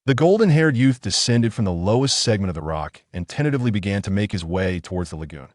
The golden-haired youth descended from the lowest segment of the rock and tentatively began to make his way towards the lagoon.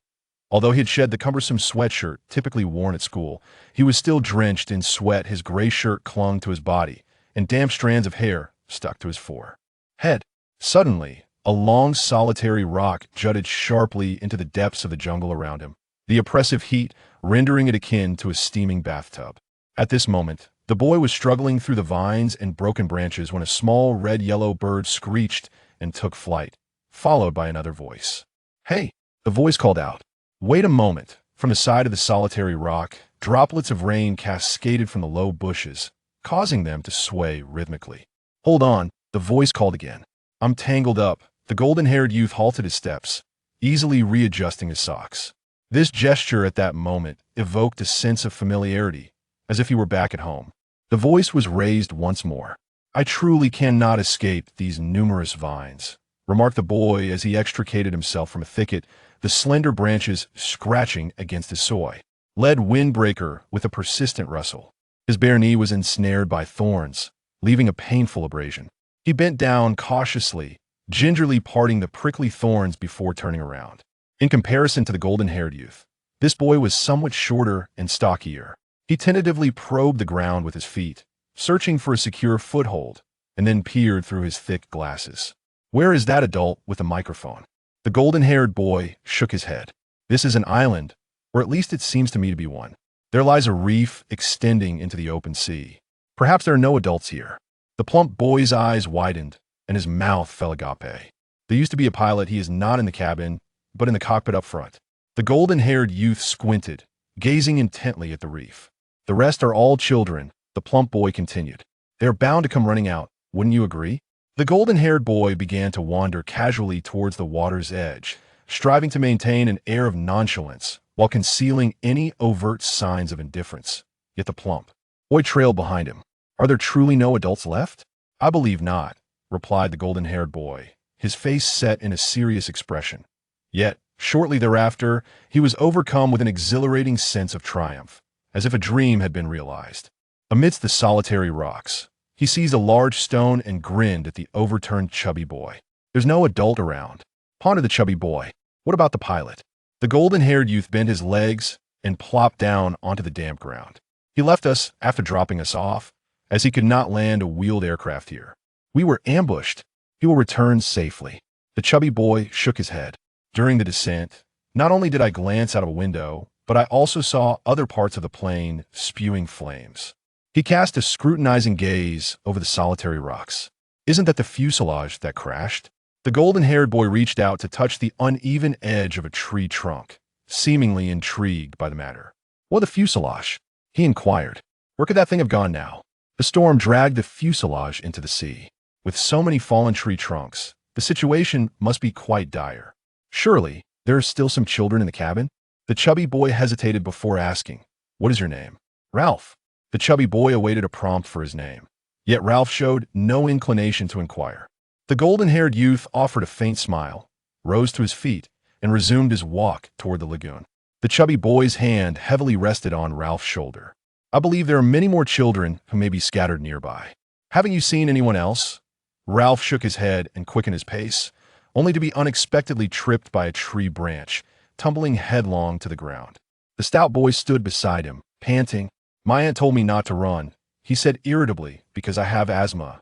Although he had shed the cumbersome sweatshirt typically worn at school, he was still drenched in sweat. His gray shirt clung to his body, and damp strands of hair stuck to his forehead. Suddenly, a long, solitary rock jutted sharply into the depths of the jungle around him, the oppressive heat rendering it akin to a steaming bathtub. At this moment, the boy was struggling through the vines and broken branches when a small red-yellow bird screeched and took flight, followed by another voice. "Hey!" The voice called out. Wait a moment. From the side of the solitary rock, droplets of rain cascaded from the low bushes, causing them to sway rhythmically. "Hold on," the voice called again. "I'm tangled up." The golden-haired youth halted his steps, easily readjusting his socks. This gesture at that moment evoked a sense of familiarity, as if he were back at home. The voice was raised once more. "I truly cannot escape these numerous vines," remarked the boy as he extricated himself from a thicket, the slender branches scratching against his soy-lead windbreaker with a persistent rustle. His bare knee was ensnared by thorns, leaving a painful abrasion. He bent down cautiously, gingerly parting the prickly thorns before turning around. In comparison to the golden-haired youth, this boy was somewhat shorter and stockier. He tentatively probed the ground with his feet, searching for a secure foothold, and then peered through his thick glasses. "Where is that adult with a microphone?" The golden-haired boy shook his head. "This is an island, or at least it seems to me to be one. There lies a reef extending into the open sea. Perhaps there are no adults here." The plump boy's eyes widened, and his mouth fell agape. "There used to be a pilot. He is not in the cabin, but in the cockpit up front." The golden-haired youth squinted, gazing intently at the reef. "The rest are all children," the plump boy continued. "They are bound to come running out, wouldn't you agree?" The golden-haired boy began to wander casually towards the water's edge, striving to maintain an air of nonchalance while concealing any overt signs of indifference. Yet the plump boy trailed behind him. "Are there truly no adults left?" "I believe not," replied the golden-haired boy, his face set in a serious expression. Yet, shortly thereafter, he was overcome with an exhilarating sense of triumph, as if a dream had been realized. Amidst the solitary rocks, he seized a large stone and grinned at the overturned chubby boy. "There's no adult around," pondered the chubby boy. "What about the pilot?" The golden-haired youth bent his legs and plopped down onto the damp ground. "He left us after dropping us off, as he could not land a wheeled aircraft here. We were ambushed. He will return safely." The chubby boy shook his head. "During the descent, not only did I glance out of a window, but I also saw other parts of the plane spewing flames." He cast a scrutinizing gaze over the solitary rocks. "Isn't that the fuselage that crashed?" The golden-haired boy reached out to touch the uneven edge of a tree trunk, seemingly intrigued by the matter. "What, the fuselage?" he inquired. "Where could that thing have gone now?" The storm dragged the fuselage into the sea. With so many fallen tree trunks, the situation must be quite dire. "Surely, there are still some children in the cabin?" The chubby boy hesitated before asking, "What is your name?" "Ralph." The chubby boy awaited a prompt for his name, yet Ralph showed no inclination to inquire. The golden-haired youth offered a faint smile, rose to his feet, and resumed his walk toward the lagoon. The chubby boy's hand heavily rested on Ralph's shoulder. "I believe there are many more children who may be scattered nearby. Haven't you seen anyone else?" Ralph shook his head and quickened his pace, only to be unexpectedly tripped by a tree branch, tumbling headlong to the ground. The stout boy stood beside him, panting. "My aunt told me not to run," he said irritably, "because I have asthma."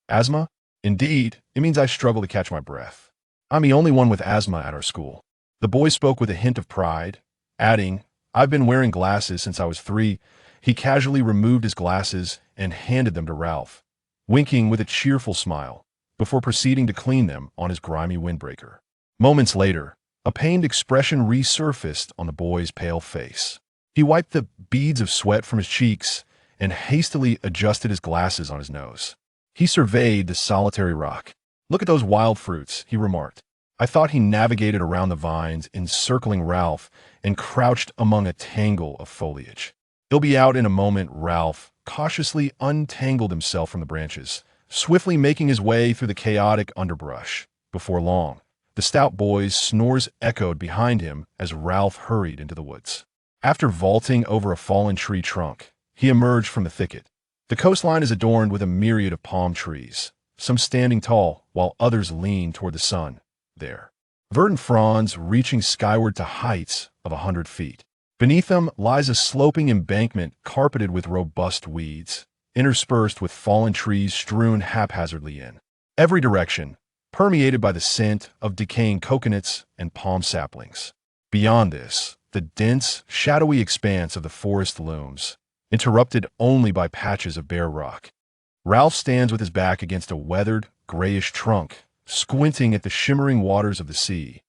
"Asthma? Indeed, it means I struggle to catch my breath. I'm the only one with asthma at our school." The boy spoke with a hint of pride, adding, "I've been wearing glasses since I was 3. He casually removed his glasses and handed them to Ralph, winking with a cheerful smile, before proceeding to clean them on his grimy windbreaker. Moments later, a pained expression resurfaced on the boy's pale face. He wiped the beads of sweat from his cheeks and hastily adjusted his glasses on his nose. He surveyed the solitary rock. "Look at those wild fruits," he remarked. I thought he navigated around the vines, encircling Ralph, and crouched among a tangle of foliage. "He'll be out in a moment." Ralph cautiously untangled himself from the branches, swiftly making his way through the chaotic underbrush. Before long, the stout boy's snores echoed behind him as Ralph hurried into the woods. After vaulting over a fallen tree trunk, he emerged from the thicket. The coastline is adorned with a myriad of palm trees, some standing tall, while others lean toward the sun. There, verdant fronds reaching skyward to heights of 100 feet. Beneath them lies a sloping embankment carpeted with robust weeds, interspersed with fallen trees strewn haphazardly in every direction, permeated by the scent of decaying coconuts and palm saplings. Beyond this, the dense, shadowy expanse of the forest looms, interrupted only by patches of bare rock. Ralph stands with his back against a weathered, grayish trunk, squinting at the shimmering waters of the sea.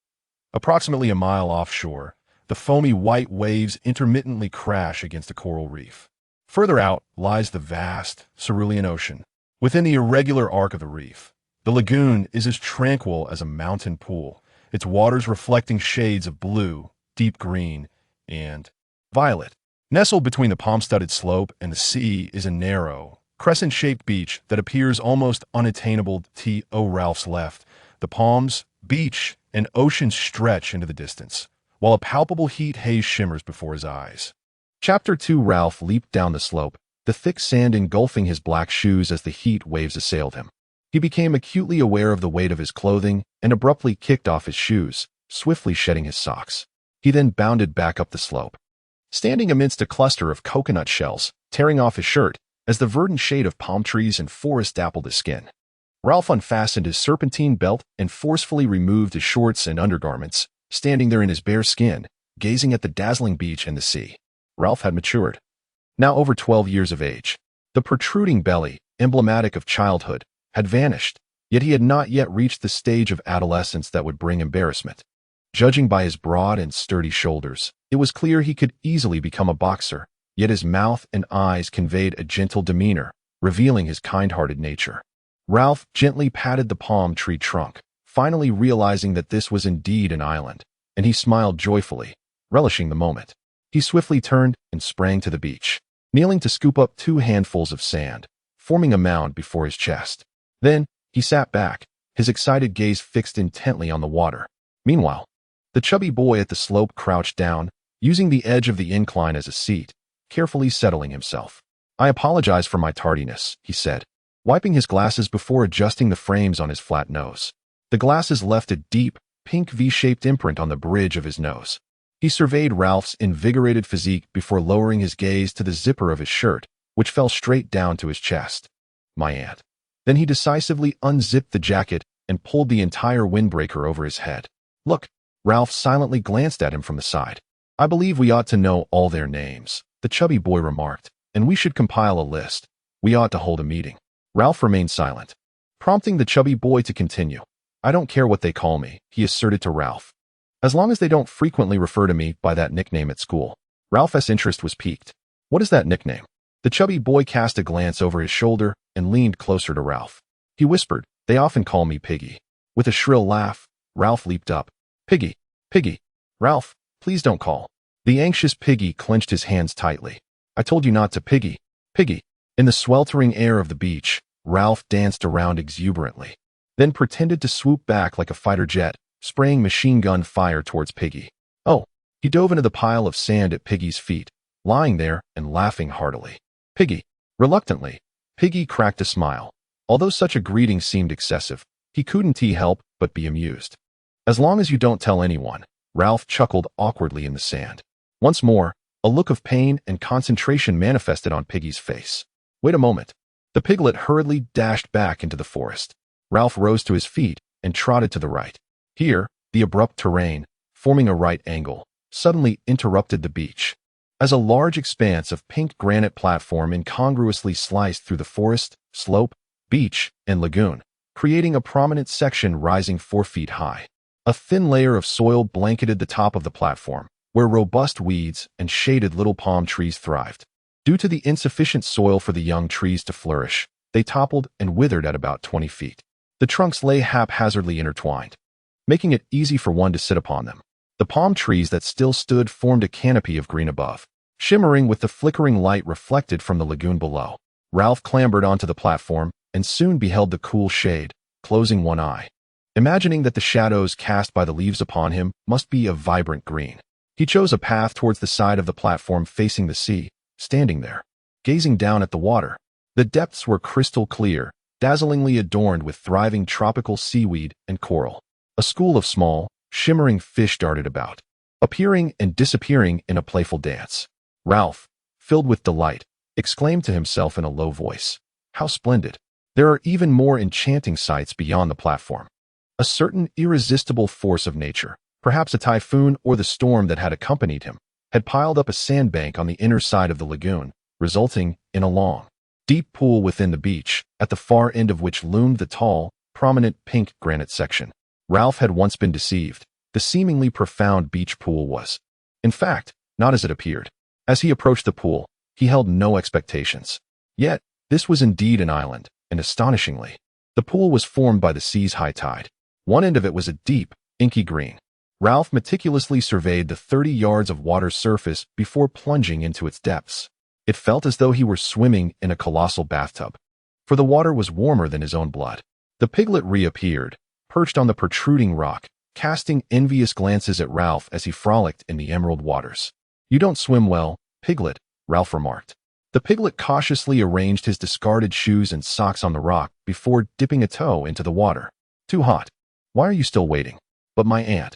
Approximately a mile offshore, the foamy white waves intermittently crash against a coral reef. Further out lies the vast, cerulean ocean. Within the irregular arc of the reef, the lagoon is as tranquil as a mountain pool, its waters reflecting shades of blue, deep green, and violet. Nestled between the palm-studded slope and the sea is a narrow, crescent-shaped beach that appears almost unattainable to Ralph's left. The palms, beach, and ocean stretch into the distance, while a palpable heat haze shimmers before his eyes. Chapter 2. Ralph leaped down the slope, the thick sand engulfing his black shoes as the heat waves assailed him. He became acutely aware of the weight of his clothing and abruptly kicked off his shoes, swiftly shedding his socks. He then bounded back up the slope, standing amidst a cluster of coconut shells, tearing off his shirt as the verdant shade of palm trees and forest dappled his skin. Ralph unfastened his serpentine belt and forcefully removed his shorts and undergarments, standing there in his bare skin, gazing at the dazzling beach and the sea. Ralph had matured. Now over 12 years of age, the protruding belly, emblematic of childhood, had vanished, yet he had not yet reached the stage of adolescence that would bring embarrassment. Judging by his broad and sturdy shoulders, it was clear he could easily become a boxer, yet his mouth and eyes conveyed a gentle demeanor, revealing his kind-hearted nature. Ralph gently patted the palm tree trunk, finally realizing that this was indeed an island, and he smiled joyfully, relishing the moment. He swiftly turned and sprang to the beach, kneeling to scoop up 2 handfuls of sand, forming a mound before his chest. Then, he sat back, his excited gaze fixed intently on the water. Meanwhile, the chubby boy at the slope crouched down, using the edge of the incline as a seat, carefully settling himself. "I apologize for my tardiness," he said, wiping his glasses before adjusting the frames on his flat nose. The glasses left a deep, pink V-shaped imprint on the bridge of his nose. He surveyed Ralph's invigorated physique before lowering his gaze to the zipper of his shirt, which fell straight down to his chest. "My aunt." Then he decisively unzipped the jacket and pulled the entire windbreaker over his head. "Look." Ralph silently glanced at him from the side. "I believe we ought to know all their names," the chubby boy remarked, "and we should compile a list. We ought to hold a meeting." Ralph remained silent, prompting the chubby boy to continue. "I don't care what they call me," he asserted to Ralph, "as long as they don't frequently refer to me by that nickname at school." Ralph's interest was piqued. "What is that nickname?" The chubby boy cast a glance over his shoulder and leaned closer to Ralph. He whispered, "They often call me Piggy." With a shrill laugh, Ralph leaped up. "Piggy, Piggy." "Ralph, please don't call." The anxious Piggy clenched his hands tightly. "I told you not to, Piggy. Piggy." In the sweltering air of the beach, Ralph danced around exuberantly, then pretended to swoop back like a fighter jet, spraying machine gun fire towards Piggy. "Oh!" He dove into the pile of sand at Piggy's feet, lying there and laughing heartily. "Piggy." Reluctantly, Piggy cracked a smile. Although such a greeting seemed excessive, he couldn't help but be amused. "As long as you don't tell anyone," Ralph chuckled awkwardly in the sand. Once more, a look of pain and concentration manifested on Piggy's face. "Wait a moment." The piglet hurriedly dashed back into the forest. Ralph rose to his feet and trotted to the right. Here, the abrupt terrain, forming a right angle, suddenly interrupted the beach, as a large expanse of pink granite platform incongruously sliced through the forest, slope, beach, and lagoon, creating a prominent section rising 4 feet high. A thin layer of soil blanketed the top of the platform, where robust weeds and shaded little palm trees thrived. Due to the insufficient soil for the young trees to flourish, they toppled and withered at about 20 feet. The trunks lay haphazardly intertwined, making it easy for one to sit upon them. The palm trees that still stood formed a canopy of green above, shimmering with the flickering light reflected from the lagoon below. Ralph clambered onto the platform and soon beheld the cool shade, closing one eye, imagining that the shadows cast by the leaves upon him must be a vibrant green. He chose a path towards the side of the platform facing the sea, standing there, gazing down at the water. The depths were crystal clear, dazzlingly adorned with thriving tropical seaweed and coral. A school of small, shimmering fish darted about, appearing and disappearing in a playful dance. Ralph, filled with delight, exclaimed to himself in a low voice, "How splendid! There are even more enchanting sights beyond the platform." A certain irresistible force of nature, perhaps a typhoon or the storm that had accompanied him, had piled up a sandbank on the inner side of the lagoon, resulting in a long, deep pool within the beach, at the far end of which loomed the tall, prominent pink granite section. Ralph had once been deceived. The seemingly profound beach pool was, in fact, not as it appeared. As he approached the pool, he held no expectations. Yet, this was indeed an island, and astonishingly, the pool was formed by the sea's high tide. One end of it was a deep, inky green. Ralph meticulously surveyed the 30 yards of water's surface before plunging into its depths. It felt as though he were swimming in a colossal bathtub, for the water was warmer than his own blood. The piglet reappeared, perched on the protruding rock, casting envious glances at Ralph as he frolicked in the emerald waters. "You don't swim well, Piglet," Ralph remarked. The piglet cautiously arranged his discarded shoes and socks on the rock before dipping a toe into the water. "Too hot. Why are you still waiting?" But my aunt.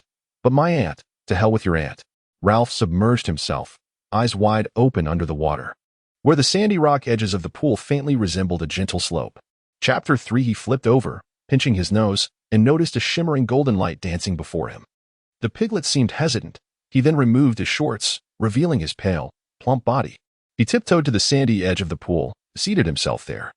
To hell with your aunt." Ralph submerged himself, eyes wide open under the water, where the sandy rock edges of the pool faintly resembled a gentle slope. Chapter 3. He flipped over, pinching his nose, and noticed a shimmering golden light dancing before him. The piglet seemed hesitant. He then removed his shorts, revealing his pale, plump body. He tiptoed to the sandy edge of the pool, seated himself there,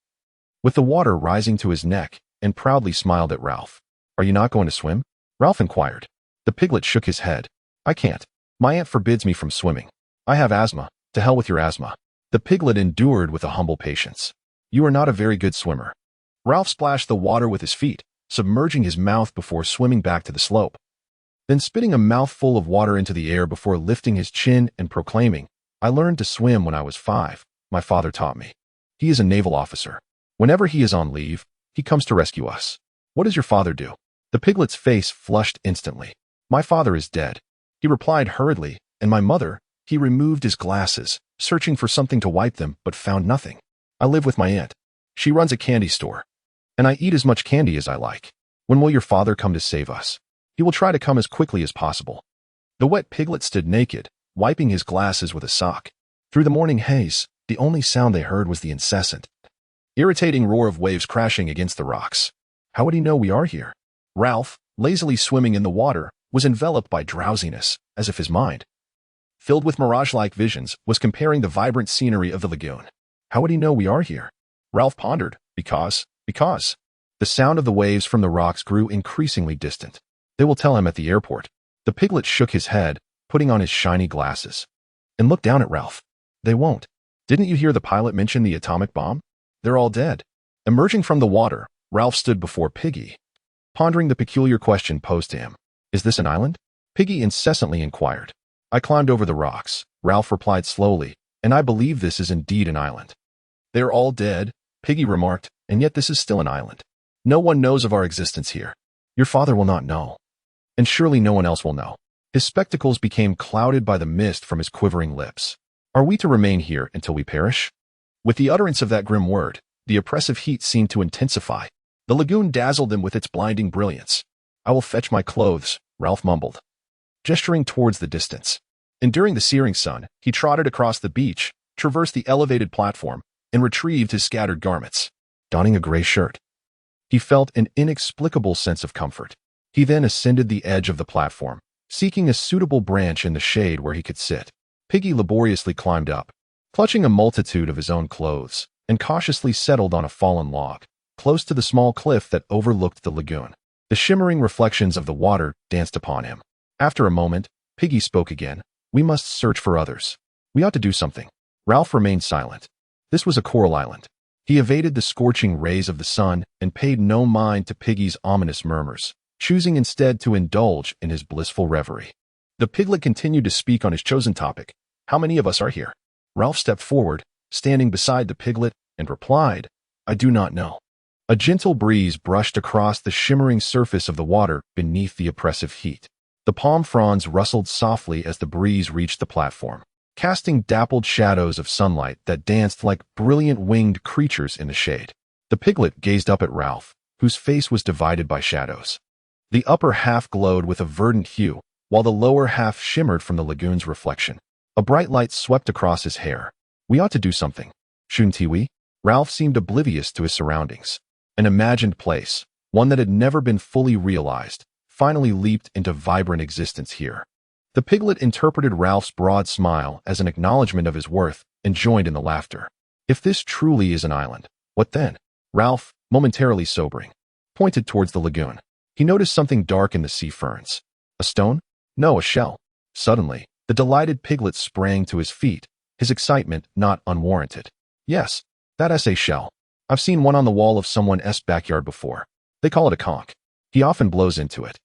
with the water rising to his neck, and proudly smiled at Ralph. "Are you not going to swim?" Ralph inquired. The piglet shook his head. "I can't. My aunt forbids me from swimming. I have asthma. To hell with your asthma." The piglet endured with a humble patience. "You are not a very good swimmer." Ralph splashed the water with his feet, submerging his mouth before swimming back to the slope, then spitting a mouthful of water into the air before lifting his chin and proclaiming, "I learned to swim when I was 5. My father taught me. He is a naval officer. Whenever he is on leave, he comes to rescue us." "What does your father do?" The piglet's face flushed instantly. "My father is dead," he replied hurriedly, "and my mother." He removed his glasses, searching for something to wipe them, but found nothing. "I live with my aunt. She runs a candy store, and I eat as much candy as I like. When will your father come to save us?" "He will try to come as quickly as possible." The wet piglet stood naked, wiping his glasses with a sock. Through the morning haze, the only sound they heard was the incessant, irritating roar of waves crashing against the rocks. How would he know we are here? Ralph, lazily swimming in the water, was enveloped by drowsiness, as if his mind, filled with mirage-like visions, was comparing the vibrant scenery of the lagoon. How would he know we are here? Ralph pondered. Because. The sound of the waves from the rocks grew increasingly distant. They will tell him at the airport. The piglet shook his head, putting on his shiny glasses, and looked down at Ralph. They won't. Didn't you hear the pilot mention the atomic bomb? They're all dead. Emerging from the water, Ralph stood before Piggy, pondering the peculiar question posed to him. "Is this an island?" Piggy incessantly inquired. "I climbed over the rocks," Ralph replied slowly, "and I believe this is indeed an island." "They are all dead," Piggy remarked, "and yet this is still an island. No one knows of our existence here. Your father will not know. And surely no one else will know." His spectacles became clouded by the mist from his quivering lips. "Are we to remain here until we perish?" With the utterance of that grim word, the oppressive heat seemed to intensify. The lagoon dazzled them with its blinding brilliance. "I will fetch my clothes," Ralph mumbled, gesturing towards the distance. Enduring the searing sun, he trotted across the beach, traversed the elevated platform, and retrieved his scattered garments. Donning a gray shirt, he felt an inexplicable sense of comfort. He then ascended the edge of the platform, seeking a suitable branch in the shade where he could sit. Piggy laboriously climbed up, clutching a multitude of his own clothes, and cautiously settled on a fallen log, close to the small cliff that overlooked the lagoon. The shimmering reflections of the water danced upon him. After a moment, Piggy spoke again. "We must search for others. We ought to do something." Ralph remained silent. This was a coral island. He evaded the scorching rays of the sun and paid no mind to Piggy's ominous murmurs, choosing instead to indulge in his blissful reverie. The piglet continued to speak on his chosen topic. "How many of us are here?" Ralph stepped forward, standing beside the piglet, and replied, "I do not know." A gentle breeze brushed across the shimmering surface of the water beneath the oppressive heat. The palm fronds rustled softly as the breeze reached the platform, casting dappled shadows of sunlight that danced like brilliant winged creatures in the shade. The piglet gazed up at Ralph, whose face was divided by shadows. The upper half glowed with a verdant hue, while the lower half shimmered from the lagoon's reflection. A bright light swept across his hair. We ought to do something, shouldn't we? Ralph seemed oblivious to his surroundings. An imagined place, one that had never been fully realized, finally leaped into vibrant existence here. The piglet interpreted Ralph's broad smile as an acknowledgement of his worth and joined in the laughter. If this truly is an island, what then? Ralph, momentarily sobering, pointed towards the lagoon. He noticed something dark in the sea ferns. A stone? No, a shell. Suddenly, the delighted piglet sprang to his feet, his excitement not unwarranted. Yes, that's a shell. I've seen one on the wall of someone's backyard before. They call it a conch. He often blows into it.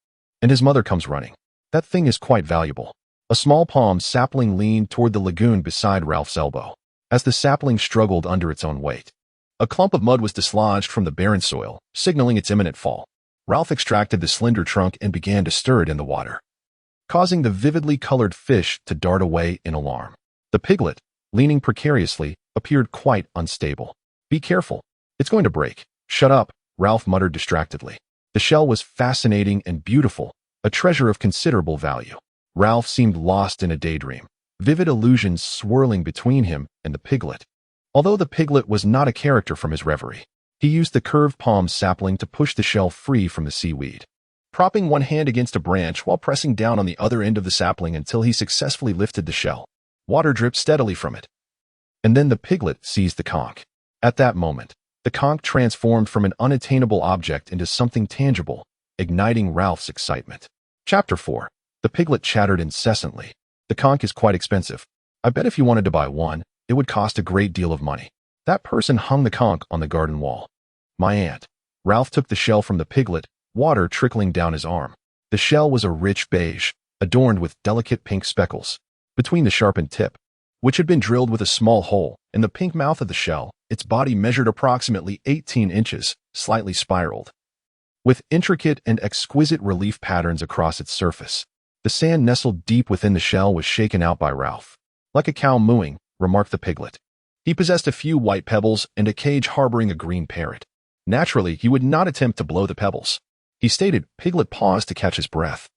And his mother comes running. That thing is quite valuable. A small palm sapling leaned toward the lagoon beside Ralph's elbow. As the sapling struggled under its own weight, a clump of mud was dislodged from the barren soil, signaling its imminent fall. Ralph extracted the slender trunk and began to stir it in the water, causing the vividly colored fish to dart away in alarm. The piglet, leaning precariously, appeared quite unstable. Be careful. It's going to break. Shut up, Ralph muttered distractedly. The shell was fascinating and beautiful, a treasure of considerable value. Ralph seemed lost in a daydream, vivid illusions swirling between him and the piglet. Although the piglet was not a character from his reverie, he used the curved palm sapling to push the shell free from the seaweed, propping one hand against a branch while pressing down on the other end of the sapling until he successfully lifted the shell. Water dripped steadily from it. And then the piglet seized the conch. At that moment, the conch transformed from an unattainable object into something tangible, igniting Ralph's excitement. Chapter 4. The piglet chattered incessantly. The conch is quite expensive. I bet if you wanted to buy one, it would cost a great deal of money. That person hung the conch on the garden wall. My aunt. Ralph took the shell from the piglet, water trickling down his arm. The shell was a rich beige, adorned with delicate pink speckles. Between the sharpened tip, which had been drilled with a small hole, and the pink mouth of the shell, its body measured approximately 18 inches, slightly spiraled, with intricate and exquisite relief patterns across its surface. The sand nestled deep within the shell was shaken out by Ralph. Like a cow mooing, remarked the piglet. He possessed a few white pebbles and a cage harboring a green parrot. Naturally, he would not attempt to blow the pebbles. He stated. Piglet paused to catch his breath,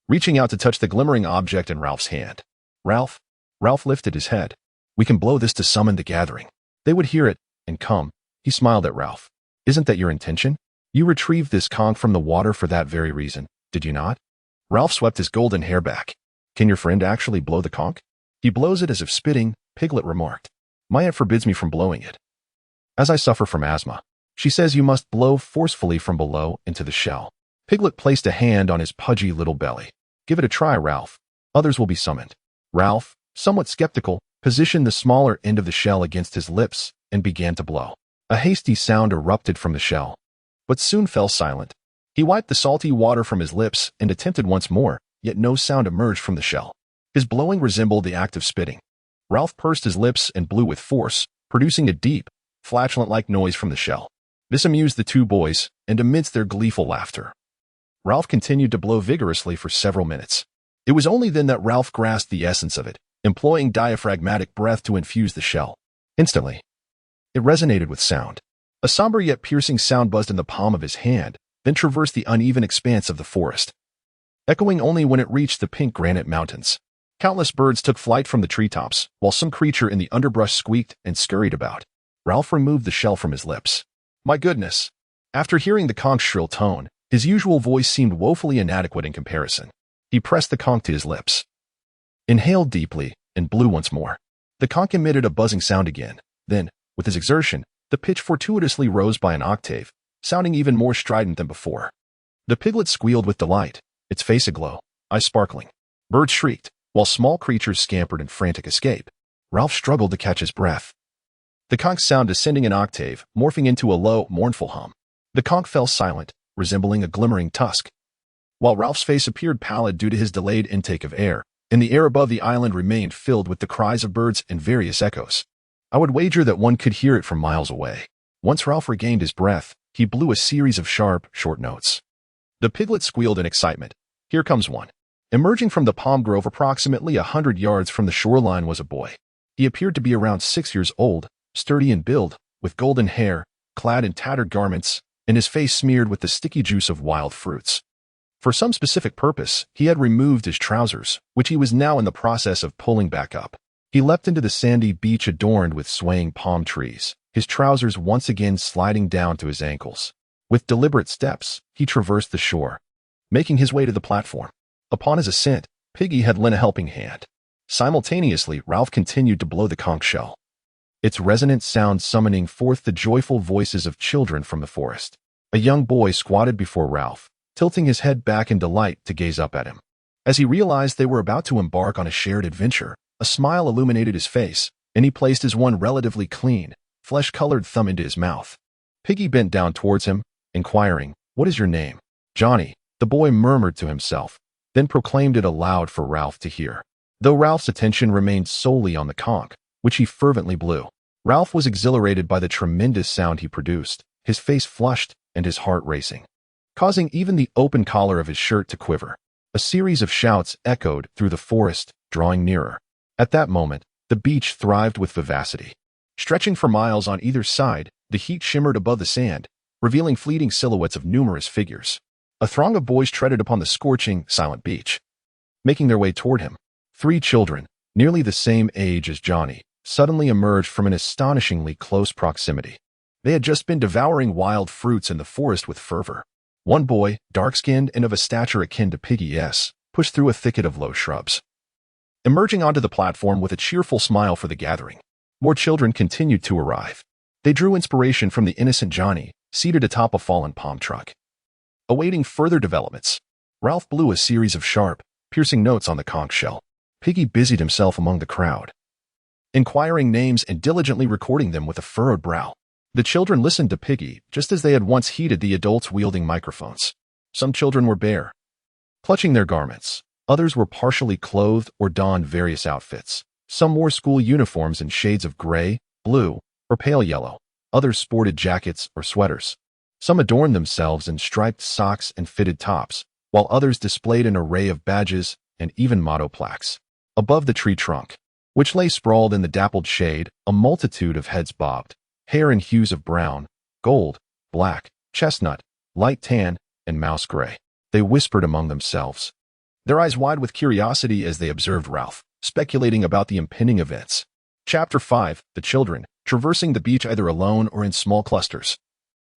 reaching out to touch the glimmering object in Ralph's hand. Ralph lifted his head. We can blow this to summon the gathering. They would hear it and come. He smiled at Ralph. Isn't that your intention? You retrieved this conch from the water for that very reason, did you not? Ralph swept his golden hair back. Can your friend actually blow the conch? He blows it as if spitting, Piglet remarked. My aunt forbids me from blowing it, as I suffer from asthma. She says you must blow forcefully from below into the shell. Piglet placed a hand on his pudgy little belly. Give it a try, Ralph. Others will be summoned. Ralph, somewhat skeptical, positioned the smaller end of the shell against his lips and began to blow. A hasty sound erupted from the shell, but soon fell silent. He wiped the salty water from his lips and attempted once more, yet no sound emerged from the shell. His blowing resembled the act of spitting. Ralph pursed his lips and blew with force, producing a deep, flatulent-like noise from the shell. This amused the two boys, and amidst their gleeful laughter, Ralph continued to blow vigorously for several minutes. It was only then that Ralph grasped the essence of it, employing diaphragmatic breath to infuse the shell. Instantly, it resonated with sound. A somber yet piercing sound buzzed in the palm of his hand, then traversed the uneven expanse of the forest, echoing only when it reached the pink granite mountains. Countless birds took flight from the treetops, while some creature in the underbrush squeaked and scurried about. Ralph removed the shell from his lips. My goodness! After hearing the conch's shrill tone, his usual voice seemed woefully inadequate in comparison. He pressed the conch to his lips, inhaled deeply, and blew once more. The conch emitted a buzzing sound again. Then, with his exertion, the pitch fortuitously rose by an octave, sounding even more strident than before. The piglet squealed with delight, its face aglow, eyes sparkling. Birds shrieked, while small creatures scampered in frantic escape. Ralph struggled to catch his breath. The conch's sound descending an octave, morphing into a low, mournful hum. The conch fell silent, resembling a glimmering tusk, while Ralph's face appeared pallid due to his delayed intake of air, and the air above the island remained filled with the cries of birds and various echoes. I would wager that one could hear it from miles away. Once Ralph regained his breath, he blew a series of sharp, short notes. The piglet squealed in excitement. Here comes one. Emerging from the palm grove approximately 100 yards from the shoreline was a boy. He appeared to be around 6 years old, sturdy in build, with golden hair, clad in tattered garments, and his face smeared with the sticky juice of wild fruits. For some specific purpose, he had removed his trousers, which he was now in the process of pulling back up. He leapt into the sandy beach adorned with swaying palm trees, his trousers once again sliding down to his ankles. With deliberate steps, he traversed the shore, making his way to the platform. Upon his ascent, Piggy had lent a helping hand. Simultaneously, Ralph continued to blow the conch shell, its resonant sound summoning forth the joyful voices of children from the forest. A young boy squatted before Ralph, tilting his head back in delight to gaze up at him. As he realized they were about to embark on a shared adventure, a smile illuminated his face, and he placed his one relatively clean, flesh-colored thumb into his mouth. Piggy bent down towards him, inquiring, "What is your name?" "Johnny," the boy murmured to himself, then proclaimed it aloud for Ralph to hear. Though Ralph's attention remained solely on the conch, which he fervently blew, Ralph was exhilarated by the tremendous sound he produced, his face flushed and his heart racing, causing even the open collar of his shirt to quiver. A series of shouts echoed through the forest, drawing nearer. At that moment, the beach thrived with vivacity. Stretching for miles on either side, the heat shimmered above the sand, revealing fleeting silhouettes of numerous figures. A throng of boys treaded upon the scorching, silent beach, making their way toward him. 3 children, nearly the same age as Johnny, suddenly emerged from an astonishingly close proximity. They had just been devouring wild fruits in the forest with fervor. One boy, dark-skinned and of a stature akin to Piggy's, pushed through a thicket of low shrubs, emerging onto the platform with a cheerful smile for the gathering. More children continued to arrive. They drew inspiration from the innocent Johnny, seated atop a fallen palm trunk. Awaiting further developments, Ralph blew a series of sharp, piercing notes on the conch shell. Piggy busied himself among the crowd, inquiring names and diligently recording them with a furrowed brow. The children listened to Piggy just as they had once heeded the adults wielding microphones. Some children were bare, clutching their garments. Others were partially clothed or donned various outfits. Some wore school uniforms in shades of gray, blue, or pale yellow. Others sported jackets or sweaters. Some adorned themselves in striped socks and fitted tops, while others displayed an array of badges and even motto plaques. Above the tree trunk, which lay sprawled in the dappled shade, a multitude of heads bobbed, hair in hues of brown, gold, black, chestnut, light tan, and mouse gray. They whispered among themselves, their eyes wide with curiosity as they observed Ralph, speculating about the impending events. Chapter 5, the children, traversing the beach either alone or in small clusters,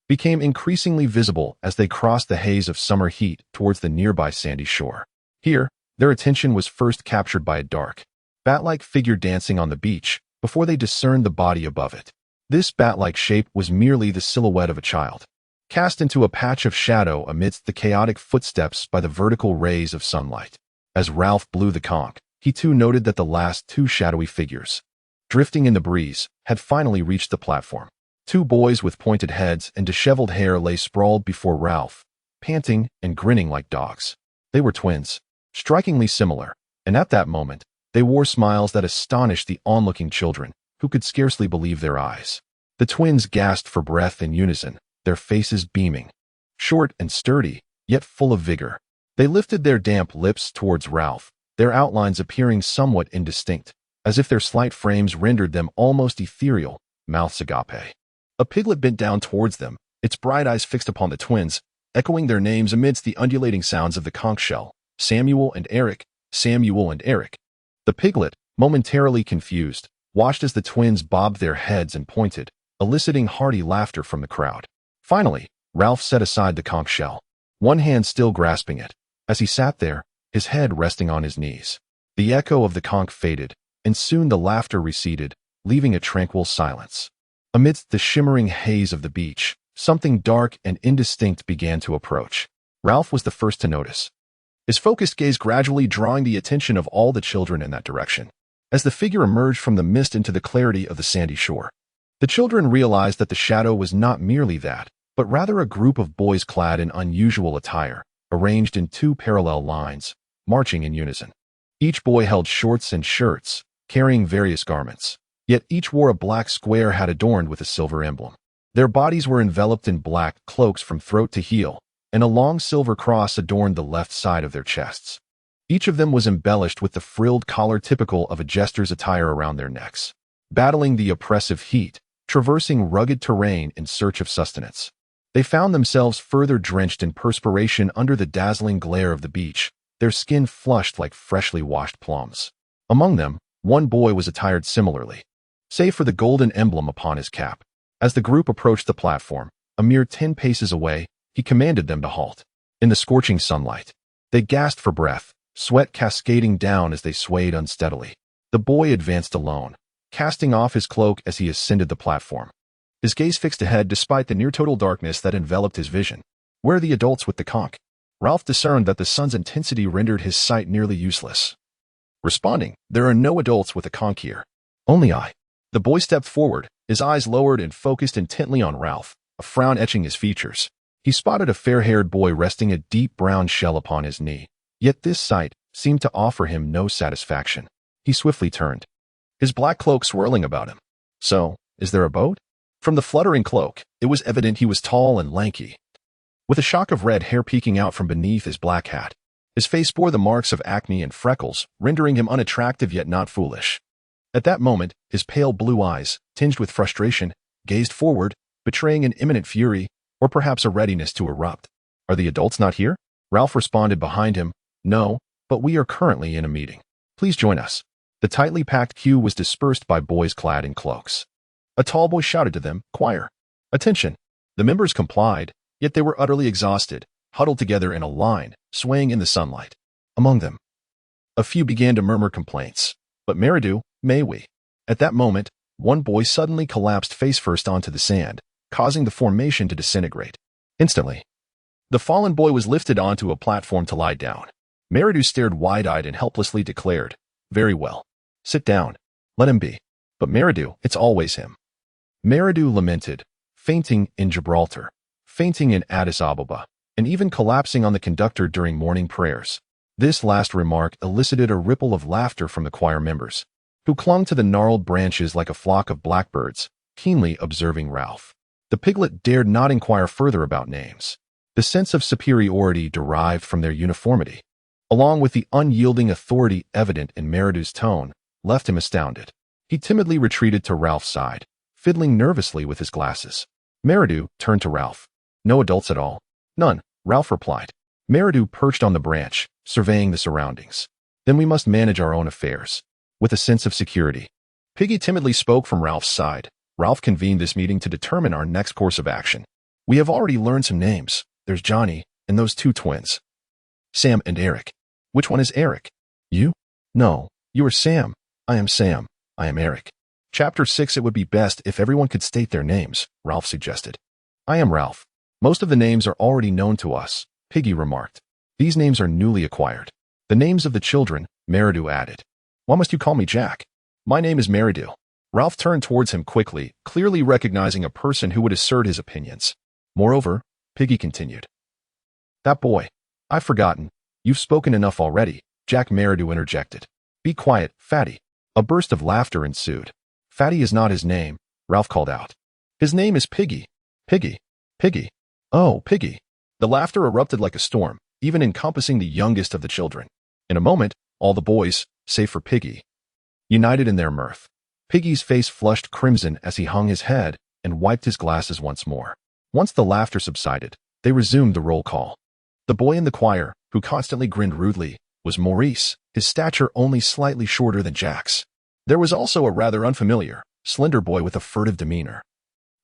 became increasingly visible as they crossed the haze of summer heat towards the nearby sandy shore. Here, their attention was first captured by a dark, bat-like figure dancing on the beach before they discerned the body above it. This bat-like shape was merely the silhouette of a child, cast into a patch of shadow amidst the chaotic footsteps by the vertical rays of sunlight. As Ralph blew the conch, he too noted that the last 2 shadowy figures, drifting in the breeze, had finally reached the platform. 2 boys with pointed heads and disheveled hair lay sprawled before Ralph, panting and grinning like dogs. They were twins, strikingly similar, and at that moment, they wore smiles that astonished the onlooking children, who could scarcely believe their eyes. The twins gasped for breath in unison, their faces beaming. Short and sturdy, yet full of vigor, they lifted their damp lips towards Ralph, their outlines appearing somewhat indistinct, as if their slight frames rendered them almost ethereal, mouths agape. A piglet bent down towards them, its bright eyes fixed upon the twins, echoing their names amidst the undulating sounds of the conch shell. Samuel and Eric, Samuel and Eric. The piglet, momentarily confused, watched as the twins bobbed their heads and pointed, eliciting hearty laughter from the crowd. Finally, Ralph set aside the conch shell, one hand still grasping it, as he sat there, his head resting on his knees. The echo of the conch faded, and soon the laughter receded, leaving a tranquil silence. Amidst the shimmering haze of the beach, something dark and indistinct began to approach. Ralph was the first to notice, his focused gaze gradually drawing the attention of all the children in that direction. As the figure emerged from the mist into the clarity of the sandy shore, the children realized that the shadow was not merely that, but rather a group of boys clad in unusual attire, arranged in 2 parallel lines, marching in unison. Each boy held shorts and shirts, carrying various garments, yet each wore a black square hat adorned with a silver emblem. Their bodies were enveloped in black cloaks from throat to heel, and a long silver cross adorned the left side of their chests. Each of them was embellished with the frilled collar typical of a jester's attire around their necks. Battling the oppressive heat, traversing rugged terrain in search of sustenance. They found themselves further drenched in perspiration under the dazzling glare of the beach, their skin flushed like freshly washed plums. Among them, one boy was attired similarly, save for the golden emblem upon his cap. As the group approached the platform, a mere 10 paces away, he commanded them to halt. In the scorching sunlight, they gasped for breath, sweat cascading down as they swayed unsteadily. The boy advanced alone, casting off his cloak as he ascended the platform. His gaze fixed ahead despite the near-total darkness that enveloped his vision. Where are the adults with the conch? Ralph discerned that the sun's intensity rendered his sight nearly useless. Responding, there are no adults with a conch here. Only I. The boy stepped forward, his eyes lowered and focused intently on Ralph, a frown etching his features. He spotted a fair-haired boy resting a deep brown shell upon his knee. Yet this sight seemed to offer him no satisfaction. He swiftly turned, his black cloak swirling about him. So, is there a boat? From the fluttering cloak, it was evident he was tall and lanky, with a shock of red hair peeking out from beneath his black hat. His face bore the marks of acne and freckles, rendering him unattractive yet not foolish. At that moment, his pale blue eyes, tinged with frustration, gazed forward, betraying an imminent fury, or perhaps a readiness to erupt. Are the adults not here? Ralph responded behind him, no, but we are currently in a meeting. Please join us. The tightly packed queue was dispersed by boys clad in cloaks. A tall boy shouted to them, choir. Attention. The members complied, yet they were utterly exhausted, huddled together in a line, swaying in the sunlight. Among them, a few began to murmur complaints. But Meridu, may we? At that moment, one boy suddenly collapsed face-first onto the sand, causing the formation to disintegrate. Instantly, the fallen boy was lifted onto a platform to lie down. Meridu stared wide-eyed and helplessly declared, very well. Sit down. Let him be. But Meridu, it's always him. Meridu lamented, fainting in Gibraltar, fainting in Addis Ababa, and even collapsing on the conductor during morning prayers. This last remark elicited a ripple of laughter from the choir members, who clung to the gnarled branches like a flock of blackbirds, keenly observing Ralph. The piglet dared not inquire further about names. The sense of superiority derived from their uniformity, along with the unyielding authority evident in Meridu's tone, left him astounded. He timidly retreated to Ralph's side, fiddling nervously with his glasses. Meridu turned to Ralph. No adults at all? None, Ralph replied. Meridu perched on the branch, surveying the surroundings. Then we must manage our own affairs, with a sense of security. Piggy timidly spoke from Ralph's side. Ralph convened this meeting to determine our next course of action. We have already learned some names. There's Johnny, and those two twins. Sam and Eric. Which one is Eric? You? No, you are Sam. I am Sam. I am Eric. Chapter 6. It would be best if everyone could state their names, Ralph suggested. I am Ralph. Most of the names are already known to us, Piggy remarked. These names are newly acquired. The names of the children, Meridu added. Why must you call me Jack? My name is Meridu. Ralph turned towards him quickly, clearly recognizing a person who would assert his opinions. Moreover, Piggy continued. That boy. I've forgotten. You've spoken enough already, Jack. Meridu interjected. Be quiet, Fatty. A burst of laughter ensued. Fatty is not his name, Ralph called out. His name is Piggy. Piggy. Piggy. Oh, Piggy. The laughter erupted like a storm, even encompassing the youngest of the children. In a moment, all the boys, save for Piggy, united in their mirth. Piggy's face flushed crimson as he hung his head and wiped his glasses once more. Once the laughter subsided, they resumed the roll call. The boy in the choir, who constantly grinned rudely, was Maurice, his stature only slightly shorter than Jack's. There was also a rather unfamiliar, slender boy with a furtive demeanor,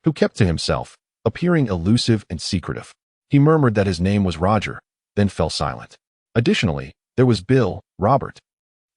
who kept to himself, appearing elusive and secretive. He murmured that his name was Roger, then fell silent. Additionally, there was Bill, Robert,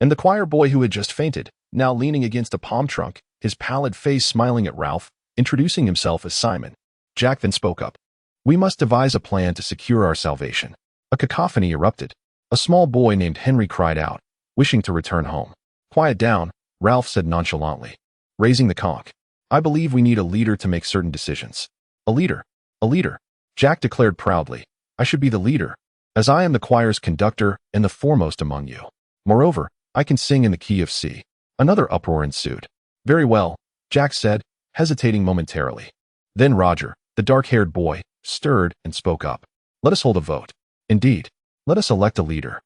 and the choir boy who had just fainted, now leaning against a palm trunk, his pallid face smiling at Ralph, introducing himself as Simon. Jack then spoke up. We must devise a plan to secure our salvation. A cacophony erupted. A small boy named Henry cried out, wishing to return home. Quiet down, Ralph said nonchalantly, raising the conch. I believe we need a leader to make certain decisions. A leader. A leader. Jack declared proudly. I should be the leader, as I am the choir's conductor and the foremost among you. Moreover, I can sing in the key of C. Another uproar ensued. Very well, Jack said, hesitating momentarily. Then Roger, the dark-haired boy, stirred and spoke up. Let us hold a vote. Indeed, let us elect a leader.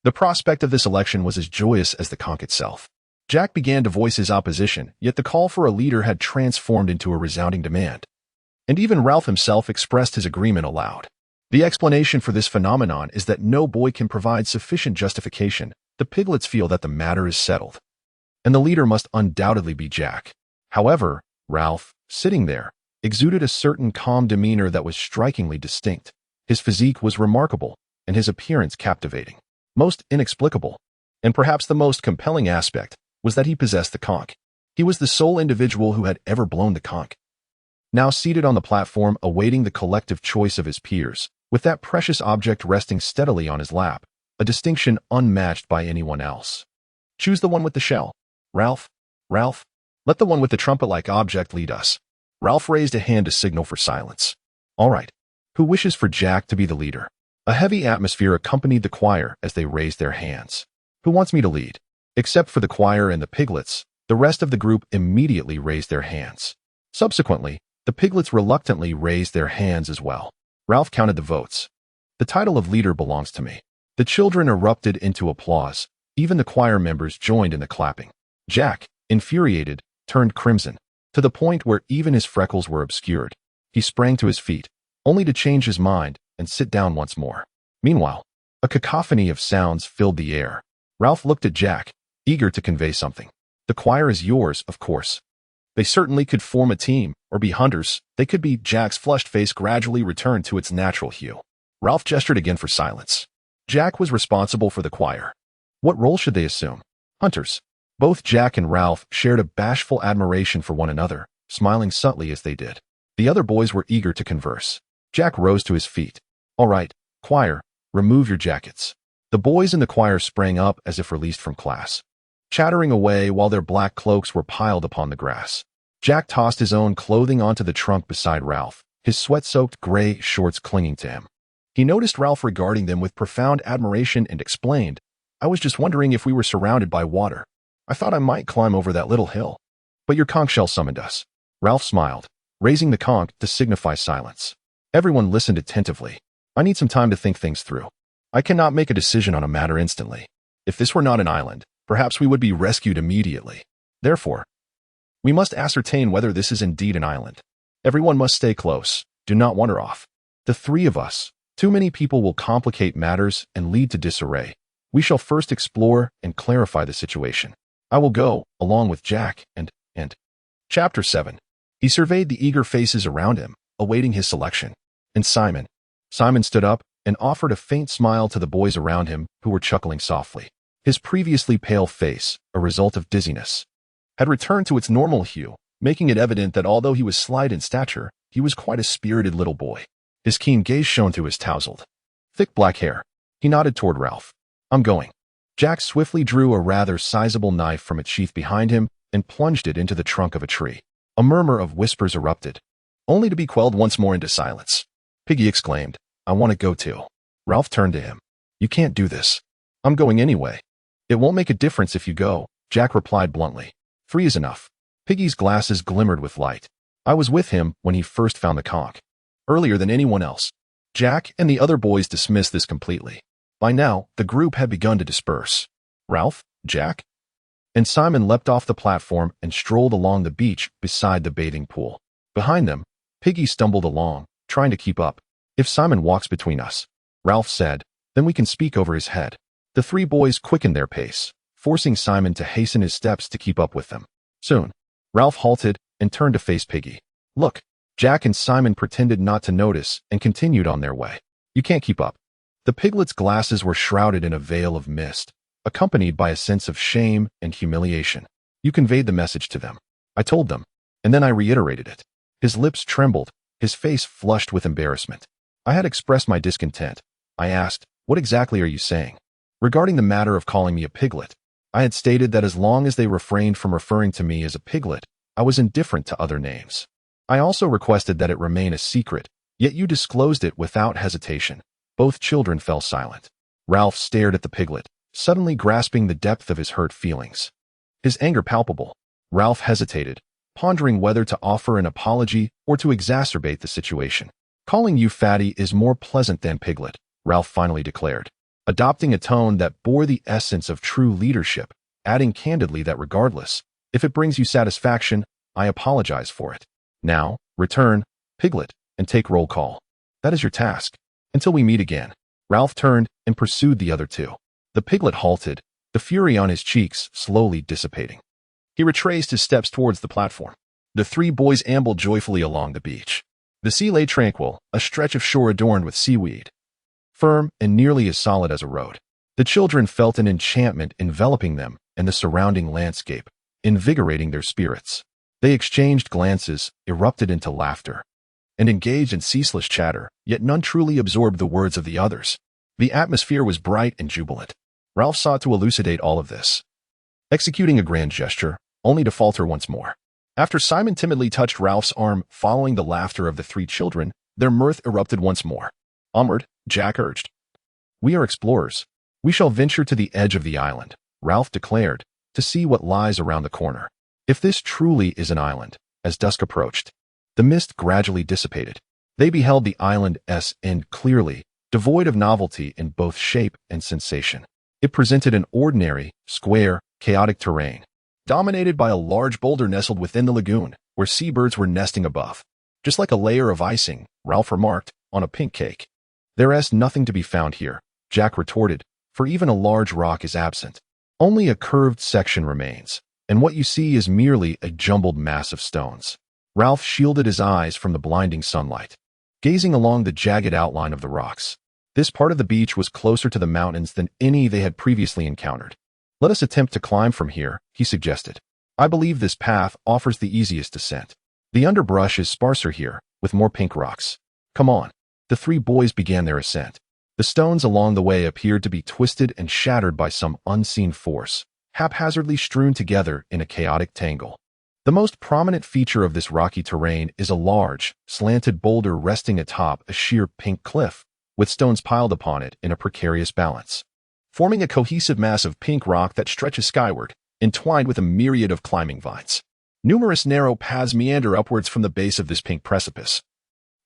The prospect of this election was as joyous as the conch itself. Jack began to voice his opposition, yet the call for a leader had transformed into a resounding demand. And even Ralph himself expressed his agreement aloud. The explanation for this phenomenon is that no boy can provide sufficient justification. The piglets feel that the matter is settled, and the leader must undoubtedly be Jack. However, Ralph, sitting there, exuded a certain calm demeanor that was strikingly distinct. His physique was remarkable, and his appearance captivating. Most inexplicable, and perhaps the most compelling aspect, was that he possessed the conch. He was the sole individual who had ever blown the conch. Now seated on the platform awaiting the collective choice of his peers, with that precious object resting steadily on his lap, a distinction unmatched by anyone else. Choose the one with the shell. Ralph, let the one with the trumpet-like object lead us. Ralph raised a hand to signal for silence. All right. Who wishes for Jack to be the leader? A heavy atmosphere accompanied the choir as they raised their hands. Who wants me to lead? Except for the choir and the piglets, the rest of the group immediately raised their hands. Subsequently, the piglets reluctantly raised their hands as well. Ralph counted the votes. The title of leader belongs to me. The children erupted into applause. Even the choir members joined in the clapping. Jack, infuriated, turned crimson, to the point where even his freckles were obscured. He sprang to his feet, only to change his mind and sit down once more. Meanwhile, a cacophony of sounds filled the air. Ralph looked at Jack, eager to convey something. The choir is yours, of course. They certainly could form a team, or be hunters. They could be. Jack's flushed face gradually returned to its natural hue. Ralph gestured again for silence. Jack was responsible for the choir. What role should they assume? Hunters. Both Jack and Ralph shared a bashful admiration for one another, smiling subtly as they did. The other boys were eager to converse. Jack rose to his feet. All right, choir, remove your jackets. The boys in the choir sprang up as if released from class, chattering away while their black cloaks were piled upon the grass. Jack tossed his own clothing onto the trunk beside Ralph, his sweat-soaked gray shorts clinging to him. He noticed Ralph regarding them with profound admiration and explained, I was just wondering if we were surrounded by water. I thought I might climb over that little hill. But your conch shell summoned us. Ralph smiled, raising the conch to signify silence. Everyone listened attentively. I need some time to think things through. I cannot make a decision on a matter instantly. If this were not an island, perhaps we would be rescued immediately. Therefore, we must ascertain whether this is indeed an island. Everyone must stay close. Do not wander off. The three of us. Too many people will complicate matters and lead to disarray. We shall first explore and clarify the situation. I will go, along with Jack, and... Chapter 7. He surveyed the eager faces around him, awaiting his selection. And Simon. Simon stood up and offered a faint smile to the boys around him who were chuckling softly. His previously pale face, a result of dizziness, had returned to its normal hue, making it evident that although he was slight in stature, he was quite a spirited little boy. His keen gaze shone through his tousled, thick black hair. He nodded toward Ralph. I'm going. Jack swiftly drew a rather sizable knife from its sheath behind him and plunged it into the trunk of a tree. A murmur of whispers erupted, only to be quelled once more into silence. Piggy exclaimed, I want to go too. Ralph turned to him. You can't do this. I'm going anyway. It won't make a difference if you go, Jack replied bluntly. 3 is enough. Piggy's glasses glimmered with light. I was with him when he first found the conch. Earlier than anyone else. Jack and the other boys dismissed this completely. By now, the group had begun to disperse. Ralph, Jack, and Simon leapt off the platform and strolled along the beach beside the bathing pool. Behind them, Piggy stumbled along, trying to keep up. If Simon walks between us, Ralph said, then we can speak over his head. The 3 boys quickened their pace, forcing Simon to hasten his steps to keep up with them. Soon, Ralph halted and turned to face Piggy. Look, Jack and Simon pretended not to notice and continued on their way. You can't keep up. The piglet's glasses were shrouded in a veil of mist, accompanied by a sense of shame and humiliation. You conveyed the message to them. I told them, and then I reiterated it. His lips trembled, his face flushed with embarrassment. I had expressed my discontent. I asked, what exactly are you saying? Regarding the matter of calling me a piglet, I had stated that as long as they refrained from referring to me as a piglet, I was indifferent to other names. I also requested that it remain a secret, yet you disclosed it without hesitation. Both children fell silent. Ralph stared at the piglet, suddenly grasping the depth of his hurt feelings. His anger palpable. Ralph hesitated, pondering whether to offer an apology or to exacerbate the situation. Calling you fatty is more pleasant than piglet, Ralph finally declared, adopting a tone that bore the essence of true leadership. adding candidly that regardless, if it brings you satisfaction, I apologize for it. Now, return, Piglet, and take roll call. That is your task. Until we meet again. Ralph turned and pursued the other two. The Piglet halted, the fury on his cheeks slowly dissipating. He retraced his steps towards the platform. The three boys ambled joyfully along the beach. The sea lay tranquil, a stretch of shore adorned with seaweed, firm and nearly as solid as a road. The children felt an enchantment enveloping them and the surrounding landscape, invigorating their spirits. They exchanged glances, erupted into laughter, and engaged in ceaseless chatter, yet none truly absorbed the words of the others. The atmosphere was bright and jubilant. Ralph sought to elucidate all of this, executing a grand gesture, only to falter once more. After Simon timidly touched Ralph's arm following the laughter of the three children, their mirth erupted once more. Onward, Jack urged. We are explorers. We shall venture to the edge of the island, Ralph declared, to see what lies around the corner. If this truly is an island, as dusk approached, the mist gradually dissipated. They beheld the island's end clearly, devoid of novelty in both shape and sensation. It presented an ordinary, square, chaotic terrain, dominated by a large boulder nestled within the lagoon, where seabirds were nesting above. Just like a layer of icing, Ralph remarked, on a pink cake. There's nothing to be found here, Jack retorted, for even a large rock is absent. Only a curved section remains, and what you see is merely a jumbled mass of stones. Ralph shielded his eyes from the blinding sunlight, gazing along the jagged outline of the rocks. This part of the beach was closer to the mountains than any they had previously encountered. Let us attempt to climb from here, he suggested. I believe this path offers the easiest descent. The underbrush is sparser here, with more pink rocks. Come on. The three boys began their ascent. The stones along the way appeared to be twisted and shattered by some unseen force, haphazardly strewn together in a chaotic tangle. The most prominent feature of this rocky terrain is a large, slanted boulder resting atop a sheer pink cliff, with stones piled upon it in a precarious balance, forming a cohesive mass of pink rock that stretches skyward, entwined with a myriad of climbing vines. Numerous narrow paths meander upwards from the base of this pink precipice,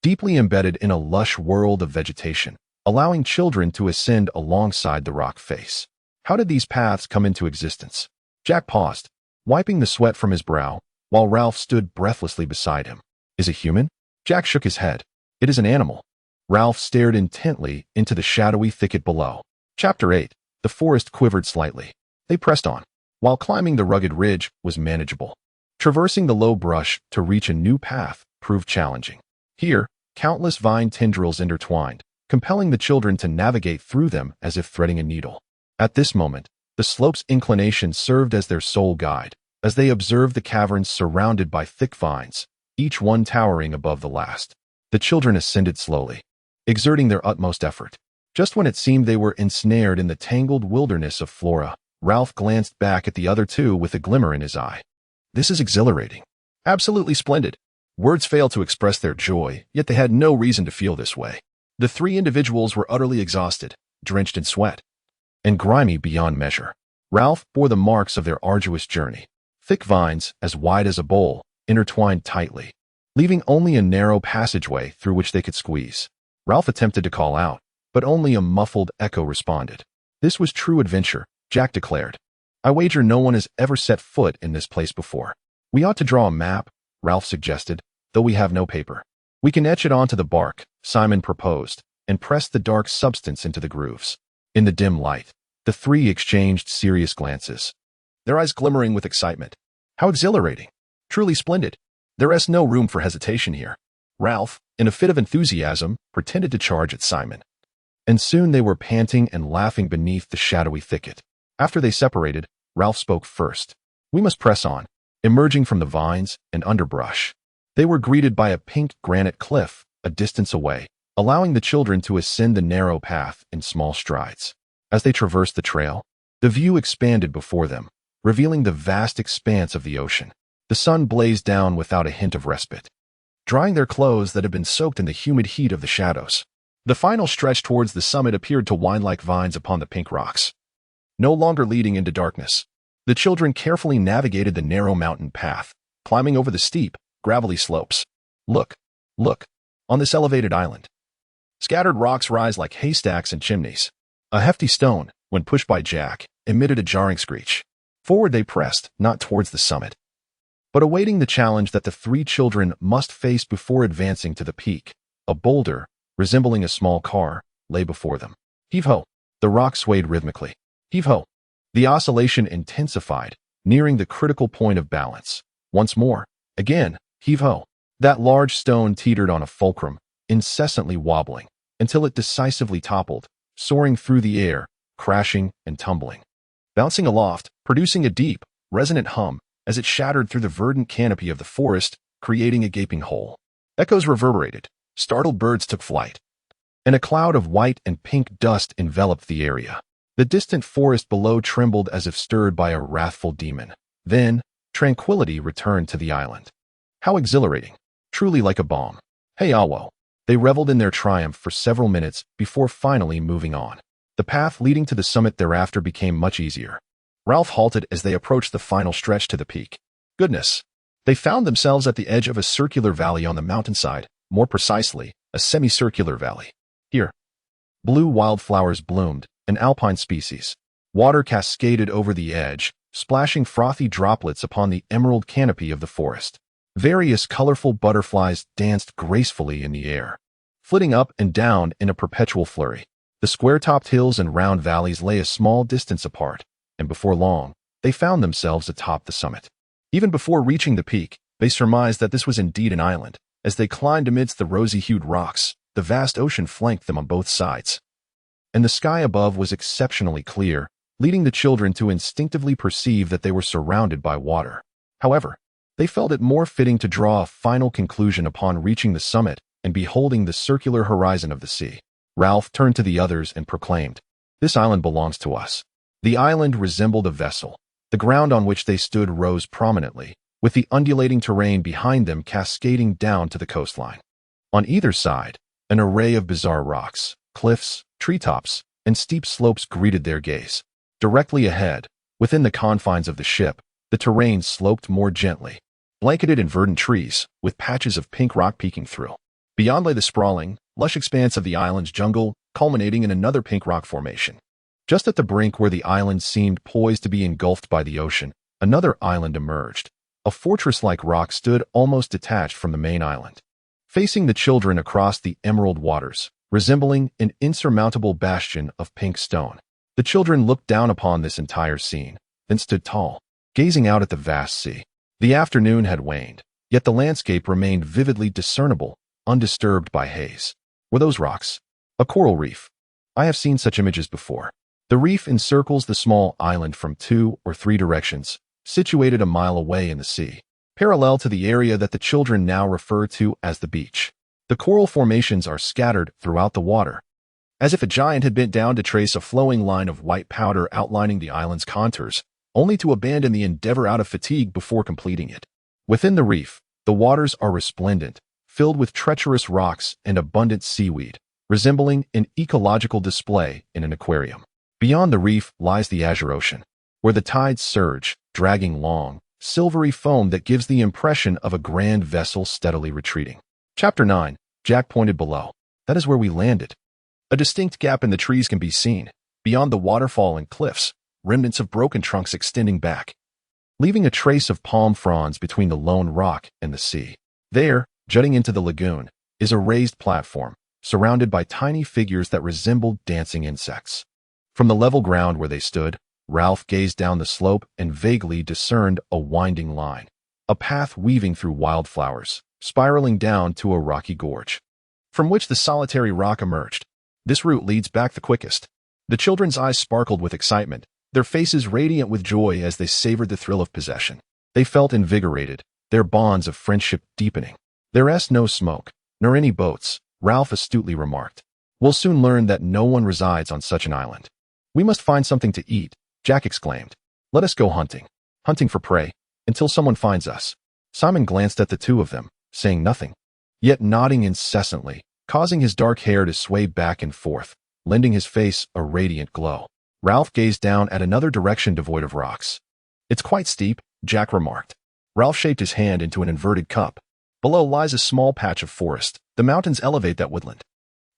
deeply embedded in a lush world of vegetation, allowing children to ascend alongside the rock face. How did these paths come into existence? Jack paused, wiping the sweat from his brow, while Ralph stood breathlessly beside him. Is it human? Jack shook his head. It is an animal. Ralph stared intently into the shadowy thicket below. Chapter 8. The forest quivered slightly. They pressed on, while climbing the rugged ridge was manageable. Traversing the low brush to reach a new path proved challenging. Here, countless vine tendrils intertwined, compelling the children to navigate through them as if threading a needle. At this moment, the slope's inclination served as their sole guide, as they observed the caverns surrounded by thick vines, each one towering above the last. The children ascended slowly, exerting their utmost effort. Just when it seemed they were ensnared in the tangled wilderness of flora, Ralph glanced back at the other two with a glimmer in his eye. This is exhilarating. Absolutely splendid. Words failed to express their joy, yet they had no reason to feel this way. The three individuals were utterly exhausted, drenched in sweat, and grimy beyond measure. Ralph bore the marks of their arduous journey. Thick vines, as wide as a bowl, intertwined tightly, leaving only a narrow passageway through which they could squeeze. Ralph attempted to call out, but only a muffled echo responded. This was true adventure, Jack declared. I wager no one has ever set foot in this place before. We ought to draw a map, Ralph suggested, though we have no paper. We can etch it onto the bark, Simon proposed, and press the dark substance into the grooves. In the dim light, the three exchanged serious glances, their eyes glimmering with excitement. How exhilarating! Truly splendid! There is no room for hesitation here. Ralph, in a fit of enthusiasm, pretended to charge at Simon. And soon they were panting and laughing beneath the shadowy thicket. After they separated, Ralph spoke first. We must press on, emerging from the vines and underbrush. They were greeted by a pink granite cliff a distance away, allowing the children to ascend the narrow path in small strides. As they traversed the trail, the view expanded before them, revealing the vast expanse of the ocean. The sun blazed down without a hint of respite, drying their clothes that had been soaked in the humid heat of the shadows. The final stretch towards the summit appeared to wind like vines upon the pink rocks, no longer leading into darkness. The children carefully navigated the narrow mountain path, climbing over the steep, gravelly slopes. Look, on this elevated island. Scattered rocks rise like haystacks and chimneys. A hefty stone, when pushed by Jack, emitted a jarring screech. Forward they pressed, not towards the summit, but awaiting the challenge that the three children must face before advancing to the peak. A boulder, resembling a small car, lay before them. Heave-ho! The rock swayed rhythmically. Heave-ho! The oscillation intensified, nearing the critical point of balance. Once more. Again. Heave-ho! That large stone teetered on a fulcrum, incessantly wobbling, until it decisively toppled, soaring through the air, crashing and tumbling. Bouncing aloft, producing a deep, resonant hum as it shattered through the verdant canopy of the forest, creating a gaping hole. Echoes reverberated, startled birds took flight, and a cloud of white and pink dust enveloped the area. The distant forest below trembled as if stirred by a wrathful demon. Then, tranquility returned to the island. How exhilarating! Truly like a balm. Hey Awo! They reveled in their triumph for several minutes before finally moving on. The path leading to the summit thereafter became much easier. Ralph halted as they approached the final stretch to the peak. Goodness! They found themselves at the edge of a circular valley on the mountainside, more precisely, a semicircular valley. Here, blue wildflowers bloomed, an alpine species. Water cascaded over the edge, splashing frothy droplets upon the emerald canopy of the forest. Various colorful butterflies danced gracefully in the air, flitting up and down in a perpetual flurry. The square-topped hills and round valleys lay a small distance apart, and before long, they found themselves atop the summit. Even before reaching the peak, they surmised that this was indeed an island. As they climbed amidst the rosy-hued rocks, the vast ocean flanked them on both sides, and the sky above was exceptionally clear, leading the children to instinctively perceive that they were surrounded by water. However, they felt it more fitting to draw a final conclusion upon reaching the summit and beholding the circular horizon of the sea. Ralph turned to the others and proclaimed, "This island belongs to us." The island resembled a vessel. The ground on which they stood rose prominently, with the undulating terrain behind them cascading down to the coastline. On either side, an array of bizarre rocks, cliffs, treetops, and steep slopes greeted their gaze. Directly ahead, within the confines of the ship, the terrain sloped more gently, blanketed in verdant trees, with patches of pink rock peeking through. Beyond lay the sprawling, lush expanse of the island's jungle, culminating in another pink rock formation. Just at the brink where the island seemed poised to be engulfed by the ocean, another island emerged. A fortress-like rock stood almost detached from the main island, facing the children across the emerald waters, resembling an insurmountable bastion of pink stone. The children looked down upon this entire scene, then stood tall, gazing out at the vast sea. The afternoon had waned, yet the landscape remained vividly discernible, undisturbed by haze. Were those rocks? A coral reef. I have seen such images before. The reef encircles the small island from 2 or 3 directions, situated a mile away in the sea, parallel to the area that the children now refer to as the beach. The coral formations are scattered throughout the water, as if a giant had bent down to trace a flowing line of white powder outlining the island's contours, only to abandon the endeavor out of fatigue before completing it. Within the reef, the waters are resplendent, filled with treacherous rocks and abundant seaweed, resembling an ecological display in an aquarium. Beyond the reef lies the azure ocean, where the tides surge, dragging long, silvery foam that gives the impression of a grand vessel steadily retreating. Chapter 9. Jack pointed below. That is where we landed. A distinct gap in the trees can be seen, beyond the waterfall and cliffs, remnants of broken trunks extending back, leaving a trace of palm fronds between the lone rock and the sea. There, jutting into the lagoon, is a raised platform, surrounded by tiny figures that resembled dancing insects. From the level ground where they stood, Ralph gazed down the slope and vaguely discerned a winding line, a path weaving through wildflowers, spiraling down to a rocky gorge, from which the solitary rock emerged. This route leads back the quickest. The children's eyes sparkled with excitement, their faces radiant with joy as they savored the thrill of possession. They felt invigorated, their bonds of friendship deepening. "There's no smoke, nor any boats," Ralph astutely remarked. "We'll soon learn that no one resides on such an island." "We must find something to eat," Jack exclaimed. "Let us go hunting for prey, until someone finds us." Simon glanced at the two of them, saying nothing, yet nodding incessantly, causing his dark hair to sway back and forth, lending his face a radiant glow. Ralph gazed down at another direction devoid of rocks. "It's quite steep," Jack remarked. Ralph shaped his hand into an inverted cup. "Below lies a small patch of forest. The mountains elevate that woodland.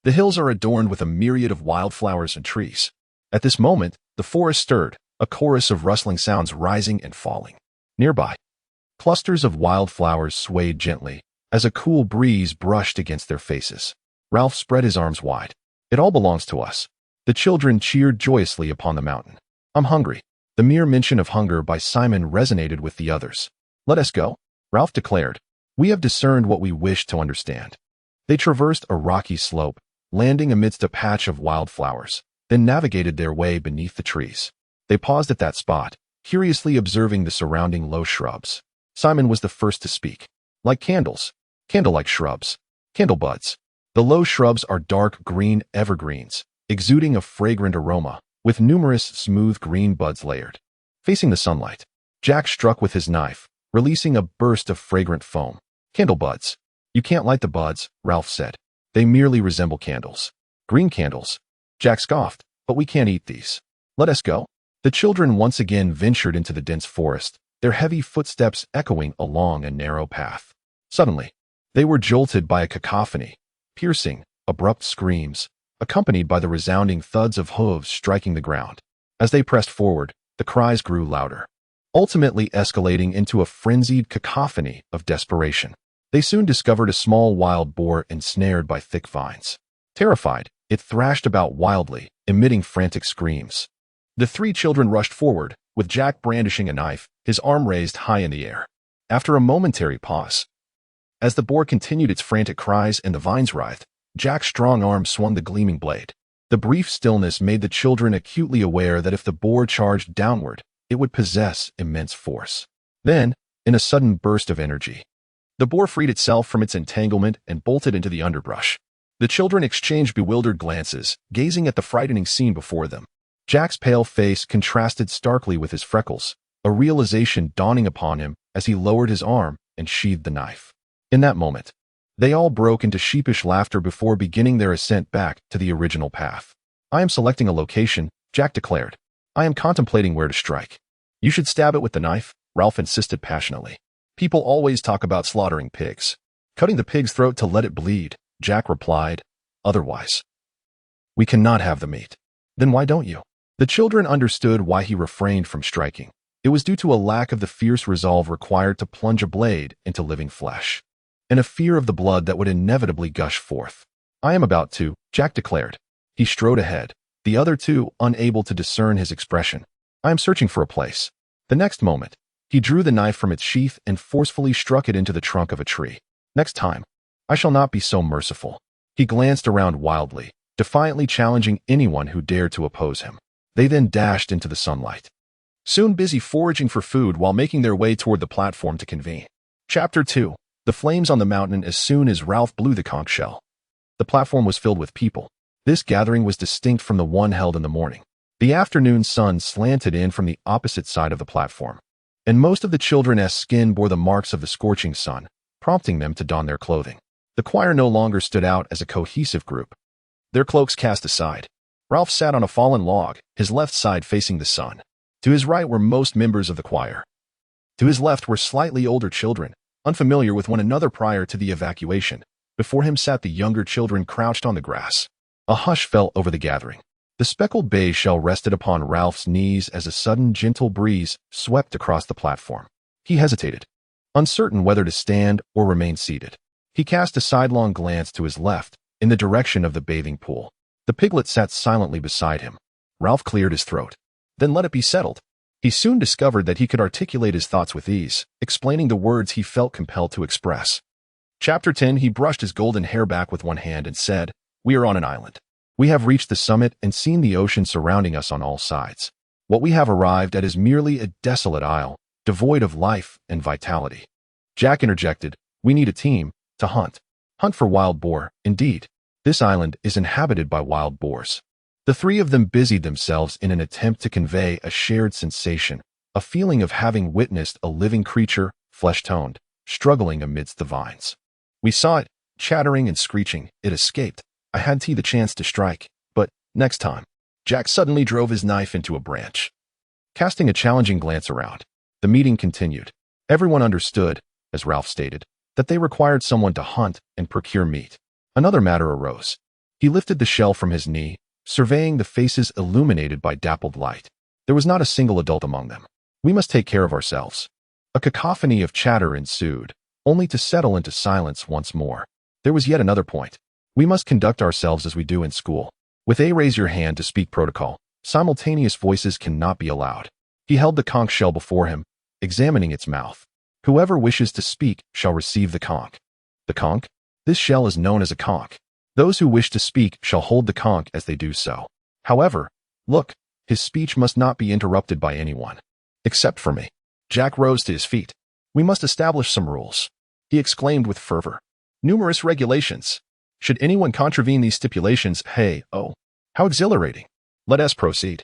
The hills are adorned with a myriad of wildflowers and trees." At this moment, the forest stirred, a chorus of rustling sounds rising and falling. Nearby, clusters of wildflowers swayed gently as a cool breeze brushed against their faces. Ralph spread his arms wide. It all belongs to us. The children cheered joyously upon the mountain. I'm hungry. The mere mention of hunger by Simon resonated with the others. Let us go, Ralph declared. We have discerned what we wish to understand. They traversed a rocky slope, landing amidst a patch of wildflowers, then navigated their way beneath the trees. They paused at that spot, curiously observing the surrounding low shrubs. Simon was the first to speak. Like candles, candle-like shrubs, candle buds. The low shrubs are dark green evergreens, exuding a fragrant aroma, with numerous smooth green buds layered. Facing the sunlight, Jack struck with his knife, releasing a burst of fragrant foam. Candle buds. You can't light the buds, Ralph said. They merely resemble candles. Green candles. Jack scoffed, but we can't eat these. Let us go. The children once again ventured into the dense forest, their heavy footsteps echoing along a narrow path. Suddenly, they were jolted by a cacophony, piercing, abrupt screams, accompanied by the resounding thuds of hooves striking the ground. As they pressed forward, the cries grew louder, ultimately escalating into a frenzied cacophony of desperation. They soon discovered a small wild boar ensnared by thick vines. Terrified, it thrashed about wildly, emitting frantic screams. The three children rushed forward, with Jack brandishing a knife, his arm raised high in the air. After a momentary pause, as the boar continued its frantic cries and the vines writhed, Jack's strong arm swung the gleaming blade. The brief stillness made the children acutely aware that if the boar charged downward, it would possess immense force. Then, in a sudden burst of energy, the boar freed itself from its entanglement and bolted into the underbrush. The children exchanged bewildered glances, gazing at the frightening scene before them. Jack's pale face contrasted starkly with his freckles, a realization dawning upon him as he lowered his arm and sheathed the knife. In that moment, they all broke into sheepish laughter before beginning their ascent back to the original path. I am selecting a location, Jack declared. I am contemplating where to strike. You should stab it with the knife, Ralph insisted passionately. People always talk about slaughtering pigs. Cutting the pig's throat to let it bleed, Jack replied. Otherwise, we cannot have the meat. Then why don't you? The children understood why he refrained from striking. It was due to a lack of the fierce resolve required to plunge a blade into living flesh, and a fear of the blood that would inevitably gush forth. I am about to, Jack declared. He strode ahead, the other two unable to discern his expression. I am searching for a place. The next moment, he drew the knife from its sheath and forcefully struck it into the trunk of a tree. Next time, I shall not be so merciful. He glanced around wildly, defiantly challenging anyone who dared to oppose him. They then dashed into the sunlight, soon busy foraging for food while making their way toward the platform to convene. Chapter 2. The flames on the mountain. As soon as Ralph blew the conch shell, the platform was filled with people. This gathering was distinct from the one held in the morning. The afternoon sun slanted in from the opposite side of the platform, and most of the children's skin bore the marks of the scorching sun, prompting them to don their clothing. The choir no longer stood out as a cohesive group. Their cloaks cast aside, Ralph sat on a fallen log, his left side facing the sun. To his right were most members of the choir. To his left were slightly older children, unfamiliar with one another prior to the evacuation. Before him sat the younger children crouched on the grass. A hush fell over the gathering. The speckled beige shell rested upon Ralph's knees as a sudden gentle breeze swept across the platform. He hesitated, uncertain whether to stand or remain seated. He cast a sidelong glance to his left, in the direction of the bathing pool. The piglet sat silently beside him. Ralph cleared his throat. Then let it be settled. He soon discovered that he could articulate his thoughts with ease, explaining the words he felt compelled to express. Chapter 10. He brushed his golden hair back with one hand and said, We are on an island. We have reached the summit and seen the ocean surrounding us on all sides. What we have arrived at is merely a desolate isle, devoid of life and vitality. Jack interjected, We need a team to hunt. Hunt for wild boar, indeed. This island is inhabited by wild boars. The three of them busied themselves in an attempt to convey a shared sensation, a feeling of having witnessed a living creature, flesh-toned, struggling amidst the vines. We saw it, chattering and screeching. It escaped. I had the chance to strike, but next time. Jack suddenly drove his knife into a branch. Casting a challenging glance around, the meeting continued. Everyone understood, as Ralph stated, that they required someone to hunt and procure meat. Another matter arose. He lifted the shell from his knee, surveying the faces illuminated by dappled light. There was not a single adult among them. We must take care of ourselves. A cacophony of chatter ensued, only to settle into silence once more. There was yet another point. We must conduct ourselves as we do in school. With a raise your hand to speak protocol, simultaneous voices cannot be allowed. He held the conch shell before him, examining its mouth. Whoever wishes to speak shall receive the conch. The conch? This shell is known as a conch. Those who wish to speak shall hold the conch as they do so. However, look, his speech must not be interrupted by anyone. Except for me. Jack rose to his feet. We must establish some rules, he exclaimed with fervor. Numerous regulations. Should anyone contravene these stipulations, hey, oh, how exhilarating. Let us proceed.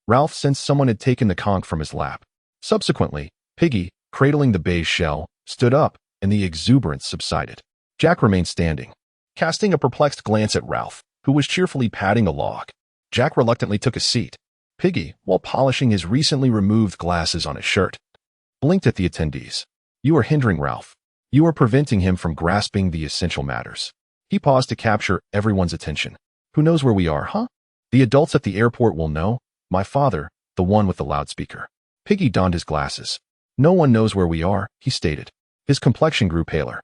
Ralph sensed someone had taken the conch from his lap. Subsequently, Piggy, cradling the beige shell, stood up, and the exuberance subsided. Jack remained standing, casting a perplexed glance at Ralph, who was cheerfully patting a log. Jack reluctantly took a seat. Piggy, while polishing his recently removed glasses on his shirt, blinked at the attendees. You are hindering Ralph. You are preventing him from grasping the essential matters. He paused to capture everyone's attention. Who knows where we are, huh? The adults at the airport will know. My father, the one with the loudspeaker. Piggy donned his glasses. No one knows where we are, he stated. His complexion grew paler,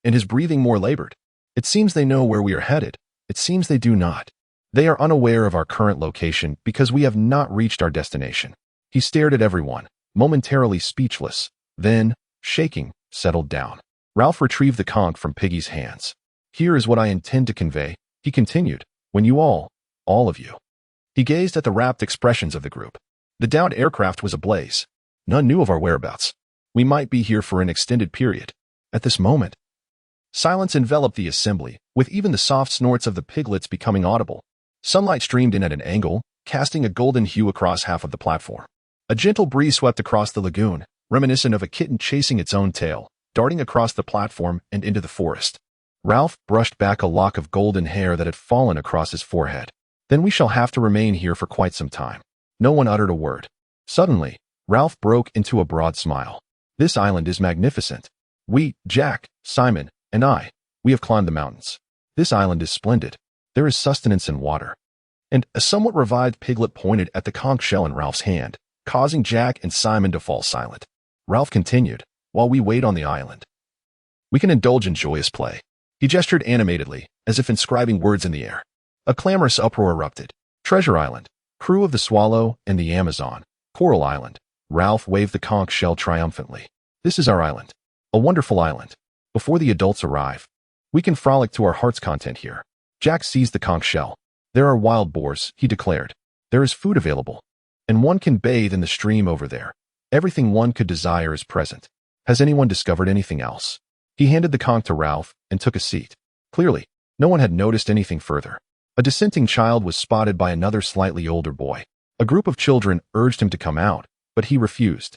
and his breathing more labored. It seems they know where we are headed. It seems they do not. They are unaware of our current location because we have not reached our destination. He stared at everyone, momentarily speechless, then, shaking, settled down. Ralph retrieved the conch from Piggy's hands. Here is what I intend to convey, he continued, when you all of you. He gazed at the rapt expressions of the group. The downed aircraft was ablaze. None knew of our whereabouts. We might be here for an extended period. At this moment, silence enveloped the assembly, with even the soft snorts of the piglets becoming audible. Sunlight streamed in at an angle, casting a golden hue across half of the platform. A gentle breeze swept across the lagoon, reminiscent of a kitten chasing its own tail, darting across the platform and into the forest. Ralph brushed back a lock of golden hair that had fallen across his forehead. Then we shall have to remain here for quite some time. No one uttered a word. Suddenly, Ralph broke into a broad smile. This island is magnificent. We, Jack, Simon, and I, we have climbed the mountains. This island is splendid. There is sustenance and water. And a somewhat revived piglet pointed at the conch shell in Ralph's hand, causing Jack and Simon to fall silent. Ralph continued, while we wait on the island, we can indulge in joyous play. He gestured animatedly, as if inscribing words in the air. A clamorous uproar erupted. Treasure Island, crew of the Swallow and the Amazon, Coral Island. Ralph waved the conch shell triumphantly. This is our island. A wonderful island. Before the adults arrive, we can frolic to our heart's content here. Jack seized the conch shell. There are wild boars, he declared. There is food available. And one can bathe in the stream over there. Everything one could desire is present. Has anyone discovered anything else? He handed the conch to Ralph and took a seat. Clearly, no one had noticed anything further. A dissenting child was spotted by another slightly older boy. A group of children urged him to come out, but he refused.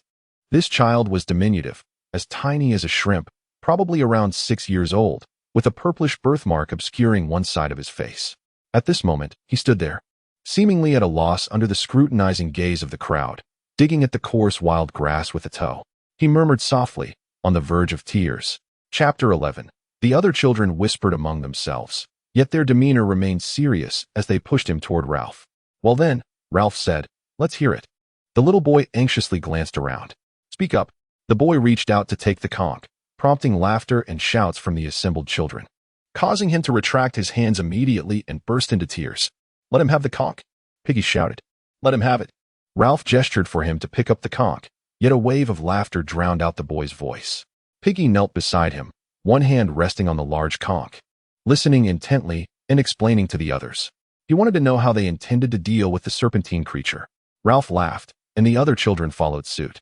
This child was diminutive, as tiny as a shrimp, probably around 6 years old, with a purplish birthmark obscuring one side of his face. At this moment, he stood there, seemingly at a loss under the scrutinizing gaze of the crowd, digging at the coarse wild grass with a toe. He murmured softly, on the verge of tears. Chapter 11. The other children whispered among themselves, yet their demeanor remained serious as they pushed him toward Ralph. Well then, Ralph said, let's hear it. The little boy anxiously glanced around. Speak up. The boy reached out to take the conch, prompting laughter and shouts from the assembled children, causing him to retract his hands immediately and burst into tears. Let him have the conch, Piggy shouted. Let him have it. Ralph gestured for him to pick up the conch, yet a wave of laughter drowned out the boy's voice. Piggy knelt beside him, one hand resting on the large conch, listening intently and explaining to the others. He wanted to know how they intended to deal with the serpentine creature. Ralph laughed, and the other children followed suit.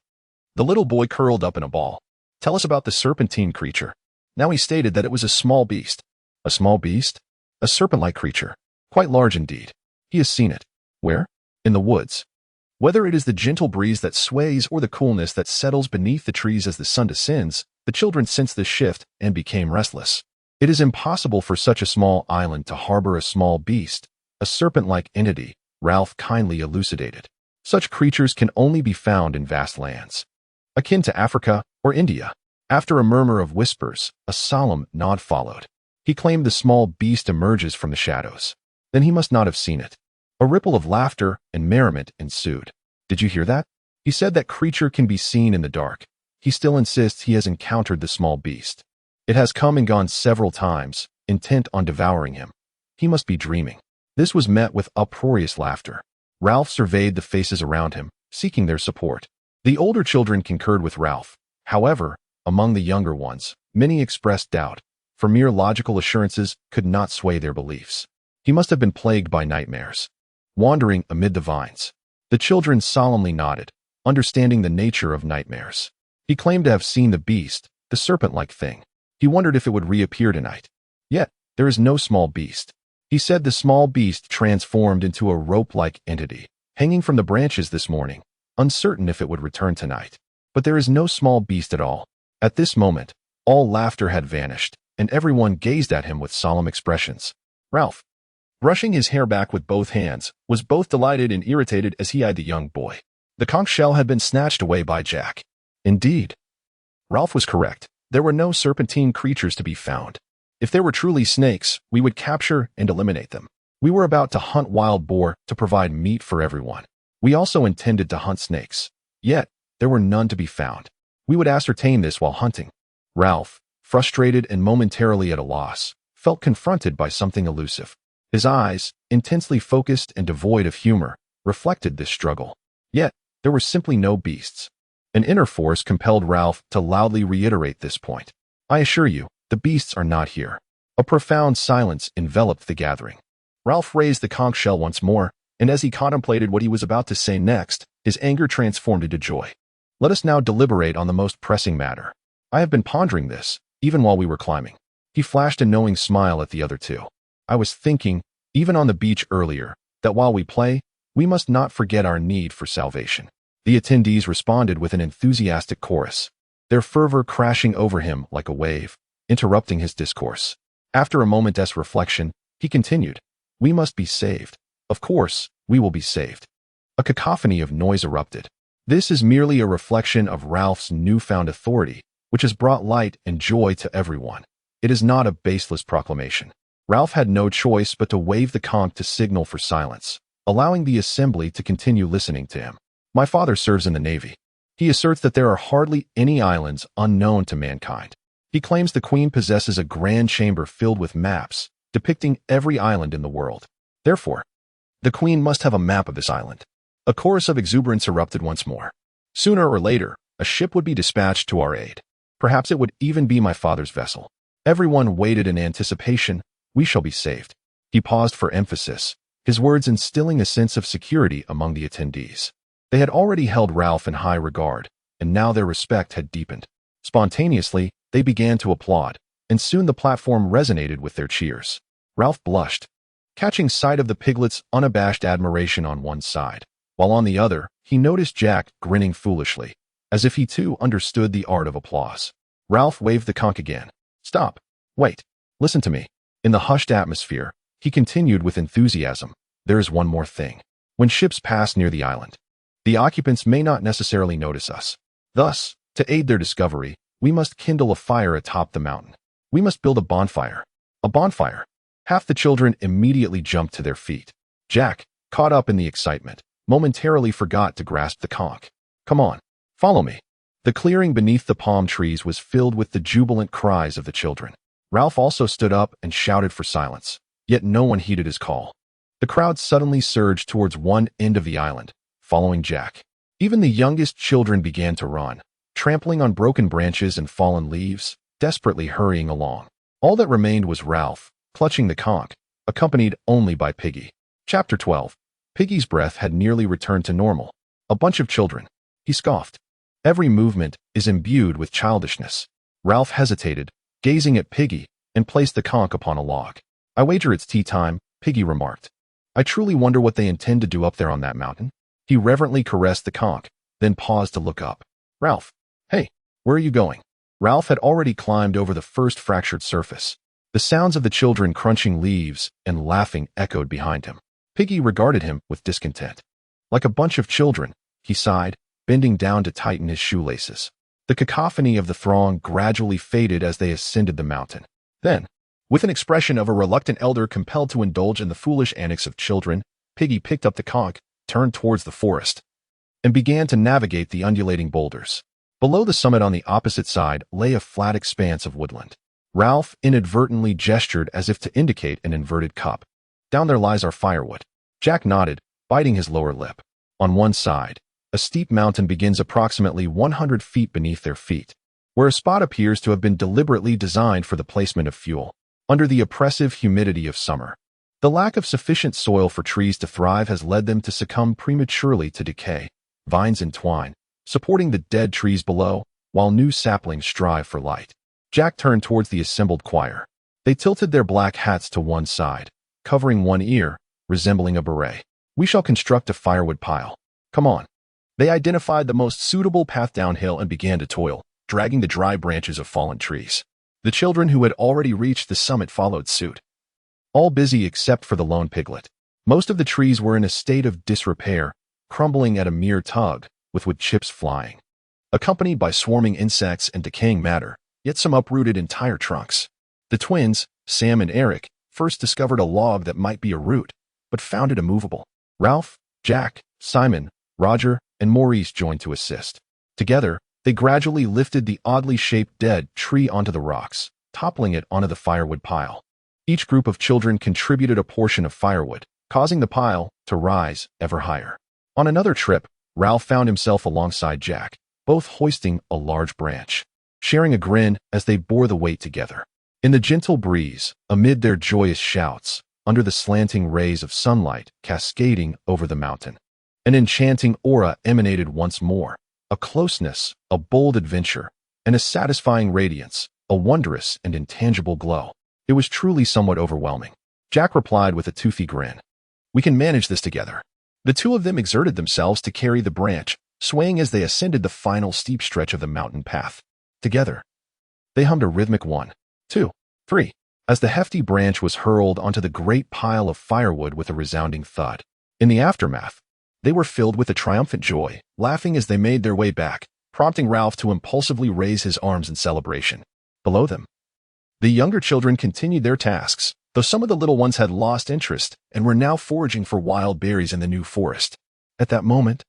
The little boy curled up in a ball. Tell us about the serpentine creature. Now he stated that it was a small beast. A small beast? A serpent-like creature. Quite large indeed. He has seen it. Where? In the woods. Whether it is the gentle breeze that sways or the coolness that settles beneath the trees as the sun descends, the children sensed this shift and became restless. It is impossible for such a small island to harbor a small beast, a serpent-like entity, Ralph kindly elucidated. Such creatures can only be found in vast lands, akin to Africa or India. After a murmur of whispers, a solemn nod followed. He claimed the small beast emerges from the shadows. Then he must not have seen it. A ripple of laughter and merriment ensued. Did you hear that? He said that creature can be seen in the dark. He still insists he has encountered the small beast. It has come and gone several times, intent on devouring him. He must be dreaming. This was met with uproarious laughter. Ralph surveyed the faces around him, seeking their support. The older children concurred with Ralph. However, among the younger ones, many expressed doubt, for mere logical assurances could not sway their beliefs. He must have been plagued by nightmares. Wandering amid the vines. The children solemnly nodded, understanding the nature of nightmares. He claimed to have seen the beast, the serpent-like thing. He wondered if it would reappear tonight. Yet, there is no small beast. He said the small beast transformed into a rope-like entity, hanging from the branches this morning, uncertain if it would return tonight. But there is no small beast at all. At this moment, all laughter had vanished, and everyone gazed at him with solemn expressions. Ralph, brushing his hair back with both hands, was both delighted and irritated as he eyed the young boy. The conch shell had been snatched away by Jack. Indeed, Ralph was correct. There were no serpentine creatures to be found. If there were truly snakes, we would capture and eliminate them. We were about to hunt wild boar to provide meat for everyone. We also intended to hunt snakes. Yet, there were none to be found. We would ascertain this while hunting. Ralph, frustrated and momentarily at a loss, felt confronted by something elusive. His eyes, intensely focused and devoid of humor, reflected this struggle. Yet, there were simply no beasts. An inner force compelled Ralph to loudly reiterate this point. I assure you, the beasts are not here. A profound silence enveloped the gathering. Ralph raised the conch shell once more, and as he contemplated what he was about to say next, his anger transformed into joy. Let us now deliberate on the most pressing matter. I have been pondering this, even while we were climbing. He flashed a knowing smile at the other two. I was thinking, even on the beach earlier, that while we play, we must not forget our need for salvation. The attendees responded with an enthusiastic chorus, their fervor crashing over him like a wave, interrupting his discourse. After a moment's reflection, he continued, we must be saved. Of course, we will be saved. A cacophony of noise erupted. This is merely a reflection of Ralph's newfound authority, which has brought light and joy to everyone. It is not a baseless proclamation. Ralph had no choice but to wave the conch to signal for silence, allowing the assembly to continue listening to him. My father serves in the Navy. He asserts that there are hardly any islands unknown to mankind. He claims the Queen possesses a grand chamber filled with maps, depicting every island in the world. Therefore, the Queen must have a map of this island. A chorus of exuberance erupted once more. Sooner or later, a ship would be dispatched to our aid. Perhaps it would even be my father's vessel. Everyone waited in anticipation. We shall be saved. He paused for emphasis, his words instilling a sense of security among the attendees. They had already held Ralph in high regard, and now their respect had deepened. Spontaneously, they began to applaud, and soon the platform resonated with their cheers. Ralph blushed, catching sight of the piglet's unabashed admiration on one side, while on the other, he noticed Jack grinning foolishly, as if he too understood the art of applause. Ralph waved the conch again. Stop. Wait. Listen to me. In the hushed atmosphere, he continued with enthusiasm. There is one more thing. When ships pass near the island, the occupants may not necessarily notice us. Thus, to aid their discovery, we must kindle a fire atop the mountain. We must build a bonfire. A bonfire. Half the children immediately jumped to their feet. Jack, caught up in the excitement, momentarily forgot to grasp the conch. Come on, follow me. The clearing beneath the palm trees was filled with the jubilant cries of the children. Ralph also stood up and shouted for silence, yet no one heeded his call. The crowd suddenly surged towards one end of the island, following Jack. Even the youngest children began to run, trampling on broken branches and fallen leaves, desperately hurrying along. All that remained was Ralph, clutching the conch, accompanied only by Piggy. Chapter 12. Piggy's breath had nearly returned to normal. A bunch of children. He scoffed. Every movement is imbued with childishness. Ralph hesitated, gazing at Piggy, and placed the conch upon a log. I wager it's tea time, Piggy remarked. I truly wonder what they intend to do up there on that mountain. He reverently caressed the conch, then paused to look up. Ralph. Hey, where are you going? Ralph had already climbed over the first fractured surface. The sounds of the children crunching leaves and laughing echoed behind him. Piggy regarded him with discontent. Like a bunch of children, he sighed, bending down to tighten his shoelaces. The cacophony of the throng gradually faded as they ascended the mountain. Then, with an expression of a reluctant elder compelled to indulge in the foolish antics of children, Piggy picked up the conch, turned towards the forest. and began to navigate the undulating boulders. Below the summit on the opposite side lay a flat expanse of woodland. Ralph inadvertently gestured as if to indicate an inverted cup. Down there lies our firewood. Jack nodded, biting his lower lip. On one side, a steep mountain begins approximately 100 feet beneath their feet, where a spot appears to have been deliberately designed for the placement of fuel. Under the oppressive humidity of summer, the lack of sufficient soil for trees to thrive has led them to succumb prematurely to decay. Vines entwine, supporting the dead trees below, while new saplings strive for light. Jack turned towards the assembled choir. They tilted their black hats to one side, covering one ear, resembling a beret. "We shall construct a firewood pile. Come on." They identified the most suitable path downhill and began to toil, dragging the dry branches of fallen trees. The children who had already reached the summit followed suit, all busy except for the lone piglet. Most of the trees were in a state of disrepair, crumbling at a mere tug, with wood chips flying, accompanied by swarming insects and decaying matter, yet some uprooted entire trunks. The twins, Sam and Eric, first discovered a log that might be a root, but found it immovable. Ralph, Jack, Simon, Roger, and Maurice joined to assist. Together, they gradually lifted the oddly shaped dead tree onto the rocks, toppling it onto the firewood pile. Each group of children contributed a portion of firewood, causing the pile to rise ever higher. On another trip, Ralph found himself alongside Jack, both hoisting a large branch, sharing a grin as they bore the weight together. In the gentle breeze, amid their joyous shouts, under the slanting rays of sunlight cascading over the mountain, an enchanting aura emanated once more, a closeness, a bold adventure, and a satisfying radiance, a wondrous and intangible glow. It was truly somewhat overwhelming. Jack replied with a toothy grin. "We can manage this together." The two of them exerted themselves to carry the branch, swaying as they ascended the final steep stretch of the mountain path. Together, they hummed a rhythmic 1, 2, 3, as the hefty branch was hurled onto the great pile of firewood with a resounding thud. In the aftermath, they were filled with a triumphant joy, laughing as they made their way back, prompting Ralph to impulsively raise his arms in celebration. Below them, the younger children continued their tasks, though some of the little ones had lost interest and were now foraging for wild berries in the new forest. At that moment,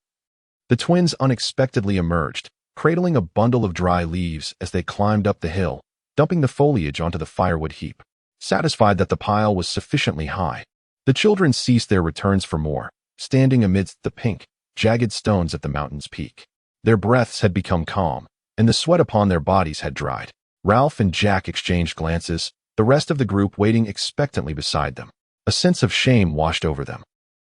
the twins unexpectedly emerged, cradling a bundle of dry leaves as they climbed up the hill, dumping the foliage onto the firewood heap. Satisfied that the pile was sufficiently high, the children ceased their returns for more, standing amidst the pink, jagged stones at the mountain's peak. Their breaths had become calm, and the sweat upon their bodies had dried. Ralph and Jack exchanged glances, the rest of the group waiting expectantly beside them. A sense of shame washed over them,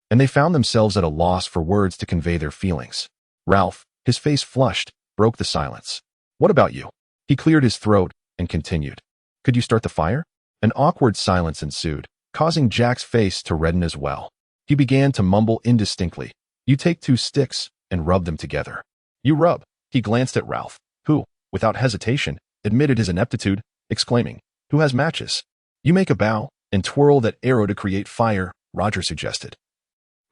and they found themselves at a loss for words to convey their feelings. Ralph, his face flushed, broke the silence. "What about you?" He cleared his throat and continued. "Could you start the fire?" An awkward silence ensued, causing Jack's face to redden as well. He began to mumble indistinctly. "You take 2 sticks and rub them together." "You rub." He glanced at Ralph, who, without hesitation, admitted his ineptitude, exclaiming, "Who has matches?" "You make a bow and twirl that arrow to create fire," Roger suggested,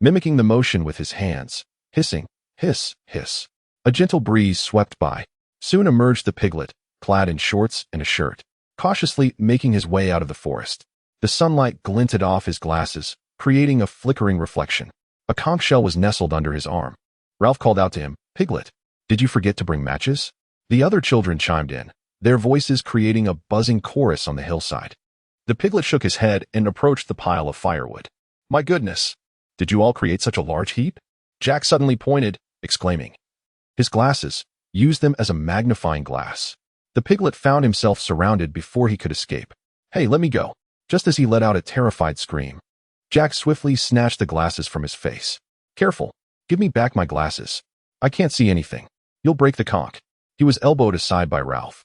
mimicking the motion with his hands, hissing, hiss, hiss. A gentle breeze swept by. Soon emerged the piglet, clad in shorts and a shirt, cautiously making his way out of the forest. The sunlight glinted off his glasses, creating a flickering reflection. A conch shell was nestled under his arm. Ralph called out to him, "Piglet, did you forget to bring matches?" The other children chimed in, their voices creating a buzzing chorus on the hillside. The piglet shook his head and approached the pile of firewood. "My goodness, did you all create such a large heap?" Jack suddenly pointed, exclaiming. His glasses used them as a magnifying glass. The piglet found himself surrounded before he could escape. "Hey, let me go," just as he let out a terrified scream. Jack swiftly snatched the glasses from his face. "Careful, give me back my glasses. I can't see anything. You'll break the conch." He was elbowed aside by Ralph,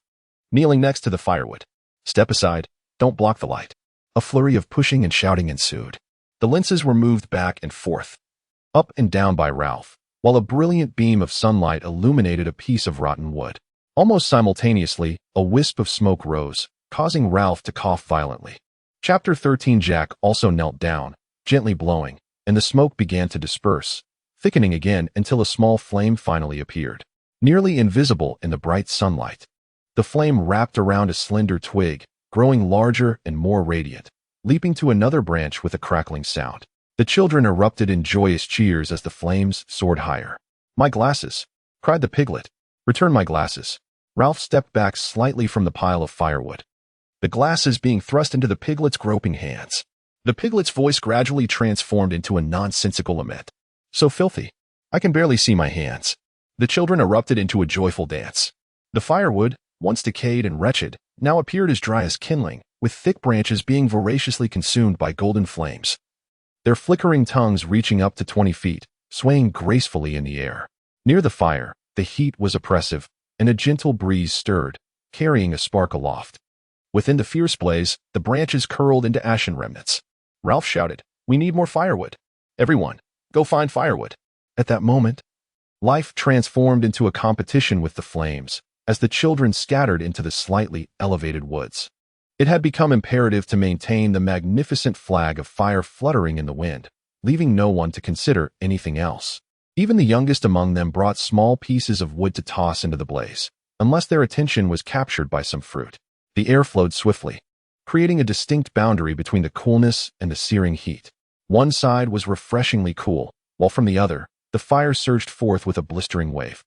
kneeling next to the firewood. "Step aside, don't block the light." A flurry of pushing and shouting ensued. The lenses were moved back and forth, up and down by Ralph, while a brilliant beam of sunlight illuminated a piece of rotten wood. Almost simultaneously, a wisp of smoke rose, causing Ralph to cough violently. Chapter 13. Jack also knelt down, gently blowing, and the smoke began to disperse, thickening again until a small flame finally appeared, nearly invisible in the bright sunlight. The flame wrapped around a slender twig, growing larger and more radiant, leaping to another branch with a crackling sound. The children erupted in joyous cheers as the flames soared higher. "My glasses!" cried the piglet. "Return my glasses." Ralph stepped back slightly from the pile of firewood, the glasses being thrust into the piglet's groping hands. The piglet's voice gradually transformed into a nonsensical lament. "So filthy. I can barely see my hands." The children erupted into a joyful dance. The firewood, once decayed and wretched, now appeared as dry as kindling, with thick branches being voraciously consumed by golden flames, their flickering tongues reaching up to 20 feet, swaying gracefully in the air. Near the fire, the heat was oppressive, and a gentle breeze stirred, carrying a spark aloft. Within the fierce blaze, the branches curled into ashen remnants. Ralph shouted, "We need more firewood. Everyone, go find firewood." At that moment, life transformed into a competition with the flames, as the children scattered into the slightly elevated woods. It had become imperative to maintain the magnificent flag of fire fluttering in the wind, leaving no one to consider anything else. Even the youngest among them brought small pieces of wood to toss into the blaze, unless their attention was captured by some fruit. The air flowed swiftly, creating a distinct boundary between the coolness and the searing heat. One side was refreshingly cool, while from the other, the fire surged forth with a blistering wave,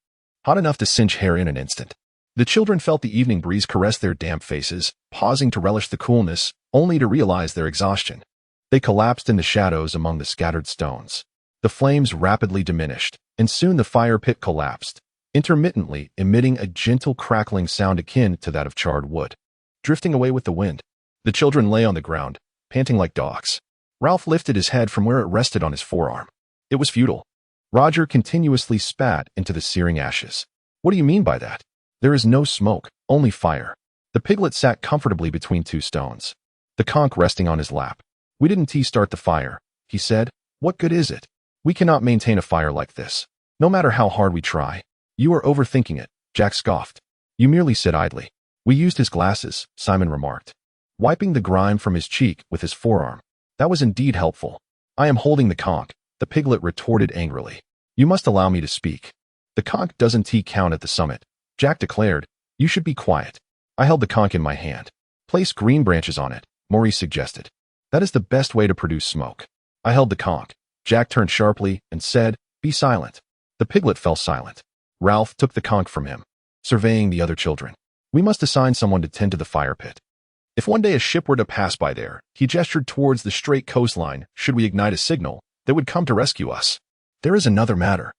hot enough to singe hair in an instant. The children felt the evening breeze caress their damp faces, pausing to relish the coolness, only to realize their exhaustion. They collapsed in the shadows among the scattered stones. The flames rapidly diminished, and soon the fire pit collapsed, intermittently emitting a gentle crackling sound akin to that of charred wood. Drifting away with the wind, the children lay on the ground, panting like dogs. Ralph lifted his head from where it rested on his forearm. It was futile. Roger continuously spat into the searing ashes. "What do you mean by that?" "There is no smoke, only fire." The piglet sat comfortably between two stones, the conch resting on his lap. "We didn't start the fire," he said. "What good is it? We cannot maintain a fire like this, no matter how hard we try." "You are overthinking it," Jack scoffed. "You merely sit idly." "We used his glasses," Simon remarked, wiping the grime from his cheek with his forearm. "That was indeed helpful." "I am holding the conch," the piglet retorted angrily. "You must allow me to speak." "The conch doesn't count at the summit," Jack declared. "You should be quiet." I held the conch in my hand. "Place green branches on it," Maurice suggested. "That is the best way to produce smoke." I held the conch. Jack turned sharply and said, "Be silent." The piglet fell silent. Ralph took the conch from him, surveying the other children. "We must assign someone to tend to the fire pit. If one day a ship were to pass by there," he gestured towards the straight coastline, "should we ignite a signal, they would come to rescue us. There is another matter.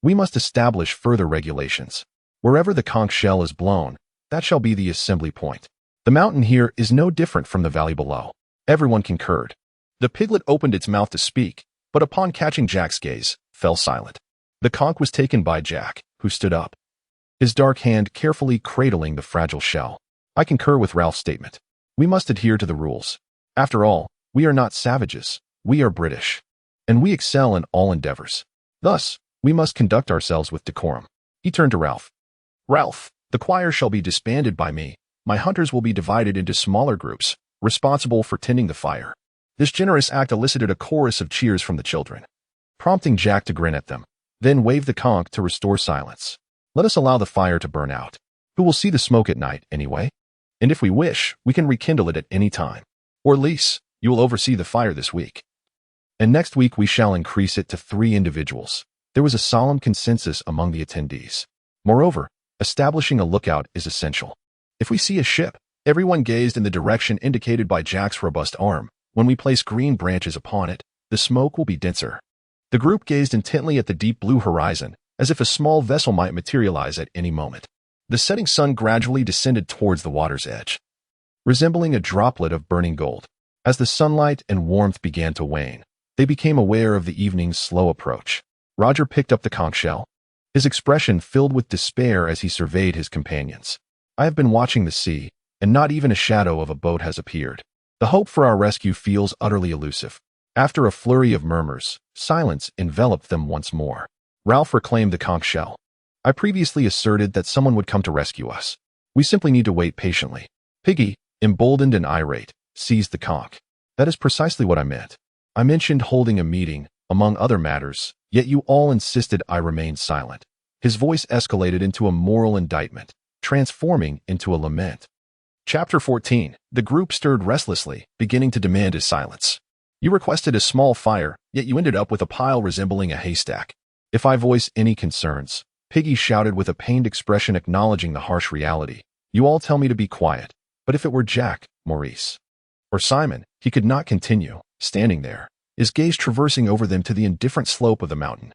We must establish further regulations. Wherever the conch shell is blown, that shall be the assembly point. The mountain here is no different from the valley below." Everyone concurred. The piglet opened its mouth to speak, but upon catching Jack's gaze, fell silent. The conch was taken by Jack, who stood up, his dark hand carefully cradling the fragile shell. "I concur with Ralph's statement. We must adhere to the rules. After all, we are not savages, we are British, and we excel in all endeavors. Thus, we must conduct ourselves with decorum." He turned to Ralph. "Ralph, the choir shall be disbanded by me. My hunters will be divided into smaller groups, responsible for tending the fire." This generous act elicited a chorus of cheers from the children, prompting Jack to grin at them, then wave the conch to restore silence. "Let us allow the fire to burn out. Who will see the smoke at night, anyway? And if we wish, we can rekindle it at any time. Or Lise, you will oversee the fire this week. And next week we shall increase it to 3 individuals." There was a solemn consensus among the attendees. Moreover, establishing a lookout is essential. If we see a ship, everyone gazed in the direction indicated by Jack's robust arm. When we place green branches upon it, the smoke will be denser. The group gazed intently at the deep blue horizon, as if a small vessel might materialize at any moment. The setting sun gradually descended towards the water's edge, resembling a droplet of burning gold. As the sunlight and warmth began to wane, they became aware of the evening's slow approach. Roger picked up the conch shell, his expression filled with despair as he surveyed his companions. "I have been watching the sea, and not even a shadow of a boat has appeared. The hope for our rescue feels utterly elusive." After a flurry of murmurs, silence enveloped them once more. Ralph reclaimed the conch shell. "I previously asserted that someone would come to rescue us. We simply need to wait patiently." Piggy, emboldened and irate, seized the conch. "That is precisely what I meant. I mentioned holding a meeting, among other matters, yet you all insisted I remain silent." His voice escalated into a moral indictment, transforming into a lament. Chapter 14. The group stirred restlessly, beginning to demand his silence. "You requested a small fire, yet you ended up with a pile resembling a haystack." If I voice any concerns, Piggy shouted with a pained expression acknowledging the harsh reality, you all tell me to be quiet. But if it were Jack, Maurice, or Simon, he could not continue, standing there, his gaze traversing over them to the indifferent slope of the mountain,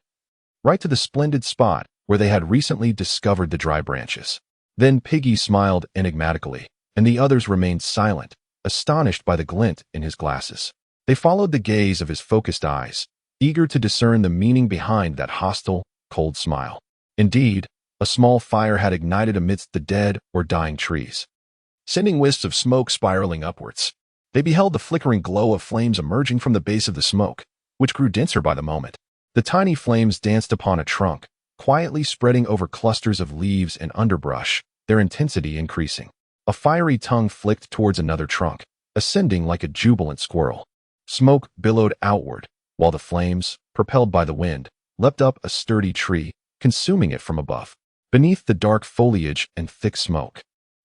right to the splendid spot where they had recently discovered the dry branches. Then Piggy smiled enigmatically, and the others remained silent, astonished by the glint in his glasses. They followed the gaze of his focused eyes, eager to discern the meaning behind that hostile, cold smile. Indeed, a small fire had ignited amidst the dead or dying trees, sending wisps of smoke spiraling upwards. They beheld the flickering glow of flames emerging from the base of the smoke, which grew denser by the moment. The tiny flames danced upon a trunk, quietly spreading over clusters of leaves and underbrush, their intensity increasing. A fiery tongue flicked towards another trunk, ascending like a jubilant squirrel. Smoke billowed outward, while the flames, propelled by the wind, leapt up a sturdy tree, consuming it from above. Beneath the dark foliage and thick smoke,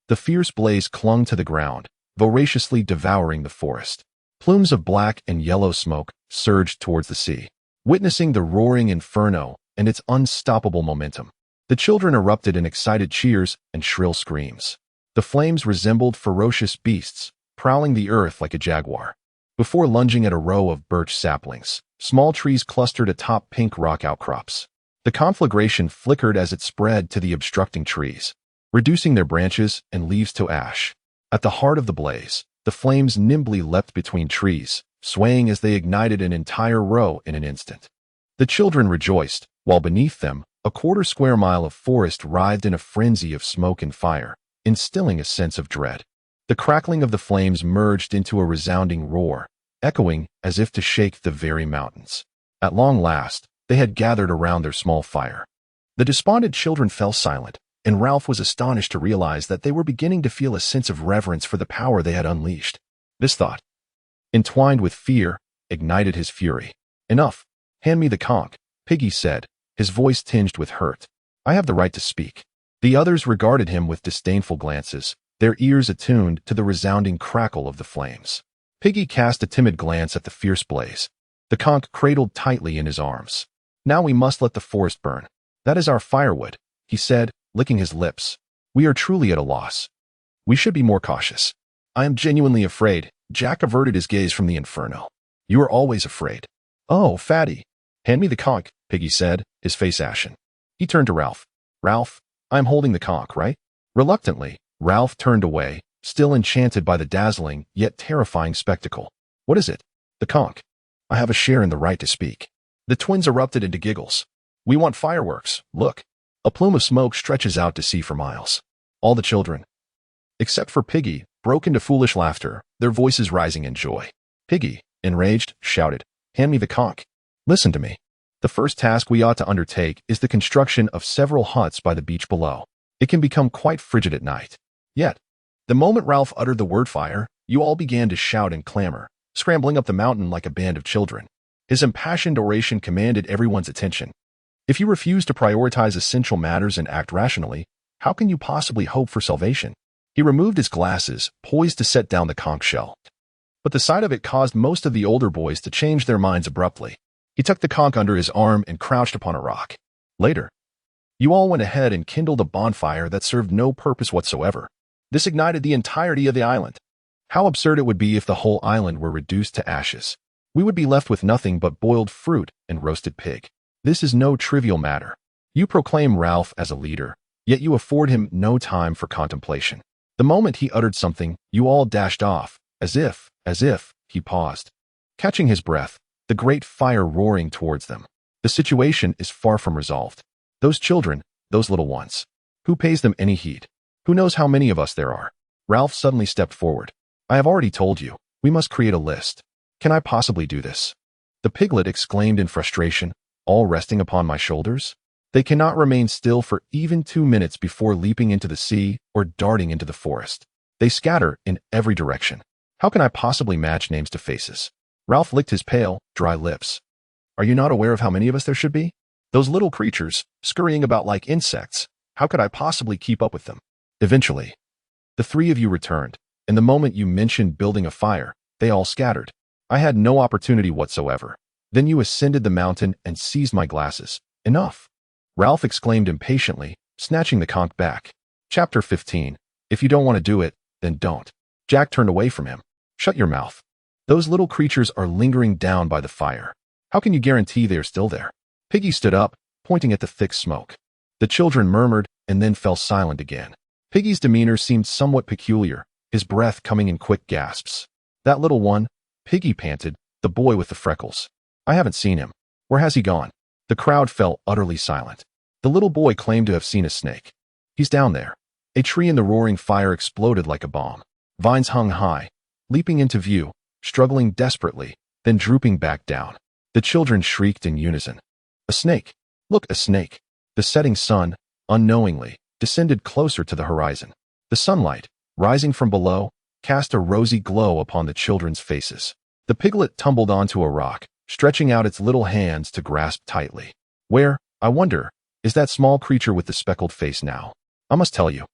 the fierce blaze clung to the ground, voraciously devouring the forest. Plumes of black and yellow smoke surged towards the sea, witnessing the roaring inferno and its unstoppable momentum. The children erupted in excited cheers and shrill screams. The flames resembled ferocious beasts, prowling the earth like a jaguar. Before lunging at a row of birch saplings, small trees clustered atop pink rock outcrops. The conflagration flickered as it spread to the obstructing trees, reducing their branches and leaves to ash. At the heart of the blaze, the flames nimbly leapt between trees, swaying as they ignited an entire row in an instant. The children rejoiced, while beneath them, a quarter-square mile of forest writhed in a frenzy of smoke and fire, instilling a sense of dread. The crackling of the flames merged into a resounding roar, echoing as if to shake the very mountains. At long last, they had gathered around their small fire. The despondent children fell silent, and Ralph was astonished to realize that they were beginning to feel a sense of reverence for the power they had unleashed. This thought, entwined with fear, ignited his fury. Enough. Hand me the conch, Piggy said, his voice tinged with hurt. I have the right to speak. The others regarded him with disdainful glances, their ears attuned to the resounding crackle of the flames. Piggy cast a timid glance at the fierce blaze, the conch cradled tightly in his arms. Now we must let the forest burn. That is our firewood, he said, licking his lips. We are truly at a loss. We should be more cautious. I am genuinely afraid. Jack averted his gaze from the inferno. You are always afraid. Oh, fatty. Hand me the conch, Piggy said, his face ashen. He turned to Ralph. Ralph, I am holding the conch, right? Reluctantly, Ralph turned away, still enchanted by the dazzling yet terrifying spectacle. What is it? The conch. I have a share in the right to speak. The twins erupted into giggles. We want fireworks, look. A plume of smoke stretches out to sea for miles. All the children, except for Piggy, broke into foolish laughter, their voices rising in joy. Piggy, enraged, shouted, Hand me the conch. Listen to me. The first task we ought to undertake is the construction of several huts by the beach below. It can become quite frigid at night. Yet, the moment Ralph uttered the word fire, you all began to shout and clamor, scrambling up the mountain like a band of children. His impassioned oration commanded everyone's attention. If you refuse to prioritize essential matters and act rationally, how can you possibly hope for salvation? He removed his glasses, poised to set down the conch shell. But the sight of it caused most of the older boys to change their minds abruptly. He tucked the conch under his arm and crouched upon a rock. Later, you all went ahead and kindled a bonfire that served no purpose whatsoever. This ignited the entirety of the island. How absurd it would be if the whole island were reduced to ashes. We would be left with nothing but boiled fruit and roasted pig. This is no trivial matter. You proclaim Ralph as a leader, yet you afford him no time for contemplation. The moment he uttered something, you all dashed off, as if, he paused, catching his breath, the great fire roaring towards them. The situation is far from resolved. Those children, those little ones. Who pays them any heed? Who knows how many of us there are? Ralph suddenly stepped forward. I have already told you, we must create a list. Can I possibly do this? The piglet exclaimed in frustration, all resting upon my shoulders. They cannot remain still for even 2 minutes before leaping into the sea or darting into the forest. They scatter in every direction. How can I possibly match names to faces? Ralph licked his pale, dry lips. Are you not aware of how many of us there should be? Those little creatures, scurrying about like insects. How could I possibly keep up with them? Eventually, the 3 of you returned, and the moment you mentioned building a fire, they all scattered. I had no opportunity whatsoever. Then you ascended the mountain and seized my glasses, Enough! Ralph exclaimed impatiently, snatching the conch back. Chapter 15. If you don't want to do it, then don't. Jack turned away from him. Shut your mouth. Those little creatures are lingering down by the fire. How can you guarantee they are still there? Piggy stood up, pointing at the thick smoke. The children murmured and then fell silent again. Piggy's demeanor seemed somewhat peculiar, his breath coming in quick gasps. That little one, Piggy panted, the boy with the freckles. I haven't seen him. Where has he gone? The crowd fell utterly silent. The little boy claimed to have seen a snake. He's down there. A tree in the roaring fire exploded like a bomb. Vines hung high, leaping into view, struggling desperately, then drooping back down. The children shrieked in unison. A snake! Look, a snake! The setting sun, unknowingly, descended closer to the horizon. The sunlight, rising from below, cast a rosy glow upon the children's faces. The piglet tumbled onto a rock, stretching out its little hands to grasp tightly. Where, I wonder, is that small creature with the speckled face now? I must tell you,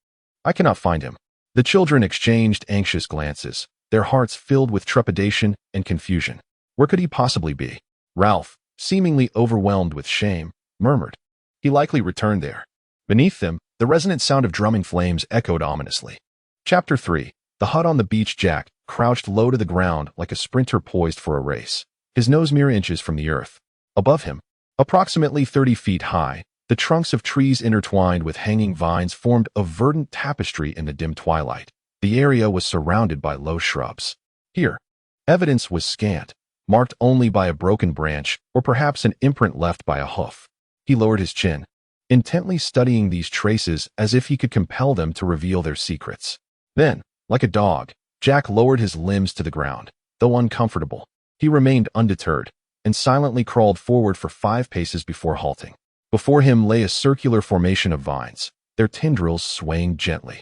I cannot find him. The children exchanged anxious glances, their hearts filled with trepidation and confusion. Where could he possibly be? Ralph, seemingly overwhelmed with shame, murmured. He likely returned there. Beneath them, the resonant sound of drumming flames echoed ominously. Chapter 3. The hut on the beach. Jack crouched low to the ground like a sprinter poised for a race, his nose mere inches from the earth. Above him, approximately 30 feet high, the trunks of trees intertwined with hanging vines formed a verdant tapestry in the dim twilight. The area was surrounded by low shrubs. Here, evidence was scant, marked only by a broken branch or perhaps an imprint left by a hoof. He lowered his chin, intently studying these traces as if he could compel them to reveal their secrets. Then, like a dog, Jack lowered his limbs to the ground. Though uncomfortable, he remained undeterred and silently crawled forward for 5 paces before halting. Before him lay a circular formation of vines, their tendrils swaying gently.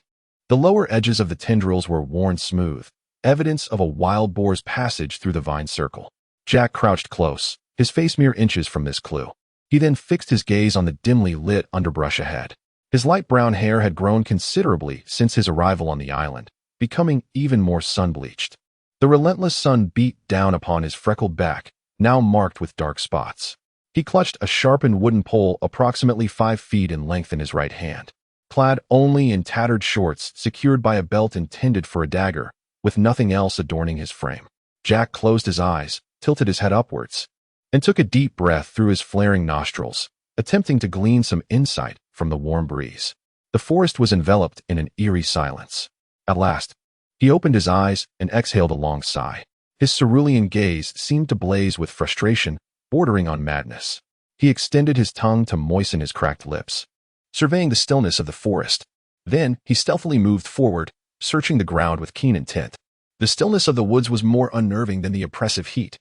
The lower edges of the tendrils were worn smooth, evidence of a wild boar's passage through the vine circle. Jack crouched close, his face mere inches from this clue. He then fixed his gaze on the dimly lit underbrush ahead. His light brown hair had grown considerably since his arrival on the island, becoming even more sun-bleached. The relentless sun beat down upon his freckled back, now marked with dark spots. He clutched a sharpened wooden pole approximately 5 feet in length in his right hand. Clad only in tattered shorts secured by a belt intended for a dagger, with nothing else adorning his frame, Jack closed his eyes, tilted his head upwards, and took a deep breath through his flaring nostrils, attempting to glean some insight from the warm breeze. The forest was enveloped in an eerie silence. At last, he opened his eyes and exhaled a long sigh. His cerulean gaze seemed to blaze with frustration, bordering on madness. He extended his tongue to moisten his cracked lips, surveying the stillness of the forest. Then he stealthily moved forward, searching the ground with keen intent. The stillness of the woods was more unnerving than the oppressive heat,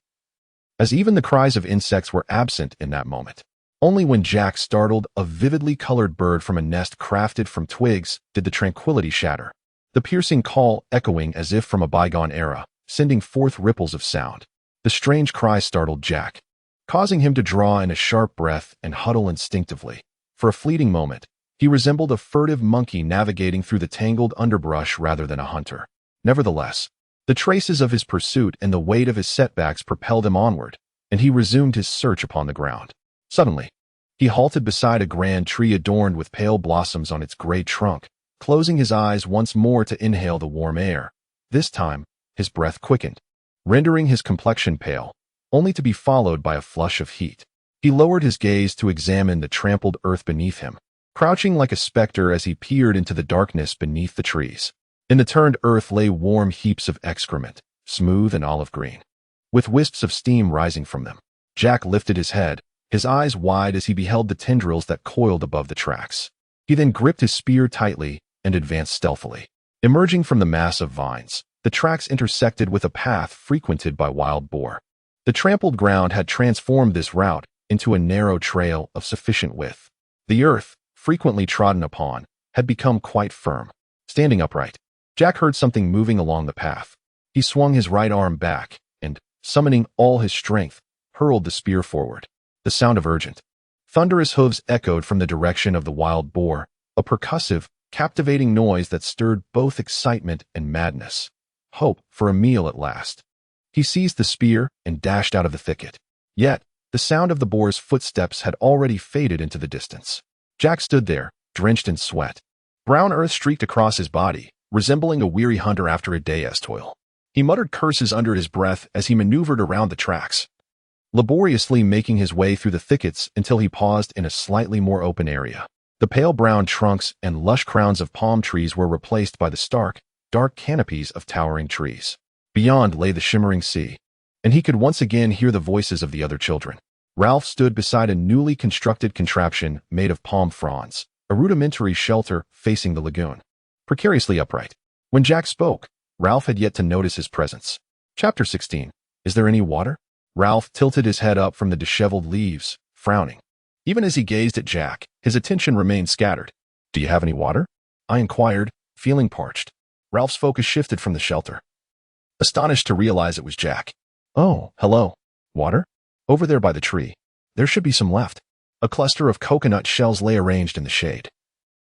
as even the cries of insects were absent in that moment. Only when Jack startled a vividly colored bird from a nest crafted from twigs did the tranquility shatter, the piercing call echoing as if from a bygone era, sending forth ripples of sound. The strange cry startled Jack, causing him to draw in a sharp breath and huddle instinctively. For a fleeting moment, he resembled a furtive monkey navigating through the tangled underbrush rather than a hunter. Nevertheless, the traces of his pursuit and the weight of his setbacks propelled him onward, and he resumed his search upon the ground. Suddenly, he halted beside a grand tree adorned with pale blossoms on its gray trunk, closing his eyes once more to inhale the warm air. This time, his breath quickened, rendering his complexion pale, only to be followed by a flush of heat. He lowered his gaze to examine the trampled earth beneath him, crouching like a specter as he peered into the darkness beneath the trees. In the turned earth lay warm heaps of excrement, smooth and olive green, with wisps of steam rising from them. Jack lifted his head, his eyes wide as he beheld the tendrils that coiled above the tracks. He then gripped his spear tightly and advanced stealthily. Emerging from the mass of vines, the tracks intersected with a path frequented by wild boar. The trampled ground had transformed this route into a narrow trail of sufficient width. The earth, frequently trodden upon, had become quite firm. Standing upright, Jack heard something moving along the path. He swung his right arm back and, summoning all his strength, hurled the spear forward. The sound of urgent, thunderous hooves echoed from the direction of the wild boar, a percussive, captivating noise that stirred both excitement and madness. Hope for a meal at last. He seized the spear and dashed out of the thicket. Yet, The sound of the boar's footsteps had already faded into the distance. Jack stood there, drenched in sweat. Brown earth streaked across his body, resembling a weary hunter after a day's toil. He muttered curses under his breath as he maneuvered around the tracks, laboriously making his way through the thickets until he paused in a slightly more open area. The pale brown trunks and lush crowns of palm trees were replaced by the stark, dark canopies of towering trees. Beyond lay the shimmering sea, and he could once again hear the voices of the other children. Ralph stood beside a newly constructed contraption made of palm fronds, a rudimentary shelter facing the lagoon, precariously upright. When Jack spoke, Ralph had yet to notice his presence. Chapter 16. Is there any water? Ralph tilted his head up from the disheveled leaves, frowning. Even as he gazed at Jack, his attention remained scattered. Do you have any water? I inquired, feeling parched. Ralph's focus shifted from the shelter, astonished to realize it was Jack. Oh, hello. Water? Over there by the tree. There should be some left. A cluster of coconut shells lay arranged in the shade.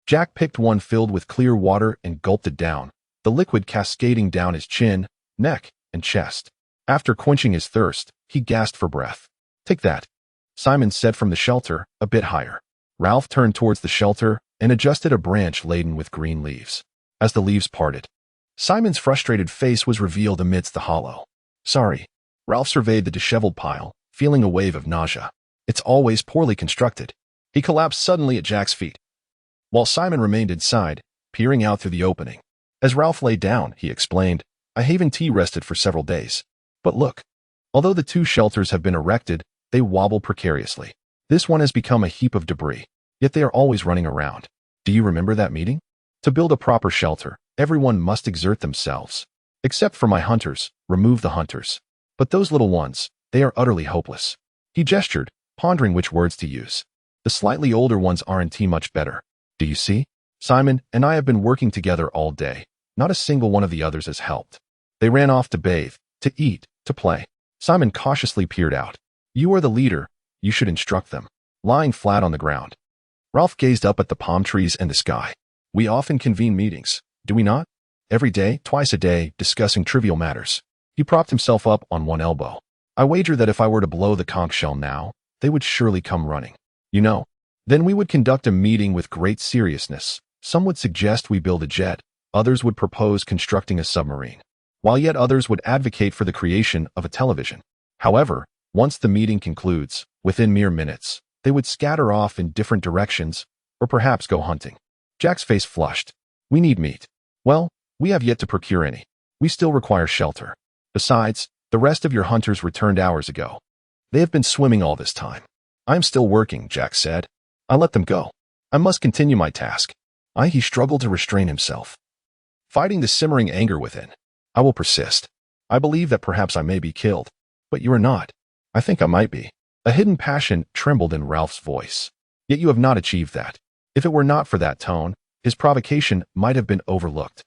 Jack picked one filled with clear water and gulped it down, the liquid cascading down his chin, neck, and chest. After quenching his thirst, he gasped for breath. Take that, Simon said from the shelter, a bit higher. Ralph turned towards the shelter and adjusted a branch laden with green leaves. As the leaves parted, Simon's frustrated face was revealed amidst the hollow. Sorry. Ralph surveyed the disheveled pile, feeling a wave of nausea. It's always poorly constructed. He collapsed suddenly at Jack's feet, while Simon remained inside, peering out through the opening. As Ralph lay down, he explained, I haven't rested for several days. But look, although the two shelters have been erected, they wobble precariously. This one has become a heap of debris, yet they are always running around. Do you remember that meeting? To build a proper shelter, everyone must exert themselves. Except for my hunters, remove the hunters. But those little ones, they are utterly hopeless. He gestured, pondering which words to use. The slightly older ones aren't much better. Do you see? Simon and I have been working together all day. Not a single one of the others has helped. They ran off to bathe, to eat, to play. Simon cautiously peered out. You are the leader. You should instruct them. Lying flat on the ground, Ralph gazed up at the palm trees and the sky. We often convene meetings, do we not? Every day, twice a day, discussing trivial matters. He propped himself up on one elbow. I wager that if I were to blow the conch shell now, they would surely come running. You know, then we would conduct a meeting with great seriousness. Some would suggest we build a jet. Others would propose constructing a submarine, while yet others would advocate for the creation of a television. However, once the meeting concludes, within mere minutes, they would scatter off in different directions, or perhaps go hunting. Jack's face flushed. We need meat. Well, we have yet to procure any. We still require shelter. Besides, the rest of your hunters returned hours ago. They have been swimming all this time. I am still working, Jack said. I let them go. I must continue my task. He struggled to restrain himself, fighting the simmering anger within. I will persist. I believe that perhaps I may be killed, but you are not. I think I might be. A hidden passion trembled in Ralph's voice. Yet you have not achieved that. If it were not for that tone, his provocation might have been overlooked.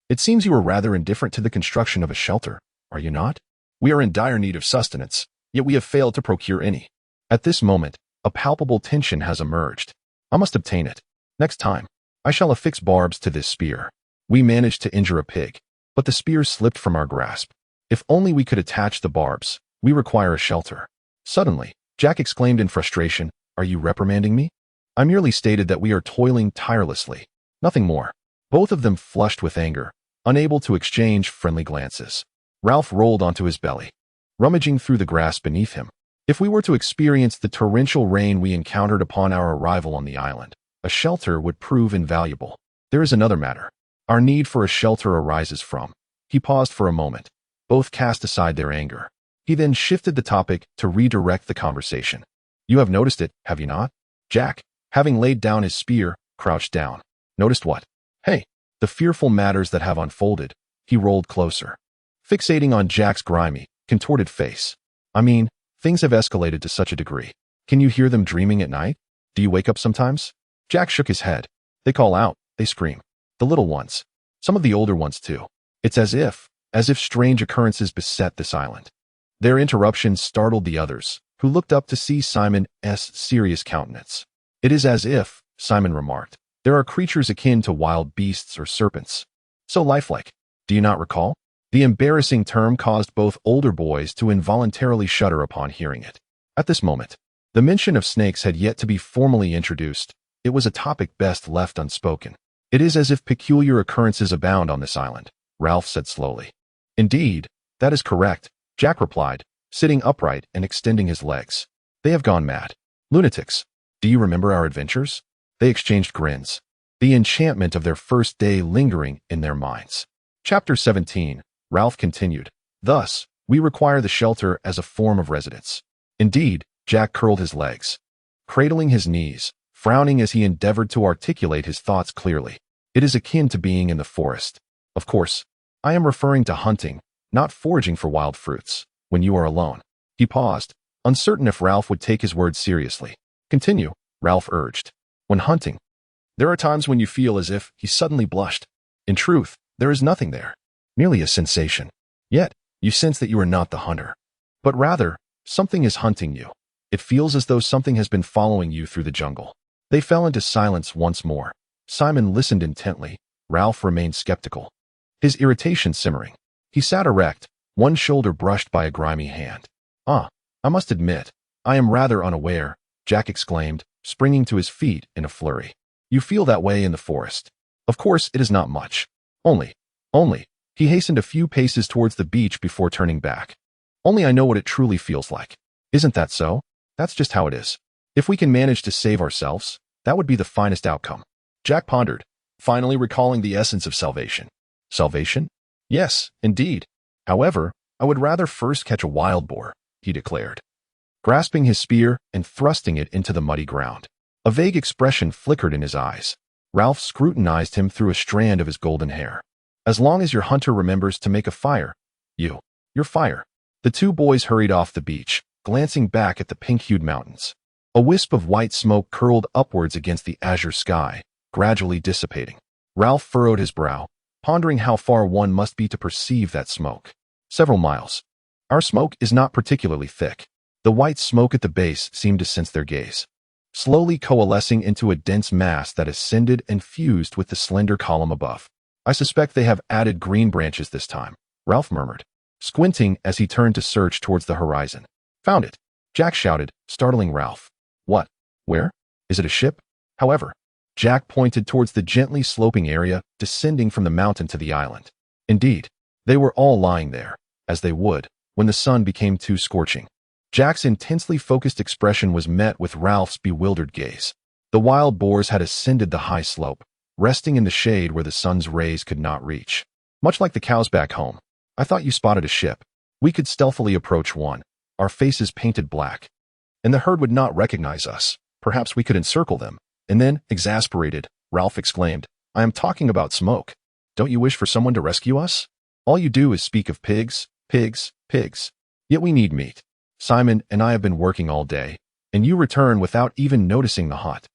It seems you are rather indifferent to the construction of a shelter, are you not? We are in dire need of sustenance, yet we have failed to procure any. At this moment, a palpable tension has emerged. I must obtain it. Next time, I shall affix barbs to this spear. We managed to injure a pig, but the spear slipped from our grasp. If only we could attach the barbs. We require a shelter. Suddenly, Jack exclaimed in frustration, Are you reprimanding me? I merely stated that we are toiling tirelessly. Nothing more. Both of them flushed with anger, unable to exchange friendly glances. Ralph rolled onto his belly, rummaging through the grass beneath him. If we were to experience the torrential rain we encountered upon our arrival on the island, a shelter would prove invaluable. There is another matter. Our need for a shelter arises from. He paused for a moment. Both cast aside their anger. He then shifted the topic to redirect the conversation. You have noticed it, have you not? Jack, having laid down his spear, crouched down. Noticed what? Hey, the fearful matters that have unfolded. He rolled closer, fixating on Jack's grimy, contorted face. I mean, things have escalated to such a degree. Can you hear them dreaming at night? Do you wake up sometimes? Jack shook his head. They call out, they scream. The little ones. Some of the older ones too. It's as if strange occurrences beset this island. Their interruptions startled the others, who looked up to see Simon's serious countenance. It is as if, Simon remarked, there are creatures akin to wild beasts or serpents. So lifelike. Do you not recall? The embarrassing term caused both older boys to involuntarily shudder upon hearing it. At this moment, the mention of snakes had yet to be formally introduced. It was a topic best left unspoken. It is as if peculiar occurrences abound on this island, Ralph said slowly. Indeed, that is correct, Jack replied, sitting upright and extending his legs. They have gone mad. Lunatics. Do you remember our adventures? They exchanged grins, the enchantment of their first day lingering in their minds. Chapter 17, Ralph continued. Thus, we require the shelter as a form of residence. Indeed, Jack curled his legs, cradling his knees, frowning as he endeavored to articulate his thoughts clearly. It is akin to being in the forest. Of course, I am referring to hunting, not foraging for wild fruits, when you are alone. He paused, uncertain if Ralph would take his words seriously. Continue, Ralph urged. When hunting, there are times when you feel as if he suddenly blushed. In truth, there is nothing there, merely a sensation. Yet, you sense that you are not the hunter, but rather, something is hunting you. It feels as though something has been following you through the jungle. They fell into silence once more. Simon listened intently. Ralph remained skeptical, his irritation simmering. He sat erect, one shoulder brushed by a grimy hand. I must admit, I am rather unaware, Jack exclaimed, springing to his feet in a flurry. You feel that way in the forest. Of course, it is not much. Only. He hastened a few paces towards the beach before turning back. Only I know what it truly feels like. Isn't that so? That's just how it is. If we can manage to save ourselves, that would be the finest outcome. Jack pondered, finally recalling the essence of salvation. Salvation? Yes, indeed. However, I would rather first catch a wild boar, he declared, grasping his spear and thrusting it into the muddy ground. A vague expression flickered in his eyes. Ralph scrutinized him through a strand of his golden hair. As long as your hunter remembers to make a fire, your fire. The two boys hurried off the beach, glancing back at the pink-hued mountains. A wisp of white smoke curled upwards against the azure sky, gradually dissipating. Ralph furrowed his brow, pondering how far one must be to perceive that smoke. Several miles. Our smoke is not particularly thick. The white smoke at the base seemed to sense their gaze, slowly coalescing into a dense mass that ascended and fused with the slender column above. I suspect they have added green branches this time, Ralph murmured, squinting as he turned to search towards the horizon. Found it, Jack shouted, startling Ralph. What? Where? Is it a ship? However, Jack pointed towards the gently sloping area descending from the mountain to the island. Indeed, they were all lying there, as they would, when the sun became too scorching. Jack's intensely focused expression was met with Ralph's bewildered gaze. The wild boars had ascended the high slope, resting in the shade where the sun's rays could not reach. Much like the cows back home. I thought you spotted a ship. We could stealthily approach one, our faces painted black, and the herd would not recognize us. Perhaps we could encircle them. And then, exasperated, Ralph exclaimed, I am talking about smoke. Don't you wish for someone to rescue us? All you do is speak of pigs. Yet we need meat. Simon and I have been working all day, and you return without even noticing the hut.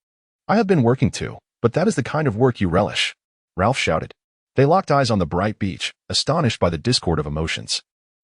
I have been working too, but that is the kind of work you relish, Ralph shouted. They locked eyes on the bright beach, astonished by the discord of emotions.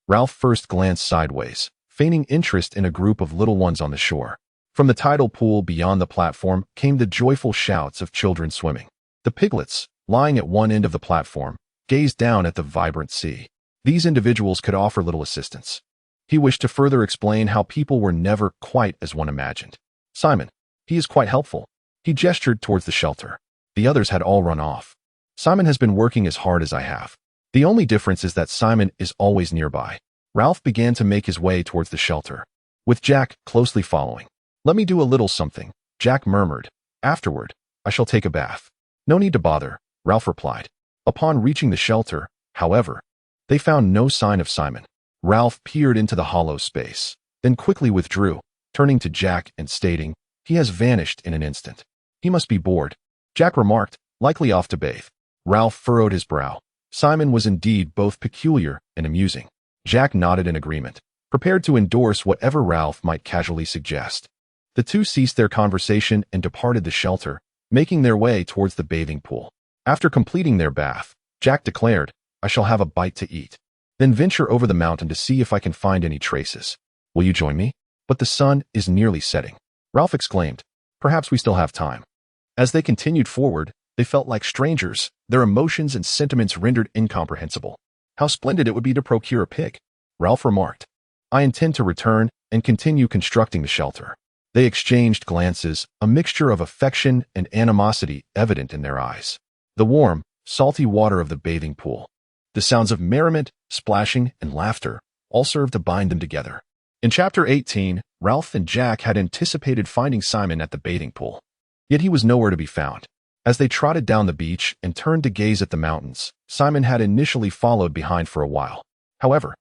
Ralph first glanced sideways, feigning interest in a group of little ones on the shore. From the tidal pool beyond the platform came the joyful shouts of children swimming. The piglets, lying at one end of the platform, gazed down at the vibrant sea. These individuals could offer little assistance. He wished to further explain how people were never quite as one imagined. Simon, he is quite helpful. He gestured towards the shelter. The others had all run off. Simon has been working as hard as I have. The only difference is that Simon is always nearby. Ralph began to make his way towards the shelter, with Jack closely following. Let me do a little something, Jack murmured. Afterward, I shall take a bath. No need to bother, Ralph replied. Upon reaching the shelter, however, they found no sign of Simon. Ralph peered into the hollow space, then quickly withdrew, turning to Jack and stating, he has vanished in an instant. He must be bored, Jack remarked, likely off to bathe. Ralph furrowed his brow. Simon was indeed both peculiar and amusing. Jack nodded in agreement, prepared to endorse whatever Ralph might casually suggest. The two ceased their conversation and departed the shelter, making their way towards the bathing pool. After completing their bath, Jack declared, I shall have a bite to eat, then venture over the mountain to see if I can find any traces. Will you join me? But the sun is nearly setting, Ralph exclaimed. Perhaps we still have time. As they continued forward, they felt like strangers, their emotions and sentiments rendered incomprehensible. How splendid it would be to procure a pig, Ralph remarked. I intend to return and continue constructing the shelter." They exchanged glances, a mixture of affection and animosity evident in their eyes. The warm, salty water of the bathing pool, the sounds of merriment, splashing, and laughter all served to bind them together. In Chapter 18, Ralph and Jack had anticipated finding Simon at the bathing pool. Yet he was nowhere to be found. As they trotted down the beach and turned to gaze at the mountains, Simon had initially followed behind for a while. However,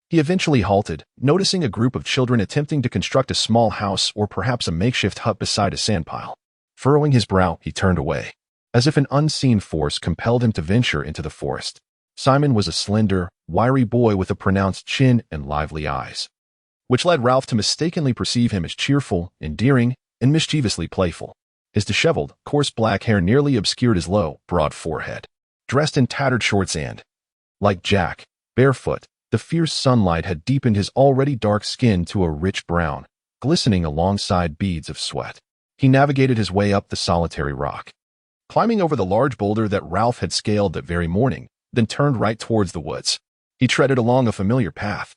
he eventually halted, noticing a group of children attempting to construct a small house or perhaps a makeshift hut beside a sandpile. Furrowing his brow, he turned away. As if an unseen force compelled him to venture into the forest. Simon was a slender, wiry boy with a pronounced chin and lively eyes, which led Ralph to mistakenly perceive him as cheerful, endearing, and mischievously playful. His disheveled, coarse black hair nearly obscured his low, broad forehead. Dressed in tattered shorts and, like Jack, barefoot, the fierce sunlight had deepened his already dark skin to a rich brown, glistening alongside beads of sweat. He navigated his way up the solitary rock, climbing over the large boulder that Ralph had scaled that very morning, then turned right towards the woods. He treaded along a familiar path,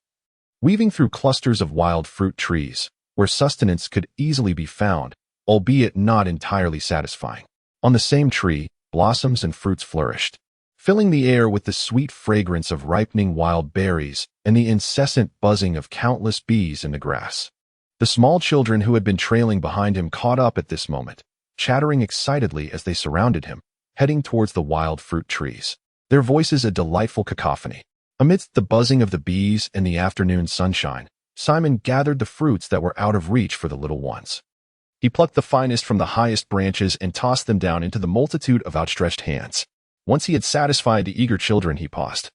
weaving through clusters of wild fruit trees, where sustenance could easily be found, albeit not entirely satisfying. On the same tree, blossoms and fruits flourished, filling the air with the sweet fragrance of ripening wild berries and the incessant buzzing of countless bees in the grass. The small children who had been trailing behind him caught up at this moment, chattering excitedly as they surrounded him, heading towards the wild fruit trees, their voices a delightful cacophony. Amidst the buzzing of the bees and the afternoon sunshine, Simon gathered the fruits that were out of reach for the little ones. He plucked the finest from the highest branches and tossed them down into the multitude of outstretched hands. Once he had satisfied the eager children, he paused,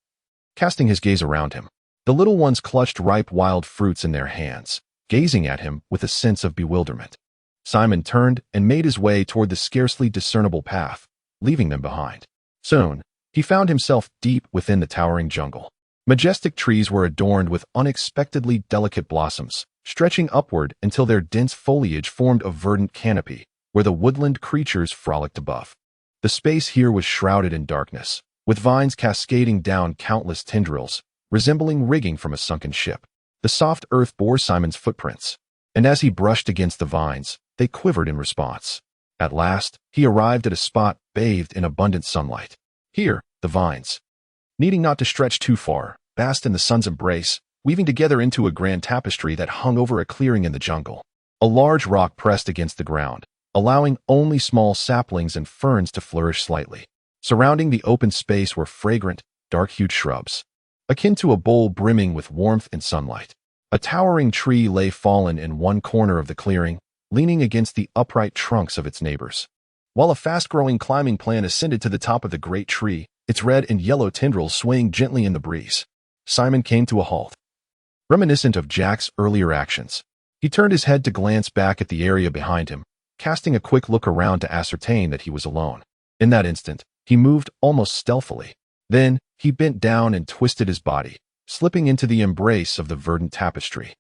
casting his gaze around him. The little ones clutched ripe wild fruits in their hands, gazing at him with a sense of bewilderment. Simon turned and made his way toward the scarcely discernible path, leaving them behind. Soon, he found himself deep within the towering jungle. Majestic trees were adorned with unexpectedly delicate blossoms, stretching upward until their dense foliage formed a verdant canopy, where the woodland creatures frolicked above. The space here was shrouded in darkness, with vines cascading down countless tendrils, resembling rigging from a sunken ship. The soft earth bore Simon's footprints, and as he brushed against the vines, they quivered in response. At last, he arrived at a spot bathed in abundant sunlight. Here, the vines, needing not to stretch too far, basked in the sun's embrace, weaving together into a grand tapestry that hung over a clearing in the jungle. A large rock pressed against the ground, allowing only small saplings and ferns to flourish slightly. Surrounding the open space were fragrant, dark-hued shrubs, akin to a bowl brimming with warmth and sunlight. A towering tree lay fallen in one corner of the clearing, leaning against the upright trunks of its neighbors. While a fast-growing climbing plant ascended to the top of the great tree, its red and yellow tendrils swaying gently in the breeze, Simon came to a halt. Reminiscent of Jack's earlier actions, he turned his head to glance back at the area behind him, casting a quick look around to ascertain that he was alone. In that instant, he moved almost stealthily. Then, he bent down and twisted his body, slipping into the embrace of the verdant tapestry.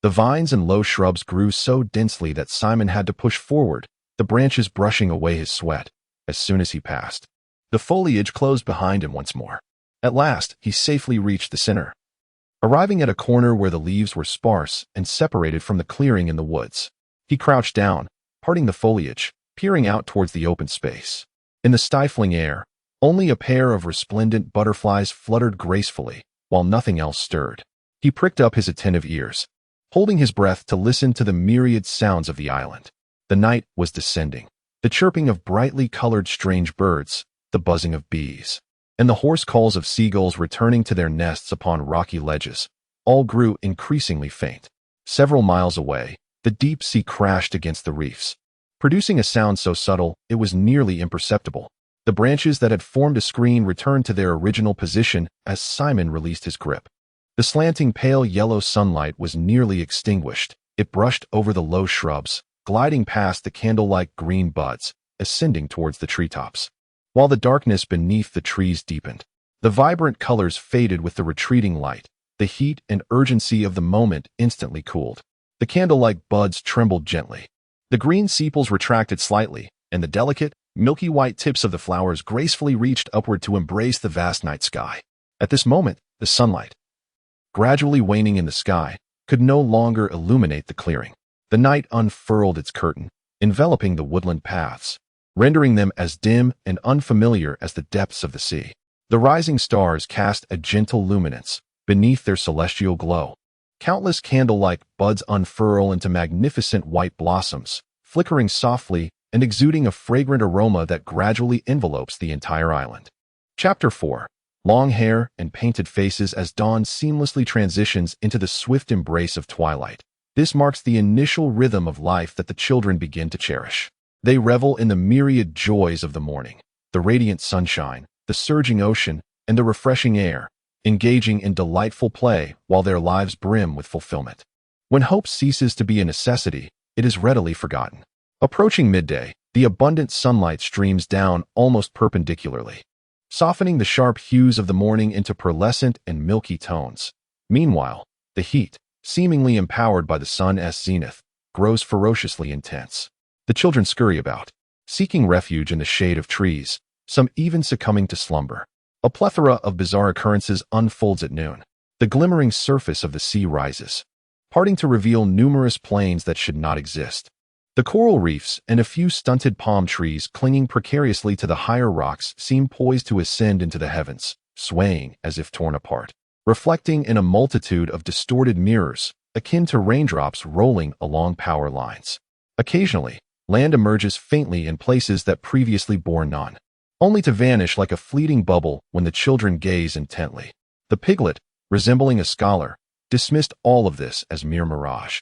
The vines and low shrubs grew so densely that Simon had to push forward, the branches brushing away his sweat, as soon as he passed. The foliage closed behind him once more. At last, he safely reached the center, arriving at a corner where the leaves were sparse and separated from the clearing in the woods. He crouched down, parting the foliage, peering out towards the open space. In the stifling air, only a pair of resplendent butterflies fluttered gracefully, while nothing else stirred. He pricked up his attentive ears, holding his breath to listen to the myriad sounds of the island. The night was descending. The chirping of brightly colored strange birds, the buzzing of bees, and the hoarse calls of seagulls returning to their nests upon rocky ledges, all grew increasingly faint. Several miles away, the deep sea crashed against the reefs, producing a sound so subtle it was nearly imperceptible. The branches that had formed a screen returned to their original position as Simon released his grip. The slanting pale yellow sunlight was nearly extinguished. It brushed over the low shrubs, gliding past the candle-like green buds, ascending towards the treetops. While the darkness beneath the trees deepened, the vibrant colors faded with the retreating light. The heat and urgency of the moment instantly cooled. The candle-like buds trembled gently. The green sepals retracted slightly, and the delicate, milky white tips of the flowers gracefully reached upward to embrace the vast night sky. At this moment, the sunlight, gradually waning in the sky, could no longer illuminate the clearing. The night unfurled its curtain, enveloping the woodland paths, rendering them as dim and unfamiliar as the depths of the sea. The rising stars cast a gentle luminance beneath their celestial glow. Countless candle-like buds unfurl into magnificent white blossoms, flickering softly and exuding a fragrant aroma that gradually envelopes the entire island. Chapter 4. Long hair and painted faces as dawn seamlessly transitions into the swift embrace of twilight. This marks the initial rhythm of life that the children begin to cherish. They revel in the myriad joys of the morning, the radiant sunshine, the surging ocean, and the refreshing air, engaging in delightful play while their lives brim with fulfillment. When hope ceases to be a necessity, it is readily forgotten. Approaching midday, the abundant sunlight streams down almost perpendicularly, softening the sharp hues of the morning into pearlescent and milky tones. Meanwhile, the heat, seemingly empowered by the sun's zenith, grows ferociously intense. The children scurry about, seeking refuge in the shade of trees, some even succumbing to slumber. A plethora of bizarre occurrences unfolds at noon. The glimmering surface of the sea rises, parting to reveal numerous plains that should not exist. The coral reefs and a few stunted palm trees clinging precariously to the higher rocks seem poised to ascend into the heavens, swaying as if torn apart, reflecting in a multitude of distorted mirrors, akin to raindrops rolling along power lines. Occasionally, land emerges faintly in places that previously bore none, only to vanish like a fleeting bubble when the children gaze intently. The piglet, resembling a scholar, dismissed all of this as mere mirage.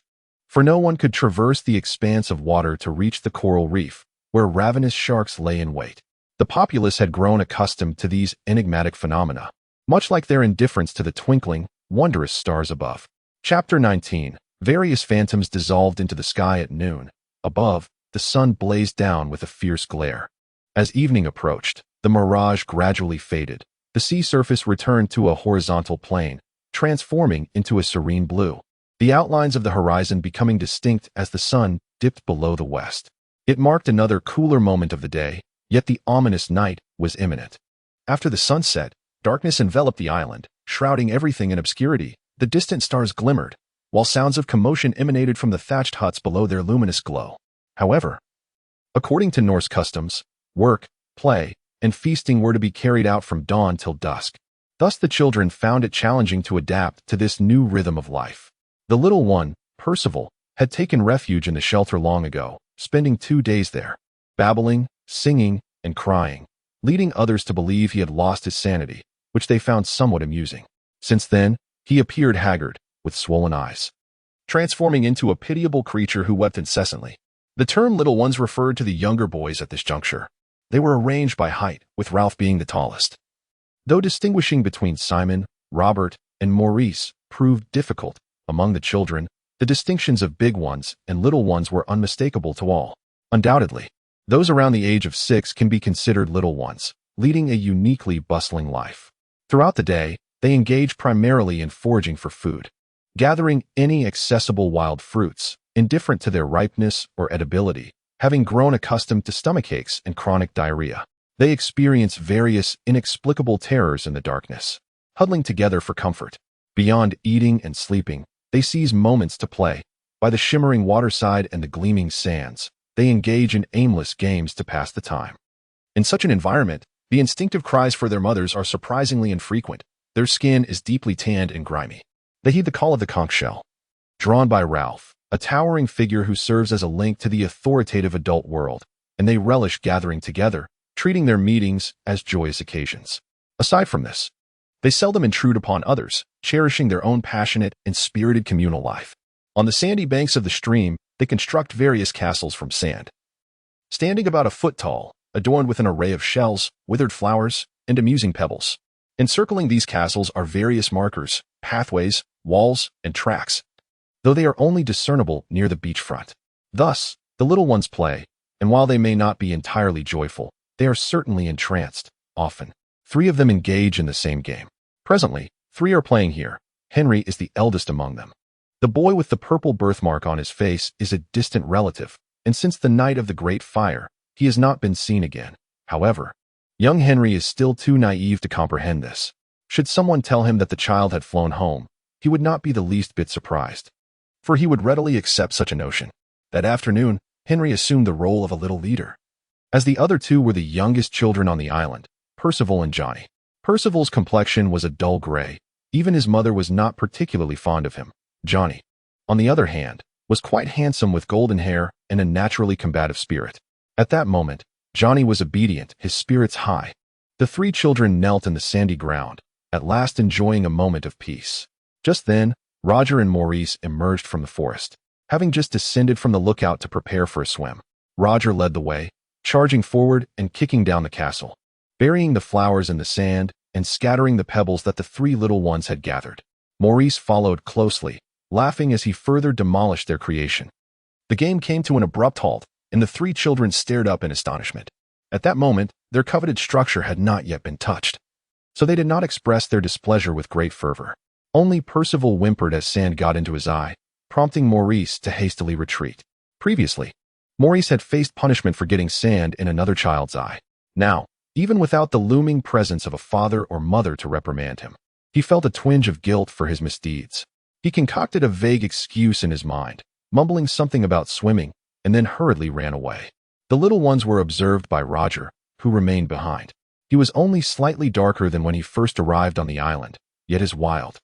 For no one could traverse the expanse of water to reach the coral reef, where ravenous sharks lay in wait. The populace had grown accustomed to these enigmatic phenomena, much like their indifference to the twinkling, wondrous stars above. Chapter 19. Various phantoms dissolved into the sky at noon. Above, the sun blazed down with a fierce glare. As evening approached, the mirage gradually faded. The sea surface returned to a horizontal plane, transforming into a serene blue, the outlines of the horizon becoming distinct as the sun dipped below the west. It marked another cooler moment of the day, yet the ominous night was imminent. After the sunset, darkness enveloped the island, shrouding everything in obscurity. The distant stars glimmered, while sounds of commotion emanated from the thatched huts below their luminous glow. However, according to Norse customs, work, play, and feasting were to be carried out from dawn till dusk. Thus the children found it challenging to adapt to this new rhythm of life. The little one, Percival, had taken refuge in the shelter long ago, spending 2 days there, babbling, singing, and crying, leading others to believe he had lost his sanity, which they found somewhat amusing. Since then, he appeared haggard, with swollen eyes, transforming into a pitiable creature who wept incessantly. The term little ones referred to the younger boys at this juncture. They were arranged by height, with Ralph being the tallest. Though distinguishing between Simon, Robert, and Maurice proved difficult, among the children, the distinctions of big ones and little ones were unmistakable to all. Undoubtedly, those around the age of 6 can be considered little ones, leading a uniquely bustling life. Throughout the day, they engage primarily in foraging for food, gathering any accessible wild fruits, indifferent to their ripeness or edibility. Having grown accustomed to stomachaches and chronic diarrhea, they experience various inexplicable terrors in the darkness, huddling together for comfort. Beyond eating and sleeping, they seize moments to play. By the shimmering waterside and the gleaming sands, they engage in aimless games to pass the time. In such an environment, the instinctive cries for their mothers are surprisingly infrequent. Their skin is deeply tanned and grimy. They heed the call of the conch shell, drawn by Ralph, a towering figure who serves as a link to the authoritative adult world, and they relish gathering together, treating their meetings as joyous occasions. Aside from this, they seldom intrude upon others, cherishing their own passionate and spirited communal life. On the sandy banks of the stream, they construct various castles from sand, standing about a foot tall, adorned with an array of shells, withered flowers, and amusing pebbles. Encircling these castles are various markers, pathways, walls, and tracks, though they are only discernible near the beachfront. Thus, the little ones play, and while they may not be entirely joyful, they are certainly entranced. Often, 3 of them engage in the same game. Presently, 3 are playing here. Henry is the eldest among them. The boy with the purple birthmark on his face is a distant relative, and since the night of the Great Fire, he has not been seen again. However, young Henry is still too naive to comprehend this. Should someone tell him that the child had flown home, he would not be the least bit surprised. for he would readily accept such a notion. That afternoon, Henry assumed the role of a little leader. As the other two were the youngest children on the island, Percival and Johnny. Percival's complexion was a dull gray. Even his mother was not particularly fond of him. Johnny, on the other hand, was quite handsome with golden hair and a naturally combative spirit. At that moment, Johnny was obedient, his spirits high. The three children knelt in the sandy ground, at last enjoying a moment of peace. Just then, Roger and Maurice emerged from the forest, having just descended from the lookout to prepare for a swim. Roger led the way, charging forward and kicking down the castle, burying the flowers in the sand and scattering the pebbles that the three little ones had gathered. Maurice followed closely, laughing as he further demolished their creation. The game came to an abrupt halt, and the three children stared up in astonishment. At that moment, their coveted structure had not yet been touched, so they did not express their displeasure with great fervor. Only Percival whimpered as sand got into his eye, prompting Maurice to hastily retreat. Previously, Maurice had faced punishment for getting sand in another child's eye. Now, even without the looming presence of a father or mother to reprimand him, he felt a twinge of guilt for his misdeeds. He concocted a vague excuse in his mind, mumbling something about swimming, and then hurriedly ran away. The little ones were observed by Roger, who remained behind. He was only slightly darker than when he first arrived on the island, yet his wild,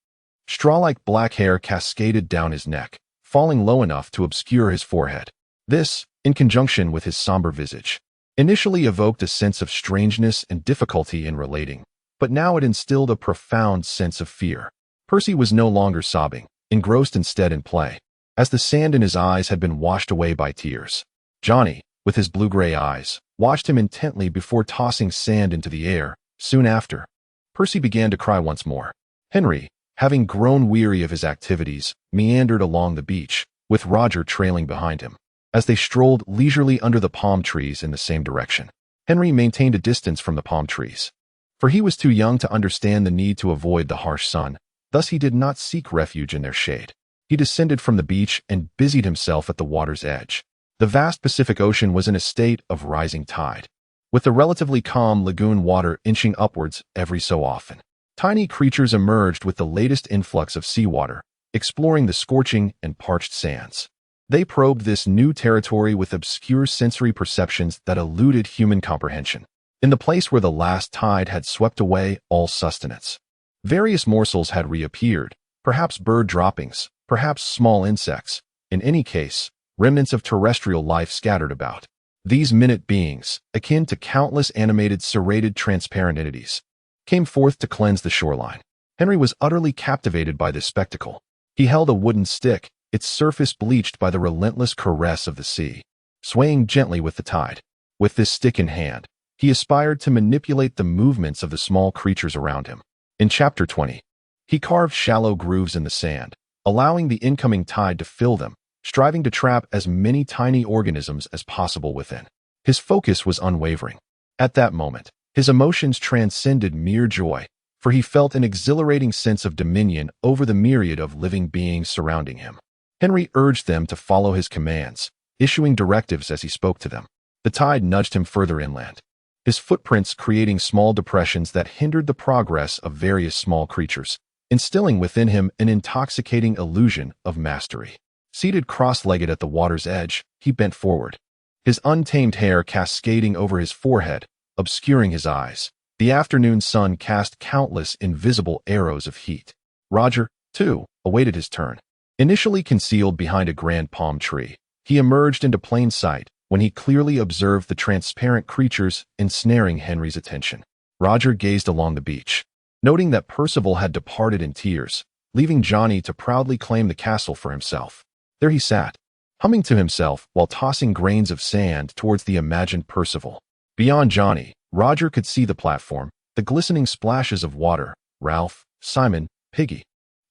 straw-like black hair cascaded down his neck, falling low enough to obscure his forehead. This, in conjunction with his somber visage, initially evoked a sense of strangeness and difficulty in relating, but now it instilled a profound sense of fear. Percy was no longer sobbing, engrossed instead in play, as the sand in his eyes had been washed away by tears. Johnny, with his blue-gray eyes, watched him intently before tossing sand into the air. Soon after, Percy began to cry once more. Henry, having grown weary of his activities, meandered along the beach, with Roger trailing behind him. As they strolled leisurely under the palm trees in the same direction, Henry maintained a distance from the palm trees, for he was too young to understand the need to avoid the harsh sun. Thus he did not seek refuge in their shade. He descended from the beach and busied himself at the water's edge. The vast Pacific Ocean was in a state of rising tide, with the relatively calm lagoon water inching upwards every so often. Tiny creatures emerged with the latest influx of seawater, exploring the scorching and parched sands. They probed this new territory with obscure sensory perceptions that eluded human comprehension. In the place where the last tide had swept away all sustenance, various morsels had reappeared, perhaps bird droppings, perhaps small insects. In any case, remnants of terrestrial life scattered about. These minute beings, akin to countless animated serrated transparent entities, came forth to cleanse the shoreline. Henry was utterly captivated by this spectacle. He held a wooden stick, its surface bleached by the relentless caress of the sea, swaying gently with the tide. With this stick in hand, he aspired to manipulate the movements of the small creatures around him. In Chapter 20, he carved shallow grooves in the sand, allowing the incoming tide to fill them, striving to trap as many tiny organisms as possible within. His focus was unwavering. At that moment, his emotions transcended mere joy, for he felt an exhilarating sense of dominion over the myriad of living beings surrounding him. Henry urged them to follow his commands, issuing directives as he spoke to them. The tide nudged him further inland, his footprints creating small depressions that hindered the progress of various small creatures, instilling within him an intoxicating illusion of mastery. Seated cross-legged at the water's edge, he bent forward, his untamed hair cascading over his forehead, obscuring his eyes. The afternoon sun cast countless invisible arrows of heat. Roger, too, awaited his turn. Initially concealed behind a grand palm tree, he emerged into plain sight when he clearly observed the transparent creatures ensnaring Henry's attention. Roger gazed along the beach, noting that Percival had departed in tears, leaving Johnny to proudly claim the castle for himself. There he sat, humming to himself while tossing grains of sand towards the imagined Percival. Beyond Johnny, Roger could see the platform, the glistening splashes of water. Ralph, Simon, Piggy,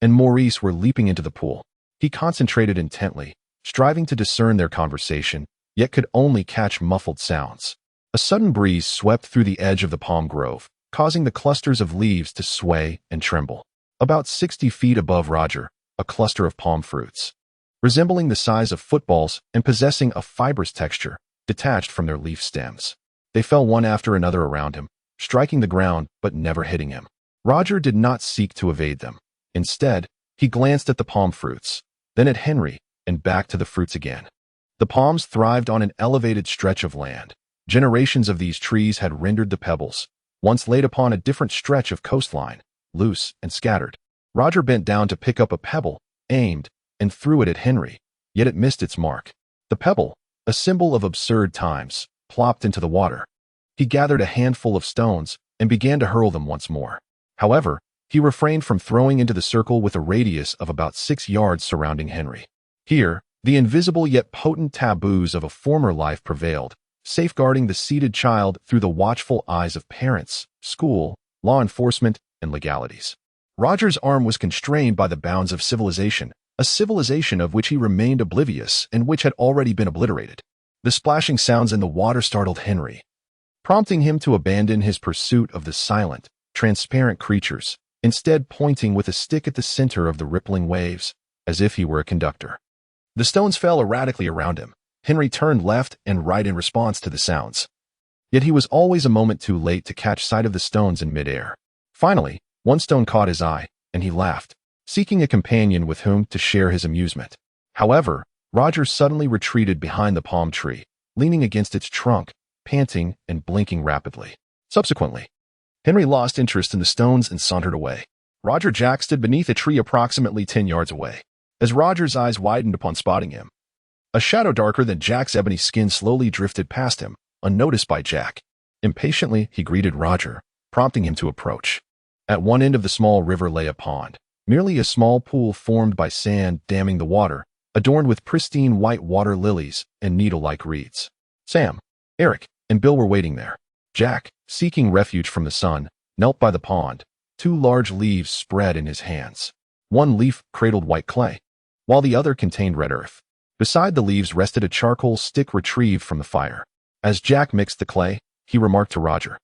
and Maurice were leaping into the pool. He concentrated intently, striving to discern their conversation, yet could only catch muffled sounds. A sudden breeze swept through the edge of the palm grove, causing the clusters of leaves to sway and tremble. About 60 feet above Roger, a cluster of palm fruits, resembling the size of footballs and possessing a fibrous texture, detached from their leaf stems. They fell one after another around him, striking the ground but never hitting him. Roger did not seek to evade them. Instead, he glanced at the palm fruits. then at Henry, and back to the fruits again. The palms thrived on an elevated stretch of land. Generations of these trees had rendered the pebbles, once laid upon a different stretch of coastline, loose and scattered. Roger bent down to pick up a pebble, aimed, and threw it at Henry, yet it missed its mark. The pebble, a symbol of absurd times, plopped into the water. He gathered a handful of stones and began to hurl them once more. However, he refrained from throwing into the circle with a radius of about 6 yards surrounding Henry. Here, the invisible yet potent taboos of a former life prevailed, safeguarding the seated child through the watchful eyes of parents, school, law enforcement, and legalities. Roger's arm was constrained by the bounds of civilization, a civilization of which he remained oblivious and which had already been obliterated. The splashing sounds in the water startled Henry, prompting him to abandon his pursuit of the silent, transparent creatures, instead pointing with a stick at the center of the rippling waves, as if he were a conductor. The stones fell erratically around him. Henry turned left and right in response to the sounds. Yet he was always a moment too late to catch sight of the stones in midair. Finally, one stone caught his eye, and he laughed, seeking a companion with whom to share his amusement. However, Roger suddenly retreated behind the palm tree, leaning against its trunk, panting and blinking rapidly. Subsequently, Henry lost interest in the stones and sauntered away. Roger Jack stood beneath a tree approximately 10 yards away. As Roger's eyes widened upon spotting him, a shadow darker than Jack's ebony skin slowly drifted past him, unnoticed by Jack. Impatiently, he greeted Roger, prompting him to approach. At one end of the small river lay a pond, merely a small pool formed by sand damming the water, adorned with pristine white water lilies and needle-like reeds. Sam, Eric, and Bill were waiting there. Jack, seeking refuge from the sun, knelt by the pond, 2 large leaves spread in his hands. One leaf cradled white clay, while the other contained red earth. Beside the leaves rested a charcoal stick retrieved from the fire. As Jack mixed the clay, he remarked to Roger,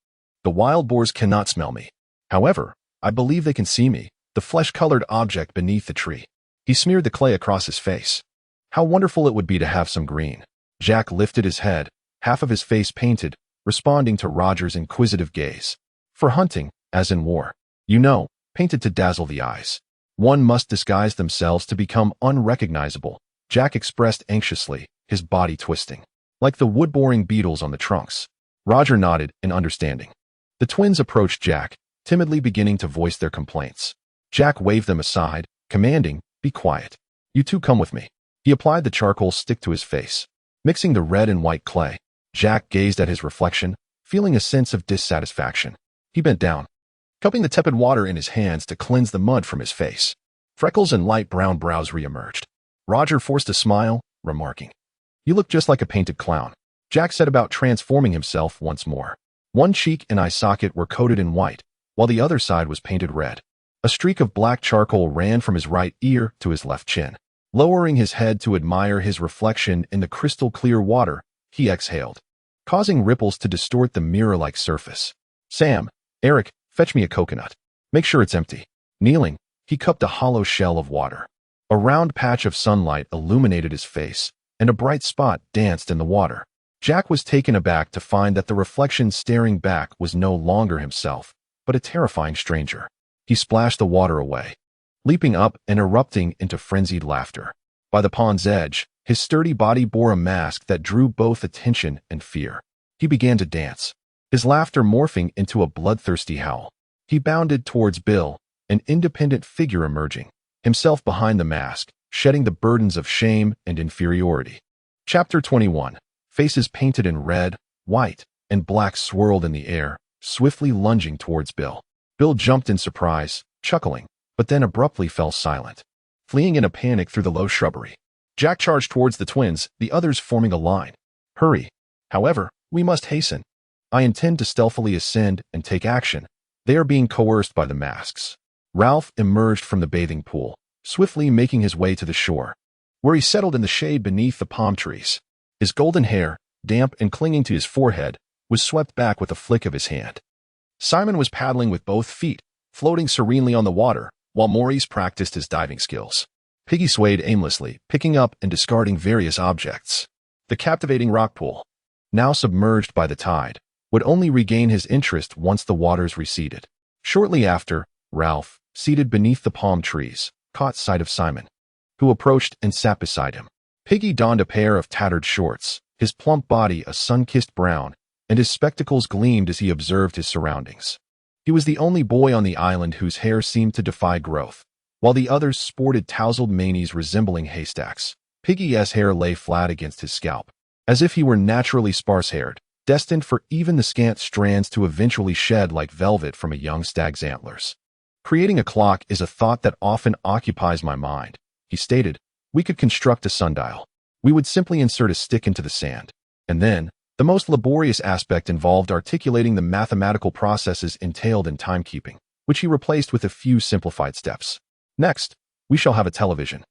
"The wild boars cannot smell me. However, I believe they can see me, the flesh-colored object beneath the tree." He smeared the clay across his face. How wonderful it would be to have some green. Jack lifted his head, half of his face painted, responding to Roger's inquisitive gaze. For hunting, as in war, you know, painted to dazzle the eyes. One must disguise themselves to become unrecognizable, Jack expressed anxiously, his body twisting, like the wood-boring beetles on the trunks. Roger nodded in understanding. The twins approached Jack, timidly beginning to voice their complaints. Jack waved them aside, commanding, "Be quiet. You two come with me." He applied the charcoal stick to his face. Mixing the red and white clay, Jack gazed at his reflection, feeling a sense of dissatisfaction. He bent down, cupping the tepid water in his hands to cleanse the mud from his face. Freckles and light brown brows reemerged. Roger forced a smile, remarking, "You look just like a painted clown." Jack set about transforming himself once more. One cheek and eye socket were coated in white, while the other side was painted red. A streak of black charcoal ran from his right ear to his left chin. Lowering his head to admire his reflection in the crystal-clear water, he exhaled, causing ripples to distort the mirror-like surface. "Sam, Eric, fetch me a coconut. Make sure it's empty." Kneeling, he cupped a hollow shell of water. A round patch of sunlight illuminated his face, and a bright spot danced in the water. Jack was taken aback to find that the reflection staring back was no longer himself, but a terrifying stranger. He splashed the water away, leaping up and erupting into frenzied laughter. By the pond's edge, his sturdy body bore a mask that drew both attention and fear. He began to dance, his laughter morphing into a bloodthirsty howl. He bounded towards Bill, an independent figure emerging, himself behind the mask, shedding the burdens of shame and inferiority. Chapter 21. Faces painted in red, white, and black swirled in the air, swiftly lunging towards Bill. Bill jumped in surprise, chuckling, but then abruptly fell silent, fleeing in a panic through the low shrubbery. Jack charged towards the twins, the others forming a line. "Hurry. However, we must hasten. I intend to stealthily ascend and take action. They are being coerced by the masks." Ralph emerged from the bathing pool, swiftly making his way to the shore, where he settled in the shade beneath the palm trees. His golden hair, damp and clinging to his forehead, was swept back with a flick of his hand. Simon was paddling with both feet, floating serenely on the water, while Maurice practiced his diving skills. Piggy swayed aimlessly, picking up and discarding various objects. The captivating rock pool, now submerged by the tide, would only regain his interest once the waters receded. Shortly after, Ralph, seated beneath the palm trees, caught sight of Simon. who approached and sat beside him. Piggy donned a pair of tattered shorts, his plump body a sun-kissed brown, and his spectacles gleamed as he observed his surroundings. He was the only boy on the island whose hair seemed to defy growth, while the others sported tousled manes resembling haystacks. Piggy's hair lay flat against his scalp, as if he were naturally sparse-haired, destined for even the scant strands to eventually shed like velvet from a young stag's antlers. Creating a clock is a thought that often occupies my mind, he stated. We could construct a sundial. We would simply insert a stick into the sand. And then, the most laborious aspect involved articulating the mathematical processes entailed in timekeeping, which he replaced with a few simplified steps. Next, we shall have a television.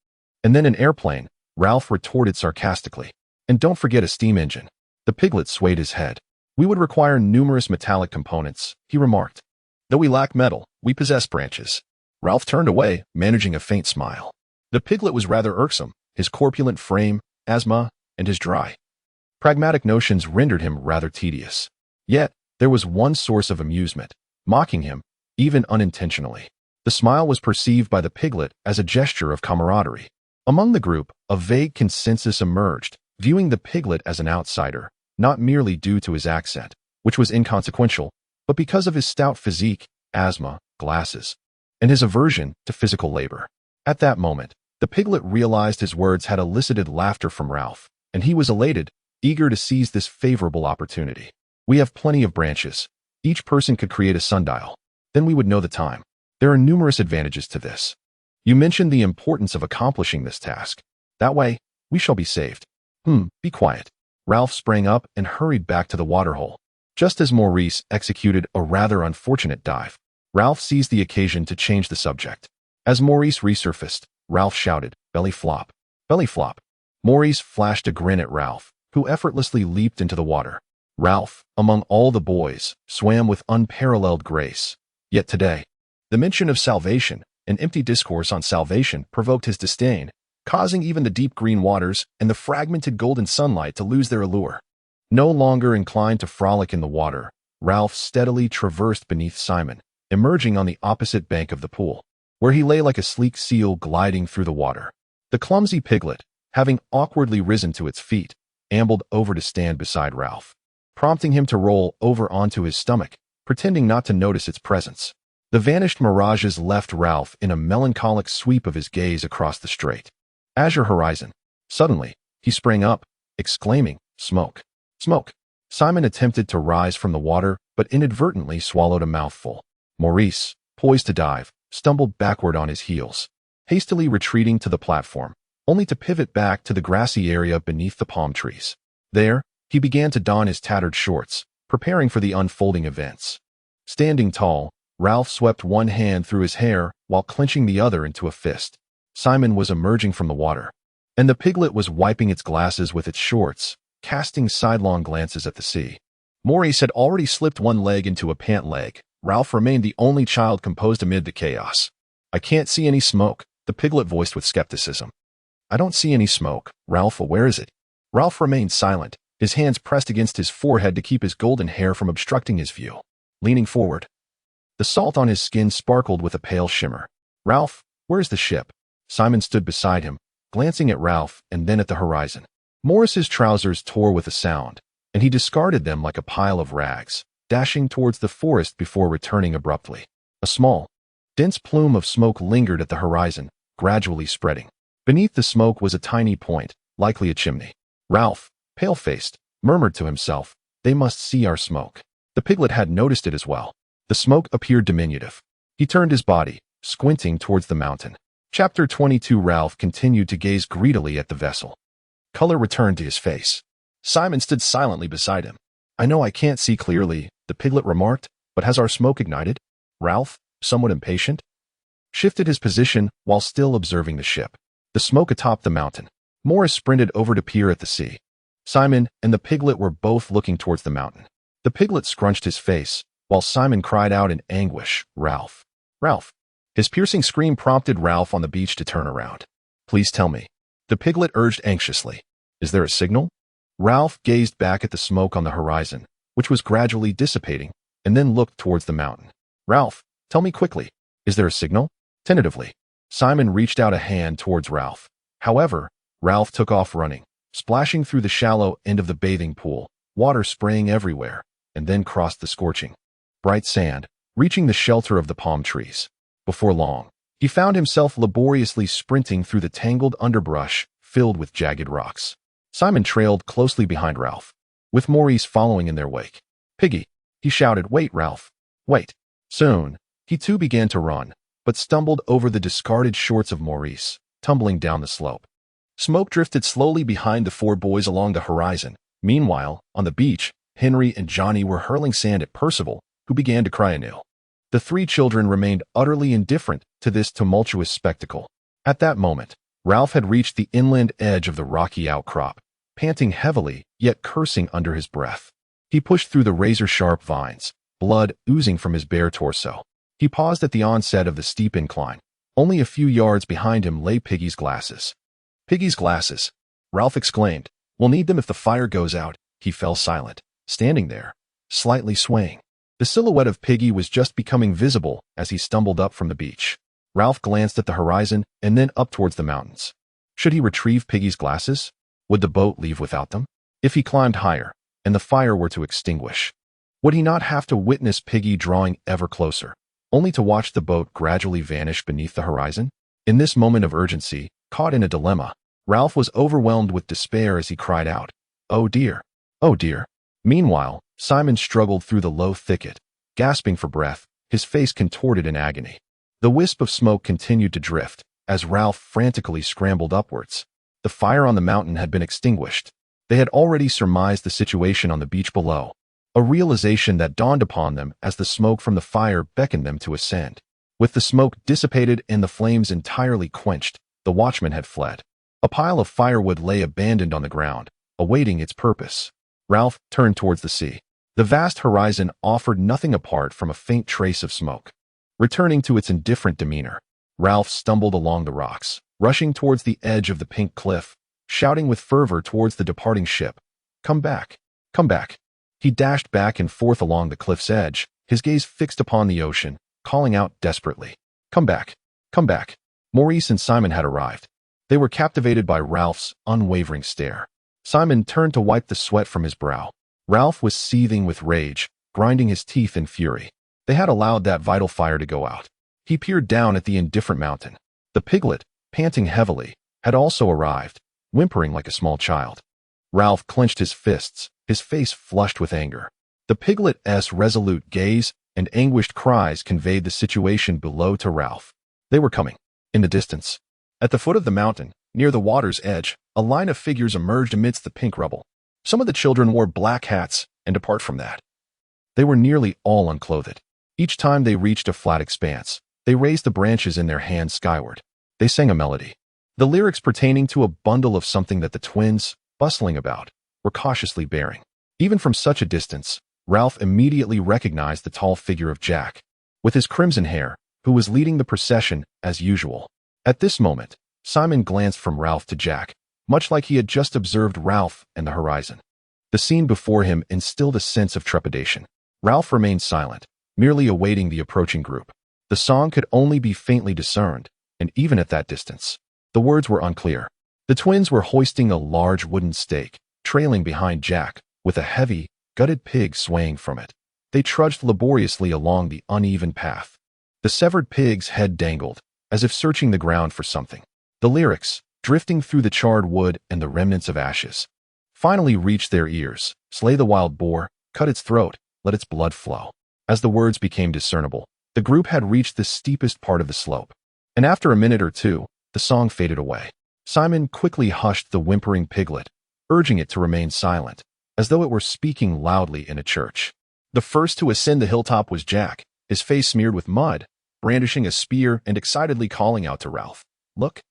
And then an airplane, Ralph retorted sarcastically. And don't forget a steam engine. The piglet swayed his head. We would require numerous metallic components, he remarked. Though we lack metal, we possess branches. Ralph turned away, managing a faint smile. The piglet was rather irksome, his corpulent frame, asthma, and his dry, pragmatic notions rendered him rather tedious. Yet, there was one source of amusement, mocking him, even unintentionally. The smile was perceived by the piglet as a gesture of camaraderie. Among the group, a vague consensus emerged, viewing the piglet as an outsider, not merely due to his accent, which was inconsequential, but because of his stout physique, asthma, glasses, and his aversion to physical labor. At that moment, the piglet realized his words had elicited laughter from Ralph, and he was elated, eager to seize this favorable opportunity. We have plenty of branches. Each person could create a sundial. Then we would know the time. There are numerous advantages to this. You mentioned the importance of accomplishing this task. That way, we shall be saved. Be quiet. Ralph sprang up and hurried back to the waterhole, just as Maurice executed a rather unfortunate dive. Ralph seized the occasion to change the subject. As Maurice resurfaced, Ralph shouted, "Belly flop! Belly flop!" Maurice flashed a grin at Ralph, who effortlessly leaped into the water. Ralph, among all the boys, swam with unparalleled grace. Yet today, the mention of salvation, an empty discourse on salvation, provoked his disdain, causing even the deep green waters and the fragmented golden sunlight to lose their allure. No longer inclined to frolic in the water, Ralph steadily traversed beneath Simon, emerging on the opposite bank of the pool, where he lay like a sleek seal gliding through the water. The clumsy piglet, having awkwardly risen to its feet, ambled over to stand beside Ralph, prompting him to roll over onto his stomach, pretending not to notice its presence. The vanished mirages left Ralph in a melancholic sweep of his gaze across the straight, azure horizon. Suddenly, he sprang up, exclaiming, "Smoke! Smoke!" Simon attempted to rise from the water, but inadvertently swallowed a mouthful. Maurice, poised to dive, stumbled backward on his heels, hastily retreating to the platform, only to pivot back to the grassy area beneath the palm trees. There, he began to don his tattered shorts, preparing for the unfolding events. Standing tall, Ralph swept one hand through his hair while clenching the other into a fist. Simon was emerging from the water, and the piglet was wiping its glasses with its shorts, casting sidelong glances at the sea. Maurice had already slipped one leg into a pant leg. Ralph remained the only child composed amid the chaos. "I can't see any smoke," the piglet voiced with skepticism. "I don't see any smoke, Ralph. Where is it?" Ralph remained silent, his hands pressed against his forehead to keep his golden hair from obstructing his view. Leaning forward, the salt on his skin sparkled with a pale shimmer. "Ralph, where's the ship?" Simon stood beside him, glancing at Ralph and then at the horizon. Maurice's trousers tore with a sound, and he discarded them like a pile of rags, dashing towards the forest before returning abruptly. A small, dense plume of smoke lingered at the horizon, gradually spreading. Beneath the smoke was a tiny point, likely a chimney. Ralph, pale-faced, murmured to himself, "They must see our smoke." The piglet had noticed it as well. The smoke appeared diminutive. He turned his body, squinting towards the mountain. Chapter 22. Ralph continued to gaze greedily at the vessel. Color returned to his face. Simon stood silently beside him. "I know I can't see clearly," the piglet remarked, "but has our smoke ignited?" Ralph, somewhat impatient, shifted his position while still observing the ship. The smoke atop the mountain. Morris sprinted over to peer at the sea. Simon and the piglet were both looking towards the mountain. The piglet scrunched his face, while Simon cried out in anguish, "Ralph! Ralph!" His piercing scream prompted Ralph on the beach to turn around. "Please tell me," the piglet urged anxiously. "Is there a signal?" Ralph gazed back at the smoke on the horizon, which was gradually dissipating, and then looked towards the mountain. "Ralph, tell me quickly, is there a signal?" Tentatively, Simon reached out a hand towards Ralph, However, Ralph took off running, splashing through the shallow end of the bathing pool, water spraying everywhere, and then crossed the scorching, bright sand, reaching the shelter of the palm trees. Before long, he found himself laboriously sprinting through the tangled underbrush filled with jagged rocks. Simon trailed closely behind Ralph, with Maurice following in their wake. "Piggy!" he shouted. "Wait, Ralph! Wait!" Soon, he too began to run, but stumbled over the discarded shorts of Maurice, tumbling down the slope. Smoke drifted slowly behind the four boys along the horizon. Meanwhile, on the beach, Henry and Johnny were hurling sand at Percival, who began to cry anew. The three children remained utterly indifferent to this tumultuous spectacle. At that moment, Ralph had reached the inland edge of the rocky outcrop, panting heavily, yet cursing under his breath. He pushed through the razor-sharp vines, blood oozing from his bare torso. He paused at the onset of the steep incline. Only a few yards behind him lay Piggy's glasses. "Piggy's glasses!" Ralph exclaimed. "We'll need them if the fire goes out." He fell silent, standing there, slightly swaying. The silhouette of Piggy was just becoming visible as he stumbled up from the beach. Ralph glanced at the horizon and then up towards the mountains. Should he retrieve Piggy's glasses? Would the boat leave without them? If he climbed higher, and the fire were to extinguish, would he not have to witness Piggy drawing ever closer, only to watch the boat gradually vanish beneath the horizon? In this moment of urgency, caught in a dilemma, Ralph was overwhelmed with despair as he cried out, "Oh dear! Oh dear!" Meanwhile, Simon struggled through the low thicket, gasping for breath, his face contorted in agony. The wisp of smoke continued to drift, as Ralph frantically scrambled upwards. The fire on the mountain had been extinguished. They had already surmised the situation on the beach below, a realization that dawned upon them as the smoke from the fire beckoned them to ascend. With the smoke dissipated and the flames entirely quenched, the watchman had fled. A pile of firewood lay abandoned on the ground, awaiting its purpose. Ralph turned towards the sea. The vast horizon offered nothing apart from a faint trace of smoke. Returning to its indifferent demeanor, Ralph stumbled along the rocks, rushing towards the edge of the pink cliff, shouting with fervor towards the departing ship, "Come back! Come back!" He dashed back and forth along the cliff's edge, his gaze fixed upon the ocean, calling out desperately, "Come back! Come back!" Maurice and Simon had arrived. They were captivated by Ralph's unwavering stare. Simon turned to wipe the sweat from his brow. Ralph was seething with rage, grinding his teeth in fury. They had allowed that vital fire to go out. He peered down at the indifferent mountain. The piglet, panting heavily, had also arrived, whimpering like a small child. Ralph clenched his fists, his face flushed with anger. The piglet's resolute gaze and anguished cries conveyed the situation below to Ralph. They were coming. In the distance, at the foot of the mountain, near the water's edge, a line of figures emerged amidst the pink rubble. Some of the children wore black hats, and apart from that, they were nearly all unclothed. Each time they reached a flat expanse, they raised the branches in their hands skyward. They sang a melody, the lyrics pertaining to a bundle of something that the twins, bustling about, were cautiously bearing. Even from such a distance, Ralph immediately recognized the tall figure of Jack, with his crimson hair, who was leading the procession as usual. At this moment, Simon glanced from Ralph to Jack, much like he had just observed Ralph and the horizon. The scene before him instilled a sense of trepidation. Ralph remained silent, merely awaiting the approaching group. The song could only be faintly discerned, and even at that distance, the words were unclear. The twins were hoisting a large wooden stake, trailing behind Jack, with a heavy, gutted pig swaying from it. They trudged laboriously along the uneven path. The severed pig's head dangled, as if searching the ground for something. The lyrics, drifting through the charred wood and the remnants of ashes, finally reached their ears. "Slay the wild boar, cut its throat, let its blood flow." As the words became discernible, the group had reached the steepest part of the slope, and after a minute or two, the song faded away. Simon quickly hushed the whimpering piglet, urging it to remain silent, as though it were speaking loudly in a church. The first to ascend the hilltop was Jack, his face smeared with mud, brandishing a spear and excitedly calling out to Ralph, "Look,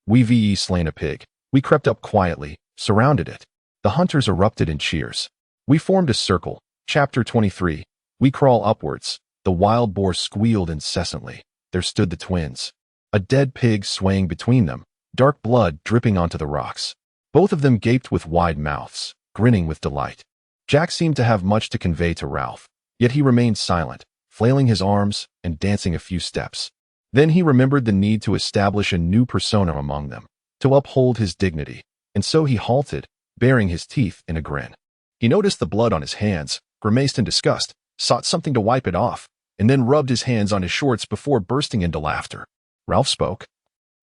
we've slain a pig." We crept up quietly, surrounded it. The hunters erupted in cheers. We formed a circle. Chapter 23. We crawl upwards. The wild boar squealed incessantly. There stood the twins, a dead pig swaying between them, dark blood dripping onto the rocks. Both of them gaped with wide mouths, grinning with delight. Jack seemed to have much to convey to Ralph, yet he remained silent, flailing his arms and dancing a few steps. Then he remembered the need to establish a new persona among them. to uphold his dignity, and so he halted, baring his teeth in a grin. He noticed the blood on his hands, grimaced in disgust, sought something to wipe it off, and then rubbed his hands on his shorts before bursting into laughter. Ralph spoke.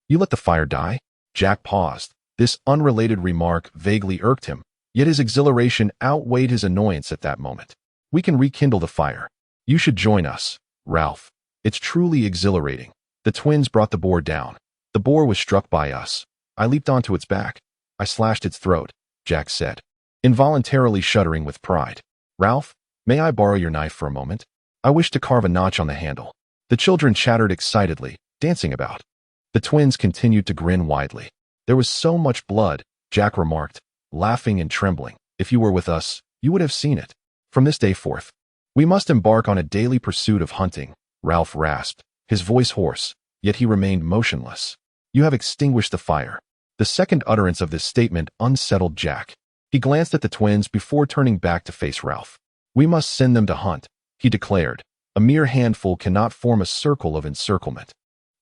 "You let the fire die?" Jack paused. This unrelated remark vaguely irked him, yet his exhilaration outweighed his annoyance at that moment. "We can rekindle the fire. You should join us, Ralph. It's truly exhilarating." The twins brought the boar down. The boar was struck by us. I leaped onto its back. I slashed its throat, Jack said, involuntarily shuddering with pride. "Ralph, may I borrow your knife for a moment? I wish to carve a notch on the handle." The children chattered excitedly, dancing about. The twins continued to grin widely. "There was so much blood," Jack remarked, laughing and trembling. "If you were with us, you would have seen it. From this day forth, we must embark on a daily pursuit of hunting," Ralph rasped, his voice hoarse, yet he remained motionless. "You have extinguished the fire." The second utterance of this statement unsettled Jack. He glanced at the twins before turning back to face Ralph. "We must send them to hunt," he declared. "A mere handful cannot form a circle of encirclement."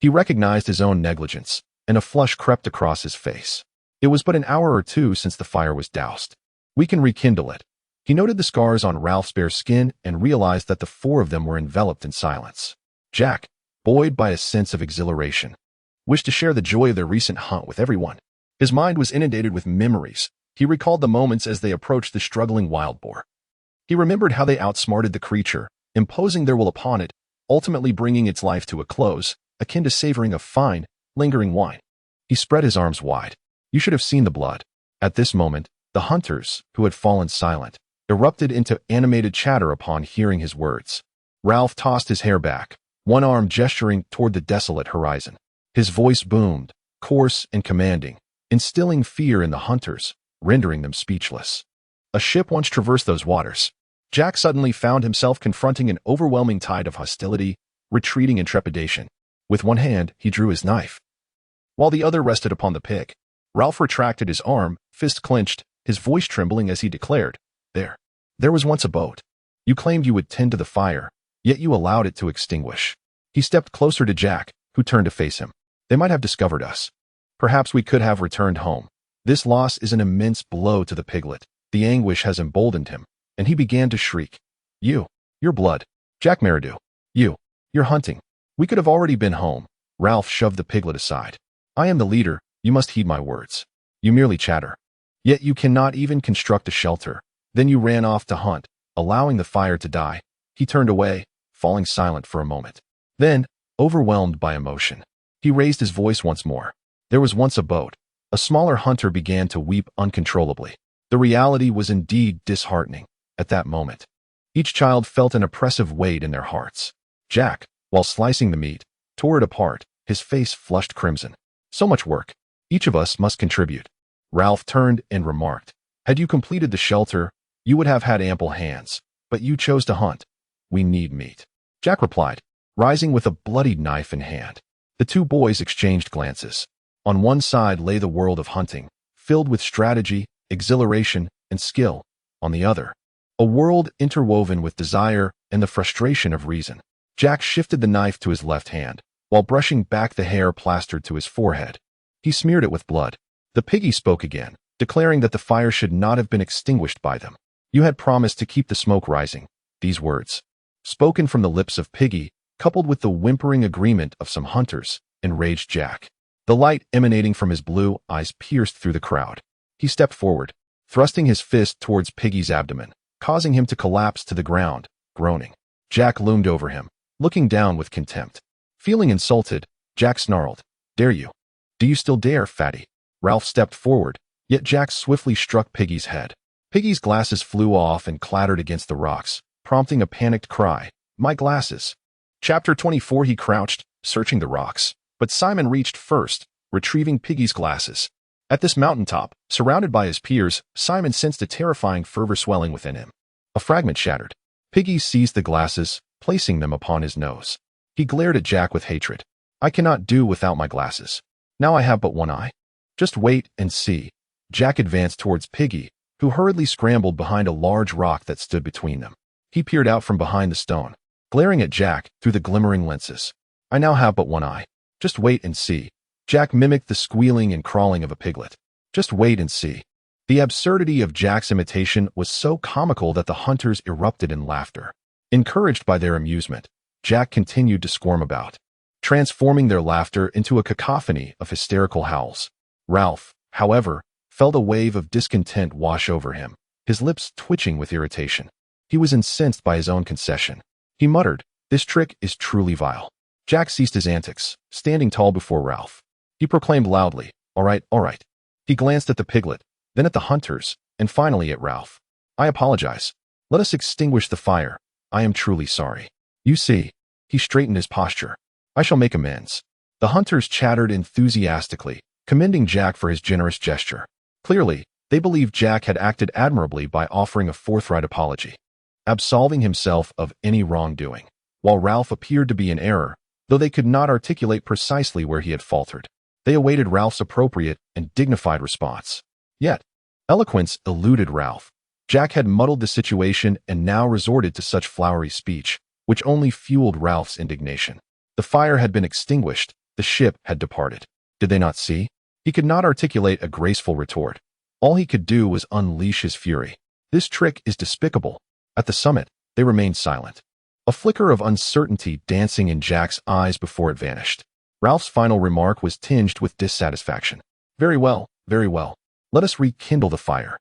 He recognized his own negligence, and a flush crept across his face. It was but an hour or two since the fire was doused. "We can rekindle it." He noted the scars on Ralph's bare skin and realized that the four of them were enveloped in silence. Jack, buoyed by a sense of exhilaration, wished to share the joy of their recent hunt with everyone. His mind was inundated with memories. He recalled the moments as they approached the struggling wild boar. He remembered how they outsmarted the creature, imposing their will upon it, ultimately bringing its life to a close, akin to savoring a fine, lingering wine. He spread his arms wide. You should have seen the blood. At this moment, the hunters, who had fallen silent, erupted into animated chatter upon hearing his words. Ralph tossed his hair back, one arm gesturing toward the desolate horizon. His voice boomed, coarse and commanding, instilling fear in the hunters, rendering them speechless. A ship once traversed those waters. Jack suddenly found himself confronting an overwhelming tide of hostility, retreating in trepidation. With one hand, he drew his knife, while the other rested upon the pig. Ralph retracted his arm, fist clenched, his voice trembling as he declared, There was once a boat. You claimed you would tend to the fire, yet you allowed it to extinguish." He stepped closer to Jack, who turned to face him. "They might have discovered us. Perhaps we could have returned home. This loss is an immense blow to the piglet. The anguish has emboldened him, and he began to shriek. Your blood. Jack Meridew. You're hunting. We could have already been home." Ralph shoved the piglet aside. "I am the leader. You must heed my words. You merely chatter. Yet you cannot even construct a shelter. Then you ran off to hunt, allowing the fire to die." He turned away, falling silent for a moment. Then, overwhelmed by emotion, he raised his voice once more. "There was once a boat." A smaller hunter began to weep uncontrollably. The reality was indeed disheartening at that moment. Each child felt an oppressive weight in their hearts. Jack, while slicing the meat, tore it apart, his face flushed crimson. "So much work. Each of us must contribute." Ralph turned and remarked, "Had you completed the shelter, you would have had ample hands, but you chose to hunt. We need meat." Jack replied, rising with a bloodied knife in hand. The two boys exchanged glances. On one side lay the world of hunting, filled with strategy, exhilaration, and skill. On the other, a world interwoven with desire and the frustration of reason. Jack shifted the knife to his left hand, while brushing back the hair plastered to his forehead. He smeared it with blood. The piggy spoke again, declaring that the fire should not have been extinguished by them. "You had promised to keep the smoke rising." These words, spoken from the lips of Piggy, coupled with the whimpering agreement of some hunters, enraged Jack. The light emanating from his blue eyes pierced through the crowd. He stepped forward, thrusting his fist towards Piggy's abdomen, causing him to collapse to the ground, groaning. Jack loomed over him, looking down with contempt. Feeling insulted, Jack snarled, "Dare you? Do you still dare, fatty?" Ralph stepped forward, yet Jack swiftly struck Piggy's head. Piggy's glasses flew off and clattered against the rocks, prompting a panicked cry, "My glasses!" Chapter 24. He crouched, searching the rocks, but Simon reached first, retrieving Piggy's glasses. At this mountaintop, surrounded by his peers, Simon sensed a terrifying fervor swelling within him. A fragment shattered. Piggy seized the glasses, placing them upon his nose. He glared at Jack with hatred. "I cannot do without my glasses. Now I have but one eye. Just wait and see." Jack advanced towards Piggy, who hurriedly scrambled behind a large rock that stood between them. He peered out from behind the stone, glaring at Jack through the glimmering lenses. "I now have but one eye. Just wait and see." Jack mimicked the squealing and crawling of a piglet. Just wait and see. The absurdity of Jack's imitation was so comical that the hunters erupted in laughter. Encouraged by their amusement, Jack continued to squirm about, transforming their laughter into a cacophony of hysterical howls. Ralph, however, felt a wave of discontent wash over him, his lips twitching with irritation. He was incensed by his own concession. He muttered, "This trick is truly vile." Jack ceased his antics, standing tall before Ralph. He proclaimed loudly, "All right, all right." He glanced at the piglet, then at the hunters, and finally at Ralph. "I apologize. Let us extinguish the fire. I am truly sorry. You see," he straightened his posture, "I shall make amends." The hunters chattered enthusiastically, commending Jack for his generous gesture. Clearly, they believed Jack had acted admirably by offering a forthright apology, absolving himself of any wrongdoing, while Ralph appeared to be in error, though they could not articulate precisely where he had faltered. They awaited Ralph's appropriate and dignified response. Yet, eloquence eluded Ralph. Jack had muddled the situation and now resorted to such flowery speech, which only fueled Ralph's indignation. The fire had been extinguished, the ship had departed. Did they not see? He could not articulate a graceful retort. All he could do was unleash his fury. This trick is despicable. At the summit, they remained silent, a flicker of uncertainty dancing in Jack's eyes before it vanished. Ralph's final remark was tinged with dissatisfaction. Very well, very well. Let us rekindle the fire."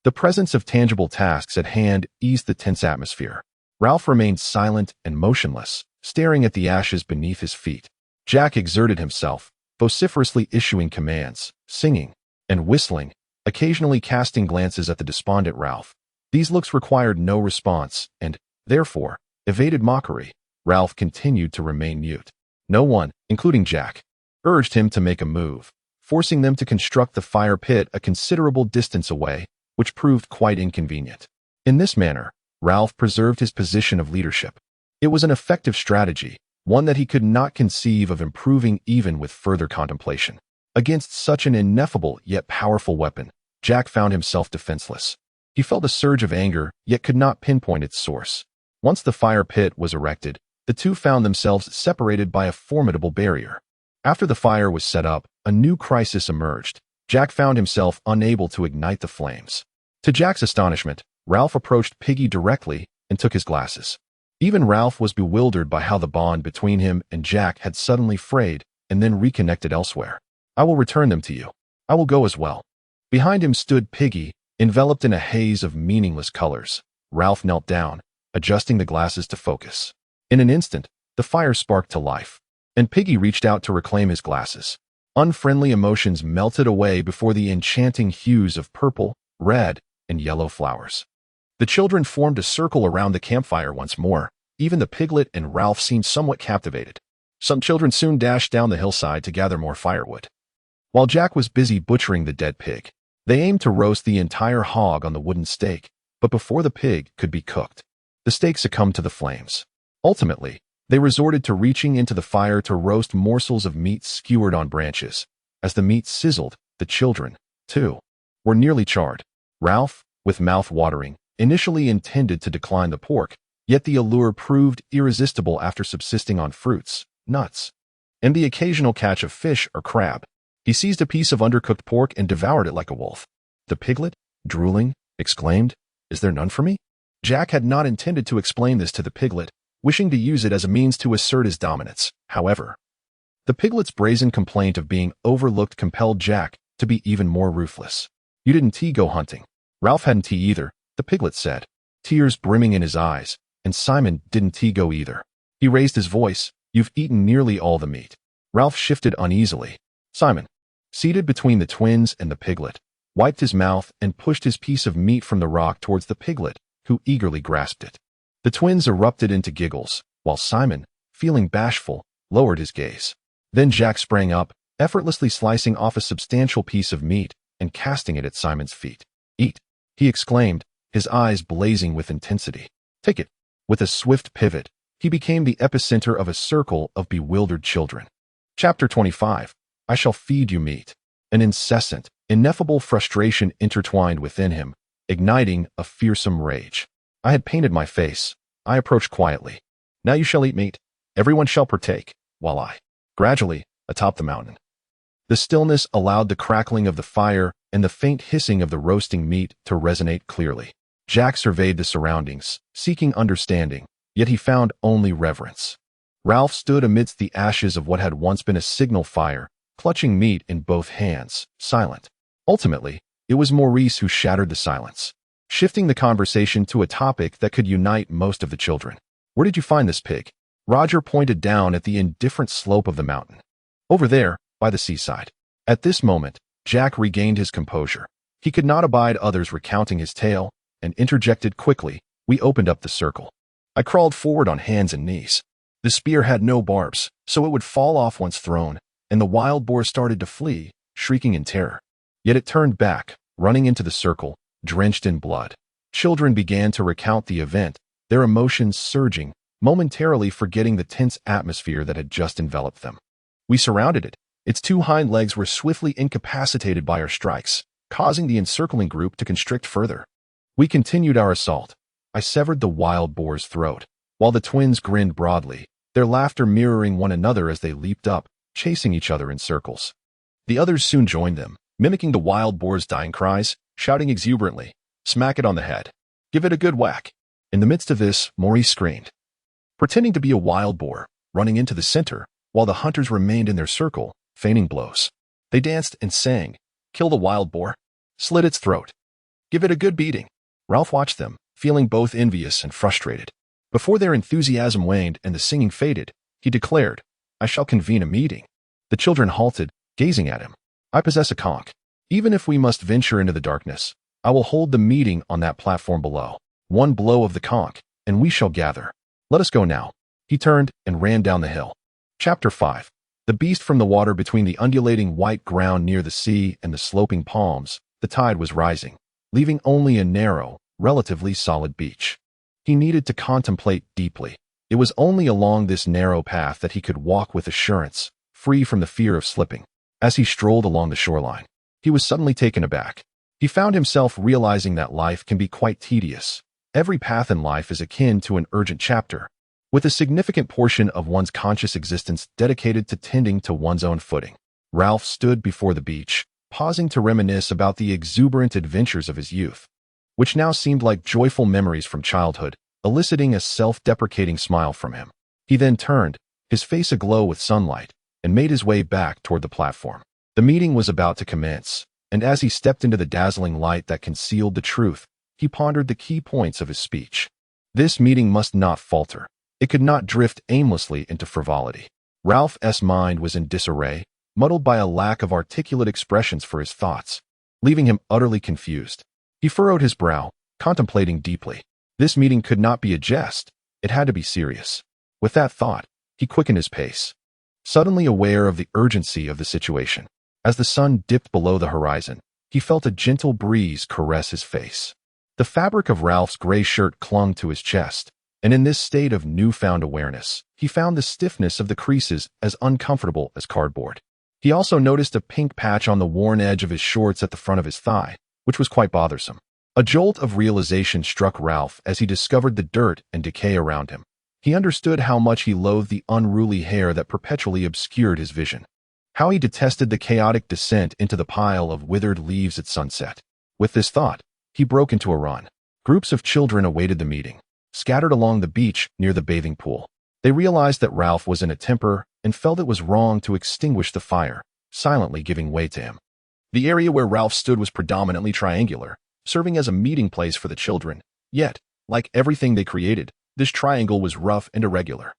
The presence of tangible tasks at hand eased the tense atmosphere. Ralph remained silent and motionless, staring at the ashes beneath his feet. Jack exerted himself, vociferously issuing commands, singing, and whistling, occasionally casting glances at the despondent Ralph. These looks required no response and, therefore, evaded mockery. Ralph continued to remain mute. No one, including Jack, urged him to make a move, forcing them to construct the fire pit a considerable distance away, which proved quite inconvenient. In this manner, Ralph preserved his position of leadership. It was an effective strategy, one that he could not conceive of improving even with further contemplation. Against such an ineffable yet powerful weapon, Jack found himself defenseless. He felt a surge of anger, yet could not pinpoint its source. Once the fire pit was erected, the two found themselves separated by a formidable barrier. After the fire was set up, a new crisis emerged. Jack found himself unable to ignite the flames. To Jack's astonishment, Ralph approached Piggy directly and took his glasses. Even Ralph was bewildered by how the bond between him and Jack had suddenly frayed and then reconnected elsewhere. "I will return them to you. I will go as well." Behind him stood Piggy, enveloped in a haze of meaningless colors. Ralph knelt down, adjusting the glasses to focus. In an instant, the fire sparked to life, and Piggy reached out to reclaim his glasses. Unfriendly emotions melted away before the enchanting hues of purple, red, and yellow flowers. The children formed a circle around the campfire once more. Even the piglet and Ralph seemed somewhat captivated. Some children soon dashed down the hillside to gather more firewood. While Jack was busy butchering the dead pig, they aimed to roast the entire hog on the wooden stake, but before the pig could be cooked, the steak succumbed to the flames. Ultimately, they resorted to reaching into the fire to roast morsels of meat skewered on branches. As the meat sizzled, the children, too, were nearly charred. Ralph, with mouth watering, initially intended to decline the pork, yet the allure proved irresistible after subsisting on fruits, nuts, and the occasional catch of fish or crab. He seized a piece of undercooked pork and devoured it like a wolf. The piglet, drooling, exclaimed, "Is there none for me?" Jack had not intended to explain this to the piglet, wishing to use it as a means to assert his dominance. However, the piglet's brazen complaint of being overlooked compelled Jack to be even more ruthless. "You didn't go hunting." Ralph hadn't either, the piglet said, tears brimming in his eyes, and Simon didn't go either. He raised his voice, "You've eaten nearly all the meat." Ralph shifted uneasily. Simon, seated between the twins and the piglet, wiped his mouth and pushed his piece of meat from the rock towards the piglet, who eagerly grasped it. The twins erupted into giggles, while Simon, feeling bashful, lowered his gaze. Then Jack sprang up, effortlessly slicing off a substantial piece of meat and casting it at Simon's feet. "Eat," he exclaimed, his eyes blazing with intensity. "Take it." With a swift pivot, he became the epicenter of a circle of bewildered children. Chapter 25. I shall feed you meat. An incessant, ineffable frustration intertwined within him, igniting a fearsome rage. I had painted my face. I approached quietly. "Now you shall eat meat. Everyone shall partake, while I," gradually, atop the mountain, The stillness allowed the crackling of the fire and the faint hissing of the roasting meat to resonate clearly. Jack surveyed the surroundings, seeking understanding, yet he found only reverence. Ralph stood amidst the ashes of what had once been a signal fire, clutching meat in both hands, silent. Ultimately, it was Maurice who shattered the silence, shifting the conversation to a topic that could unite most of the children. "Where did you find this pig?" Roger pointed down at the indifferent slope of the mountain. "Over there, by the seaside." At this moment, Jack regained his composure. He could not abide others recounting his tale, and interjected quickly, "We opened up the circle. I crawled forward on hands and knees. The spear had no barbs, so it would fall off once thrown, and the wild boar started to flee, shrieking in terror. Yet it turned back, running into the circle, drenched in blood." Children began to recount the event, their emotions surging, momentarily forgetting the tense atmosphere that had just enveloped them. "We surrounded it. Its two hind legs were swiftly incapacitated by our strikes, causing the encircling group to constrict further. We continued our assault. I severed the wild boar's throat." While the twins grinned broadly, their laughter mirroring one another as they leaped up, chasing each other in circles. The others soon joined them, mimicking the wild boar's dying cries, shouting exuberantly, "Smack it on the head. Give it a good whack." In the midst of this, Maurice screamed, pretending to be a wild boar, running into the center, while the hunters remained in their circle, feigning blows. They danced and sang, "Kill the wild boar. Slit its throat. Give it a good beating." Ralph watched them, feeling both envious and frustrated. Before their enthusiasm waned and the singing faded, he declared, "I shall convene a meeting." The children halted, gazing at him. "I possess a conch. Even if we must venture into the darkness, I will hold the meeting on that platform below. One blow of the conch, and we shall gather. Let us go now." He turned and ran down the hill. Chapter 5. The beast from the water. Between the undulating white ground near the sea and the sloping palms, the tide was rising, leaving only a narrow, relatively solid beach. He needed to contemplate deeply. It was only along this narrow path that he could walk with assurance, free from the fear of slipping. As he strolled along the shoreline, he was suddenly taken aback. He found himself realizing that life can be quite tedious. Every path in life is akin to an urgent chapter, with a significant portion of one's conscious existence dedicated to tending to one's own footing. Ralph stood before the beach, pausing to reminisce about the exuberant adventures of his youth, which now seemed like joyful memories from childhood, eliciting a self-deprecating smile from him. He then turned, his face aglow with sunlight, and made his way back toward the platform. The meeting was about to commence, and as he stepped into the dazzling light that concealed the truth, he pondered the key points of his speech. This meeting must not falter. It could not drift aimlessly into frivolity. Ralph's mind was in disarray, muddled by a lack of articulate expressions for his thoughts, leaving him utterly confused. He furrowed his brow, contemplating deeply. This meeting could not be a jest. It had to be serious. With that thought, he quickened his pace, suddenly aware of the urgency of the situation. As the sun dipped below the horizon, he felt a gentle breeze caress his face. The fabric of Ralph's gray shirt clung to his chest, and in this state of newfound awareness, he found the stiffness of the creases as uncomfortable as cardboard. He also noticed a pink patch on the worn edge of his shorts at the front of his thigh, which was quite bothersome. A jolt of realization struck Ralph as he discovered the dirt and decay around him. He understood how much he loathed the unruly hair that perpetually obscured his vision. How he detested the chaotic descent into the pile of withered leaves at sunset. With this thought, he broke into a run. Groups of children awaited the meeting, scattered along the beach near the bathing pool. They realized that Ralph was in a temper and felt it was wrong to extinguish the fire, silently giving way to him. The area where Ralph stood was predominantly triangular, serving as a meeting place for the children. Yet, like everything they created, this triangle was rough and irregular.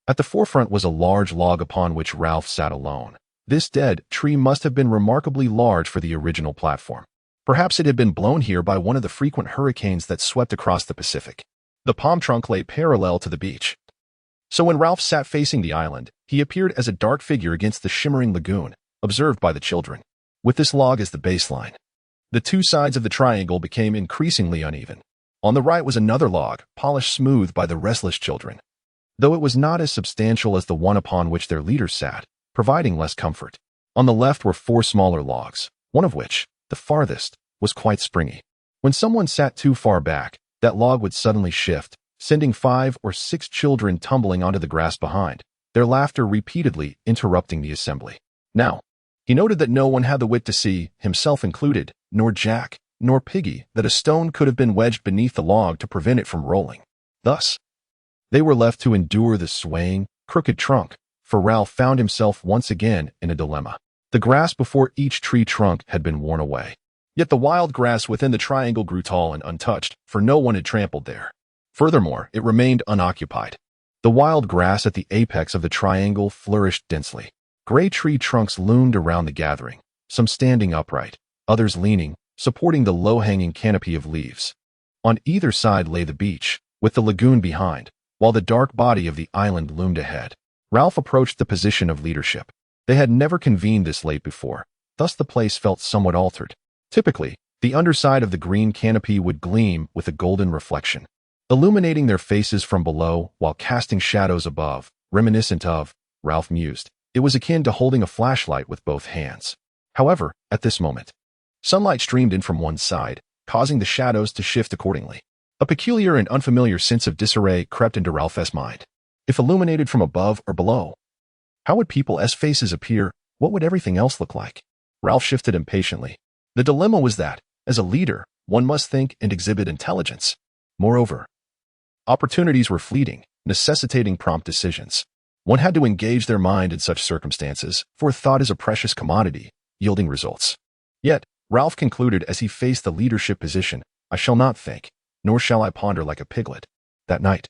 At the forefront was a large log upon which Ralph sat alone. This dead tree must have been remarkably large for the original platform. Perhaps it had been blown here by one of the frequent hurricanes that swept across the Pacific. The palm trunk lay parallel to the beach. So when Ralph sat facing the island, he appeared as a dark figure against the shimmering lagoon, observed by the children. With this log as the baseline, the two sides of the triangle became increasingly uneven. On the right was another log, polished smooth by the restless children, though it was not as substantial as the one upon which their leaders sat, providing less comfort. On the left were four smaller logs, one of which, the farthest, was quite springy. When someone sat too far back, that log would suddenly shift, sending 5 or 6 children tumbling onto the grass behind, their laughter repeatedly interrupting the assembly. Now, He noted that no one had the wit to see, himself included, nor Jack, nor Piggy, that a stone could have been wedged beneath the log to prevent it from rolling. Thus, they were left to endure the swaying, crooked trunk, for Ralph found himself once again in a dilemma. The grass before each tree trunk had been worn away. Yet the wild grass within the triangle grew tall and untouched, for no one had trampled there. Furthermore, it remained unoccupied. The wild grass at the apex of the triangle flourished densely. Gray tree trunks loomed around the gathering, some standing upright, others leaning, supporting the low-hanging canopy of leaves. On either side lay the beach, with the lagoon behind, while the dark body of the island loomed ahead. Ralph approached the position of leadership. They had never convened this late before, thus the place felt somewhat altered. Typically, the underside of the green canopy would gleam with a golden reflection, illuminating their faces from below while casting shadows above, reminiscent of, Ralph mused. It was akin to holding a flashlight with both hands. However, at this moment, sunlight streamed in from one side, causing the shadows to shift accordingly. A peculiar and unfamiliar sense of disarray crept into Ralph's mind. If illuminated from above or below, how would people's faces appear? What would everything else look like? Ralph shifted impatiently. The dilemma was that, as a leader, one must think and exhibit intelligence. Moreover, opportunities were fleeting, necessitating prompt decisions. One had to engage their mind in such circumstances, for thought is a precious commodity, yielding results. Yet, Ralph concluded as he faced the leadership position, I shall not think, nor shall I ponder like a piglet. That night,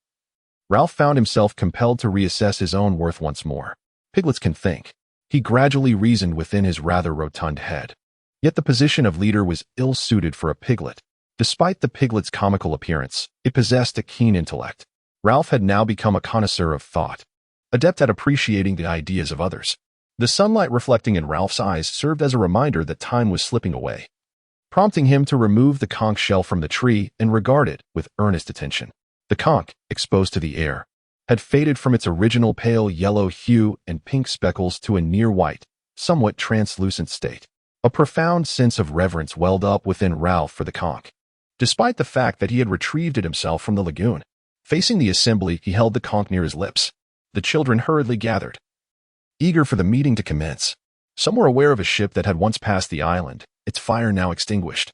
Ralph found himself compelled to reassess his own worth once more. Piglets can think. He gradually reasoned within his rather rotund head. Yet the position of leader was ill-suited for a piglet. Despite the piglet's comical appearance, it possessed a keen intellect. Ralph had now become a connoisseur of thought, adept at appreciating the ideas of others. The sunlight reflecting in Ralph's eyes served as a reminder that time was slipping away, prompting him to remove the conch shell from the tree and regard it with earnest attention. The conch, exposed to the air, had faded from its original pale yellow hue and pink speckles to a near-white, somewhat translucent state. A profound sense of reverence welled up within Ralph for the conch, despite the fact that he had retrieved it himself from the lagoon. Facing the assembly, he held the conch near his lips. The children hurriedly gathered, eager for the meeting to commence. Some were aware of a ship that had once passed the island, its fire now extinguished.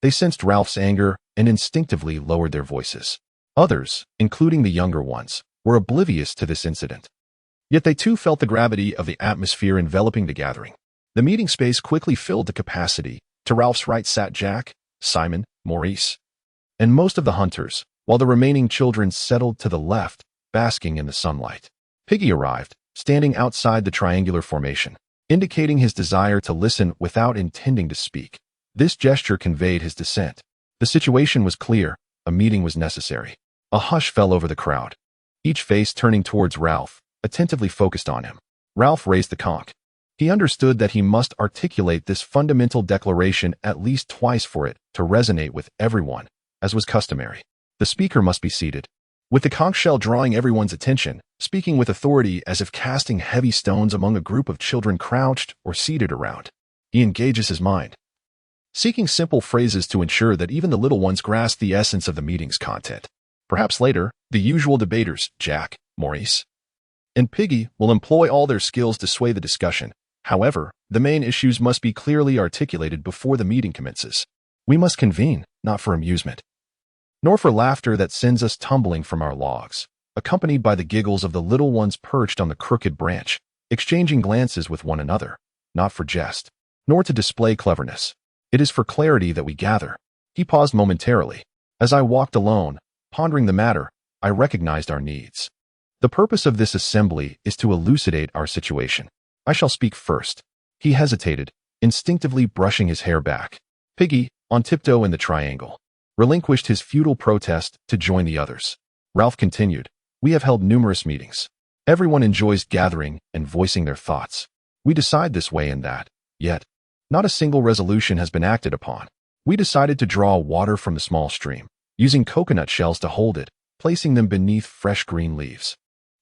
They sensed Ralph's anger and instinctively lowered their voices. Others, including the younger ones, were oblivious to this incident. Yet they too felt the gravity of the atmosphere enveloping the gathering. The meeting space quickly filled to capacity. To Ralph's right sat Jack, Simon, Maurice, and most of the hunters, while the remaining children settled to the left, basking in the sunlight. Piggy arrived, standing outside the triangular formation, indicating his desire to listen without intending to speak. This gesture conveyed his dissent. The situation was clear. A meeting was necessary. A hush fell over the crowd, each face turning towards Ralph, attentively focused on him. Ralph raised the conch. He understood that he must articulate this fundamental declaration at least twice for it to resonate with everyone, as was customary. The speaker must be seated, with the conch shell drawing everyone's attention, speaking with authority as if casting heavy stones among a group of children crouched or seated around. He engages his mind, seeking simple phrases to ensure that even the little ones grasp the essence of the meeting's content. Perhaps later, the usual debaters, Jack, Maurice, and Piggy, will employ all their skills to sway the discussion. However, the main issues must be clearly articulated before the meeting commences. We must convene, not for amusement, nor for laughter that sends us tumbling from our logs, accompanied by the giggles of the little ones perched on the crooked branch, exchanging glances with one another, not for jest, nor to display cleverness. It is for clarity that we gather. He paused momentarily. As I walked alone, pondering the matter, I recognized our needs. The purpose of this assembly is to elucidate our situation. I shall speak first. He hesitated, instinctively brushing his hair back. Piggy, on tiptoe in the triangle, relinquished his futile protest to join the others. Ralph continued, We have held numerous meetings. Everyone enjoys gathering and voicing their thoughts. We decide this way and that, yet not a single resolution has been acted upon. We decided to draw water from the small stream, using coconut shells to hold it, placing them beneath fresh green leaves.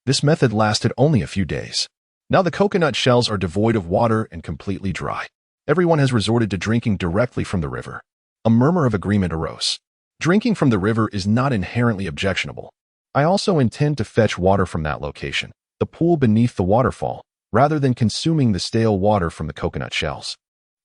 This method lasted only a few days. Now the coconut shells are devoid of water and completely dry. Everyone has resorted to drinking directly from the river. A murmur of agreement arose. Drinking from the river is not inherently objectionable. I also intend to fetch water from that location, the pool beneath the waterfall, rather than consuming the stale water from the coconut shells.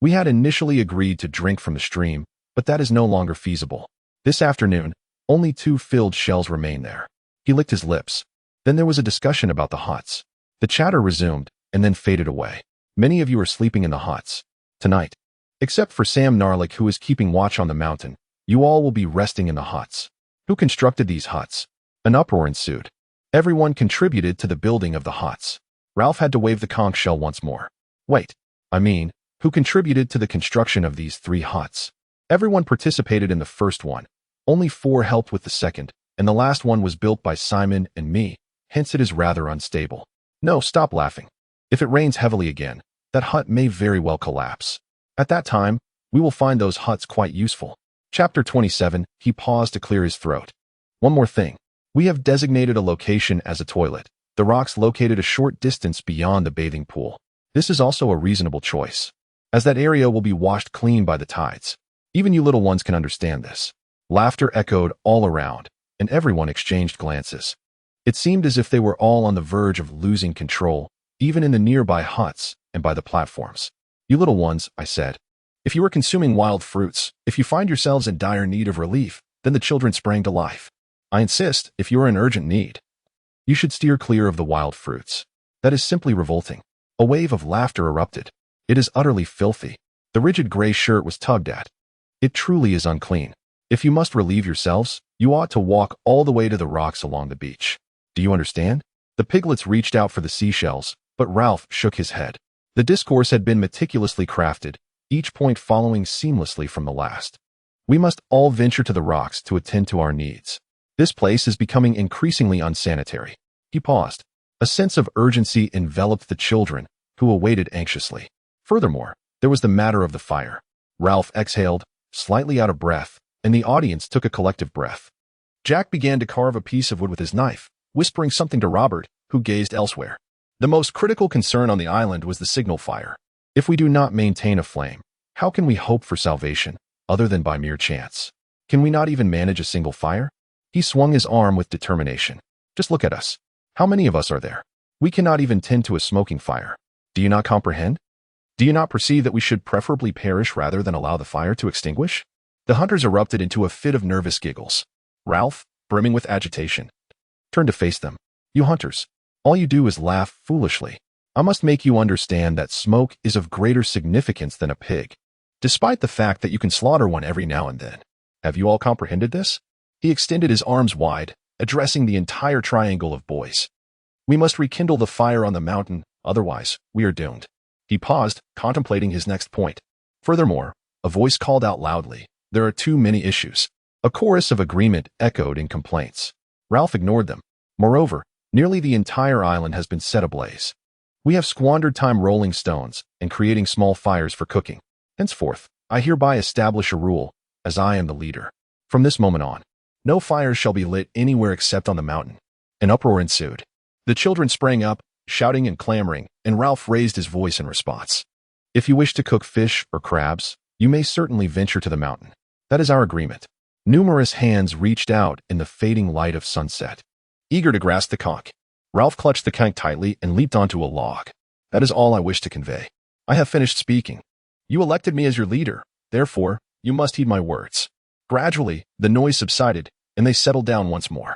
We had initially agreed to drink from the stream, but that is no longer feasible. This afternoon, only 2 filled shells remain there. He licked his lips. Then there was a discussion about the huts. The chatter resumed, and then faded away. Many of you are sleeping in the huts tonight. Except for Sam Narlik, who is keeping watch on the mountain, you all will be resting in the huts. Who constructed these huts? An uproar ensued. Everyone contributed to the building of the huts. Ralph had to wave the conch shell once more. Wait, who contributed to the construction of these 3 huts? Everyone participated in the first one. Only 4 helped with the second, and the last one was built by Simon and me, hence it is rather unstable. No, stop laughing. If it rains heavily again, that hut may very well collapse. At that time, we will find those huts quite useful. Chapter 27, he paused to clear his throat. One more thing. We have designated a location as a toilet, the rocks located a short distance beyond the bathing pool. This is also a reasonable choice, as that area will be washed clean by the tides. Even you little ones can understand this. Laughter echoed all around, and everyone exchanged glances. It seemed as if they were all on the verge of losing control, even in the nearby huts and by the platforms. You little ones, I said. If you are consuming wild fruits, if you find yourselves in dire need of relief, then the children sprang to life. I insist, if you are in urgent need, you should steer clear of the wild fruits. That is simply revolting. A wave of laughter erupted. It is utterly filthy. The rigid gray shirt was tugged at. It truly is unclean. If you must relieve yourselves, you ought to walk all the way to the rocks along the beach. Do you understand? The piglets reached out for the seashells, but Ralph shook his head. The discourse had been meticulously crafted, each point following seamlessly from the last. We must all venture to the rocks to attend to our needs. This place is becoming increasingly unsanitary. He paused. A sense of urgency enveloped the children, who awaited anxiously. Furthermore, there was the matter of the fire. Ralph exhaled, slightly out of breath, and the audience took a collective breath. Jack began to carve a piece of wood with his knife, whispering something to Robert, who gazed elsewhere. The most critical concern on the island was the signal fire. If we do not maintain a flame, how can we hope for salvation, other than by mere chance? Can we not even manage a single fire? He swung his arm with determination. Just look at us. How many of us are there? We cannot even tend to a smoking fire. Do you not comprehend? Do you not perceive that we should preferably perish rather than allow the fire to extinguish? The hunters erupted into a fit of nervous giggles. Ralph, brimming with agitation, turned to face them. You hunters, all you do is laugh foolishly. I must make you understand that smoke is of greater significance than a pig, despite the fact that you can slaughter one every now and then. Have you all comprehended this? He extended his arms wide, addressing the entire triangle of boys. We must rekindle the fire on the mountain, otherwise, we are doomed. He paused, contemplating his next point. Furthermore, a voice called out loudly, there are too many issues. A chorus of agreement echoed in complaints. Ralph ignored them. Moreover, nearly the entire island has been set ablaze. We have squandered time rolling stones and creating small fires for cooking. Henceforth, I hereby establish a rule, as I am the leader. From this moment on, no fires shall be lit anywhere except on the mountain. An uproar ensued. The children sprang up, shouting and clamoring, and Ralph raised his voice in response. If you wish to cook fish or crabs, you may certainly venture to the mountain. That is our agreement. Numerous hands reached out in the fading light of sunset, eager to grasp the conch. Ralph clutched the conch tightly and leaped onto a log. That is all I wish to convey. I have finished speaking. You elected me as your leader, therefore, you must heed my words. Gradually, the noise subsided, and they settled down once more.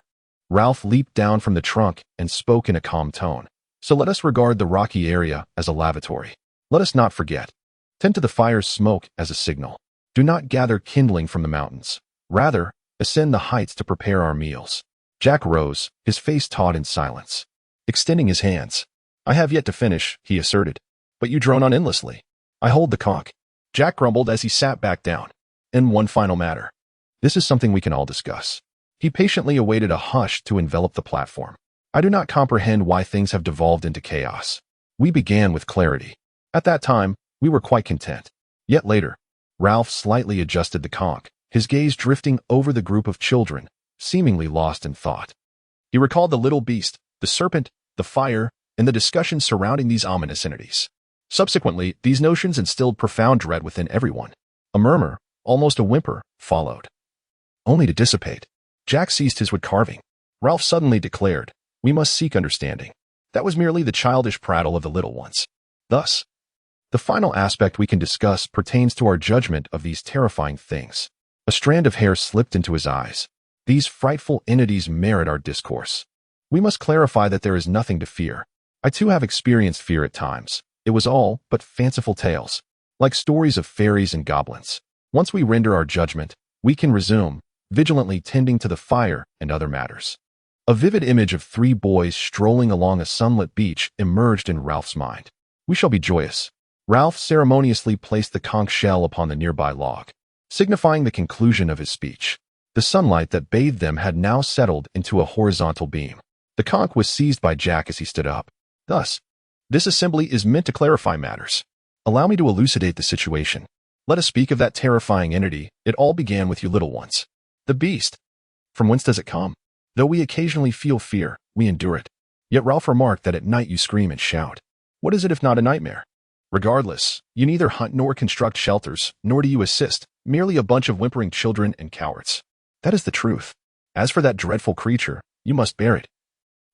Ralph leaped down from the trunk and spoke in a calm tone. So let us regard the rocky area as a lavatory. Let us not forget. Tend to the fire's smoke as a signal. Do not gather kindling from the mountains. Rather, ascend the heights to prepare our meals. Jack rose, his face taut in silence, extending his hands. I have yet to finish, he asserted. But you drone on endlessly. I hold the conch. Jack grumbled as he sat back down. And one final matter. This is something we can all discuss. He patiently awaited a hush to envelop the platform. I do not comprehend why things have devolved into chaos. We began with clarity. At that time, we were quite content. Yet later, Ralph slightly adjusted the conch, his gaze drifting over the group of children, seemingly lost in thought. He recalled the little beast, the serpent, the fire, and the discussions surrounding these ominous entities. Subsequently, these notions instilled profound dread within everyone. A murmur, almost a whimper, followed. Only to dissipate. Jack ceased his wood carving. Ralph suddenly declared, we must seek understanding. That was merely the childish prattle of the little ones. Thus, the final aspect we can discuss pertains to our judgment of these terrifying things. A strand of hair slipped into his eyes. These frightful entities merit our discourse. We must clarify that there is nothing to fear. I too have experienced fear at times. It was all but fanciful tales, like stories of fairies and goblins. Once we render our judgment, we can resume, vigilantly tending to the fire and other matters. A vivid image of 3 boys strolling along a sunlit beach emerged in Ralph's mind. We shall be joyous. Ralph ceremoniously placed the conch shell upon the nearby log, signifying the conclusion of his speech. The sunlight that bathed them had now settled into a horizontal beam. The conch was seized by Jack as he stood up. Thus, this assembly is meant to clarify matters. Allow me to elucidate the situation. Let us speak of that terrifying entity. It all began with you little ones. The beast. From whence does it come? Though we occasionally feel fear, we endure it. Yet Ralph remarked that at night you scream and shout. What is it if not a nightmare? Regardless, you neither hunt nor construct shelters, nor do you assist, merely a bunch of whimpering children and cowards. That is the truth. As for that dreadful creature, you must bear it,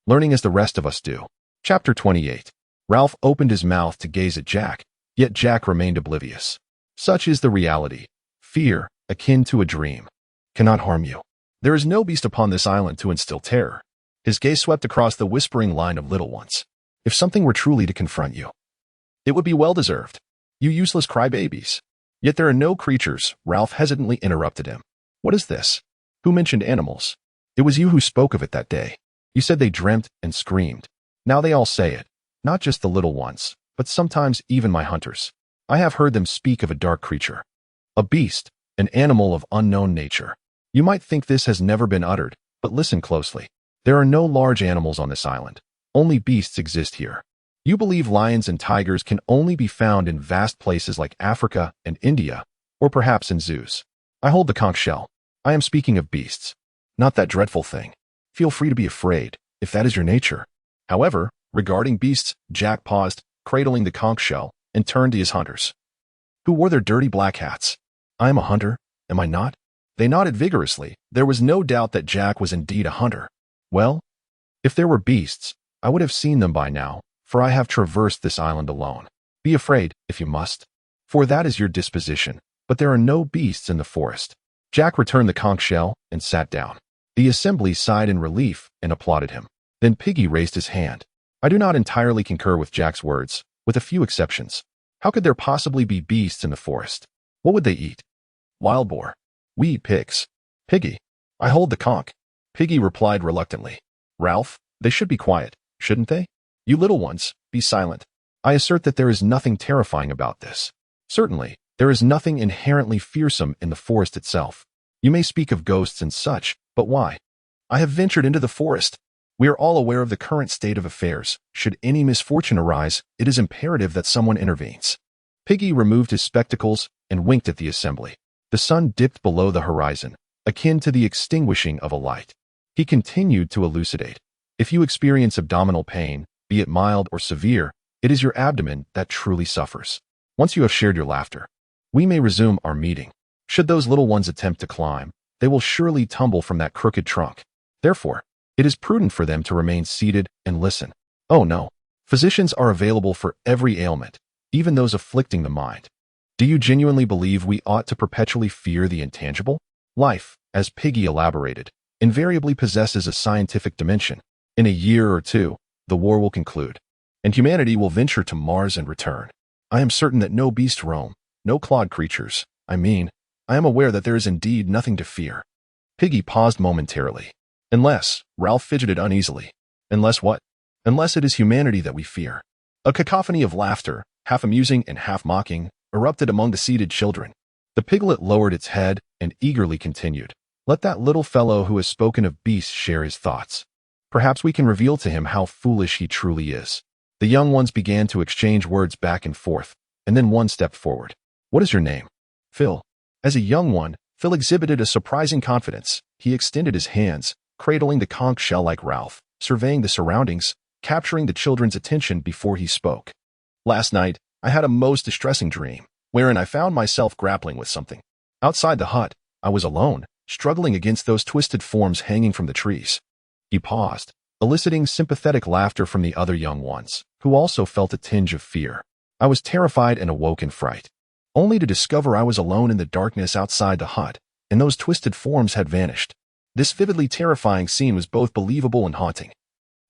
learning as the rest of us do. Chapter 28. Ralph opened his mouth to gaze at Jack, yet Jack remained oblivious. Such is the reality. Fear, akin to a dream, cannot harm you. There is no beast upon this island to instill terror. His gaze swept across the whispering line of little ones. If something were truly to confront you, it would be well-deserved. You useless crybabies. Yet there are no creatures. Ralph hesitantly interrupted him. What is this? Who mentioned animals? It was you who spoke of it that day. You said they dreamt and screamed. Now they all say it. Not just the little ones, but sometimes even my hunters. I have heard them speak of a dark creature. A beast, an animal of unknown nature. You might think this has never been uttered, but listen closely. There are no large animals on this island. Only beasts exist here. You believe lions and tigers can only be found in vast places like Africa and India, or perhaps in zoos. I hold the conch shell. I am speaking of beasts, not that dreadful thing. Feel free to be afraid, if that is your nature. However, regarding beasts, Jack paused, cradling the conch shell, and turned to his hunters, who wore their dirty black hats. I am a hunter, am I not? They nodded vigorously. There was no doubt that Jack was indeed a hunter. Well, if there were beasts, I would have seen them by now, for I have traversed this island alone. Be afraid, if you must, for that is your disposition, but there are no beasts in the forest. Jack returned the conch shell and sat down. The assembly sighed in relief and applauded him. Then Piggy raised his hand. I do not entirely concur with Jack's words, with a few exceptions. How could there possibly be beasts in the forest? What would they eat? Wild boar. We eat pigs. Piggy. I hold the conch. Piggy replied reluctantly. Ralph, they should be quiet, shouldn't they? You little ones, be silent. I assert that there is nothing terrifying about this. Certainly, there is nothing inherently fearsome in the forest itself. You may speak of ghosts and such, but why? I have ventured into the forest. We are all aware of the current state of affairs. Should any misfortune arise, it is imperative that someone intervenes. Piggy removed his spectacles and winked at the assembly. The sun dipped below the horizon, akin to the extinguishing of a light. He continued to elucidate. If you experience abdominal pain, be it mild or severe, it is your abdomen that truly suffers. Once you have shared your laughter, we may resume our meeting. Should those little ones attempt to climb, they will surely tumble from that crooked trunk. Therefore, it is prudent for them to remain seated and listen. Oh no, physicians are available for every ailment, even those afflicting the mind. Do you genuinely believe we ought to perpetually fear the intangible? Life, as Piggy elaborated, invariably possesses a scientific dimension. In a year or two, the war will conclude, and humanity will venture to Mars and return. I am certain that no beast roam, no clawed creatures. I am aware that there is indeed nothing to fear. Piggy paused momentarily. Unless, Ralph fidgeted uneasily. Unless what? Unless it is humanity that we fear. A cacophony of laughter, half amusing and half mocking, erupted among the seated children. The piglet lowered its head and eagerly continued. Let that little fellow who has spoken of beasts share his thoughts. Perhaps we can reveal to him how foolish he truly is. The young ones began to exchange words back and forth, and then one stepped forward. What is your name? Phil. As a young one, Phil exhibited a surprising confidence. He extended his hands, cradling the conch shell like Ralph, surveying the surroundings, capturing the children's attention before he spoke. Last night, I had a most distressing dream, wherein I found myself grappling with something. Outside the hut, I was alone, struggling against those twisted forms hanging from the trees. He paused, eliciting sympathetic laughter from the other young ones, who also felt a tinge of fear. I was terrified and awoke in fright, only to discover I was alone in the darkness outside the hut, and those twisted forms had vanished. This vividly terrifying scene was both believable and haunting,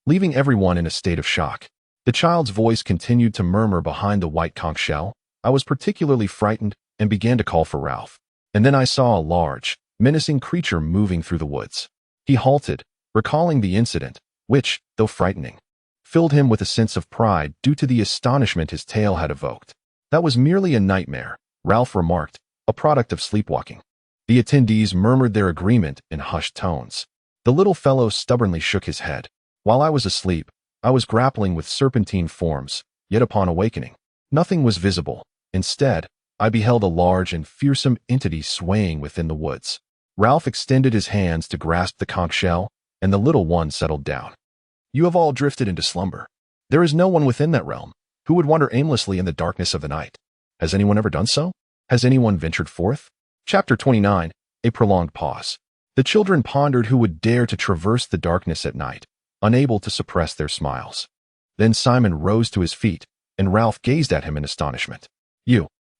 leaving everyone in a state of shock. The child's voice continued to murmur behind the white conch shell. I was particularly frightened and began to call for Ralph. And then I saw a large, menacing creature moving through the woods. He halted, recalling the incident, which, though frightening, filled him with a sense of pride due to the astonishment his tale had evoked. That was merely a nightmare, Ralph remarked, a product of sleepwalking. The attendees murmured their agreement in hushed tones. The little fellow stubbornly shook his head. While I was asleep, I was grappling with serpentine forms, yet upon awakening, nothing was visible. Instead, I beheld a large and fearsome entity swaying within the woods. Ralph extended his hands to grasp the conch shell, and the little one settled down. You have all drifted into slumber. There is no one within that realm who would wander aimlessly in the darkness of the night. Has anyone ever done so? Has anyone ventured forth? Chapter 29, A Prolonged Pause. The children pondered who would dare to traverse the darkness at night, unable to suppress their smiles. Then Simon rose to his feet, and Ralph gazed at him in astonishment.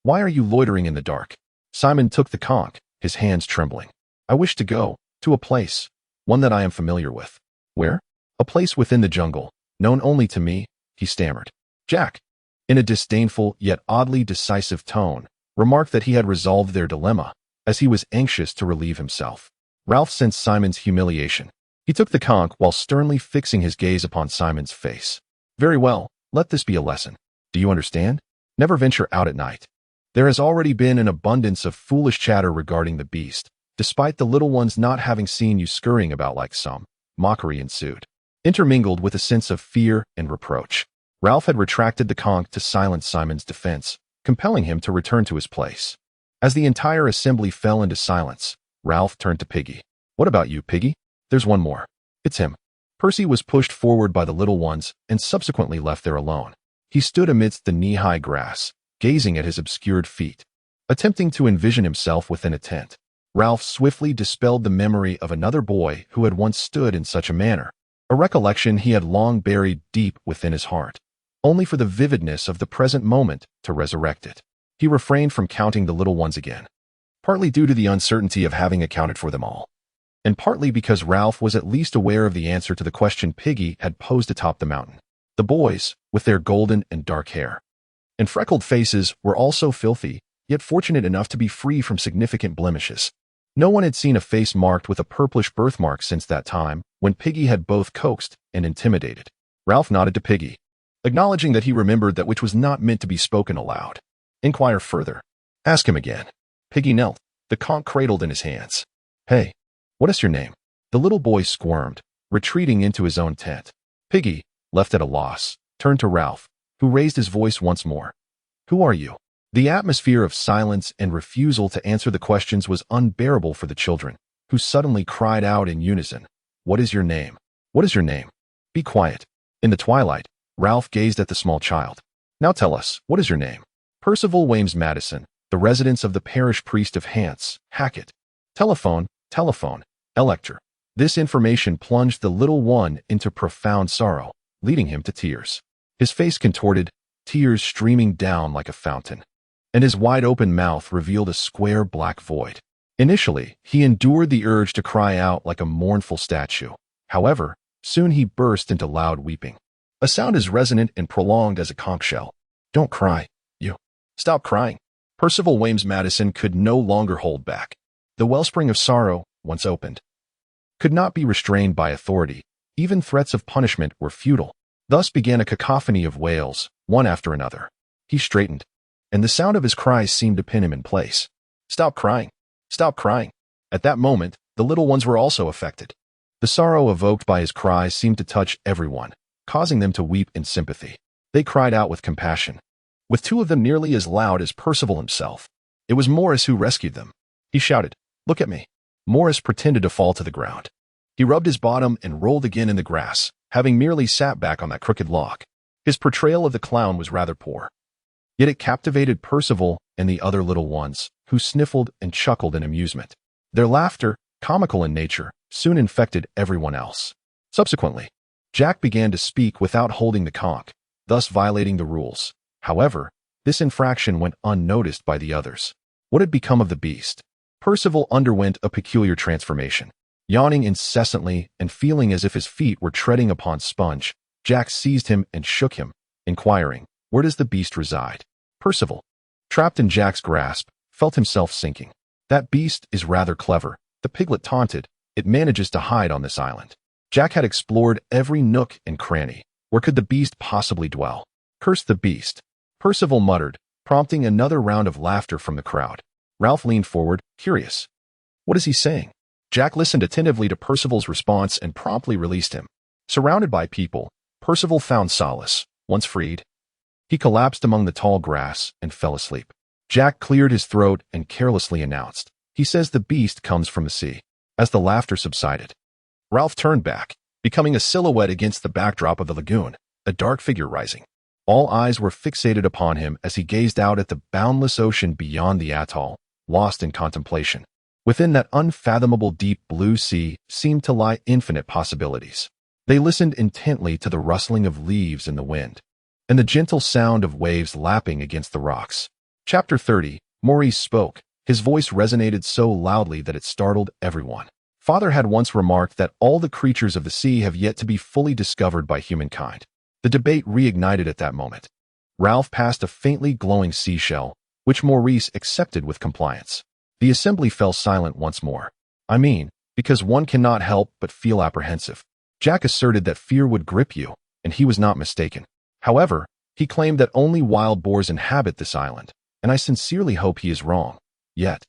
Why are you loitering in the dark? Simon took the conch, his hands trembling. I wish to go to a place, one that I am familiar with. Where? A place within the jungle, known only to me, he stammered. Jack, in a disdainful yet oddly decisive tone, remarked that he had resolved their dilemma, as he was anxious to relieve himself. Ralph sensed Simon's humiliation. He took the conch while sternly fixing his gaze upon Simon's face. Very well, let this be a lesson. Do you understand? Never venture out at night. There has already been an abundance of foolish chatter regarding the beast, despite the little ones not having seen you scurrying about like some. Mockery ensued, intermingled with a sense of fear and reproach. Ralph had retracted the conch to silence Simon's defense, compelling him to return to his place. As the entire assembly fell into silence, Ralph turned to Piggy. What about you, Piggy? There's one more. It's him. Percy was pushed forward by the little ones and subsequently left there alone. He stood amidst the knee-high grass, gazing at his obscured feet, attempting to envision himself within a tent. Ralph swiftly dispelled the memory of another boy who had once stood in such a manner, a recollection he had long buried deep within his heart, only for the vividness of the present moment to resurrect it. He refrained from counting the little ones again, partly due to the uncertainty of having accounted for them all, and partly because Ralph was at least aware of the answer to the question Piggy had posed atop the mountain. The boys, with their golden and dark hair and freckled faces, were also filthy, yet fortunate enough to be free from significant blemishes. No one had seen a face marked with a purplish birthmark since that time, when Piggy had both coaxed and intimidated. Ralph nodded to Piggy, acknowledging that he remembered that which was not meant to be spoken aloud. Inquire further. Ask him again. Piggy knelt, the conch cradled in his hands. Hey, what is your name? The little boy squirmed, retreating into his own tent. Piggy, left at a loss, turned to Ralph, who raised his voice once more. Who are you? The atmosphere of silence and refusal to answer the questions was unbearable for the children, who suddenly cried out in unison. What is your name? What is your name? Be quiet. In the twilight, Ralph gazed at the small child. Now tell us, what is your name? Percival Wames Madison, the residence of the parish priest of Hants, Hackett. Telephone, Elector. This information plunged the little one into profound sorrow, leading him to tears. His face contorted, tears streaming down like a fountain, and his wide-open mouth revealed a square black void. Initially, he endured the urge to cry out like a mournful statue. However, soon he burst into loud weeping, a sound as resonant and prolonged as a conch shell. Don't cry, you. Stop crying. Percival Wames Madison could no longer hold back. The wellspring of sorrow, once opened, could not be restrained by authority. Even threats of punishment were futile. Thus began a cacophony of wails, one after another. He straightened, and the sound of his cries seemed to pin him in place. Stop crying. Stop crying. At that moment, the little ones were also affected. The sorrow evoked by his cries seemed to touch everyone, causing them to weep in sympathy. They cried out with compassion, with two of them nearly as loud as Percival himself. It was Morris who rescued them. He shouted, "Look at me." Morris pretended to fall to the ground. He rubbed his bottom and rolled again in the grass, having merely sat back on that crooked log. His portrayal of the clown was rather poor, yet it captivated Percival and the other little ones, who sniffled and chuckled in amusement. Their laughter, comical in nature, soon infected everyone else. Subsequently, Jack began to speak without holding the conch, thus violating the rules. However, this infraction went unnoticed by the others. What had become of the beast? Percival underwent a peculiar transformation. Yawning incessantly and feeling as if his feet were treading upon sponge, Jack seized him and shook him, inquiring, "Where does the beast reside?" Percival, trapped in Jack's grasp, felt himself sinking. "That beast is rather clever," the piglet taunted. "It manages to hide on this island." Jack had explored every nook and cranny. Where could the beast possibly dwell? "Curse the beast," Percival muttered, prompting another round of laughter from the crowd. Ralph leaned forward, curious. "What is he saying?" Jack listened attentively to Percival's response and promptly released him. Surrounded by people, Percival found solace. Once freed, he collapsed among the tall grass and fell asleep. Jack cleared his throat and carelessly announced, "He says the beast comes from the sea." As the laughter subsided, Ralph turned back, becoming a silhouette against the backdrop of the lagoon, a dark figure rising. All eyes were fixated upon him as he gazed out at the boundless ocean beyond the atoll, lost in contemplation. Within that unfathomable deep blue sea seemed to lie infinite possibilities. They listened intently to the rustling of leaves in the wind, and the gentle sound of waves lapping against the rocks. Chapter 30. Maurice spoke. His voice resonated so loudly that it startled everyone. "Father had once remarked that all the creatures of the sea have yet to be fully discovered by humankind." The debate reignited at that moment. Ralph passed a faintly glowing seashell, which Maurice accepted with compliance. The assembly fell silent once more. "I mean, because one cannot help but feel apprehensive." Jack asserted that fear would grip you, and he was not mistaken. However, he claimed that only wild boars inhabit this island, and I sincerely hope he is wrong. Yet,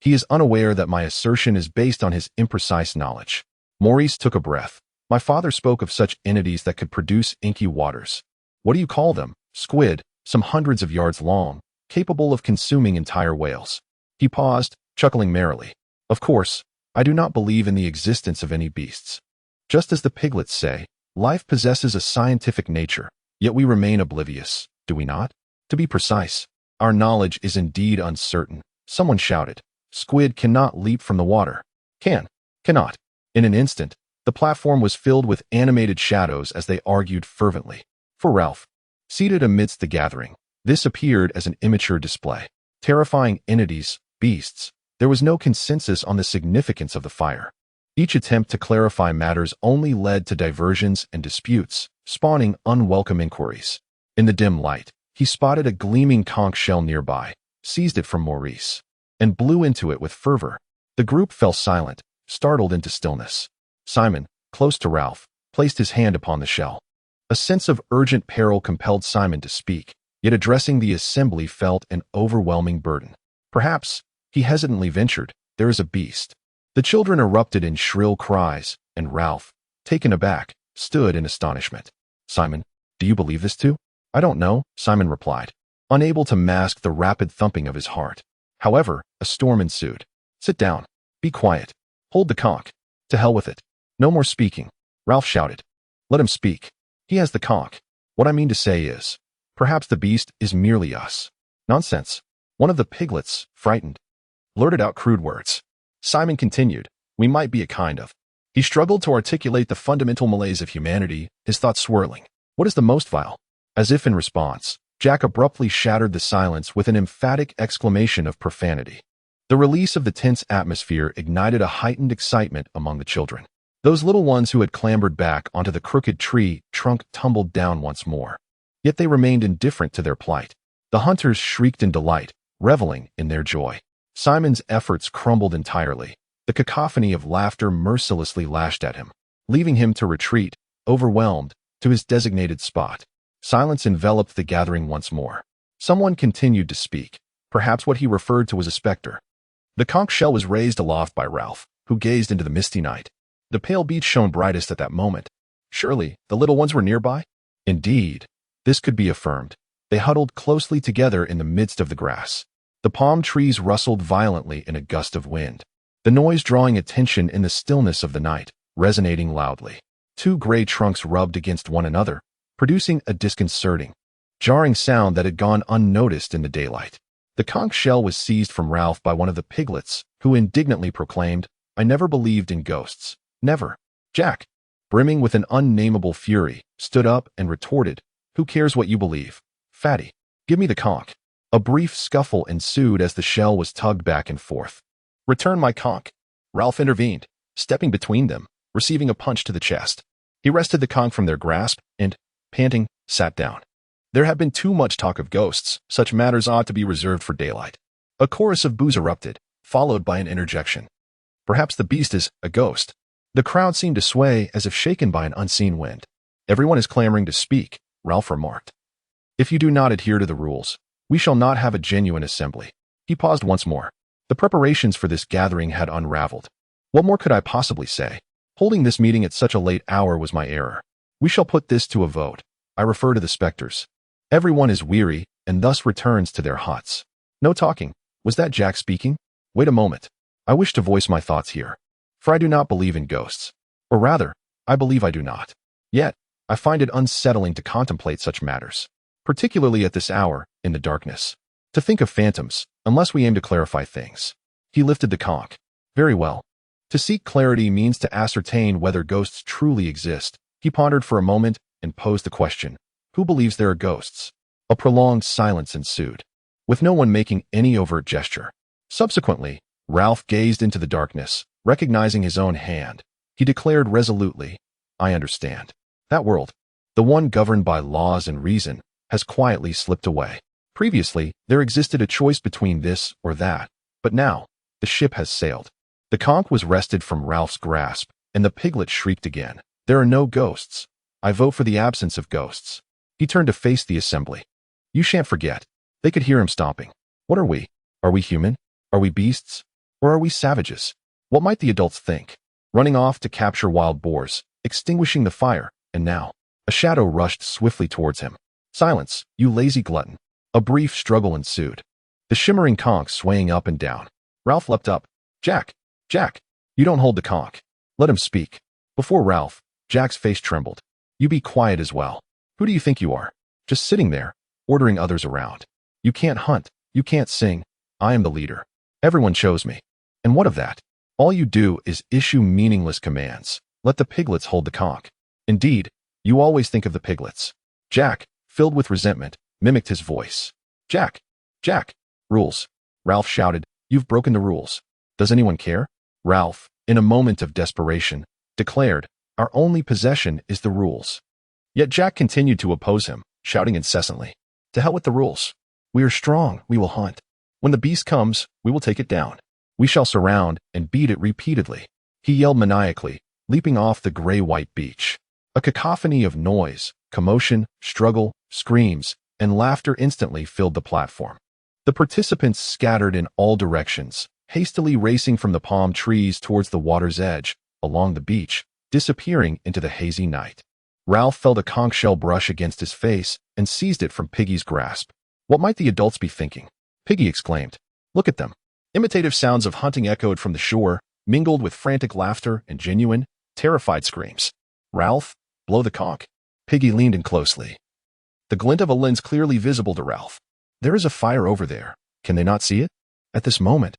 he is unaware that my assertion is based on his imprecise knowledge. Maurice took a breath. "My father spoke of such entities that could produce inky waters. What do you call them? Squid, some hundreds of yards long, capable of consuming entire whales." He paused, chuckling merrily. "Of course, I do not believe in the existence of any beasts. Just as the piglets say, life possesses a scientific nature, yet we remain oblivious, do we not? To be precise, our knowledge is indeed uncertain." Someone shouted, "Squid cannot leap from the water." Cannot. In an instant, the platform was filled with animated shadows as they argued fervently. For Ralph, seated amidst the gathering, this appeared as an immature display. Terrifying entities, beasts, there was no consensus on the significance of the fire. Each attempt to clarify matters only led to diversions and disputes, spawning unwelcome inquiries. In the dim light, he spotted a gleaming conch shell nearby, seized it from Maurice, and blew into it with fervor. The group fell silent, startled into stillness. Simon, close to Ralph, placed his hand upon the shell. A sense of urgent peril compelled Simon to speak, yet addressing the assembly felt an overwhelming burden. "Perhaps," he hesitantly ventured, "there is a beast." The children erupted in shrill cries, and Ralph, taken aback, stood in astonishment. "Simon, do you believe this too?" "I don't know," Simon replied, unable to mask the rapid thumping of his heart. However, a storm ensued. "Sit down. Be quiet. Hold the conch. To hell with it. No more speaking," Ralph shouted. "Let him speak. He has the conch. What I mean to say is, perhaps the beast is merely us." "Nonsense." One of the piglets, frightened, blurted out crude words. Simon continued, "We might be a kind of." He struggled to articulate the fundamental malaise of humanity, his thoughts swirling. "What is the most vile?" As if in response, Jack abruptly shattered the silence with an emphatic exclamation of profanity. The release of the tense atmosphere ignited a heightened excitement among the children. Those little ones who had clambered back onto the crooked tree trunk tumbled down once more. Yet they remained indifferent to their plight. The hunters shrieked in delight, reveling in their joy. Simon's efforts crumbled entirely. The cacophony of laughter mercilessly lashed at him, leaving him to retreat, overwhelmed, to his designated spot. Silence enveloped the gathering once more. Someone continued to speak. Perhaps what he referred to was a specter. The conch shell was raised aloft by Ralph, who gazed into the misty night. The pale beach shone brightest at that moment. Surely, the little ones were nearby? Indeed, this could be affirmed. They huddled closely together in the midst of the grass. The palm trees rustled violently in a gust of wind, the noise drawing attention in the stillness of the night, resonating loudly. Two gray trunks rubbed against one another, producing a disconcerting, jarring sound that had gone unnoticed in the daylight. The conch shell was seized from Ralph by one of the piglets, who indignantly proclaimed, "I never believed in ghosts. Never." "Jack!" brimming with an unnameable fury, stood up and retorted, "Who cares what you believe? Fatty, give me the conch." A brief scuffle ensued as the shell was tugged back and forth. "Return my conch." Ralph intervened, stepping between them, receiving a punch to the chest. He wrested the conch from their grasp and, panting, sat down. There had been too much talk of ghosts. Such matters ought to be reserved for daylight. A chorus of boos erupted, followed by an interjection. "Perhaps the beast is a ghost." The crowd seemed to sway as if shaken by an unseen wind. "Everyone is clamoring to speak," Ralph remarked. "If you do not adhere to the rules, we shall not have a genuine assembly." He paused once more. The preparations for this gathering had unraveled. What more could I possibly say? Holding this meeting at such a late hour was my error. We shall put this to a vote. I refer to the specters. Everyone is weary and thus returns to their huts. No talking. Was that Jack speaking? Wait a moment. I wish to voice my thoughts here. For I do not believe in ghosts. Or rather, I believe I do not. Yet, I find it unsettling to contemplate such matters. Particularly at this hour, in the darkness. To think of phantoms, unless we aim to clarify things. He lifted the conch. Very well. To seek clarity means to ascertain whether ghosts truly exist. He pondered for a moment and posed the question, who believes there are ghosts? A prolonged silence ensued, with no one making any overt gesture. Subsequently, Ralph gazed into the darkness, recognizing his own hand. He declared resolutely, "I understand. That world, the one governed by laws and reason, has quietly slipped away. Previously, there existed a choice between this or that, but now, the ship has sailed." The conch was wrested from Ralph's grasp, and the piglet shrieked again. "There are no ghosts. I vote for the absence of ghosts." He turned to face the assembly. "You shan't forget." They could hear him stomping. "What are we? Are we human? Are we beasts? Or are we savages? What might the adults think? Running off to capture wild boars, extinguishing the fire, and now." A shadow rushed swiftly towards him. "Silence, you lazy glutton." A brief struggle ensued, the shimmering conch swaying up and down. Ralph leapt up. "Jack! Jack! You don't hold the conch. Let him speak." Before Ralph, Jack's face trembled. "You be quiet as well. Who do you think you are? Just sitting there, ordering others around. You can't hunt. You can't sing. I am the leader. Everyone chose me. And what of that? All you do is issue meaningless commands. Let the piglets hold the conch. Indeed, you always think of the piglets." Jack, filled with resentment, mimicked his voice. "Jack! Jack! Rules!" Ralph shouted. "You've broken the rules. Does anyone care?" Ralph, in a moment of desperation, declared, "Our only possession is the rules." Yet Jack continued to oppose him, shouting incessantly, "To hell with the rules. We are strong, we will hunt. When the beast comes, we will take it down. We shall surround and beat it repeatedly." He yelled maniacally, leaping off the gray-white beach. A cacophony of noise, commotion, struggle, screams, and laughter instantly filled the platform. The participants scattered in all directions, hastily racing from the palm trees towards the water's edge, along the beach, disappearing into the hazy night. Ralph felt a conch shell brush against his face and seized it from Piggy's grasp. What might the adults be thinking? Piggy exclaimed. "Look at them." Imitative sounds of hunting echoed from the shore, mingled with frantic laughter and genuine, terrified screams. "Ralph, blow the conch." Piggy leaned in closely, the glint of a lens clearly visible to Ralph. "There is a fire over there. Can they not see it? At this moment,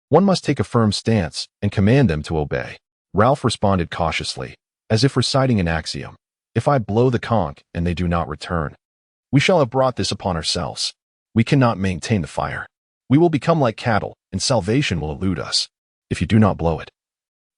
one must take a firm stance and command them to obey." Ralph responded cautiously, as if reciting an axiom. "If I blow the conch and they do not return, we shall have brought this upon ourselves. We cannot maintain the fire. We will become like cattle, and salvation will elude us. If you do not blow it,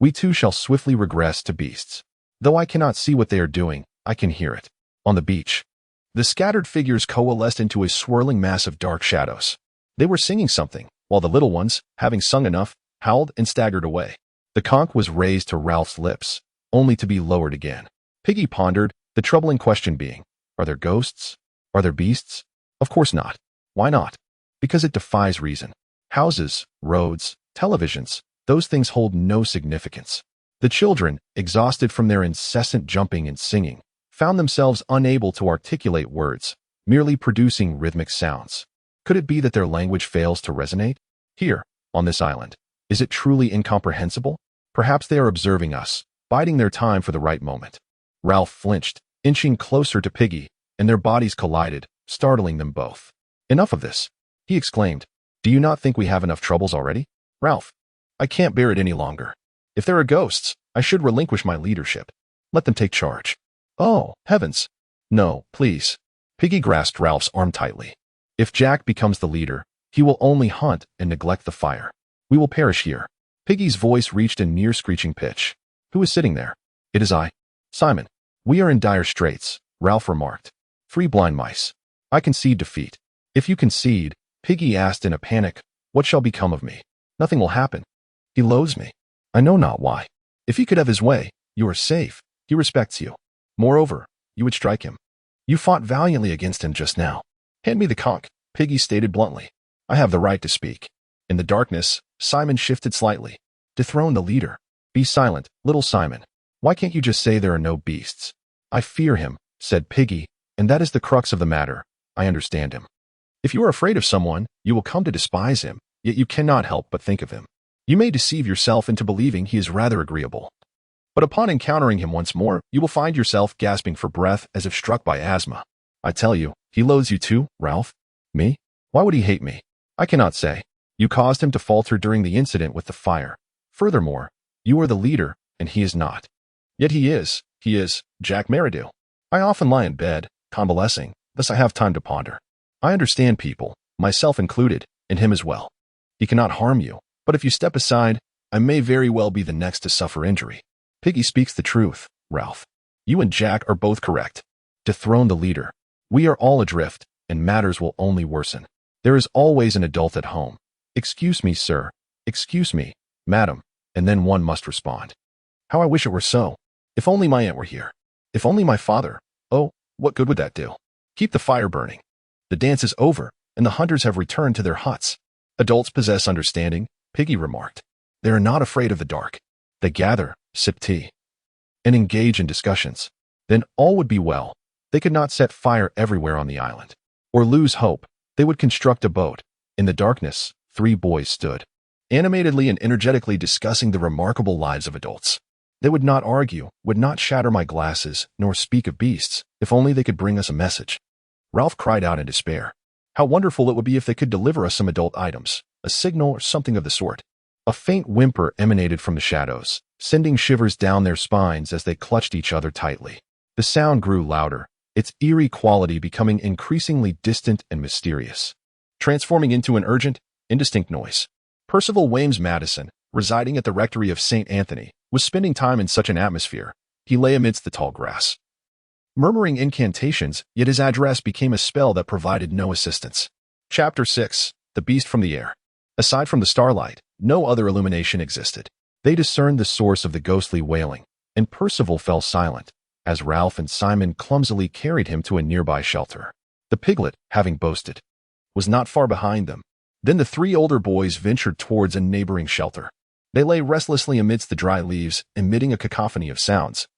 we too shall swiftly regress to beasts. Though I cannot see what they are doing, I can hear it." On the beach, the scattered figures coalesced into a swirling mass of dark shadows. They were singing something, while the little ones, having sung enough, howled and staggered away. The conch was raised to Ralph's lips, only to be lowered again. Piggy pondered, the troubling question being, are there ghosts? Are there beasts? Of course not. Why not? Because it defies reason. Houses, roads, televisions, those things hold no significance. The children, exhausted from their incessant jumping and singing, found themselves unable to articulate words, merely producing rhythmic sounds. Could it be that their language fails to resonate? Here, on this island, is it truly incomprehensible? Perhaps they are observing us, biding their time for the right moment. Ralph flinched, inching closer to Piggy, and their bodies collided, startling them both. "Enough of this," he exclaimed. "Do you not think we have enough troubles already? Ralph, I can't bear it any longer. If there are ghosts, I should relinquish my leadership. Let them take charge. Oh, heavens. No, please. Piggy grasped Ralph's arm tightly. If Jack becomes the leader, he will only hunt and neglect the fire. We will perish here. Piggy's voice reached a near screeching pitch. Who is sitting there? It is I. Simon. We are in dire straits, Ralph remarked. 3 blind mice. I concede defeat. If you concede, Piggy asked in a panic, what shall become of me? Nothing will happen. He loathes me. I know not why. If he could have his way, you are safe. He respects you. Moreover, you would strike him. You fought valiantly against him just now. Hand me the conch, Piggy stated bluntly. I have the right to speak. In the darkness, Simon shifted slightly. Dethrone the leader. Be silent, little Simon. Why can't you just say there are no beasts? I fear him, said Piggy, and that is the crux of the matter. I understand him. If you are afraid of someone, you will come to despise him, yet you cannot help but think of him. You may deceive yourself into believing he is rather agreeable. But upon encountering him once more, you will find yourself gasping for breath as if struck by asthma. I tell you, he loathes you too, Ralph. Me? Why would he hate me? I cannot say. You caused him to falter during the incident with the fire. Furthermore, you are the leader, and he is not. Yet he is, Jack Merridew. I often lie in bed, convalescing, thus I have time to ponder. I understand people, myself included, and him as well. He cannot harm you, but if you step aside, I may very well be the next to suffer injury. Piggy speaks the truth, Ralph. You and Jack are both correct. Dethrone the leader. We are all adrift, and matters will only worsen. There is always an adult at home. Excuse me, sir. Excuse me, madam. And then one must respond. How I wish it were so. If only my aunt were here. If only my father. Oh, what good would that do? Keep the fire burning. The dance is over, and the hunters have returned to their huts. Adults possess understanding, Piggy remarked. They are not afraid of the dark. They gather, sip tea, and engage in discussions. Then all would be well. They could not set fire everywhere on the island. Or lose hope. They would construct a boat. In the darkness, 3 boys stood, animatedly and energetically discussing the remarkable lives of adults. They would not argue, would not shatter my glasses, nor speak of beasts, if only they could bring us a message. Ralph cried out in despair. How wonderful it would be if they could deliver us some adult items, a signal or something of the sort. A faint whimper emanated from the shadows, sending shivers down their spines as they clutched each other tightly. The sound grew louder, its eerie quality becoming increasingly distant and mysterious, transforming into an urgent, indistinct noise. Percival Wames Madison, residing at the rectory of St. Anthony, was spending time in such an atmosphere. He lay amidst the tall grass, murmuring incantations, yet his address became a spell that provided no assistance. Chapter 6. The Beast from the Air. Aside from the starlight, no other illumination existed. They discerned the source of the ghostly wailing, and Percival fell silent, as Ralph and Simon clumsily carried him to a nearby shelter. The piglet, having boasted, was not far behind them. Then the 3 older boys ventured towards a neighboring shelter. They lay restlessly amidst the dry leaves, emitting a cacophony of sounds,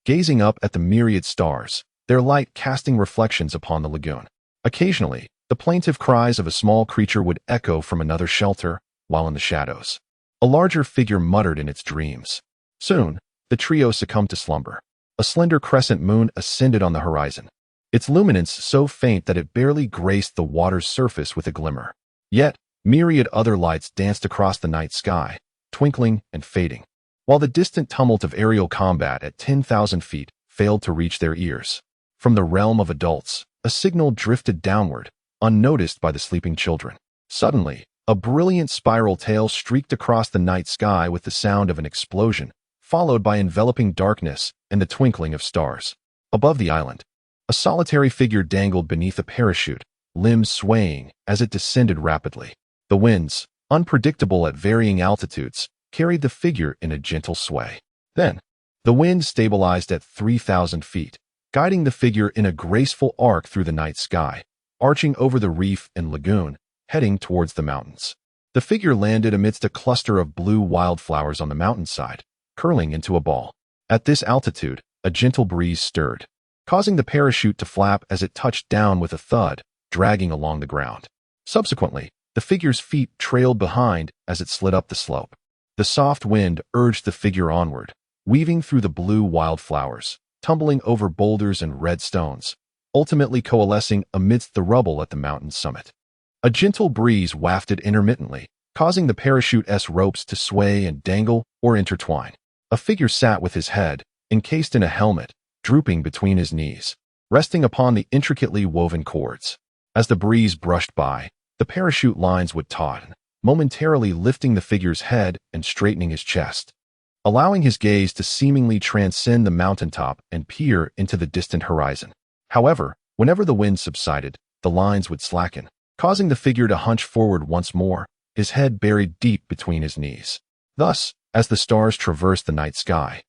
gazing up at the myriad stars, their light casting reflections upon the lagoon. Occasionally, the plaintive cries of a small creature would echo from another shelter, while in the shadows, a larger figure muttered in its dreams. Soon, the trio succumbed to slumber. A slender crescent moon ascended on the horizon, its luminance so faint that it barely graced the water's surface with a glimmer. Yet, myriad other lights danced across the night sky, twinkling and fading, while the distant tumult of aerial combat at 10,000 feet failed to reach their ears. From the realm of adults, a signal drifted downward, unnoticed by the sleeping children. Suddenly, a brilliant spiral tail streaked across the night sky with the sound of an explosion, followed by enveloping darkness and the twinkling of stars. Above the island, a solitary figure dangled beneath a parachute, limbs swaying as it descended rapidly. The winds, unpredictable at varying altitudes, carried the figure in a gentle sway. Then, the wind stabilized at 3,000 feet, guiding the figure in a graceful arc through the night sky, arching over the reef and lagoon, heading towards the mountains. The figure landed amidst a cluster of blue wildflowers on the mountainside, curling into a ball. At this altitude, a gentle breeze stirred, causing the parachute to flap as it touched down with a thud, dragging along the ground. Subsequently, the figure's feet trailed behind as it slid up the slope. The soft wind urged the figure onward, weaving through the blue wildflowers, tumbling over boulders and red stones, ultimately coalescing amidst the rubble at the mountain's summit. A gentle breeze wafted intermittently, causing the parachute's ropes to sway and dangle or intertwine. A figure sat with his head, encased in a helmet, drooping between his knees, resting upon the intricately woven cords. As the breeze brushed by, the parachute lines would taut, momentarily lifting the figure's head and straightening his chest, allowing his gaze to seemingly transcend the mountaintop and peer into the distant horizon. However, whenever the wind subsided, the lines would slacken, causing the figure to hunch forward once more, his head buried deep between his knees. Thus, as the stars traversed the night sky,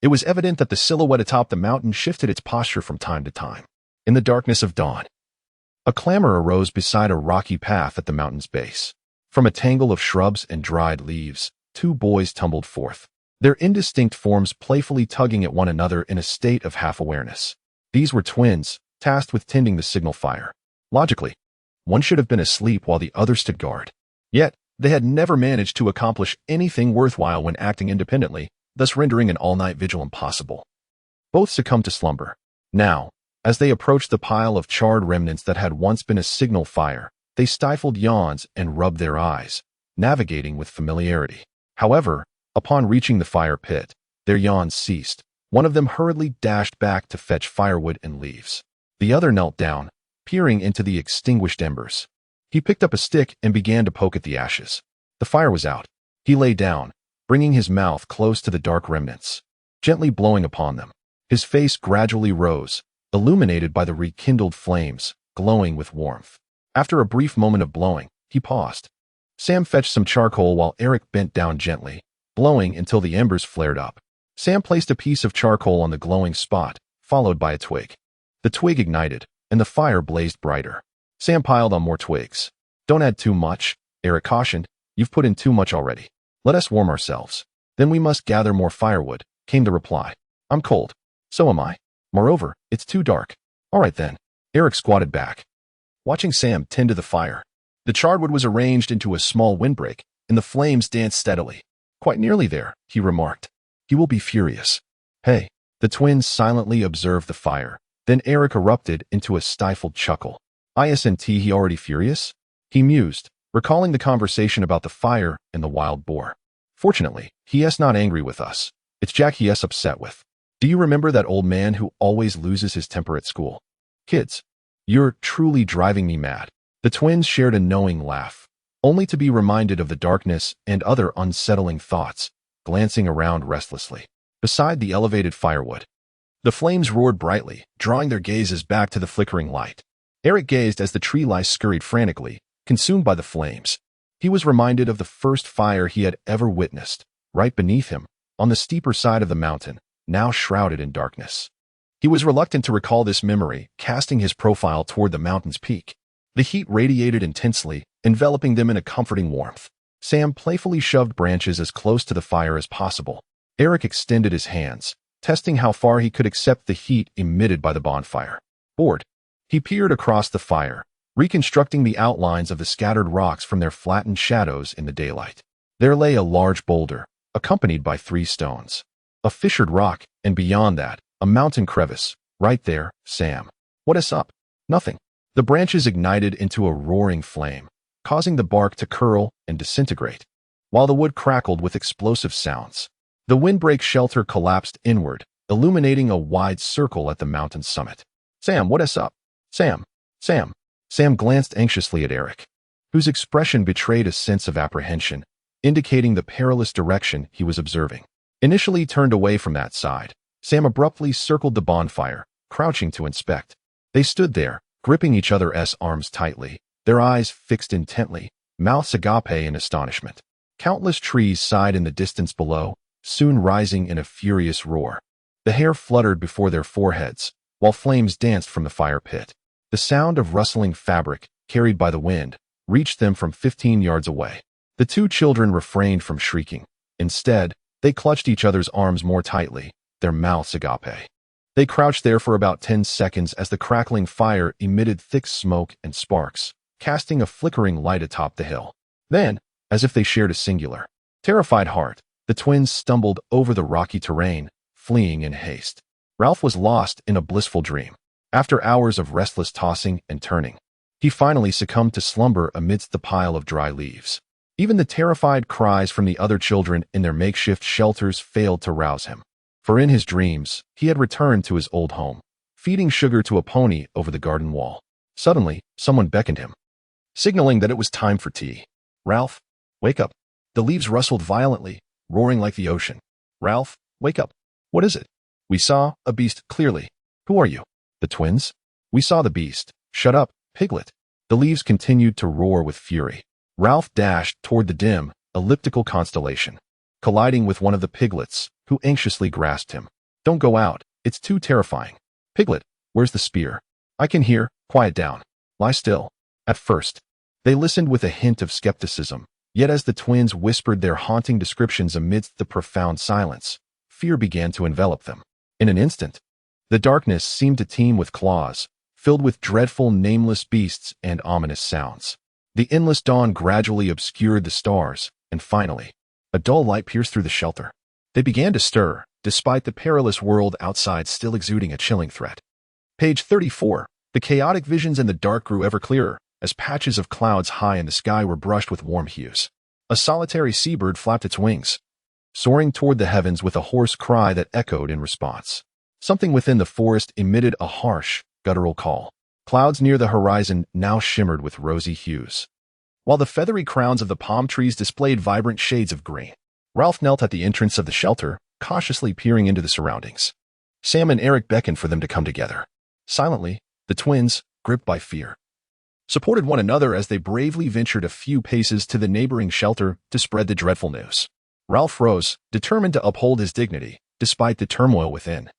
it was evident that the silhouette atop the mountain shifted its posture from time to time. In the darkness of dawn, a clamor arose beside a rocky path at the mountain's base. From a tangle of shrubs and dried leaves, two boys tumbled forth, their indistinct forms playfully tugging at one another in a state of half-awareness. These were twins, tasked with tending the signal fire. Logically, one should have been asleep while the other stood guard. Yet, they had never managed to accomplish anything worthwhile when acting independently, thus rendering an all-night vigil impossible. Both succumbed to slumber. Now, as they approached the pile of charred remnants that had once been a signal fire, they stifled yawns and rubbed their eyes, navigating with familiarity. However, upon reaching the fire pit, their yawns ceased. One of them hurriedly dashed back to fetch firewood and leaves. The other knelt down, peering into the extinguished embers. He picked up a stick and began to poke at the ashes. The fire was out. He lay down, bringing his mouth close to the dark remnants, gently blowing upon them. His face gradually rose, illuminated by the rekindled flames, glowing with warmth. After a brief moment of blowing, he paused. Sam fetched some charcoal while Eric bent down gently, blowing until the embers flared up. Sam placed a piece of charcoal on the glowing spot, followed by a twig. The twig ignited, and the fire blazed brighter. Sam piled on more twigs. "Don't add too much," Eric cautioned. "You've put in too much already. Let us warm ourselves. Then we must gather more firewood," came the reply. "I'm cold. So am I. Moreover, it's too dark." "All right then." Eric squatted back, watching Sam tend to the fire. The charred wood was arranged into a small windbreak, and the flames danced steadily. "Quite nearly there," he remarked. "He will be furious." "Hey." The twins silently observed the fire. Then Eric erupted into a stifled chuckle. "Isn't he already furious?" he mused, recalling the conversation about the fire and the wild boar. "Fortunately, he's not angry with us. It's Jack he's upset with. Do you remember that old man who always loses his temper at school? Kids, you're truly driving me mad." The twins shared a knowing laugh, only to be reminded of the darkness and other unsettling thoughts, glancing around restlessly. Beside the elevated firewood, the flames roared brightly, drawing their gazes back to the flickering light. Eric gazed as the tree lice scurried frantically, consumed by the flames. He was reminded of the first fire he had ever witnessed, right beneath him, on the steeper side of the mountain, now shrouded in darkness. He was reluctant to recall this memory, casting his profile toward the mountain's peak. The heat radiated intensely, enveloping them in a comforting warmth. Sam playfully shoved branches as close to the fire as possible. Eric extended his hands, testing how far he could accept the heat emitted by the bonfire. Bored, he peered across the fire, reconstructing the outlines of the scattered rocks from their flattened shadows in the daylight. There lay a large boulder, accompanied by 3 stones. A fissured rock, and beyond that, a mountain crevice. "Right there, Sam." "What's up?" "Nothing." The branches ignited into a roaring flame, causing the bark to curl and disintegrate, while the wood crackled with explosive sounds. The windbreak shelter collapsed inward, illuminating a wide circle at the mountain's summit. "Sam, what's up?" "Sam. Sam." Sam glanced anxiously at Eric, whose expression betrayed a sense of apprehension, indicating the perilous direction he was observing. Initially turned away from that side, Sam abruptly circled the bonfire, crouching to inspect. They stood there, gripping each other's arms tightly, their eyes fixed intently, mouths agape in astonishment. Countless trees sighed in the distance below, soon rising in a furious roar. The hair fluttered before their foreheads, while flames danced from the fire pit. The sound of rustling fabric, carried by the wind, reached them from 15 yards away. The 2 children refrained from shrieking. Instead, they clutched each other's arms more tightly, their mouths agape. They crouched there for about 10 seconds as the crackling fire emitted thick smoke and sparks, casting a flickering light atop the hill. Then, as if they shared a singular, terrified heart, the twins stumbled over the rocky terrain, fleeing in haste. Ralph was lost in a blissful dream. After hours of restless tossing and turning, he finally succumbed to slumber amidst the pile of dry leaves. Even the terrified cries from the other children in their makeshift shelters failed to rouse him. for in his dreams, he had returned to his old home, feeding sugar to a pony over the garden wall. Suddenly, someone beckoned him, signaling that it was time for tea. Ralph, wake up. The leaves rustled violently, roaring like the ocean. Ralph, wake up. What is it? We saw a beast clearly. Who are you? The twins? We saw the beast. Shut up, Piglet. The leaves continued to roar with fury. Ralph dashed toward the dim, elliptical constellation, colliding with one of the piglets, who anxiously grasped him. Don't go out. It's too terrifying. Piglet, where's the spear? I can hear. Quiet down. Lie still. At first, they listened with a hint of skepticism, yet as the twins whispered their haunting descriptions amidst the profound silence, fear began to envelop them. In an instant, the darkness seemed to teem with claws, filled with dreadful nameless beasts and ominous sounds. The endless dawn gradually obscured the stars, and finally, a dull light pierced through the shelter. They began to stir, despite the perilous world outside still exuding a chilling threat. Page 34. The chaotic visions in the dark grew ever clearer, as patches of clouds high in the sky were brushed with warm hues. A solitary seabird flapped its wings, soaring toward the heavens with a hoarse cry that echoed in response. Something within the forest emitted a harsh, guttural call. Clouds near the horizon now shimmered with rosy hues, while the feathery crowns of the palm trees displayed vibrant shades of green. Ralph knelt at the entrance of the shelter, cautiously peering into the surroundings. Sam and Eric beckoned for them to come together. Silently, the twins, gripped by fear, supported one another as they bravely ventured a few paces to the neighboring shelter to spread the dreadful news. Ralph rose, determined to uphold his dignity, despite the turmoil within.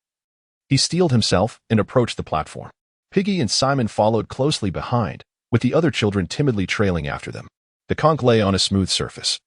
He steeled himself and approached the platform. Piggy and Simon followed closely behind, with the other children timidly trailing after them. The conch lay on a smooth surface,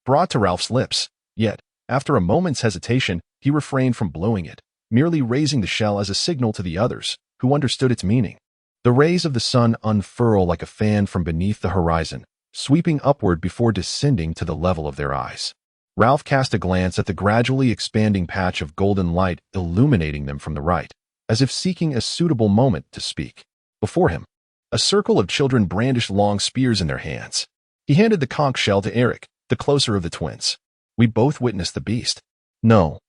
brought to Ralph's lips, yet, after a moment's hesitation, he refrained from blowing it, merely raising the shell as a signal to the others, who understood its meaning. The rays of the sun unfurl like a fan from beneath the horizon, sweeping upward before descending to the level of their eyes. Ralph cast a glance at the gradually expanding patch of golden light illuminating them from the right, as if seeking a suitable moment to speak. Before him, a circle of children brandished long spears in their hands. He handed the conch shell to Eric, the closer of the twins. We both witnessed the beast. No,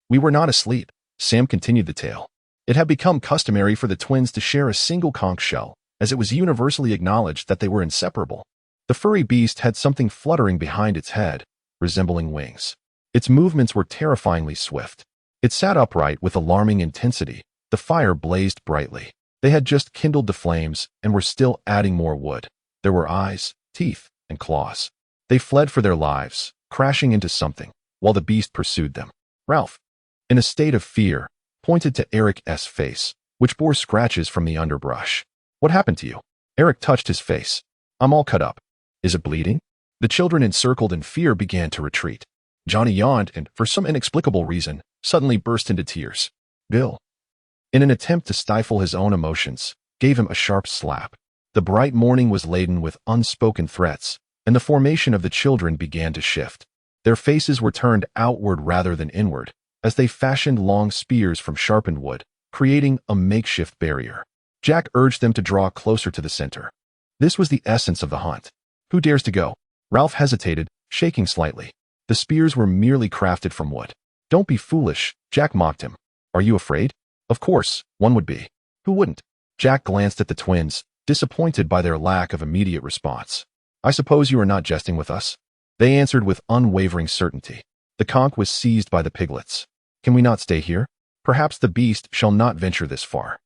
we were not asleep. Sam continued the tale. It had become customary for the twins to share a single conch shell, as it was universally acknowledged that they were inseparable. The furry beast had something fluttering behind its head, resembling wings. Its movements were terrifyingly swift. It sat upright with alarming intensity. The fire blazed brightly. They had just kindled the flames and were still adding more wood. There were eyes, teeth, and claws. They fled for their lives, crashing into something, while the beast pursued them. Ralph, in a state of fear, pointed to Eric's face, which bore scratches from the underbrush. What happened to you? Eric touched his face. I'm all cut up. Is it bleeding? The children, encircled in fear, began to retreat. Johnny yawned and, for some inexplicable reason, suddenly burst into tears. Bill, in an attempt to stifle his own emotions, gave him a sharp slap. The bright morning was laden with unspoken threats, and the formation of the children began to shift. Their faces were turned outward rather than inward, as they fashioned long spears from sharpened wood, creating a makeshift barrier. Jack urged them to draw closer to the center. This was the essence of the hunt. Who dares to go? Ralph hesitated, shaking slightly. The spears were merely crafted from wood. Don't be foolish, Jack mocked him. Are you afraid? Of course, one would be. Who wouldn't? Jack glanced at the twins, disappointed by their lack of immediate response. I suppose you are not jesting with us? They answered with unwavering certainty. The conch was seized by the piglets. Can we not stay here? Perhaps the beast shall not venture this far.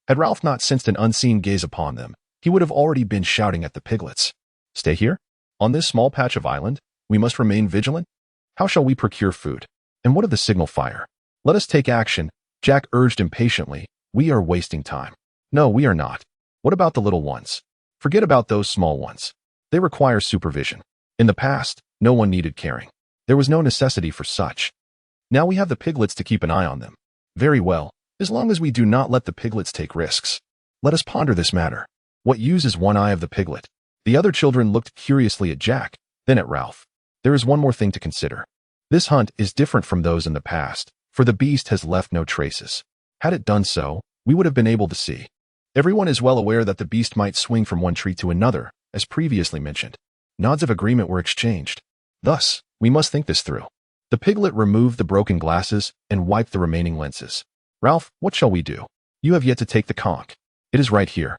Had Ralph not sensed an unseen gaze upon them, he would have already been shouting at the piglets. Stay here? On this small patch of island? We must remain vigilant? How shall we procure food? And what of the signal fire? Let us take action, Jack urged impatiently. We are wasting time. No, we are not. What about the little ones? Forget about those small ones. They require supervision. In the past, no one needed caring. There was no necessity for such. Now we have the piglets to keep an eye on them. Very well, as long as we do not let the piglets take risks. Let us ponder this matter. What use is one eye of the piglet? The other children looked curiously at Jack, then at Ralph. There is one more thing to consider. This hunt is different from those in the past, for the beast has left no traces. Had it done so, we would have been able to see. Everyone is well aware that the beast might swing from one tree to another, as previously mentioned. Nods of agreement were exchanged. Thus, we must think this through. The piglet removed the broken glasses and wiped the remaining lenses. Ralph, what shall we do? You have yet to take the conch. It is right here.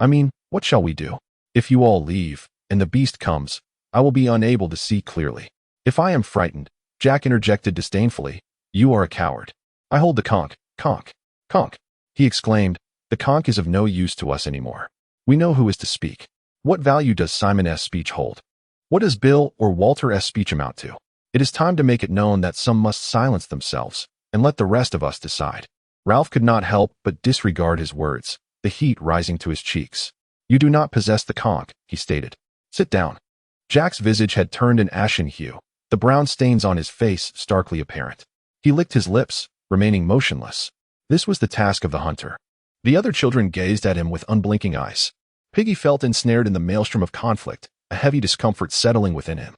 I mean, what shall we do? If you all leave, and the beast comes, I will be unable to see clearly. If I am frightened, Jack interjected disdainfully, you are a coward. I hold the conch, conch, conch, he exclaimed. The conch is of no use to us anymore. We know who is to speak. What value does Simon's speech hold? What does Bill or Walter's speech amount to? It is time to make it known that some must silence themselves, and let the rest of us decide. Ralph could not help but disregard his words, the heat rising to his cheeks. You do not possess the conch, he stated. Sit down. Jack's visage had turned an ashen hue, the brown stains on his face starkly apparent. He licked his lips, remaining motionless. This was the task of the hunter. The other children gazed at him with unblinking eyes. Piggy felt ensnared in the maelstrom of conflict, a heavy discomfort settling within him.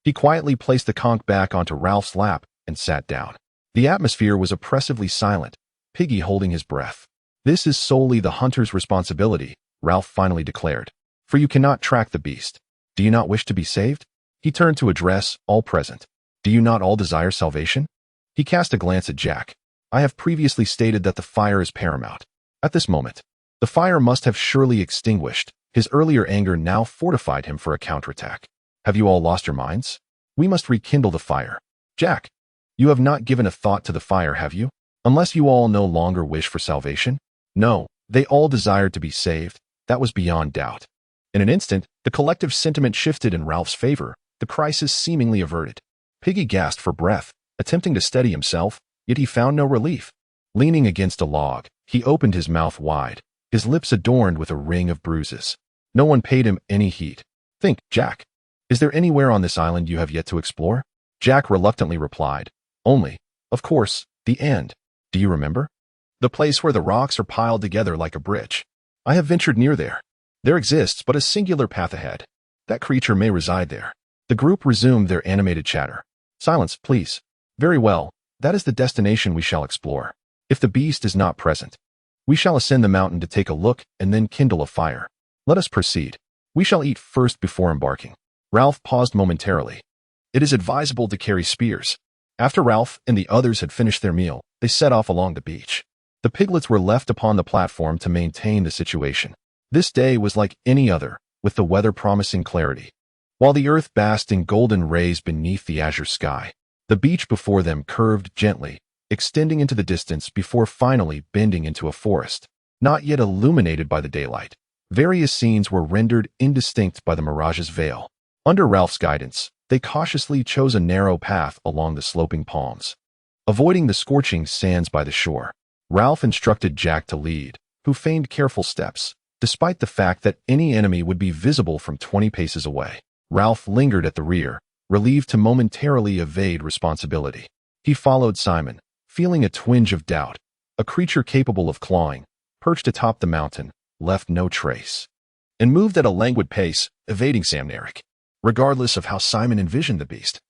He quietly placed the conch back onto Ralph's lap and sat down. The atmosphere was oppressively silent, Piggy holding his breath. This is solely the hunter's responsibility, Ralph finally declared. For you cannot track the beast. Do you not wish to be saved? He turned to address all present. Do you not all desire salvation? He cast a glance at Jack. I have previously stated that the fire is paramount. At this moment, the fire must have surely extinguished. His earlier anger now fortified him for a counterattack. Have you all lost your minds? We must rekindle the fire. Jack, you have not given a thought to the fire, have you? Unless you all no longer wish for salvation? No, they all desired to be saved. That was beyond doubt. In an instant, the collective sentiment shifted in Ralph's favor, the crisis seemingly averted. Piggy gasped for breath, attempting to steady himself, yet he found no relief. Leaning against a log, he opened his mouth wide, his lips adorned with a ring of bruises. No one paid him any heed. Think, Jack. Is there anywhere on this island you have yet to explore? Jack reluctantly replied. Only, of course, the end. Do you remember? The place where the rocks are piled together like a bridge. I have ventured near there. There exists but a singular path ahead. That creature may reside there. The group resumed their animated chatter. Silence, please. Very well, that is the destination we shall explore. If the beast is not present, we shall ascend the mountain to take a look and then kindle a fire. Let us proceed. We shall eat first before embarking. Ralph paused momentarily. It is advisable to carry spears. After Ralph and the others had finished their meal, they set off along the beach. The piglets were left upon the platform to maintain the situation. This day was like any other, with the weather promising clarity. While the earth basked in golden rays beneath the azure sky, the beach before them curved gently, extending into the distance before finally bending into a forest, not yet illuminated by the daylight. Various scenes were rendered indistinct by the mirage's veil. Under Ralph's guidance, they cautiously chose a narrow path along the sloping palms. Avoiding the scorching sands by the shore, Ralph instructed Jack to lead, who feigned careful steps, despite the fact that any enemy would be visible from 20 paces away. Ralph lingered at the rear, relieved to momentarily evade responsibility. He followed Simon, feeling a twinge of doubt. A creature capable of clawing, perched atop the mountain, left no trace, and moved at a languid pace, evading Sam Narek, regardless of how Simon envisioned the beast.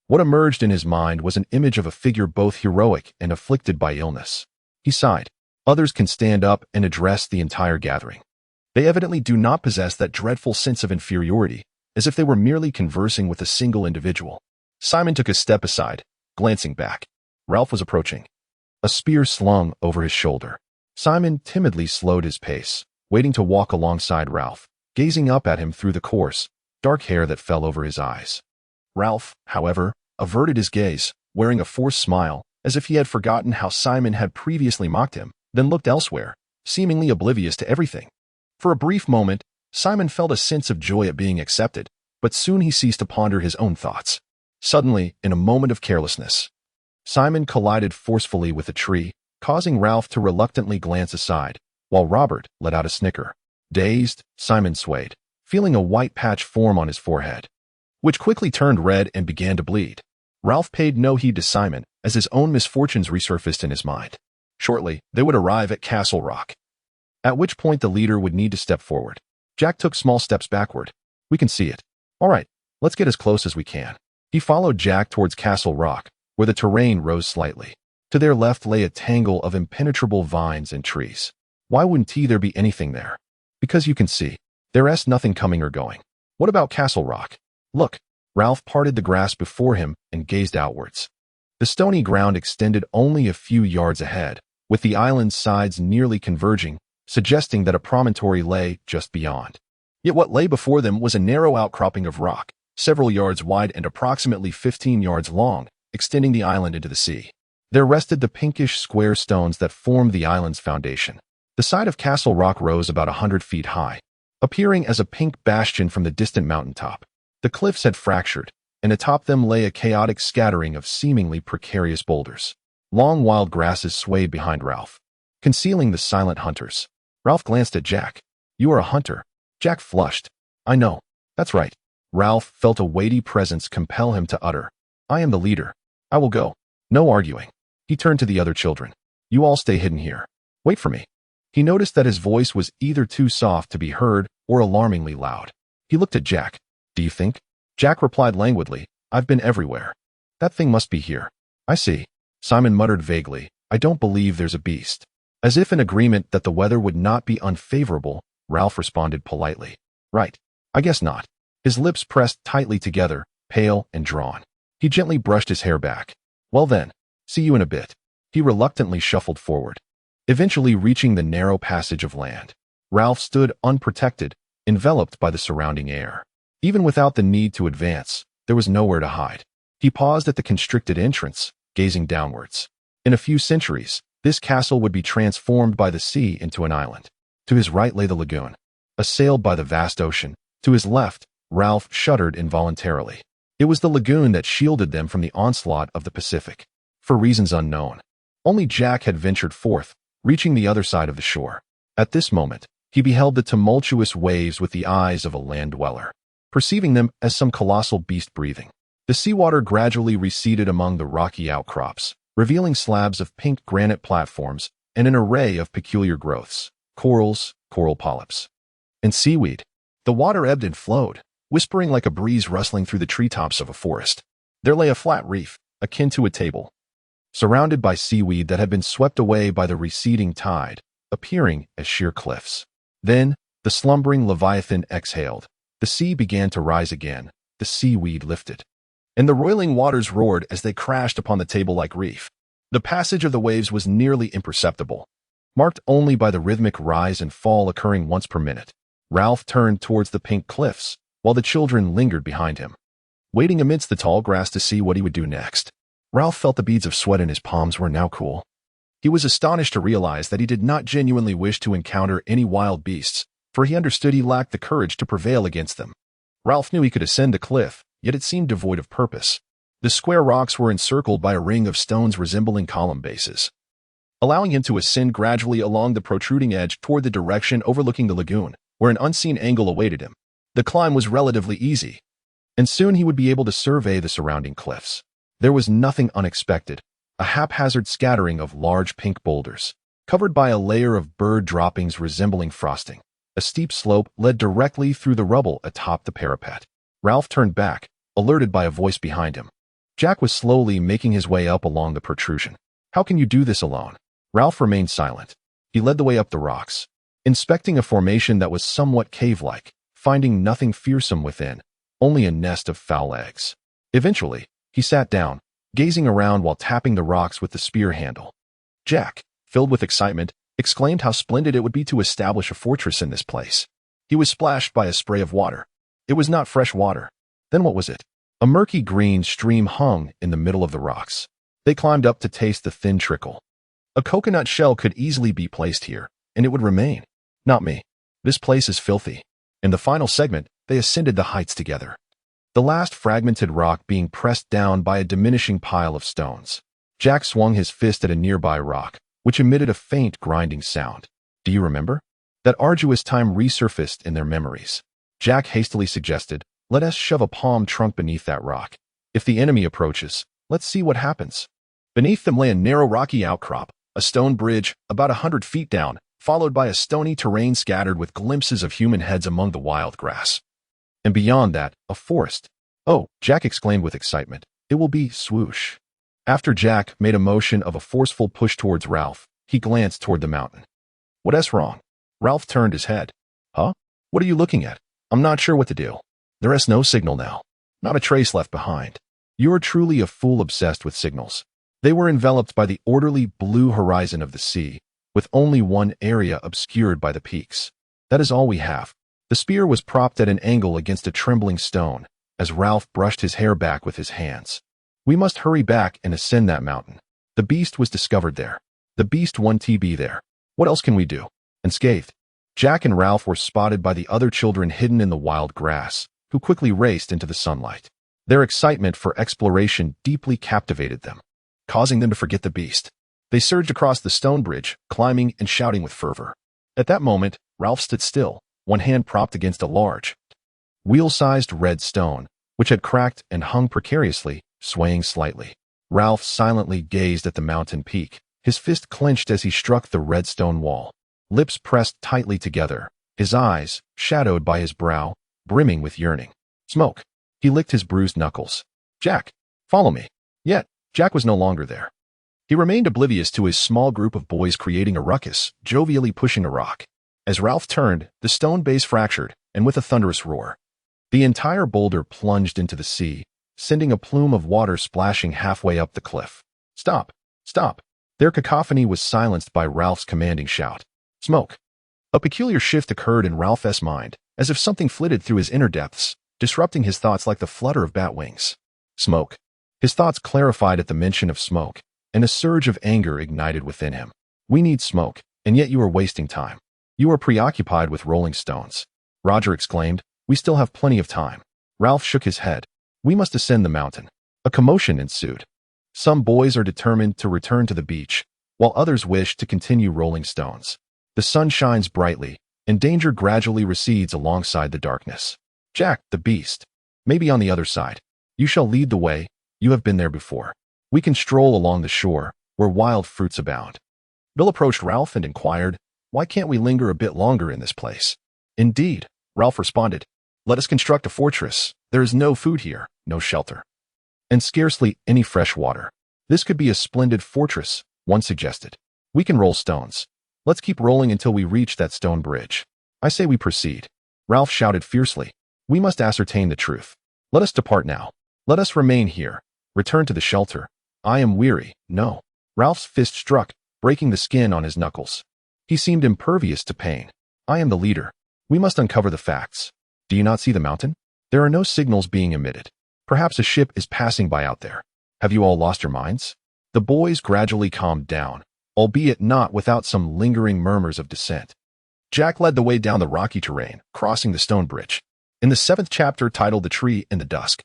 What emerged in his mind was an image of a figure both heroic and afflicted by illness. He sighed. Others can stand up and address the entire gathering. They evidently do not possess that dreadful sense of inferiority, as if they were merely conversing with a single individual. Simon took a step aside, glancing back. Ralph was approaching, a spear slung over his shoulder. Simon timidly slowed his pace, waiting to walk alongside Ralph, gazing up at him through the coarse, dark hair that fell over his eyes. Ralph, however, averted his gaze, wearing a forced smile, as if he had forgotten how Simon had previously mocked him, then looked elsewhere, seemingly oblivious to everything. For a brief moment, Simon felt a sense of joy at being accepted, but soon he ceased to ponder his own thoughts. Suddenly, in a moment of carelessness, Simon collided forcefully with a tree, causing Ralph to reluctantly glance aside, while Robert let out a snicker. Dazed, Simon swayed, feeling a white patch form on his forehead, which quickly turned red and began to bleed. Ralph paid no heed to Simon, as his own misfortunes resurfaced in his mind. Shortly, they would arrive at Castle Rock, at which point the leader would need to step forward. Jack took small steps backward. We can see it. All right, let's get as close as we can. He followed Jack towards Castle Rock, where the terrain rose slightly. To their left lay a tangle of impenetrable vines and trees. Why wouldn't there be anything there? Because you can see. There's nothing coming or going. What about Castle Rock? Look. Ralph parted the grass before him and gazed outwards. The stony ground extended only a few yards ahead, with the island's sides nearly converging, suggesting that a promontory lay just beyond. Yet what lay before them was a narrow outcropping of rock, several yards wide and approximately 15 yards long, extending the island into the sea. There rested the pinkish square stones that formed the island's foundation. The side of Castle Rock rose about 100 feet high, appearing as a pink bastion from the distant mountaintop. The cliffs had fractured, and atop them lay a chaotic scattering of seemingly precarious boulders. Long wild grasses swayed behind Ralph, concealing the silent hunters. Ralph glanced at Jack. "You are a hunter." Jack flushed. "I know. That's right." Ralph felt a weighty presence compel him to utter, "I am the leader. I will go." No arguing. He turned to the other children. "You all stay hidden here. Wait for me." He noticed that his voice was either too soft to be heard or alarmingly loud. He looked at Jack. "Do you think?" Jack replied languidly, "I've been everywhere. That thing must be here." "I see." Simon muttered vaguely, "I don't believe there's a beast." As if in agreement that the weather would not be unfavorable, Ralph responded politely, "Right. I guess not." His lips pressed tightly together, pale and drawn. He gently brushed his hair back. "Well then, see you in a bit." He reluctantly shuffled forward, eventually reaching the narrow passage of land. Ralph stood unprotected, enveloped by the surrounding air. Even without the need to advance, there was nowhere to hide. He paused at the constricted entrance, gazing downwards. In a few centuries, this castle would be transformed by the sea into an island. To his right lay the lagoon, assailed by the vast ocean. To his left, Ralph shuddered involuntarily. It was the lagoon that shielded them from the onslaught of the Pacific. For reasons unknown, only Jack had ventured forth, reaching the other side of the shore. At this moment, he beheld the tumultuous waves with the eyes of a land dweller, perceiving them as some colossal beast breathing. The seawater gradually receded among the rocky outcrops, revealing slabs of pink granite platforms and an array of peculiar growths, corals, coral polyps, and seaweed. The water ebbed and flowed, whispering like a breeze rustling through the treetops of a forest. There lay a flat reef, akin to a table, surrounded by seaweed that had been swept away by the receding tide, appearing as sheer cliffs. Then, the slumbering leviathan exhaled. The sea began to rise again, the seaweed lifted, and the roiling waters roared as they crashed upon the table-like reef. The passage of the waves was nearly imperceptible, marked only by the rhythmic rise and fall occurring once per minute. Ralph turned towards the pink cliffs, while the children lingered behind him, waiting amidst the tall grass to see what he would do next. Ralph felt the beads of sweat in his palms were now cool. He was astonished to realize that he did not genuinely wish to encounter any wild beasts, for he understood he lacked the courage to prevail against them. Ralph knew he could ascend the cliff, yet it seemed devoid of purpose. The square rocks were encircled by a ring of stones resembling column bases, allowing him to ascend gradually along the protruding edge toward the direction overlooking the lagoon, where an unseen angle awaited him. The climb was relatively easy, and soon he would be able to survey the surrounding cliffs. There was nothing unexpected, a haphazard scattering of large pink boulders, covered by a layer of bird droppings resembling frosting. A steep slope led directly through the rubble atop the parapet. Ralph turned back, alerted by a voice behind him. Jack was slowly making his way up along the protrusion. "How can you do this alone?" Ralph remained silent. He led the way up the rocks, inspecting a formation that was somewhat cave-like, finding nothing fearsome within, only a nest of foul eggs. Eventually, he sat down, gazing around while tapping the rocks with the spear handle. Jack, filled with excitement, exclaimed how splendid it would be to establish a fortress in this place. He was splashed by a spray of water. It was not fresh water. Then what was it? A murky green stream hung in the middle of the rocks. They climbed up to taste the thin trickle. A coconut shell could easily be placed here, and it would remain. Not me. This place is filthy. In the final segment, they ascended the heights together, the last fragmented rock being pressed down by a diminishing pile of stones. Jack swung his fist at a nearby rock, which emitted a faint grinding sound. "Do you remember?" That arduous time resurfaced in their memories. Jack hastily suggested, "Let us shove a palm trunk beneath that rock. If the enemy approaches, let's see what happens." Beneath them lay a narrow rocky outcrop, a stone bridge about 100 feet down, followed by a stony terrain scattered with glimpses of human heads among the wild grass. And beyond that, a forest. "Oh," Jack exclaimed with excitement, "it will be swoosh." After Jack made a motion of a forceful push towards Ralph, he glanced toward the mountain. "What's wrong?" Ralph turned his head. "Huh? What are you looking at?" "I'm not sure what to do. There is no signal now." not a trace left behind. You are truly a fool obsessed with signals. They were enveloped by the orderly blue horizon of the sea, with only one area obscured by the peaks. That is all we have. The spear was propped at an angle against a trembling stone, as Ralph brushed his hair back with his hands. We must hurry back and ascend that mountain. The beast was discovered there. The beast 1TB there. What else can we do? Unscathed, Jack and Ralph were spotted by the other children hidden in the wild grass, who quickly raced into the sunlight. Their excitement for exploration deeply captivated them, causing them to forget the beast. They surged across the stone bridge, climbing and shouting with fervor. At that moment, Ralph stood still, one hand propped against a large, wheel-sized red stone, which had cracked and hung precariously, swaying slightly. Ralph silently gazed at the mountain peak, his fist clenched as he struck the red stone wall. Lips pressed tightly together, his eyes, shadowed by his brow, brimming with yearning. Smoke. He licked his bruised knuckles. Jack, follow me. Yet, Jack was no longer there. He remained oblivious to his small group of boys creating a ruckus, jovially pushing a rock. As Ralph turned, the stone base fractured, and with a thunderous roar, the entire boulder plunged into the sea, sending a plume of water splashing halfway up the cliff. Stop! Stop! Their cacophony was silenced by Ralph's commanding shout. Smoke. A peculiar shift occurred in Ralph's mind, as if something flitted through his inner depths, disrupting his thoughts like the flutter of bat wings. Smoke. His thoughts clarified at the mention of smoke, and a surge of anger ignited within him. We need smoke, and yet you are wasting time. You are preoccupied with rolling stones. Roger exclaimed, we still have plenty of time. Ralph shook his head. We must ascend the mountain. A commotion ensued. Some boys are determined to return to the beach, while others wish to continue rolling stones. The sun shines brightly, and danger gradually recedes alongside the darkness. Jack, the beast, may be on the other side. You shall lead the way. You have been there before. We can stroll along the shore, where wild fruits abound. Bill approached Ralph and inquired, why can't we linger a bit longer in this place? Indeed, Ralph responded. Let us construct a fortress. There is no food here, no shelter, and scarcely any fresh water. This could be a splendid fortress, one suggested. We can roll stones. Let's keep rolling until we reach that stone bridge. I say we proceed. Ralph shouted fiercely. We must ascertain the truth. Let us depart now. Let us remain here. Return to the shelter. I am weary. No. Ralph's fist struck, breaking the skin on his knuckles. He seemed impervious to pain. I am the leader. We must uncover the facts. Do you not see the mountain? There are no signals being emitted. Perhaps a ship is passing by out there. Have you all lost your minds? The boys gradually calmed down, albeit not without some lingering murmurs of dissent. Jack led the way down the rocky terrain, crossing the stone bridge. In the 7th chapter titled The Tree in the Dusk,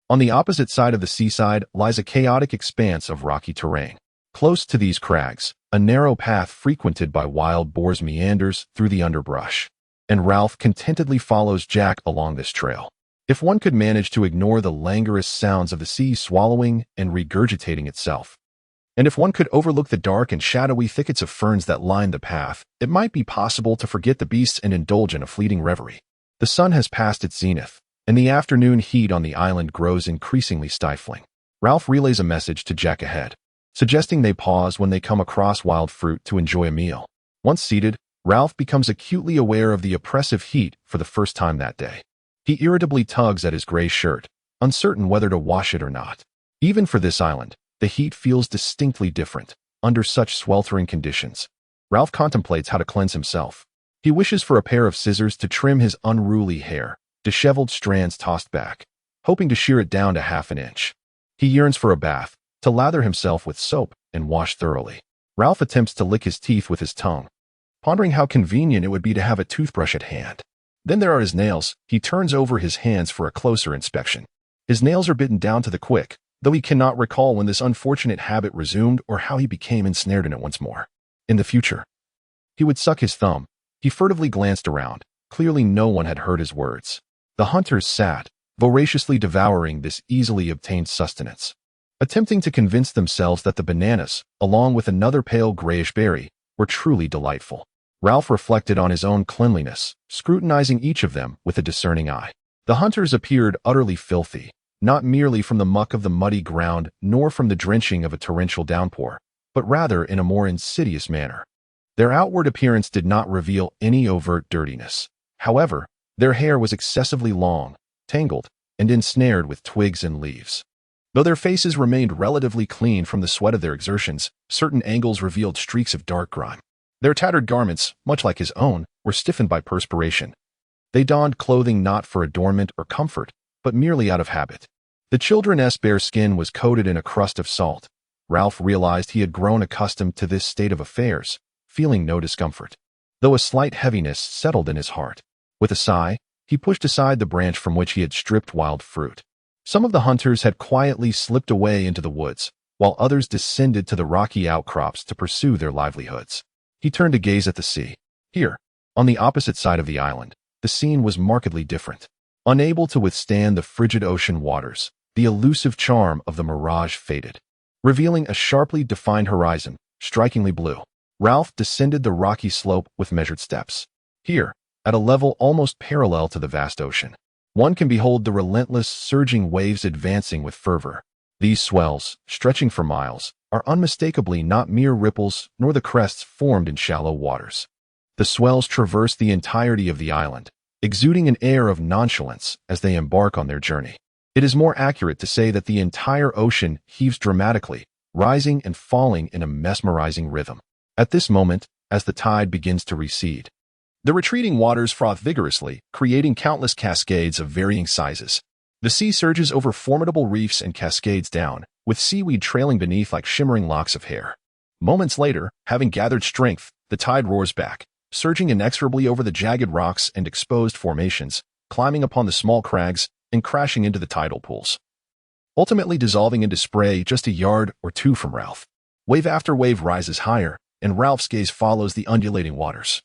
on the opposite side of the seaside lies a chaotic expanse of rocky terrain. Close to these crags, a narrow path frequented by wild boars meanders through the underbrush, and Ralph contentedly follows Jack along this trail. If one could manage to ignore the languorous sounds of the sea swallowing and regurgitating itself, and if one could overlook the dark and shadowy thickets of ferns that line the path, it might be possible to forget the beasts and indulge in a fleeting reverie. The sun has passed its zenith, and the afternoon heat on the island grows increasingly stifling. Ralph relays a message to Jack ahead, suggesting they pause when they come across wild fruit to enjoy a meal. Once seated, Ralph becomes acutely aware of the oppressive heat for the first time that day. He irritably tugs at his gray shirt, uncertain whether to wash it or not. Even for this island, the heat feels distinctly different, under such sweltering conditions. Ralph contemplates how to cleanse himself. He wishes for a pair of scissors to trim his unruly hair, disheveled strands tossed back, hoping to shear it down to half an inch. He yearns for a bath, to lather himself with soap and wash thoroughly. Ralph attempts to lick his teeth with his tongue, pondering how convenient it would be to have a toothbrush at hand. Then there are his nails. He turns over his hands for a closer inspection. His nails are bitten down to the quick, though he cannot recall when this unfortunate habit resumed or how he became ensnared in it once more. In the future, he would suck his thumb. He furtively glanced around. Clearly no one had heard his words. The hunters sat, voraciously devouring this easily obtained sustenance, attempting to convince themselves that the bananas, along with another pale grayish berry, were truly delightful. Ralph reflected on his own cleanliness, scrutinizing each of them with a discerning eye. The hunters appeared utterly filthy, not merely from the muck of the muddy ground nor from the drenching of a torrential downpour, but rather in a more insidious manner. Their outward appearance did not reveal any overt dirtiness. However, their hair was excessively long, tangled, and ensnared with twigs and leaves. Though their faces remained relatively clean from the sweat of their exertions, certain angles revealed streaks of dark grime. Their tattered garments, much like his own, were stiffened by perspiration. They donned clothing not for adornment or comfort, but merely out of habit. The children's bare skin was coated in a crust of salt. Ralph realized he had grown accustomed to this state of affairs, feeling no discomfort, though a slight heaviness settled in his heart. With a sigh, he pushed aside the branch from which he had stripped wild fruit. Some of the hunters had quietly slipped away into the woods, while others descended to the rocky outcrops to pursue their livelihoods. He turned to gaze at the sea. Here, on the opposite side of the island, the scene was markedly different. Unable to withstand the frigid ocean waters, the elusive charm of the mirage faded, revealing a sharply defined horizon, strikingly blue. Ralph descended the rocky slope with measured steps. Here, at a level almost parallel to the vast ocean, one can behold the relentless, surging waves advancing with fervor. These swells, stretching for miles, are unmistakably not mere ripples nor the crests formed in shallow waters. The swells traverse the entirety of the island, exuding an air of nonchalance as they embark on their journey. It is more accurate to say that the entire ocean heaves dramatically, rising and falling in a mesmerizing rhythm. At this moment, as the tide begins to recede, the retreating waters froth vigorously, creating countless cascades of varying sizes. The sea surges over formidable reefs and cascades down, with seaweed trailing beneath like shimmering locks of hair. Moments later, having gathered strength, the tide roars back, surging inexorably over the jagged rocks and exposed formations, climbing upon the small crags and crashing into the tidal pools, ultimately dissolving into spray just a yard or two from Ralph. Wave after wave rises higher, and Ralph's gaze follows the undulating waters,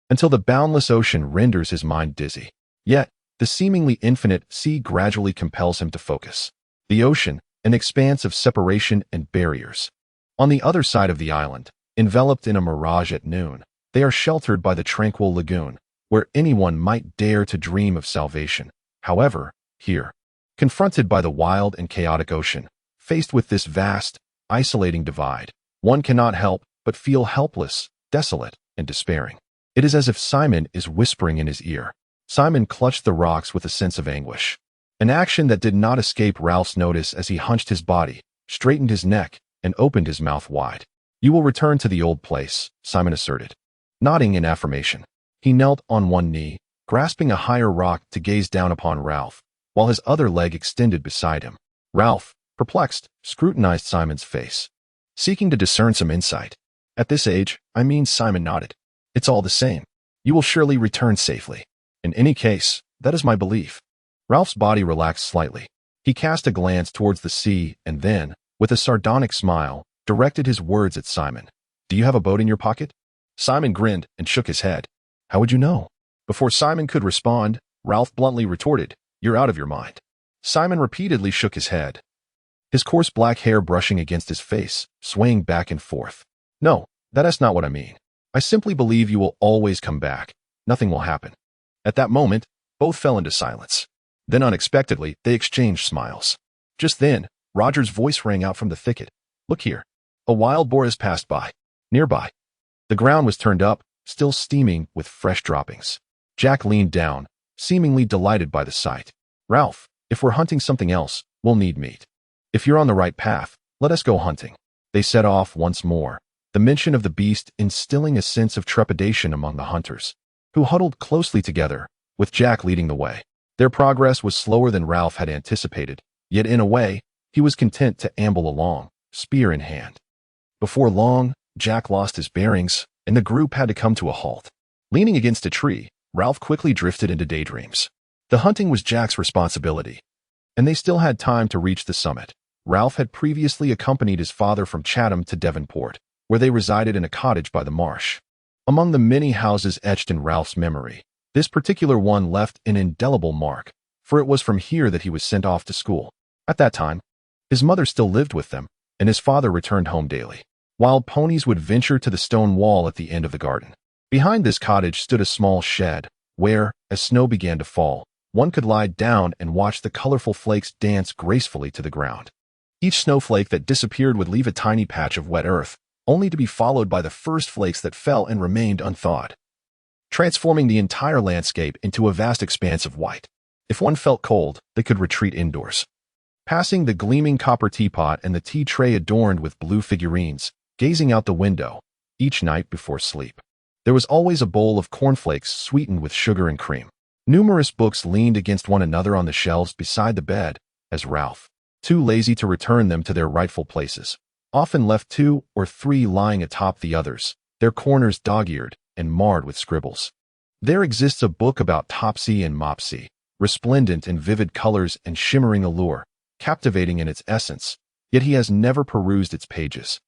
until the boundless ocean renders his mind dizzy. Yet, the seemingly infinite sea gradually compels him to focus. The ocean, an expanse of separation and barriers. On the other side of the island, enveloped in a mirage at noon, they are sheltered by the tranquil lagoon, where anyone might dare to dream of salvation. However, here, confronted by the wild and chaotic ocean, faced with this vast, isolating divide, one cannot help but feel helpless, desolate, and despairing. It is as if Simon is whispering in his ear. Simon clutched the rocks with a sense of anguish, an action that did not escape Ralph's notice as he hunched his body, straightened his neck, and opened his mouth wide. "You will return to the old place," Simon asserted, nodding in affirmation. He knelt on one knee, grasping a higher rock to gaze down upon Ralph, while his other leg extended beside him. Ralph, perplexed, scrutinized Simon's face, seeking to discern some insight. "At this age, Simon nodded. "It's all the same. You will surely return safely. In any case, that is my belief." Ralph's body relaxed slightly. He cast a glance towards the sea and then, with a sardonic smile, directed his words at Simon. "Do you have a boat in your pocket?" Simon grinned and shook his head. "How would you know?" Before Simon could respond, Ralph bluntly retorted, "You're out of your mind." Simon repeatedly shook his head, his coarse black hair brushing against his face, swaying back and forth. "No, that is not what I mean. I simply believe you will always come back. Nothing will happen." At that moment, both fell into silence. Then unexpectedly, they exchanged smiles. Just then, Roger's voice rang out from the thicket. "Look here. A wild boar has passed by. Nearby." The ground was turned up, still steaming with fresh droppings. Jack leaned down, seemingly delighted by the sight. "Ralph, if we're hunting something else, we'll need meat. If you're on the right path, let us go hunting." They set off once more, the mention of the beast instilling a sense of trepidation among the hunters, who huddled closely together, with Jack leading the way. Their progress was slower than Ralph had anticipated, yet in a way, he was content to amble along, spear in hand. Before long, Jack lost his bearings, and the group had to come to a halt. Leaning against a tree, Ralph quickly drifted into daydreams. The hunting was Jack's responsibility, and they still had time to reach the summit. Ralph had previously accompanied his father from Chatham to Devonport, where they resided in a cottage by the marsh. Among the many houses etched in Ralph's memory, this particular one left an indelible mark, for it was from here that he was sent off to school. At that time, his mother still lived with them, and his father returned home daily. Wild ponies would venture to the stone wall at the end of the garden. Behind this cottage stood a small shed, where, as snow began to fall, one could lie down and watch the colorful flakes dance gracefully to the ground. Each snowflake that disappeared would leave a tiny patch of wet earth, only to be followed by the first flakes that fell and remained unthawed, transforming the entire landscape into a vast expanse of white. If one felt cold, they could retreat indoors. Passing the gleaming copper teapot and the tea tray adorned with blue figurines, gazing out the window, each night before sleep. There was always a bowl of cornflakes sweetened with sugar and cream. Numerous books leaned against one another on the shelves beside the bed, as Ralph, too lazy to return them to their rightful places, often left 2 or 3 lying atop the others, their corners dog-eared and marred with scribbles. There exists a book about Topsy and Mopsy, resplendent in vivid colors and shimmering allure, captivating in its essence, yet he has never perused its pages.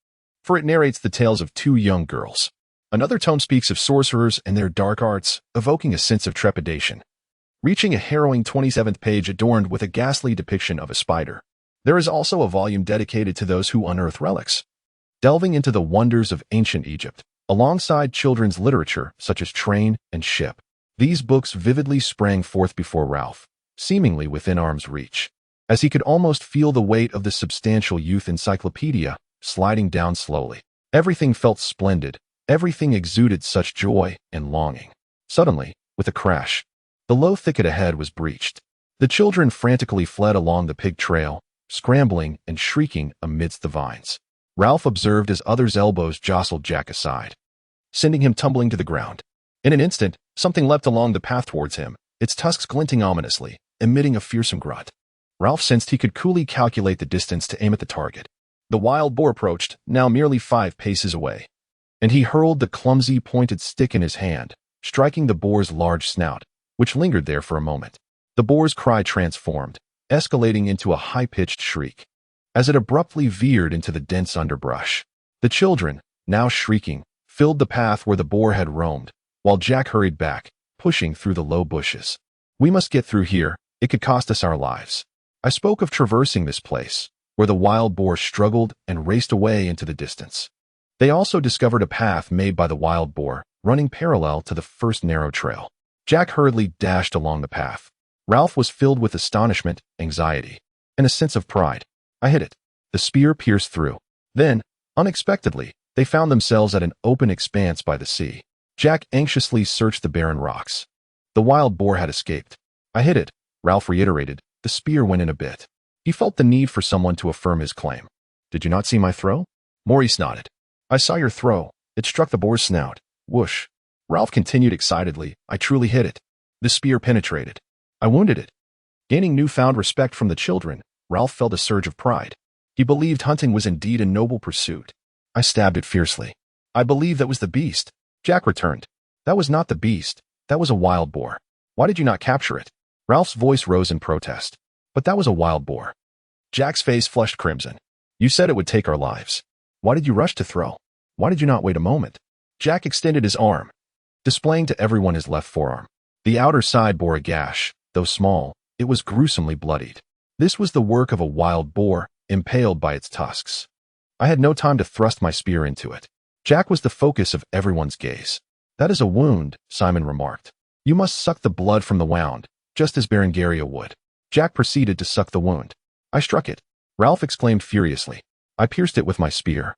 For it narrates the tales of 2 young girls. Another tome speaks of sorcerers and their dark arts, evoking a sense of trepidation. Reaching a harrowing 27th page adorned with a ghastly depiction of a spider. There is also a volume dedicated to those who unearth relics, delving into the wonders of ancient Egypt, alongside children's literature such as Train and Ship. These books vividly sprang forth before Ralph, seemingly within arm's reach, as he could almost feel the weight of the substantial youth encyclopedia sliding down slowly. Everything felt splendid, everything exuded such joy and longing. Suddenly, with a crash, the low thicket ahead was breached. The children frantically fled along the pig trail, scrambling and shrieking amidst the vines. Ralph observed as others' elbows jostled Jack aside, sending him tumbling to the ground. In an instant, something leapt along the path towards him, its tusks glinting ominously, emitting a fearsome grunt. Ralph sensed he could coolly calculate the distance to aim at the target. The wild boar approached, now merely 5 paces away, and he hurled the clumsy pointed stick in his hand, striking the boar's large snout, which lingered there for a moment. The boar's cry transformed, escalating into a high-pitched shriek, as it abruptly veered into the dense underbrush. The children, now shrieking, filled the path where the boar had roamed, while Jack hurried back, pushing through the low bushes. "We must get through here, it could cost us our lives." I spoke of traversing this place, where the wild boar struggled and raced away into the distance. They also discovered a path made by the wild boar, running parallel to the first narrow trail. Jack hurriedly dashed along the path. Ralph was filled with astonishment, anxiety, and a sense of pride. I hit it. The spear pierced through. Then, unexpectedly, they found themselves at an open expanse by the sea. Jack anxiously searched the barren rocks. The wild boar had escaped. I hit it, Ralph reiterated. The spear went in a bit. He felt the need for someone to affirm his claim. "Did you not see my throw?" Maurice nodded. "I saw your throw. It struck the boar's snout. Whoosh." Ralph continued excitedly. "I truly hit it. The spear penetrated. I wounded it." Gaining newfound respect from the children, Ralph felt a surge of pride. He believed hunting was indeed a noble pursuit. "I stabbed it fiercely. I believe that was the beast," Jack returned. "That was not the beast. That was a wild boar. Why did you not capture it?" Ralph's voice rose in protest. "But that was a wild boar." Jack's face flushed crimson. "You said it would take our lives. Why did you rush to throw? Why did you not wait a moment?" Jack extended his arm, displaying to everyone his left forearm. The outer side bore a gash. Though small, it was gruesomely bloodied. This was the work of a wild boar, impaled by its tusks. I had no time to thrust my spear into it. Jack was the focus of everyone's gaze. "That is a wound," Simon remarked. "You must suck the blood from the wound, just as Berengaria would." Jack proceeded to suck the wound. "I struck it," Ralph exclaimed furiously. "I pierced it with my spear."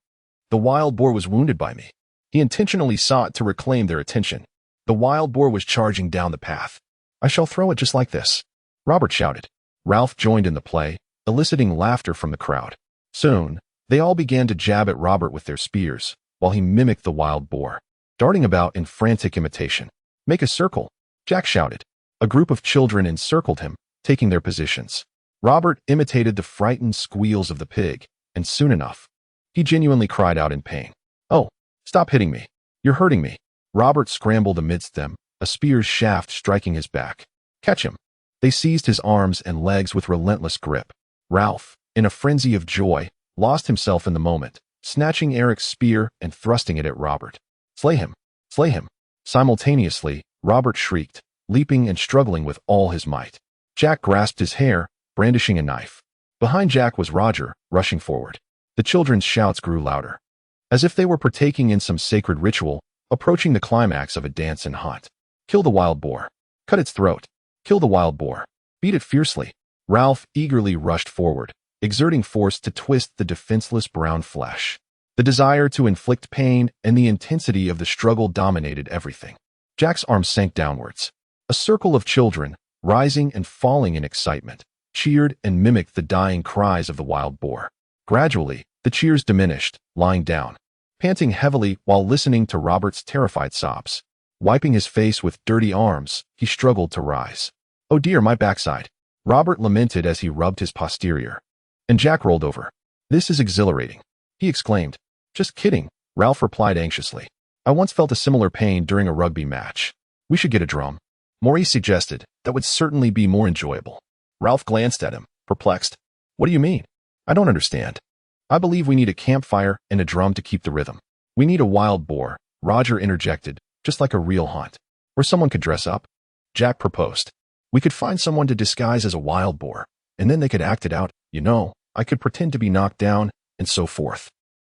The wild boar was wounded by me. He intentionally sought to reclaim their attention. The wild boar was charging down the path. "I shall throw it just like this," Robert shouted. Ralph joined in the play, eliciting laughter from the crowd. Soon, they all began to jab at Robert with their spears, while he mimicked the wild boar, darting about in frantic imitation. "Make a circle," Jack shouted. A group of children encircled him, taking their positions. Robert imitated the frightened squeals of the pig, and soon enough, he genuinely cried out in pain. "Oh, stop hitting me. You're hurting me." Robert scrambled amidst them, a spear's shaft striking his back. "Catch him." They seized his arms and legs with relentless grip. Ralph, in a frenzy of joy, lost himself in the moment, snatching Eric's spear and thrusting it at Robert. "Slay him! Slay him!" Simultaneously, Robert shrieked, leaping and struggling with all his might. Jack grasped his hair, brandishing a knife. Behind Jack was Roger, rushing forward. The children's shouts grew louder, as if they were partaking in some sacred ritual, approaching the climax of a dance and hunt. "Kill the wild boar. Cut its throat. Kill the wild boar. Beat it fiercely." Ralph eagerly rushed forward, exerting force to twist the defenseless brown flesh. The desire to inflict pain and the intensity of the struggle dominated everything. Jack's arm sank downwards. A circle of children, rising and falling in excitement, cheered and mimicked the dying cries of the wild boar. Gradually, the cheers diminished, lying down, panting heavily while listening to Robert's terrified sobs. Wiping his face with dirty arms, he struggled to rise. "Oh dear, my backside," Robert lamented as he rubbed his posterior. And Jack rolled over. "This is exhilarating," he exclaimed. "Just kidding," Ralph replied anxiously. "I once felt a similar pain during a rugby match. We should get a drum," Maurice suggested. "That would certainly be more enjoyable." Ralph glanced at him, perplexed. "What do you mean? I don't understand." "I believe we need a campfire and a drum to keep the rhythm." "We need a wild boar," Roger interjected, "just like a real hunt. Or someone could dress up," Jack proposed. "We could find someone to disguise as a wild boar, and then they could act it out, you know. I could pretend to be knocked down, and so forth."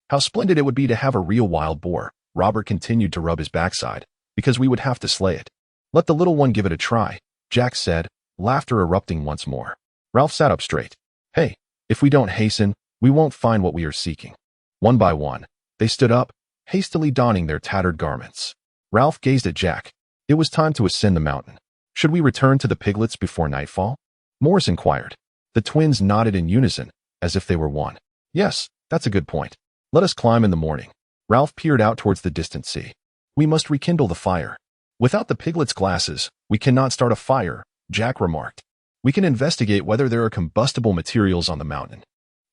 "How splendid it would be to have a real wild boar," Robert continued to rub his backside, "because we would have to slay it." "Let the little one give it a try," Jack said, laughter erupting once more. Ralph sat up straight. "Hey, if we don't hasten, we won't find what we are seeking." One by one, they stood up, hastily donning their tattered garments. Ralph gazed at Jack. It was time to ascend the mountain. "Should we return to the piglets before nightfall?" Morris inquired. The twins nodded in unison, as if they were one. "Yes, that's a good point. Let us climb in the morning." Ralph peered out towards the distant sea. "We must rekindle the fire." "Without the piglets' glasses, we cannot start a fire," Jack remarked. "We can investigate whether there are combustible materials on the mountain."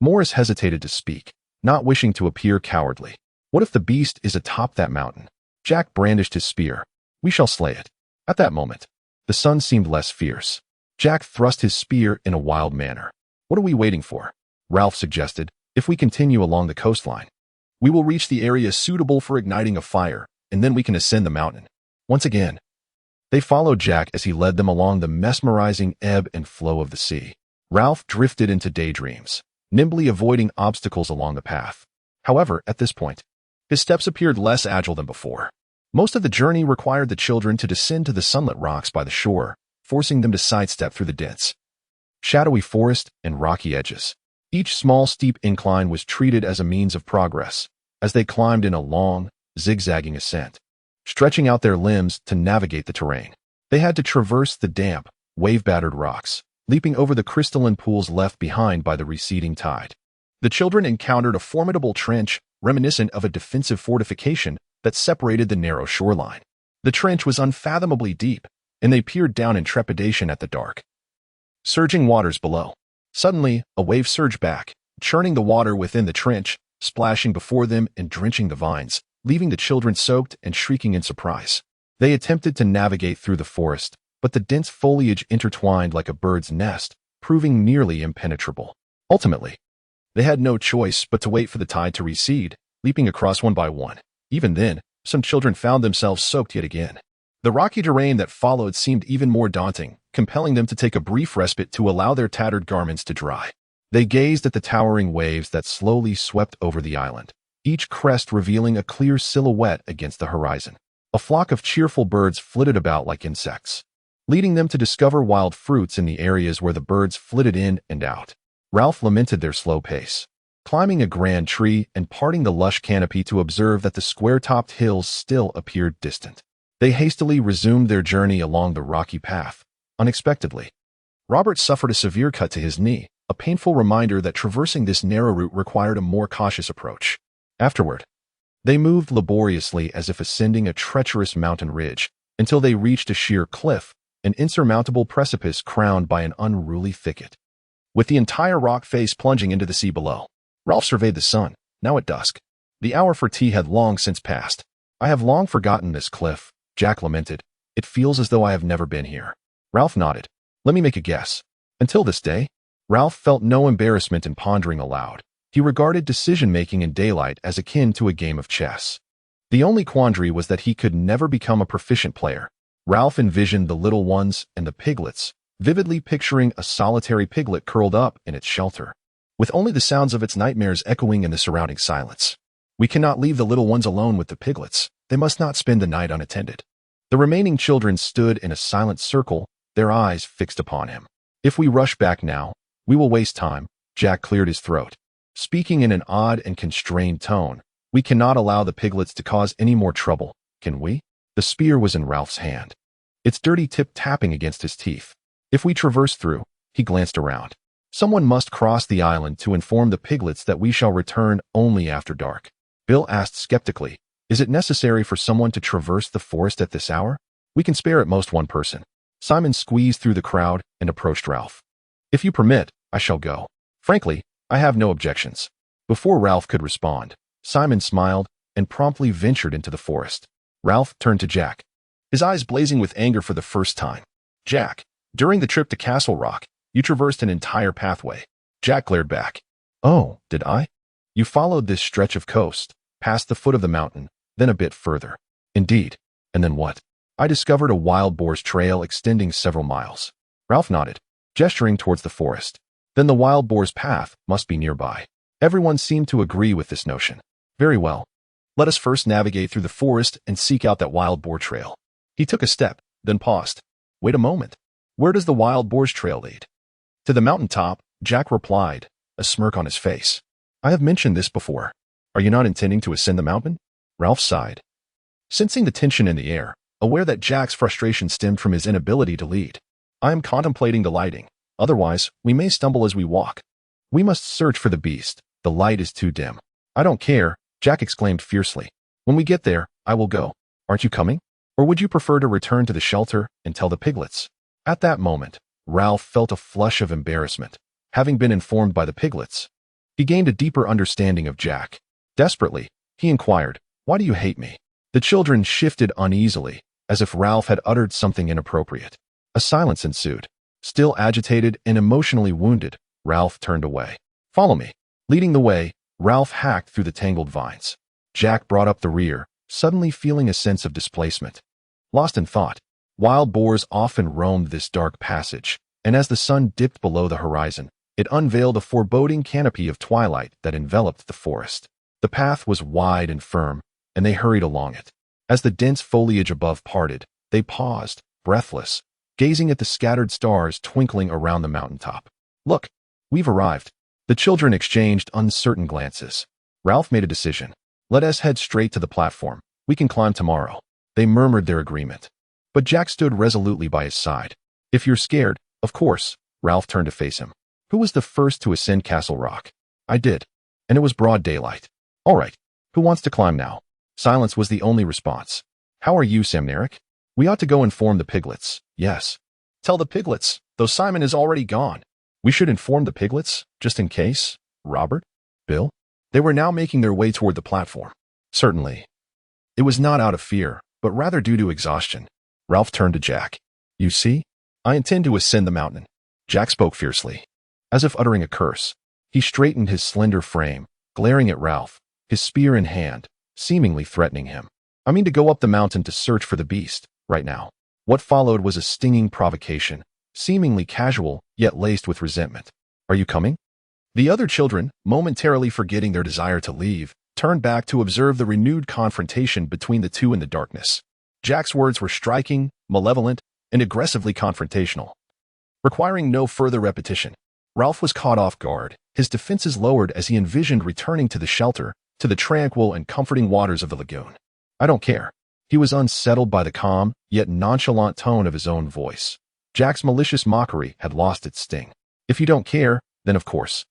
Morris hesitated to speak, not wishing to appear cowardly. What if the beast is atop that mountain? Jack brandished his spear. "We shall slay it." At that moment, the sun seemed less fierce. Jack thrust his spear in a wild manner. "What are we waiting for?" Ralph suggested. "If we continue along the coastline, we will reach the area suitable for igniting a fire, and then we can ascend the mountain." Once again, they followed Jack as he led them along the mesmerizing ebb and flow of the sea. Ralph drifted into daydreams, nimbly avoiding obstacles along the path. However, at this point, his steps appeared less agile than before. Most of the journey required the children to descend to the sunlit rocks by the shore, forcing them to sidestep through the dense, shadowy forest and rocky edges. Each small, steep incline was treated as a means of progress, as they climbed in a long, zigzagging ascent, stretching out their limbs to navigate the terrain. They had to traverse the damp, wave-battered rocks, leaping over the crystalline pools left behind by the receding tide. The children encountered a formidable trench reminiscent of a defensive fortification that separated the narrow shoreline. The trench was unfathomably deep, and they peered down in trepidation at the dark, surging waters below. Suddenly, a wave surged back, churning the water within the trench, splashing before them and drenching the vines, leaving the children soaked and shrieking in surprise. They attempted to navigate through the forest, but the dense foliage intertwined like a bird's nest, proving nearly impenetrable. Ultimately, they had no choice but to wait for the tide to recede, leaping across one by one. Even then, some children found themselves soaked yet again. The rocky terrain that followed seemed even more daunting, compelling them to take a brief respite to allow their tattered garments to dry. They gazed at the towering waves that slowly swept over the island, each crest revealing a clear silhouette against the horizon. A flock of cheerful birds flitted about like insects, leading them to discover wild fruits in the areas where the birds flitted in and out. Ralph lamented their slow pace, climbing a grand tree and parting the lush canopy to observe that the square-topped hills still appeared distant. They hastily resumed their journey along the rocky path. Unexpectedly, Robert suffered a severe cut to his knee, a painful reminder that traversing this narrow route required a more cautious approach. Afterward, they moved laboriously as if ascending a treacherous mountain ridge, until they reached a sheer cliff, an insurmountable precipice crowned by an unruly thicket, with the entire rock face plunging into the sea below. Ralph surveyed the sun, now at dusk. The hour for tea had long since passed. "I have long forgotten this cliff," Jack lamented. "It feels as though I have never been here." Ralph nodded. "Let me make a guess. Until this day?" Ralph felt no embarrassment in pondering aloud. He regarded decision-making in daylight as akin to a game of chess. The only quandary was that he could never become a proficient player. Ralph envisioned the little ones and the piglets, vividly picturing a solitary piglet curled up in its shelter, with only the sounds of its nightmares echoing in the surrounding silence. "We cannot leave the little ones alone with the piglets. They must not spend the night unattended." The remaining children stood in a silent circle, their eyes fixed upon him. "If we rush back now, we will waste time." Jack cleared his throat, speaking in an odd and constrained tone. "We cannot allow the piglets to cause any more trouble, can we?" The spear was in Ralph's hand, its dirty tip tapping against his teeth. If we traverse through, he glanced around. Someone must cross the island to inform the piglets that we shall return only after dark. Bill asked skeptically, is it necessary for someone to traverse the forest at this hour? We can spare at most one person. Simon squeezed through the crowd and approached Ralph. If you permit, I shall go. Frankly, I have no objections. Before Ralph could respond, Simon smiled and promptly ventured into the forest. Ralph turned to Jack, his eyes blazing with anger for the first time. Jack, during the trip to Castle Rock, you traversed an entire pathway. Jack glared back. Oh, did I? You followed this stretch of coast, past the foot of the mountain, then a bit further. Indeed. And then what? I discovered a wild boar's trail extending several miles. Ralph nodded, gesturing towards the forest. Then the wild boar's path must be nearby. Everyone seemed to agree with this notion. Very well. Let us first navigate through the forest and seek out that wild boar trail. He took a step, then paused. Wait a moment. Where does the wild boar's trail lead? To the mountaintop, Jack replied, a smirk on his face. I have mentioned this before. Are you not intending to ascend the mountain? Ralph sighed. Sensing the tension in the air, aware that Jack's frustration stemmed from his inability to lead. I am contemplating the lighting. Otherwise, we may stumble as we walk. We must search for the beast. The light is too dim. I don't care, Jack exclaimed fiercely. When we get there, I will go. Aren't you coming? Or would you prefer to return to the shelter and tell the piglets? At that moment, Ralph felt a flush of embarrassment. Having been informed by the piglets, he gained a deeper understanding of Jack. Desperately, he inquired, why do you hate me? The children shifted uneasily, as if Ralph had uttered something inappropriate. A silence ensued. Still agitated and emotionally wounded, Ralph turned away. Follow me. Leading the way, Ralph hacked through the tangled vines. Jack brought up the rear, suddenly feeling a sense of displacement. Lost in thought, wild boars often roamed this dark passage, and as the sun dipped below the horizon, it unveiled a foreboding canopy of twilight that enveloped the forest. The path was wide and firm, and they hurried along it. As the dense foliage above parted, they paused, breathless, gazing at the scattered stars twinkling around the mountaintop. Look, we've arrived. The children exchanged uncertain glances. Ralph made a decision. Let us head straight to the platform. We can climb tomorrow. They murmured their agreement. But Jack stood resolutely by his side. If you're scared, of course. Ralph turned to face him. Who was the first to ascend Castle Rock? I did. And it was broad daylight. All right. Who wants to climb now? Silence was the only response. How are you, Samneric? We ought to go inform the piglets. Yes. Tell the piglets, though Simon is already gone. We should inform the piglets, just in case. Robert? Bill? They were now making their way toward the platform. Certainly. It was not out of fear, but rather due to exhaustion. Ralph turned to Jack. You see? I intend to ascend the mountain. Jack spoke fiercely. As if uttering a curse, he straightened his slender frame, glaring at Ralph, his spear in hand, seemingly threatening him. I mean to go up the mountain to search for the beast, right now. What followed was a stinging provocation, seemingly casual, yet laced with resentment. Are you coming? The other children, momentarily forgetting their desire to leave, turned back to observe the renewed confrontation between the two in the darkness. Jack's words were striking, malevolent, and aggressively confrontational. Requiring no further repetition, Ralph was caught off guard, his defenses lowered as he envisioned returning to the shelter, to the tranquil and comforting waters of the lagoon. I don't care. He was unsettled by the calm, yet nonchalant tone of his own voice. Jack's malicious mockery had lost its sting. If you don't care, then of course.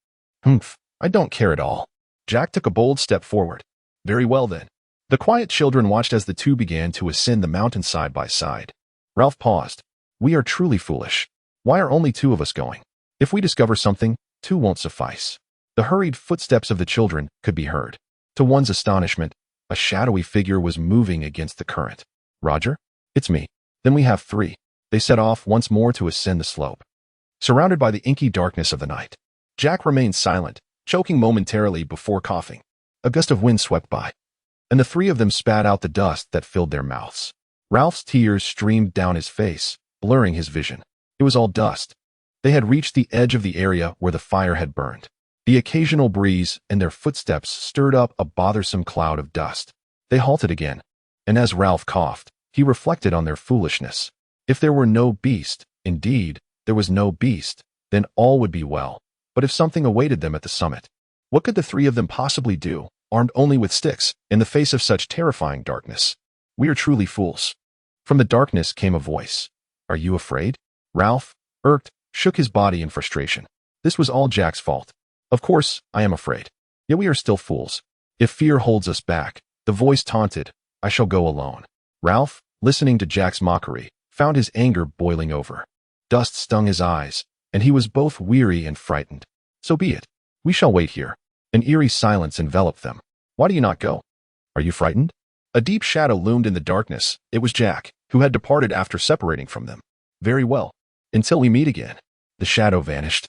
Humph, I don't care at all. Jack took a bold step forward. Very well then. The quiet children watched as the two began to ascend the mountain side by side. Ralph paused. We are truly foolish. Why are only two of us going? If we discover something, two won't suffice. The hurried footsteps of the children could be heard. To one's astonishment, a shadowy figure was moving against the current. Roger? It's me. Then we have three. They set off once more to ascend the slope. Surrounded by the inky darkness of the night, Jack remained silent, choking momentarily before coughing. A gust of wind swept by, and the three of them spat out the dust that filled their mouths. Ralph's tears streamed down his face, blurring his vision. It was all dust. They had reached the edge of the area where the fire had burned. The occasional breeze and their footsteps stirred up a bothersome cloud of dust. They halted again, and as Ralph coughed, he reflected on their foolishness. If there were no beast, indeed, there was no beast, then all would be well. But if something awaited them at the summit, what could the three of them possibly do, armed only with sticks, in the face of such terrifying darkness? We are truly fools. From the darkness came a voice. Are you afraid? Ralph, irked, shook his body in frustration. This was all Jack's fault. Of course, I am afraid. Yet we are still fools. If fear holds us back, the voice taunted, I shall go alone. Ralph, listening to Jack's mockery, found his anger boiling over. Dust stung his eyes, and he was both weary and frightened. So be it. We shall wait here. An eerie silence enveloped them. Why do you not go? Are you frightened? A deep shadow loomed in the darkness. It was Jack, who had departed after separating from them. Very well. Until we meet again. The shadow vanished,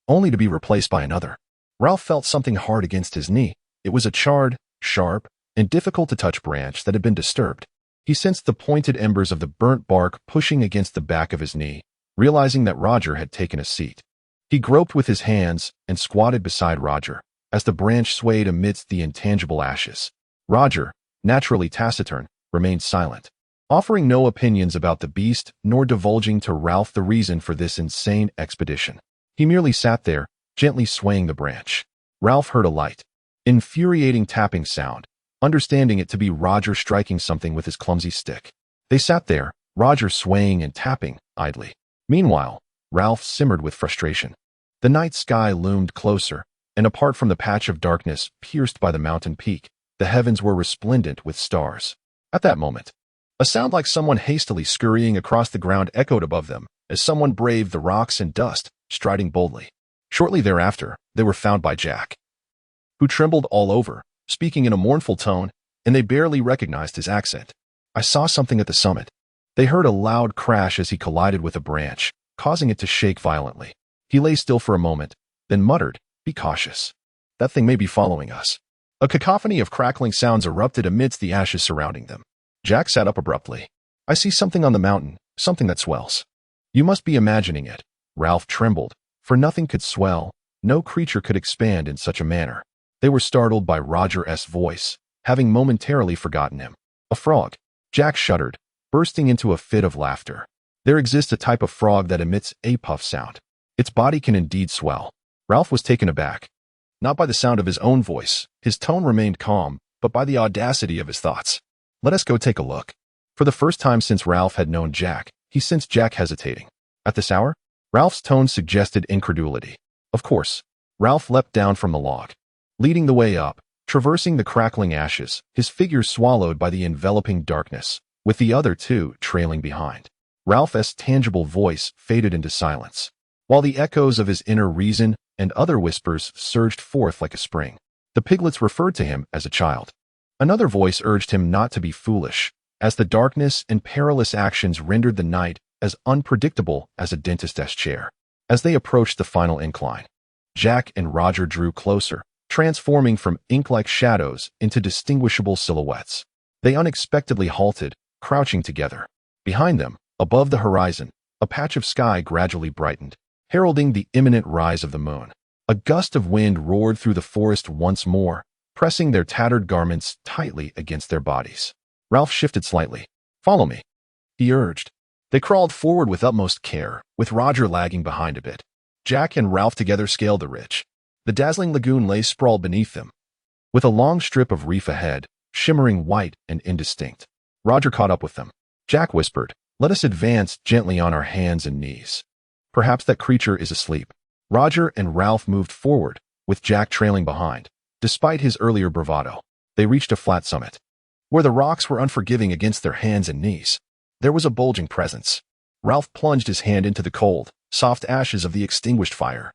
only to be replaced by another. Ralph felt something hard against his knee. It was a charred, sharp, and difficult-to-touch branch that had been disturbed. He sensed the pointed embers of the burnt bark pushing against the back of his knee, realizing that Roger had taken a seat. He groped with his hands and squatted beside Roger, as the branch swayed amidst the intangible ashes. Roger, naturally taciturn, remained silent, offering no opinions about the beast nor divulging to Ralph the reason for this insane expedition. He merely sat there, gently swaying the branch. Ralph heard a light, infuriating tapping sound, understanding it to be Roger striking something with his clumsy stick. They sat there, Roger swaying and tapping, idly. Meanwhile, Ralph simmered with frustration. The night sky loomed closer, and apart from the patch of darkness pierced by the mountain peak, the heavens were resplendent with stars. At that moment, a sound like someone hastily scurrying across the ground echoed above them, as someone braved the rocks and dust, striding boldly. Shortly thereafter, they were found by Jack, who trembled all over, speaking in a mournful tone, and they barely recognized his accent. I saw something at the summit. They heard a loud crash as he collided with a branch, causing it to shake violently. He lay still for a moment, then muttered, Be cautious. That thing may be following us. A cacophony of crackling sounds erupted amidst the ashes surrounding them. Jack sat up abruptly. I see something on the mountain, something that swells. You must be imagining it. Ralph trembled, for nothing could swell, no creature could expand in such a manner. They were startled by Roger's voice, having momentarily forgotten him. A frog. Jack shuddered, bursting into a fit of laughter. There exists a type of frog that emits a puff sound. Its body can indeed swell. Ralph was taken aback. Not by the sound of his own voice, his tone remained calm, but by the audacity of his thoughts. Let us go take a look. For the first time since Ralph had known Jack, he sensed Jack hesitating. At this hour? Ralph's tone suggested incredulity. Of course. Ralph leapt down from the log. Leading the way up, traversing the crackling ashes, his figure swallowed by the enveloping darkness, with the other two trailing behind. Ralph's tangible voice faded into silence, while the echoes of his inner reason and other whispers surged forth like a spring. The piglets referred to him as a child. Another voice urged him not to be foolish, as the darkness and perilous actions rendered the night as unpredictable as a dentist's chair. As they approached the final incline, Jack and Roger drew closer, transforming from ink-like shadows into distinguishable silhouettes. They unexpectedly halted, crouching together. Behind them, above the horizon, a patch of sky gradually brightened, heralding the imminent rise of the moon. A gust of wind roared through the forest once more, pressing their tattered garments tightly against their bodies. Ralph shifted slightly. Follow me, he urged. They crawled forward with utmost care, with Roger lagging behind a bit. Jack and Ralph together scaled the ridge. The dazzling lagoon lay sprawled beneath them, with a long strip of reef ahead, shimmering white and indistinct. Roger caught up with them. Jack whispered, Let us advance gently on our hands and knees. Perhaps that creature is asleep. Roger and Ralph moved forward, with Jack trailing behind. Despite his earlier bravado, they reached a flat summit, where the rocks were unforgiving against their hands and knees. There was a bulging presence. Ralph plunged his hand into the cold, soft ashes of the extinguished fire,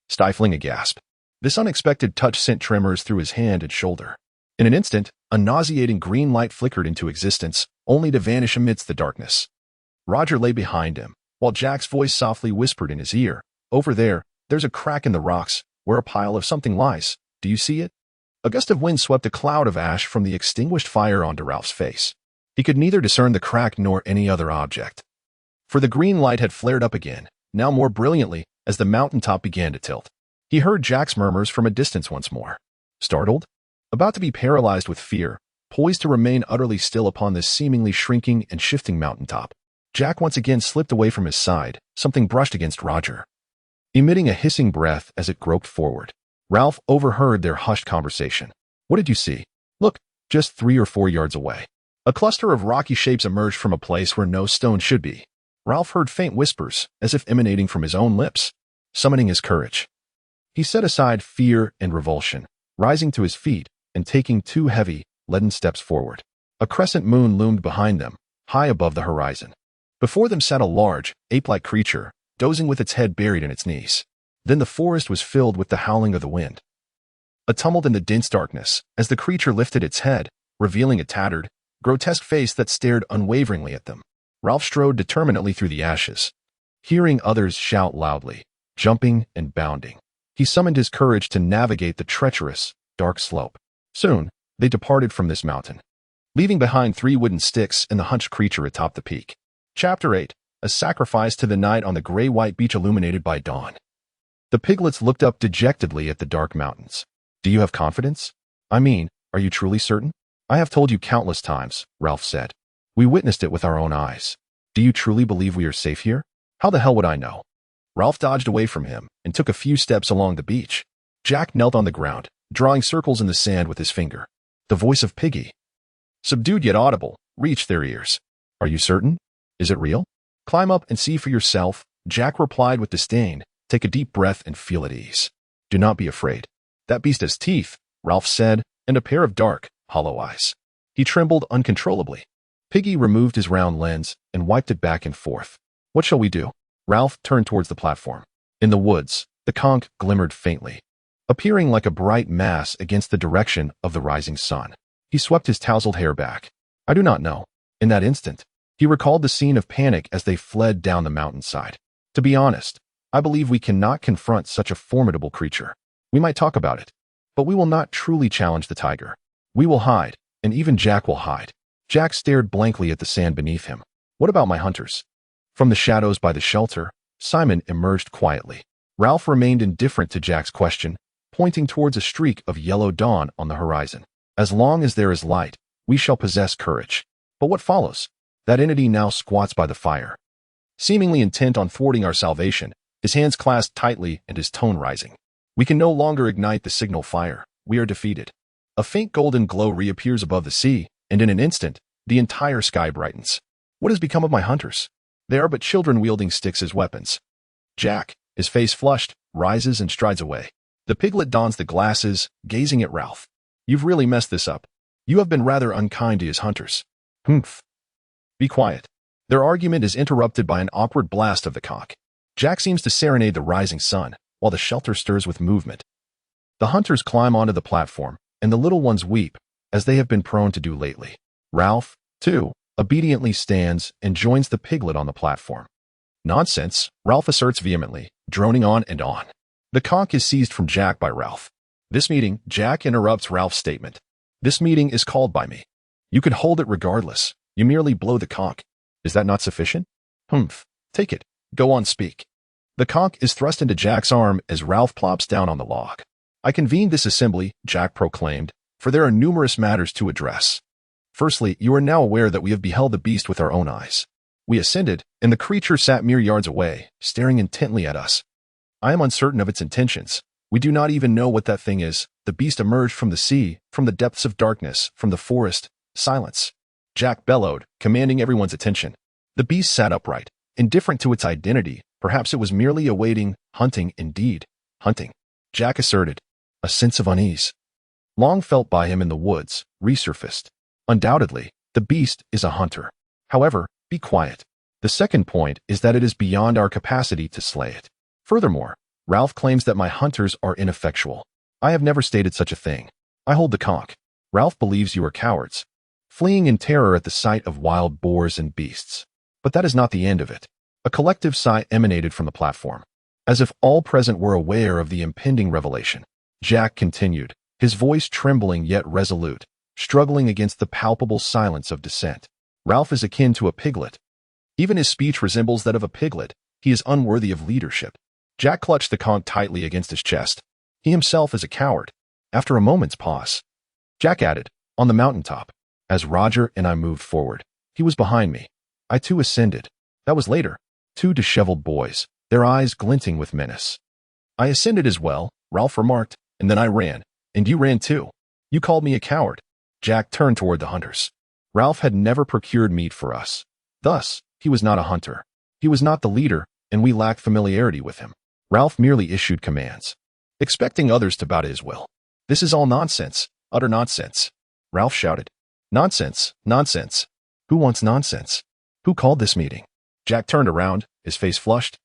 stifling a gasp. This unexpected touch sent tremors through his hand and shoulder. In an instant, a nauseating green light flickered into existence, only to vanish amidst the darkness. Roger lay behind him, while Jack's voice softly whispered in his ear, Over there, there's a crack in the rocks, where a pile of something lies. Do you see it? A gust of wind swept a cloud of ash from the extinguished fire onto Ralph's face. He could neither discern the crack nor any other object, for the green light had flared up again, now more brilliantly, as the mountaintop began to tilt. He heard Jack's murmurs from a distance once more. Startled? About to be paralyzed with fear, poised to remain utterly still upon this seemingly shrinking and shifting mountaintop, Jack once again slipped away from his side. Something brushed against Roger, emitting a hissing breath as it groped forward. Ralph overheard their hushed conversation. What did you see? Look, just 3 or 4 yards away. A cluster of rocky shapes emerged from a place where no stone should be. Ralph heard faint whispers, as if emanating from his own lips, summoning his courage. He set aside fear and revulsion, rising to his feet and taking 2 heavy, leaden steps forward. A crescent moon loomed behind them, high above the horizon. Before them sat a large, ape-like creature, dozing with its head buried in its knees. Then the forest was filled with the howling of the wind. A tumult in the dense darkness, as the creature lifted its head, revealing a tattered, grotesque face that stared unwaveringly at them. Ralph strode determinedly through the ashes, hearing others shout loudly, jumping and bounding. He summoned his courage to navigate the treacherous, dark slope. Soon, they departed from this mountain, leaving behind 3 wooden sticks and the hunched creature atop the peak. Chapter 8. A sacrifice to the night on the gray-white beach illuminated by dawn. The piglets looked up dejectedly at the dark mountains. Do you have confidence? I mean, are you truly certain? I have told you countless times, Ralph said. We witnessed it with our own eyes. Do you truly believe we are safe here? How the hell would I know? Ralph dodged away from him and took a few steps along the beach. Jack knelt on the ground, drawing circles in the sand with his finger. The voice of Piggy, subdued yet audible, reached their ears. Are you certain? Is it real? Climb up and see for yourself, Jack replied with disdain. Take a deep breath and feel at ease. Do not be afraid. That beast has teeth, Ralph said, and a pair of dark, hollow eyes. He trembled uncontrollably. Piggy removed his round lens and wiped it back and forth. What shall we do? Ralph turned towards the platform. In the woods, the conch glimmered faintly, appearing like a bright mass against the direction of the rising sun. He swept his tousled hair back. I do not know. In that instant, he recalled the scene of panic as they fled down the mountainside. To be honest, I believe we cannot confront such a formidable creature. We might talk about it, but we will not truly challenge the tiger. We will hide, and even Jack will hide. Jack stared blankly at the sand beneath him. What about my hunters? From the shadows by the shelter, Simon emerged quietly. Ralph remained indifferent to Jack's question, pointing towards a streak of yellow dawn on the horizon. As long as there is light, we shall possess courage. But what follows? That entity now squats by the fire, seemingly intent on thwarting our salvation, his hands clasped tightly and his tone rising. We can no longer ignite the signal fire. We are defeated. A faint golden glow reappears above the sea, and in an instant, the entire sky brightens. What has become of my hunters? They are but children wielding sticks as weapons. Jack, his face flushed, rises and strides away. The piglet dons the glasses, gazing at Ralph. You've really messed this up. You have been rather unkind to his hunters. Humph. Be quiet. Their argument is interrupted by an awkward blast of the conch. Jack seems to serenade the rising sun, while the shelter stirs with movement. The hunters climb onto the platform, and the little ones weep, as they have been prone to do lately. Ralph, too, obediently stands and joins the piglet on the platform. Nonsense, Ralph asserts vehemently, droning on and on. The conch is seized from Jack by Ralph. This meeting, Jack interrupts Ralph's statement. This meeting is called by me. You can hold it regardless. You merely blow the conch. Is that not sufficient? Humph. Take it. Go on, speak. The conch is thrust into Jack's arm as Ralph plops down on the log. I convened this assembly, Jack proclaimed, for there are numerous matters to address. Firstly, you are now aware that we have beheld the beast with our own eyes. We ascended, and the creature sat mere yards away, staring intently at us. I am uncertain of its intentions. We do not even know what that thing is. The beast emerged from the sea, from the depths of darkness, from the forest. Silence. Jack bellowed, commanding everyone's attention. The beast sat upright, indifferent to its identity. Perhaps it was merely awaiting hunting indeed. Hunting. Jack asserted. A sense of unease, long felt by him in the woods, resurfaced. Undoubtedly, the beast is a hunter. However, be quiet. The second point is that it is beyond our capacity to slay it. Furthermore, Ralph claims that my hunters are ineffectual. I have never stated such a thing. I hold the conch. Ralph believes you are cowards, fleeing in terror at the sight of wild boars and beasts. But that is not the end of it. A collective sigh emanated from the platform, as if all present were aware of the impending revelation. Jack continued, his voice trembling yet resolute, struggling against the palpable silence of dissent. Ralph is akin to a piglet. Even his speech resembles that of a piglet. He is unworthy of leadership. Jack clutched the conch tightly against his chest. He himself is a coward. After a moment's pause, Jack added, on the mountaintop. As Roger and I moved forward, he was behind me. I too ascended. That was later. 2 disheveled boys, their eyes glinting with menace. I ascended as well, Ralph remarked, and then I ran. And you ran too. You called me a coward. Jack turned toward the hunters. Ralph had never procured meat for us. Thus, he was not a hunter. He was not the leader, and we lacked familiarity with him. Ralph merely issued commands, expecting others to bow to his will. This is all nonsense, utter nonsense, Ralph shouted. Nonsense, nonsense. Who wants nonsense? Who called this meeting? Jack turned around, his face flushed,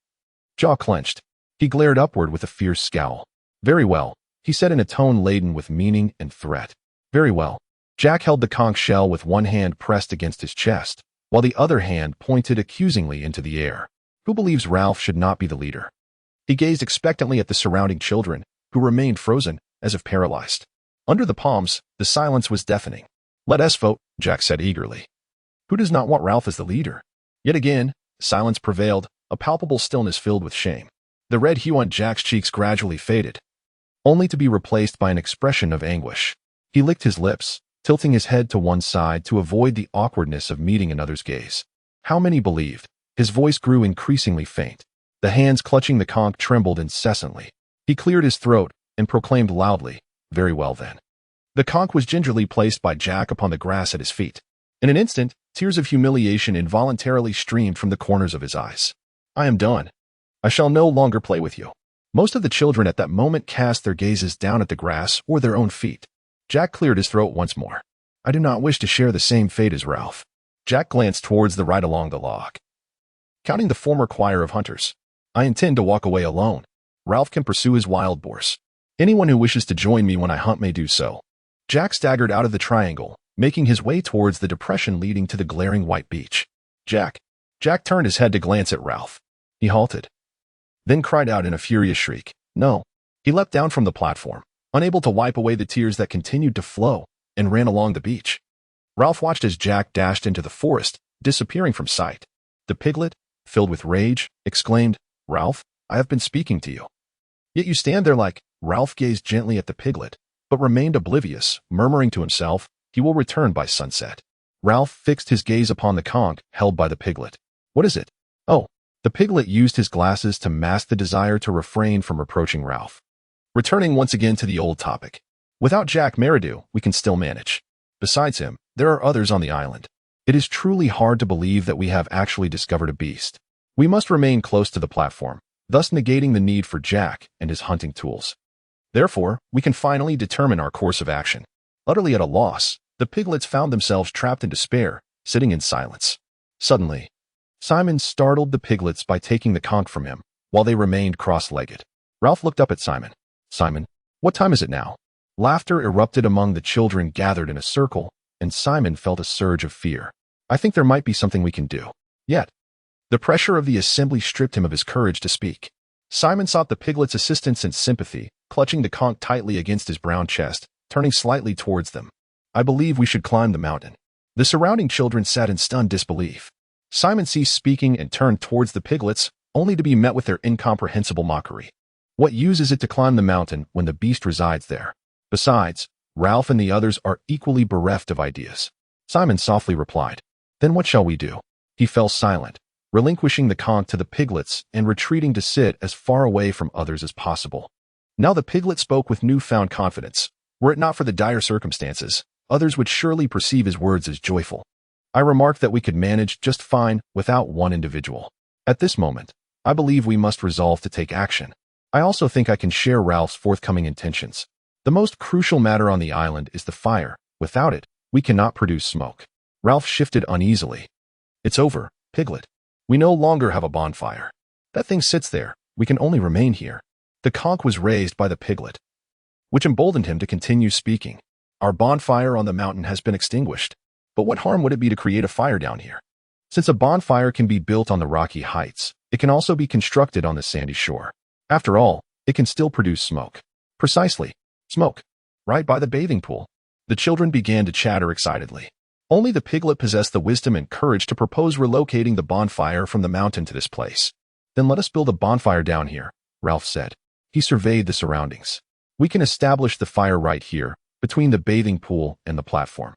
jaw clenched. He glared upward with a fierce scowl. Very well, he said in a tone laden with meaning and threat. Very well. Jack held the conch shell with one hand pressed against his chest, while the other hand pointed accusingly into the air. Who believes Ralph should not be the leader? He gazed expectantly at the surrounding children, who remained frozen, as if paralyzed. Under the palms, the silence was deafening. Let us vote, Jack said eagerly. Who does not want Ralph as the leader? Yet again, silence prevailed, a palpable stillness filled with shame. The red hue on Jack's cheeks gradually faded, only to be replaced by an expression of anguish. He licked his lips, tilting his head to one side to avoid the awkwardness of meeting another's gaze. How many believed? His voice grew increasingly faint. The hands clutching the conch trembled incessantly. He cleared his throat and proclaimed loudly, "Very well then." The conch was gingerly placed by Jack upon the grass at his feet. In an instant, tears of humiliation involuntarily streamed from the corners of his eyes. I am done. I shall no longer play with you. Most of the children at that moment cast their gazes down at the grass or their own feet. Jack cleared his throat once more. I do not wish to share the same fate as Ralph. Jack glanced towards the right along the log. Counting the former choir of hunters, I intend to walk away alone. Ralph can pursue his wild boars. Anyone who wishes to join me when I hunt may do so. Jack staggered out of the triangle, making his way towards the depression leading to the glaring white beach. Jack turned his head to glance at Ralph. He halted, then cried out in a furious shriek, "No!" He leapt down from the platform, unable to wipe away the tears that continued to flow, and ran along the beach. Ralph watched as Jack dashed into the forest, disappearing from sight. The piglet, filled with rage, exclaimed, "Ralph, I have been speaking to you. Yet you stand there like—" Ralph gazed gently at the piglet, but remained oblivious, murmuring to himself, "He will return by sunset." Ralph fixed his gaze upon the conch held by the piglet. What is it? Oh. The piglet used his glasses to mask the desire to refrain from reproaching Ralph. Returning once again to the old topic. Without Jack Meridew, we can still manage. Besides him, there are others on the island. It is truly hard to believe that we have actually discovered a beast. We must remain close to the platform, thus negating the need for Jack and his hunting tools. Therefore, we can finally determine our course of action. Utterly at a loss, the piglets found themselves trapped in despair, sitting in silence. Suddenly, Simon startled the piglets by taking the conch from him, while they remained cross-legged. Ralph looked up at Simon. Simon, what time is it now? Laughter erupted among the children gathered in a circle, and Simon felt a surge of fear. I think there might be something we can do. Yet, the pressure of the assembly stripped him of his courage to speak. Simon sought the piglet's assistance and sympathy, clutching the conch tightly against his brown chest, turning slightly towards them. I believe we should climb the mountain. The surrounding children sat in stunned disbelief. Simon ceased speaking and turned towards the piglets, only to be met with their incomprehensible mockery. What use is it to climb the mountain when the beast resides there? Besides, Ralph and the others are equally bereft of ideas. Simon softly replied, Then what shall we do? He fell silent, relinquishing the conch to the piglets and retreating to sit as far away from others as possible. Now the piglet spoke with newfound confidence. Were it not for the dire circumstances, others would surely perceive his words as joyful. I remarked that we could manage just fine without one individual. At this moment, I believe we must resolve to take action. I also think I can share Ralph's forthcoming intentions. The most crucial matter on the island is the fire. Without it, we cannot produce smoke. Ralph shifted uneasily. It's over, Piglet. We no longer have a bonfire. That thing sits there. We can only remain here. The conch was raised by the piglet, which emboldened him to continue speaking. Our bonfire on the mountain has been extinguished. But what harm would it be to create a fire down here? Since a bonfire can be built on the rocky heights, it can also be constructed on the sandy shore. After all, it can still produce smoke. Precisely. Smoke. Right by the bathing pool. The children began to chatter excitedly. Only the piglet possessed the wisdom and courage to propose relocating the bonfire from the mountain to this place. Then let us build a bonfire down here, Ralph said. He surveyed the surroundings. We can establish the fire right here, between the bathing pool and the platform.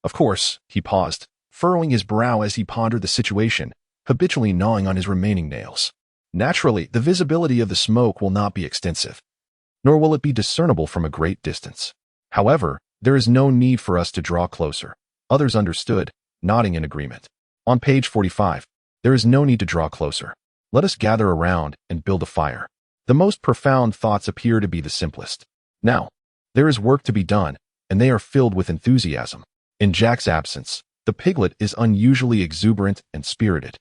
Of course, he paused, furrowing his brow as he pondered the situation, habitually gnawing on his remaining nails. Naturally, the visibility of the smoke will not be extensive, nor will it be discernible from a great distance. However, there is no need for us to draw closer. Others understood, nodding in agreement. On page 45, There is no need to draw closer. Let us gather around and build a fire. The most profound thoughts appear to be the simplest. Now, there is work to be done, and they are filled with enthusiasm. In Jack's absence, the piglet is unusually exuberant and spirited.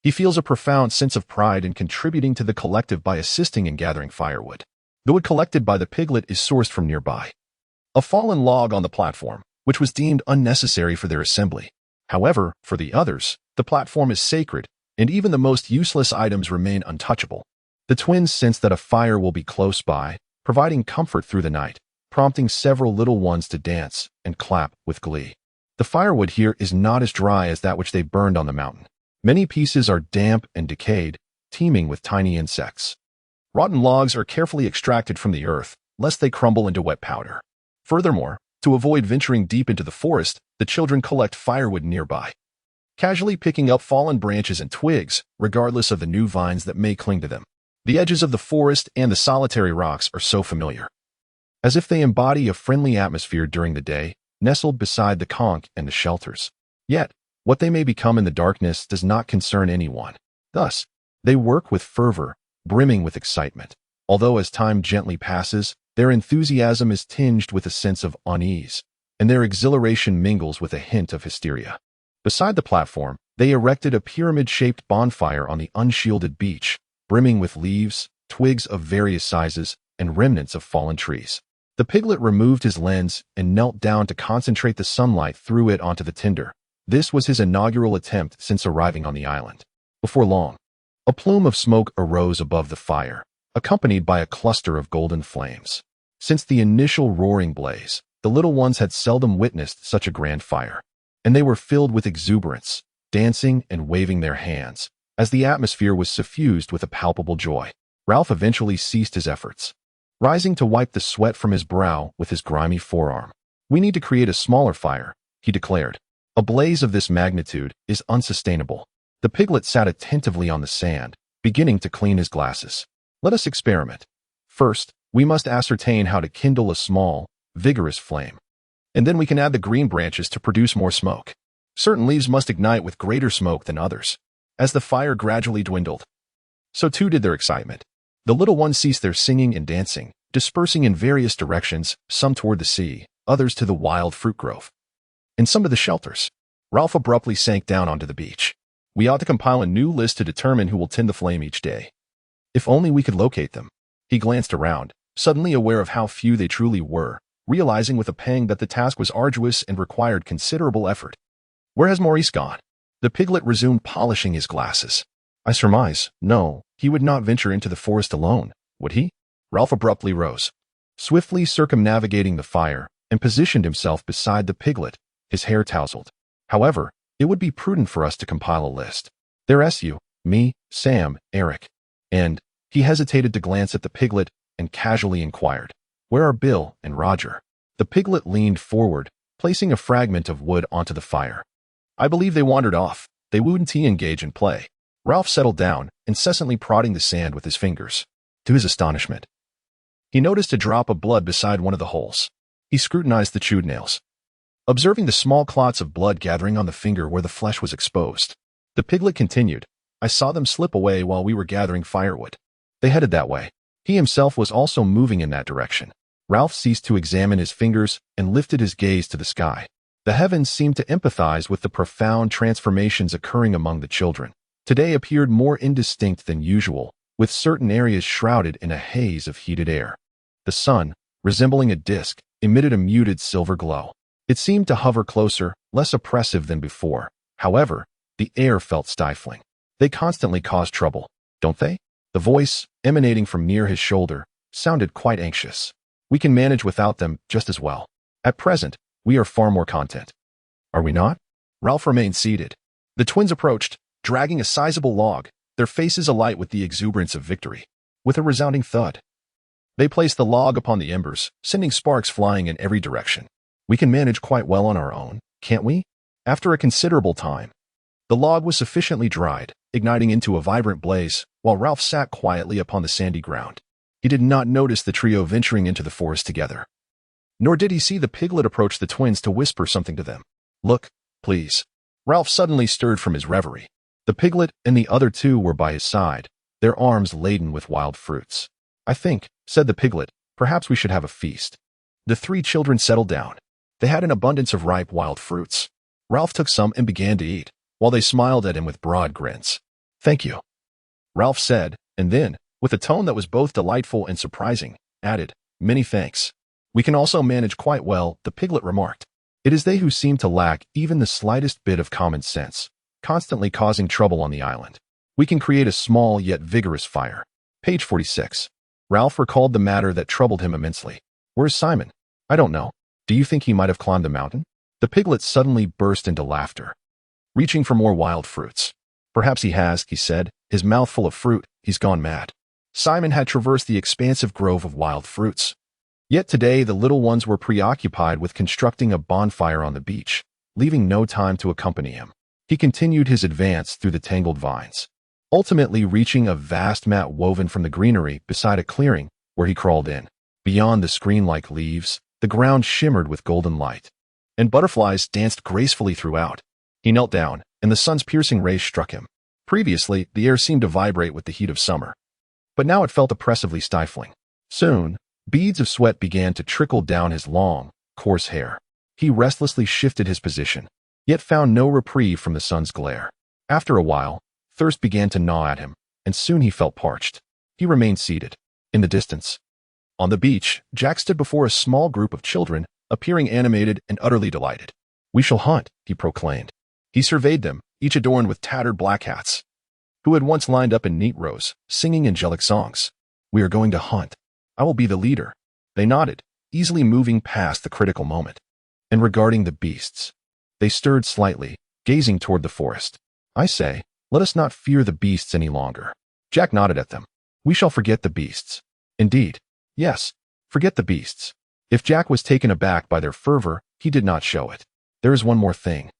He feels a profound sense of pride in contributing to the collective by assisting in gathering firewood. The wood collected by the piglet is sourced from nearby. A fallen log on the platform, which was deemed unnecessary for their assembly. However, for the others, the platform is sacred, and even the most useless items remain untouchable. The twins sense that a fire will be close by, providing comfort through the night, prompting several little ones to dance and clap with glee. The firewood here is not as dry as that which they burned on the mountain. Many pieces are damp and decayed, teeming with tiny insects. Rotten logs are carefully extracted from the earth, lest they crumble into wet powder. Furthermore, to avoid venturing deep into the forest, the children collect firewood nearby, casually picking up fallen branches and twigs, regardless of the new vines that may cling to them. The edges of the forest and the solitary rocks are so familiar, as if they embody a friendly atmosphere during the day, nestled beside the conch and the shelters. Yet, what they may become in the darkness does not concern anyone. Thus, they work with fervor, brimming with excitement. Although as time gently passes, their enthusiasm is tinged with a sense of unease, and their exhilaration mingles with a hint of hysteria. Beside the platform, they erected a pyramid-shaped bonfire on the unshielded beach, brimming with leaves, twigs of various sizes, and remnants of fallen trees. The piglet removed his lens and knelt down to concentrate the sunlight through it onto the tinder. This was his inaugural attempt since arriving on the island. Before long, a plume of smoke arose above the fire, accompanied by a cluster of golden flames. Since the initial roaring blaze, the little ones had seldom witnessed such a grand fire, and they were filled with exuberance, dancing and waving their hands, as the atmosphere was suffused with a palpable joy. Ralph eventually ceased his efforts, rising to wipe the sweat from his brow with his grimy forearm. "We need to create a smaller fire," he declared. "A blaze of this magnitude is unsustainable." The piglet sat attentively on the sand, beginning to clean his glasses. "Let us experiment. First, we must ascertain how to kindle a small, vigorous flame. And then we can add the green branches to produce more smoke. Certain leaves must ignite with greater smoke than others." As the fire gradually dwindled, so too did their excitement. The little ones ceased their singing and dancing, dispersing in various directions, some toward the sea, others to the wild fruit grove, and some to the shelters. Ralph abruptly sank down onto the beach. "We ought to compile a new list to determine who will tend the flame each day. If only we could locate them." He glanced around, suddenly aware of how few they truly were, realizing with a pang that the task was arduous and required considerable effort. "Where has Maurice gone?" The piglet resumed polishing his glasses. "I surmise, no, he would not venture into the forest alone, would he?" Ralph abruptly rose, swiftly circumnavigating the fire, and positioned himself beside the piglet, his hair tousled. "However, it would be prudent for us to compile a list. There's you, me, Sam, Eric, and—" He hesitated to glance at the piglet and casually inquired, "Where are Bill and Roger?" The piglet leaned forward, placing a fragment of wood onto the fire. "I believe they wandered off. They wouldn't engage in play." Ralph settled down, incessantly prodding the sand with his fingers. To his astonishment, he noticed a drop of blood beside one of the holes. He scrutinized the chewed nails, observing the small clots of blood gathering on the finger where the flesh was exposed. The piglet continued, "I saw them slip away while we were gathering firewood. They headed that way." He himself was also moving in that direction. Ralph ceased to examine his fingers and lifted his gaze to the sky. The heavens seemed to empathize with the profound transformations occurring among the children. Today appeared more indistinct than usual, with certain areas shrouded in a haze of heated air. The sun, resembling a disk, emitted a muted silver glow. It seemed to hover closer, less oppressive than before. However, the air felt stifling. "They constantly cause trouble, don't they?" The voice, emanating from near his shoulder, sounded quite anxious. "We can manage without them just as well. At present, we are far more content. Are we not?" Ralph remained seated. The twins approached, dragging a sizable log, their faces alight with the exuberance of victory. With a resounding thud, they placed the log upon the embers, sending sparks flying in every direction. "We can manage quite well on our own, can't we?" After a considerable time, the log was sufficiently dried, igniting into a vibrant blaze, while Ralph sat quietly upon the sandy ground. He did not notice the trio venturing into the forest together, nor did he see the piglet approach the twins to whisper something to them. "Look, please." Ralph suddenly stirred from his reverie. The piglet and the other two were by his side, their arms laden with wild fruits. "I think," said the piglet, "perhaps we should have a feast." The three children settled down. They had an abundance of ripe wild fruits. Ralph took some and began to eat, while they smiled at him with broad grins. "Thank you," Ralph said, and then, with a tone that was both delightful and surprising, added, "Many thanks." "We can also manage quite well," the piglet remarked. "It is they who seem to lack even the slightest bit of common sense, constantly causing trouble on the island. We can create a small yet vigorous fire." Page 46. Ralph recalled the matter that troubled him immensely. "Where's Simon?" "I don't know. Do you think he might have climbed the mountain?" The piglet suddenly burst into laughter, reaching for more wild fruits. "Perhaps he has," he said, his mouth full of fruit. "He's gone mad." Simon had traversed the expansive grove of wild fruits. Yet today the little ones were preoccupied with constructing a bonfire on the beach, leaving no time to accompany him. He continued his advance through the tangled vines, ultimately reaching a vast mat woven from the greenery beside a clearing where he crawled in. Beyond the screen-like leaves, the ground shimmered with golden light, and butterflies danced gracefully throughout. He knelt down, and the sun's piercing rays struck him. Previously, the air seemed to vibrate with the heat of summer, but now it felt oppressively stifling. Soon, beads of sweat began to trickle down his long, coarse hair. He restlessly shifted his position, yet found no reprieve from the sun's glare. After a while, thirst began to gnaw at him, and soon he felt parched. He remained seated. In the distance, on the beach, Jack stood before a small group of children, appearing animated and utterly delighted. "We shall hunt," he proclaimed. He surveyed them, each adorned with tattered black hats, who had once lined up in neat rows, singing angelic songs. "We are going to hunt. I will be the leader." They nodded, easily moving past the critical moment. And regarding the beasts, they stirred slightly, gazing toward the forest. "I say, let us not fear the beasts any longer." Jack nodded at them. "We shall forget the beasts." Indeed, yes, forget the beasts. If Jack was taken aback by their fervor, he did not show it. "There is one more thing.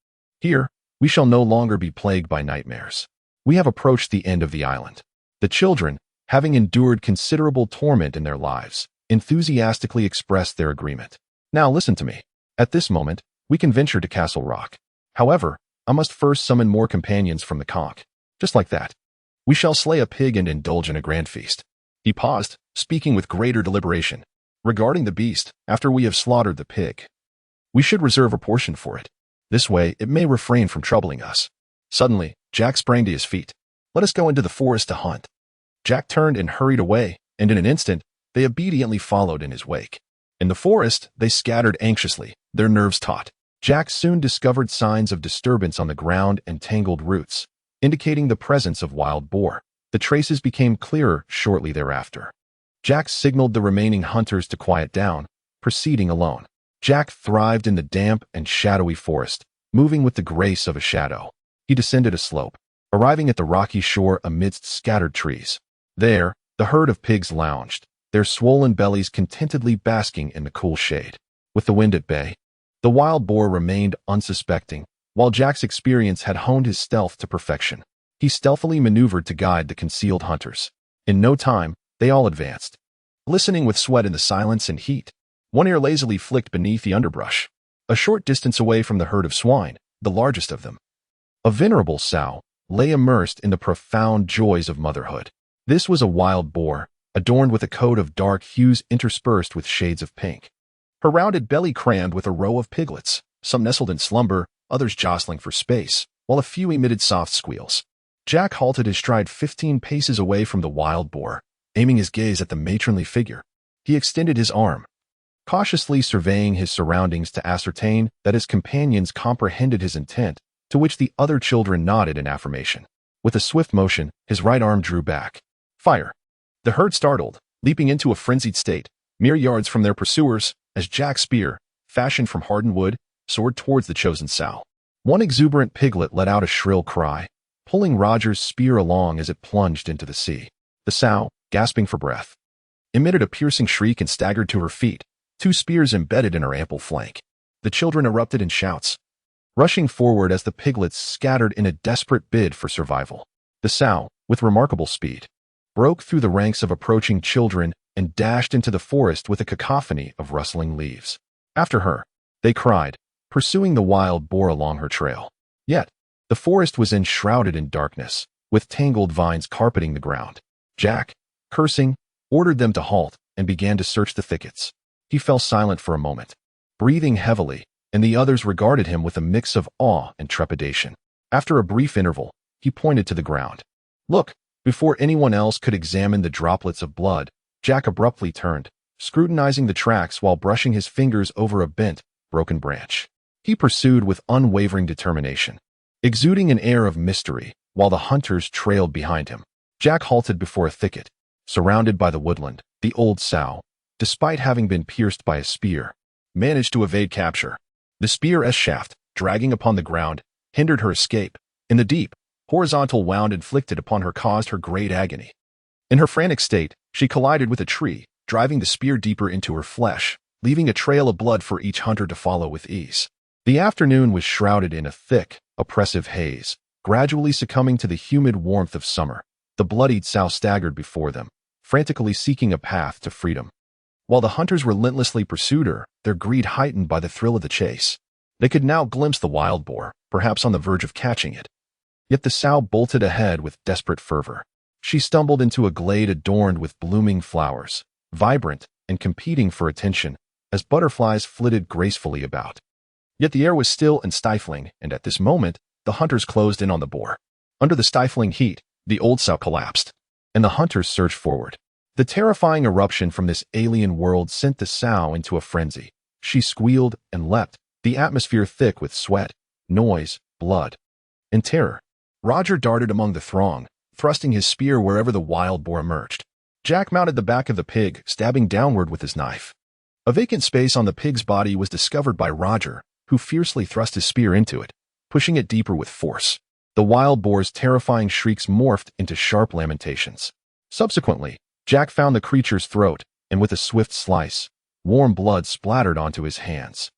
Here, we shall no longer be plagued by nightmares. We have approached the end of the island." The children, having endured considerable torment in their lives, enthusiastically expressed their agreement. "Now listen to me. At this moment, we can venture to Castle Rock. However, I must first summon more companions from the conch. Just like that. We shall slay a pig and indulge in a grand feast." He paused, speaking with greater deliberation. "Regarding the beast, after we have slaughtered the pig, we should reserve a portion for it. This way, it may refrain from troubling us." Suddenly, Jack sprang to his feet. "Let us go into the forest to hunt." Jack turned and hurried away, and in an instant, they obediently followed in his wake. In the forest, they scattered anxiously, their nerves taut. Jack soon discovered signs of disturbance on the ground and tangled roots, indicating the presence of wild boar. The traces became clearer shortly thereafter. Jack signaled the remaining hunters to quiet down, proceeding alone. Jack thrived in the damp and shadowy forest, moving with the grace of a shadow. He descended a slope, arriving at the rocky shore amidst scattered trees. There, the herd of pigs lounged, their swollen bellies contentedly basking in the cool shade. With the wind at bay, the wild boar remained unsuspecting, while Jack's experience had honed his stealth to perfection. He stealthily maneuvered to guide the concealed hunters. In no time, they all advanced, glistening with sweat in the silence and heat. One ear lazily flicked beneath the underbrush. A short distance away from the herd of swine, the largest of them, a venerable sow, lay immersed in the profound joys of motherhood. This was a wild boar, adorned with a coat of dark hues interspersed with shades of pink. Her rounded belly crammed with a row of piglets, some nestled in slumber, others jostling for space, while a few emitted soft squeals. Jack halted his stride 15 paces away from the wild boar, aiming his gaze at the matronly figure. He extended his arm, cautiously surveying his surroundings to ascertain that his companions comprehended his intent, to which the other children nodded in affirmation. With a swift motion, his right arm drew back. "Fire!" The herd startled, leaping into a frenzied state, mere yards from their pursuers, as Jack's spear, fashioned from hardened wood, soared towards the chosen sow. One exuberant piglet let out a shrill cry, pulling Roger's spear along as it plunged into the sea. The sow, gasping for breath, emitted a piercing shriek and staggered to her feet, 2 spears embedded in her ample flank. The children erupted in shouts, rushing forward as the piglets scattered in a desperate bid for survival. The sow, with remarkable speed, broke through the ranks of approaching children and dashed into the forest with a cacophony of rustling leaves. After her, they cried, pursuing the wild boar along her trail. Yet, The forest was enshrouded in darkness, with tangled vines carpeting the ground. Jack, cursing, ordered them to halt and began to search the thickets. He fell silent for a moment, breathing heavily, and the others regarded him with a mix of awe and trepidation. After a brief interval, he pointed to the ground. "Look!" Before anyone else could examine the droplets of blood, Jack abruptly turned, scrutinizing the tracks while brushing his fingers over a bent, broken branch. He pursued with unwavering determination, exuding an air of mystery, while the hunters trailed behind him. Jack halted before a thicket, surrounded by the woodland. The old sow, despite having been pierced by a spear, managed to evade capture. The spear's shaft, dragging upon the ground, hindered her escape. In the deep, horizontal wound inflicted upon her caused her great agony. In her frantic state, she collided with a tree, driving the spear deeper into her flesh, leaving a trail of blood for each hunter to follow with ease. The afternoon was shrouded in a thick, oppressive haze, gradually succumbing to the humid warmth of summer. The bloodied sow staggered before them, frantically seeking a path to freedom. While the hunters relentlessly pursued her, their greed heightened by the thrill of the chase. They could now glimpse the wild boar, perhaps on the verge of catching it. Yet the sow bolted ahead with desperate fervor. She stumbled into a glade adorned with blooming flowers, vibrant and competing for attention, as butterflies flitted gracefully about. Yet the air was still and stifling, and at this moment, the hunters closed in on the boar. Under the stifling heat, the old sow collapsed, and the hunters surged forward. The terrifying eruption from this alien world sent the sow into a frenzy. She squealed and leapt, the atmosphere thick with sweat, noise, blood, and terror. Roger darted among the throng, thrusting his spear wherever the wild boar emerged. Jack mounted the back of the pig, stabbing downward with his knife. A vacant space on the pig's body was discovered by Roger, who fiercely thrust his spear into it, pushing it deeper with force. The wild boar's terrifying shrieks morphed into sharp lamentations. Subsequently, Jack found the creature's throat, and with a swift slice, warm blood splattered onto his hands.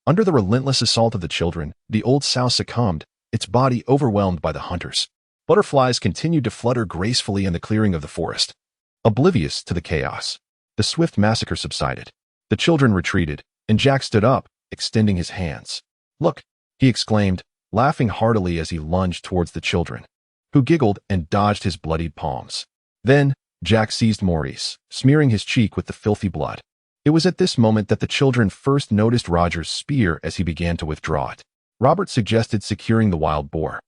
Under the relentless assault of the children, the old sow succumbed, its body overwhelmed by the hunters. Butterflies continued to flutter gracefully in the clearing of the forest. Oblivious to the chaos, the swift massacre subsided. The children retreated, and Jack stood up, extending his hands. "Look," he exclaimed, laughing heartily as he lunged towards the children, who giggled and dodged his bloodied palms. Then, Jack seized Maurice, smearing his cheek with the filthy blood. It was at this moment that the children first noticed Roger's spear as he began to withdraw it. Robert suggested securing the wild boar,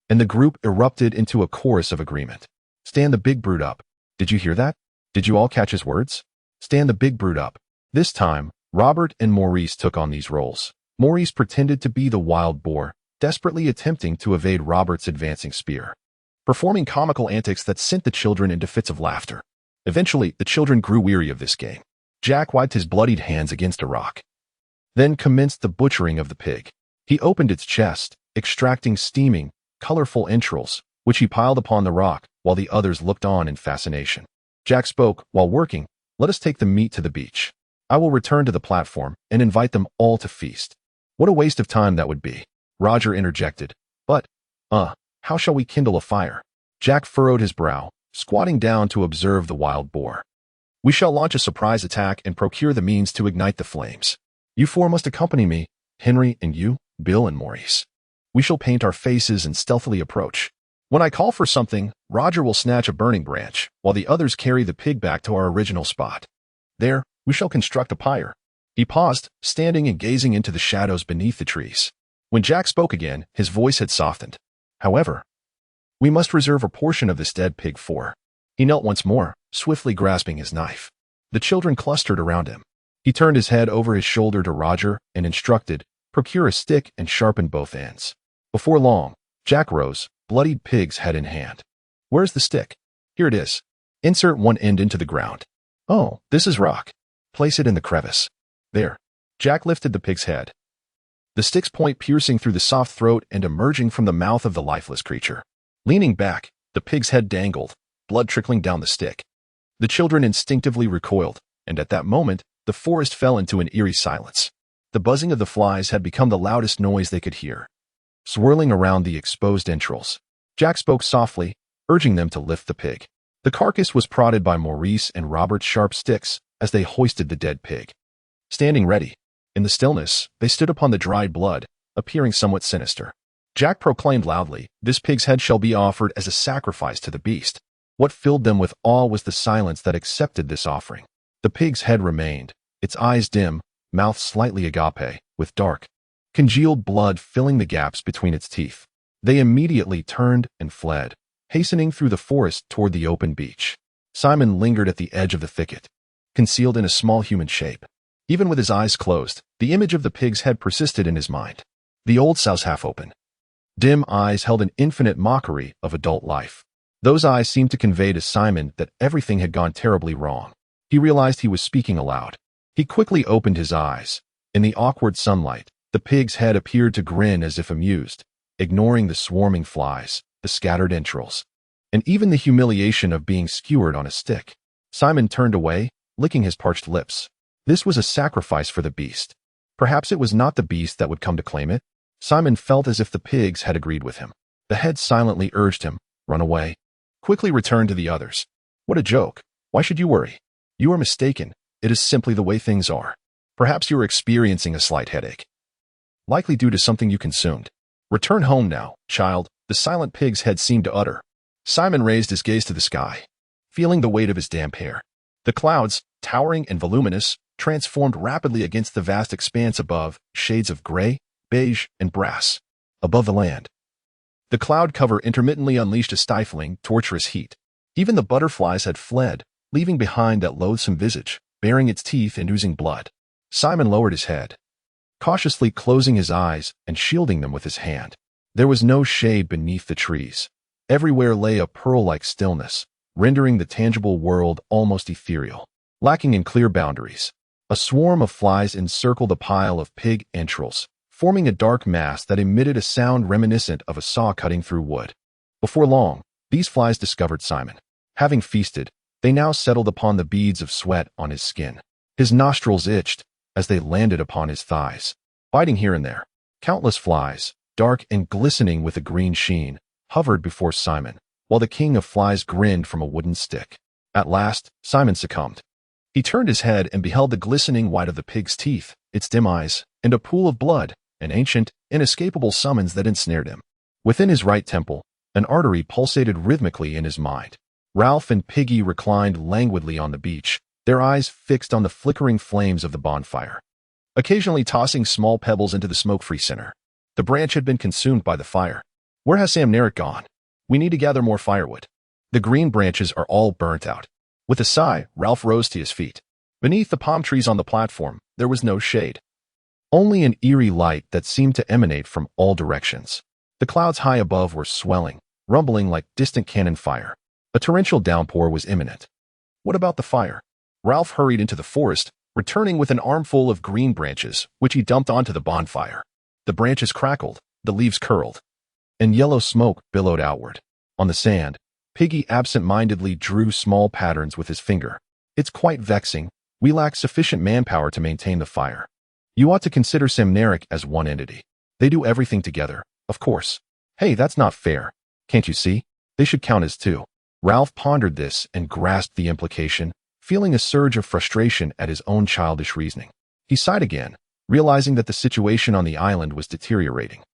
and the group erupted into a chorus of agreement. "Stand the big brute up. Did you hear that? Did you all catch his words? Stand the big brute up." This time, Robert and Maurice took on these roles. Maurice pretended to be the wild boar, desperately attempting to evade Robert's advancing spear, performing comical antics that sent the children into fits of laughter. Eventually, the children grew weary of this game. Jack wiped his bloodied hands against a rock, then commenced the butchering of the pig. He opened its chest, extracting steaming, colorful entrails, which he piled upon the rock, while the others looked on in fascination. Jack spoke, while working, "Let us take the meat to the beach. I will return to the platform and invite them all to feast." "What a waste of time that would be," Roger interjected. "But, how shall we kindle a fire?" Jack furrowed his brow, squatting down to observe the wild boar. "We shall launch a surprise attack and procure the means to ignite the flames. You four must accompany me, Henry and you, Bill and Maurice. We shall paint our faces and stealthily approach. When I call for something, Roger will snatch a burning branch, while the others carry the pig back to our original spot. There, we shall construct a pyre." He paused, standing and gazing into the shadows beneath the trees. When Jack spoke again, his voice had softened. "However, we must reserve a portion of this dead pig for—" He knelt once more, swiftly grasping his knife. The children clustered around him. He turned his head over his shoulder to Roger and instructed, "Procure a stick and sharpen both ends." Before long, Jack rose, bloodied pig's head in hand. "Where's the stick?" "Here it is. Insert one end into the ground." "Oh, this is rock. Place it in the crevice." "There." Jack lifted the pig's head, the stick's point piercing through the soft throat and emerging from the mouth of the lifeless creature. Leaning back, the pig's head dangled, blood trickling down the stick. The children instinctively recoiled, and at that moment, the forest fell into an eerie silence. The buzzing of the flies had become the loudest noise they could hear, swirling around the exposed entrails. Jack spoke softly, urging them to lift the pig. The carcass was prodded by Maurice and Robert's sharp sticks as they hoisted the dead pig. Standing ready, in the stillness, they stood upon the dried blood, appearing somewhat sinister. Jack proclaimed loudly, "This pig's head shall be offered as a sacrifice to the beast." What filled them with awe was the silence that accepted this offering. The pig's head remained, its eyes dim, mouth slightly agape, with dark, congealed blood filling the gaps between its teeth. They immediately turned and fled, hastening through the forest toward the open beach. Simon lingered at the edge of the thicket, concealed in a small human shape. Even with his eyes closed, the image of the pig's head persisted in his mind. The old sow's half-open, dim eyes held an infinite mockery of adult life. Those eyes seemed to convey to Simon that everything had gone terribly wrong. He realized he was speaking aloud. He quickly opened his eyes. In the awkward sunlight, the pig's head appeared to grin as if amused, ignoring the swarming flies, the scattered entrails, and even the humiliation of being skewered on a stick. Simon turned away, licking his parched lips. This was a sacrifice for the beast. Perhaps it was not the beast that would come to claim it. Simon felt as if the pigs had agreed with him. The head silently urged him, "Run away." Quickly returned to the others. "What a joke. Why should you worry? You are mistaken. It is simply the way things are. Perhaps you are experiencing a slight headache, likely due to something you consumed. Return home now, child," the silent pig's head seemed to utter. Simon raised his gaze to the sky, feeling the weight of his damp hair. The clouds, towering and voluminous, transformed rapidly against the vast expanse above, shades of gray, beige, and brass. Above the land, the cloud cover intermittently unleashed a stifling, torturous heat. Even the butterflies had fled, leaving behind that loathsome visage, baring its teeth and oozing blood. Simon lowered his head, cautiously closing his eyes and shielding them with his hand. There was no shade beneath the trees. Everywhere lay a pearl-like stillness, rendering the tangible world almost ethereal, lacking in clear boundaries. A swarm of flies encircled a pile of pig entrails, forming a dark mass that emitted a sound reminiscent of a saw cutting through wood. Before long, these flies discovered Simon. Having feasted, they now settled upon the beads of sweat on his skin. His nostrils itched as they landed upon his thighs, biting here and there. Countless flies, dark and glistening with a green sheen, hovered before Simon, while the king of flies grinned from a wooden stick. At last, Simon succumbed. He turned his head and beheld the glistening white of the pig's teeth, its dim eyes, and a pool of blood, an ancient, inescapable summons that ensnared him. Within his right temple, an artery pulsated rhythmically in his mind. Ralph and Piggy reclined languidly on the beach, their eyes fixed on the flickering flames of the bonfire, occasionally tossing small pebbles into the smoke-free center. The branch had been consumed by the fire. "Where has Sam Merrick gone? We need to gather more firewood. The green branches are all burnt out." With a sigh, Ralph rose to his feet. Beneath the palm trees on the platform, there was no shade, only an eerie light that seemed to emanate from all directions. The clouds high above were swelling, rumbling like distant cannon fire. A torrential downpour was imminent. What about the fire? Ralph hurried into the forest, returning with an armful of green branches, which he dumped onto the bonfire. The branches crackled, the leaves curled, and yellow smoke billowed outward. On the sand, Piggy absent-mindedly drew small patterns with his finger. "It's quite vexing. We lack sufficient manpower to maintain the fire. You ought to consider Samneric as one entity. They do everything together, of course." "Hey, that's not fair. Can't you see? They should count as two." Ralph pondered this and grasped the implication, feeling a surge of frustration at his own childish reasoning. He sighed again, realizing that the situation on the island was deteriorating.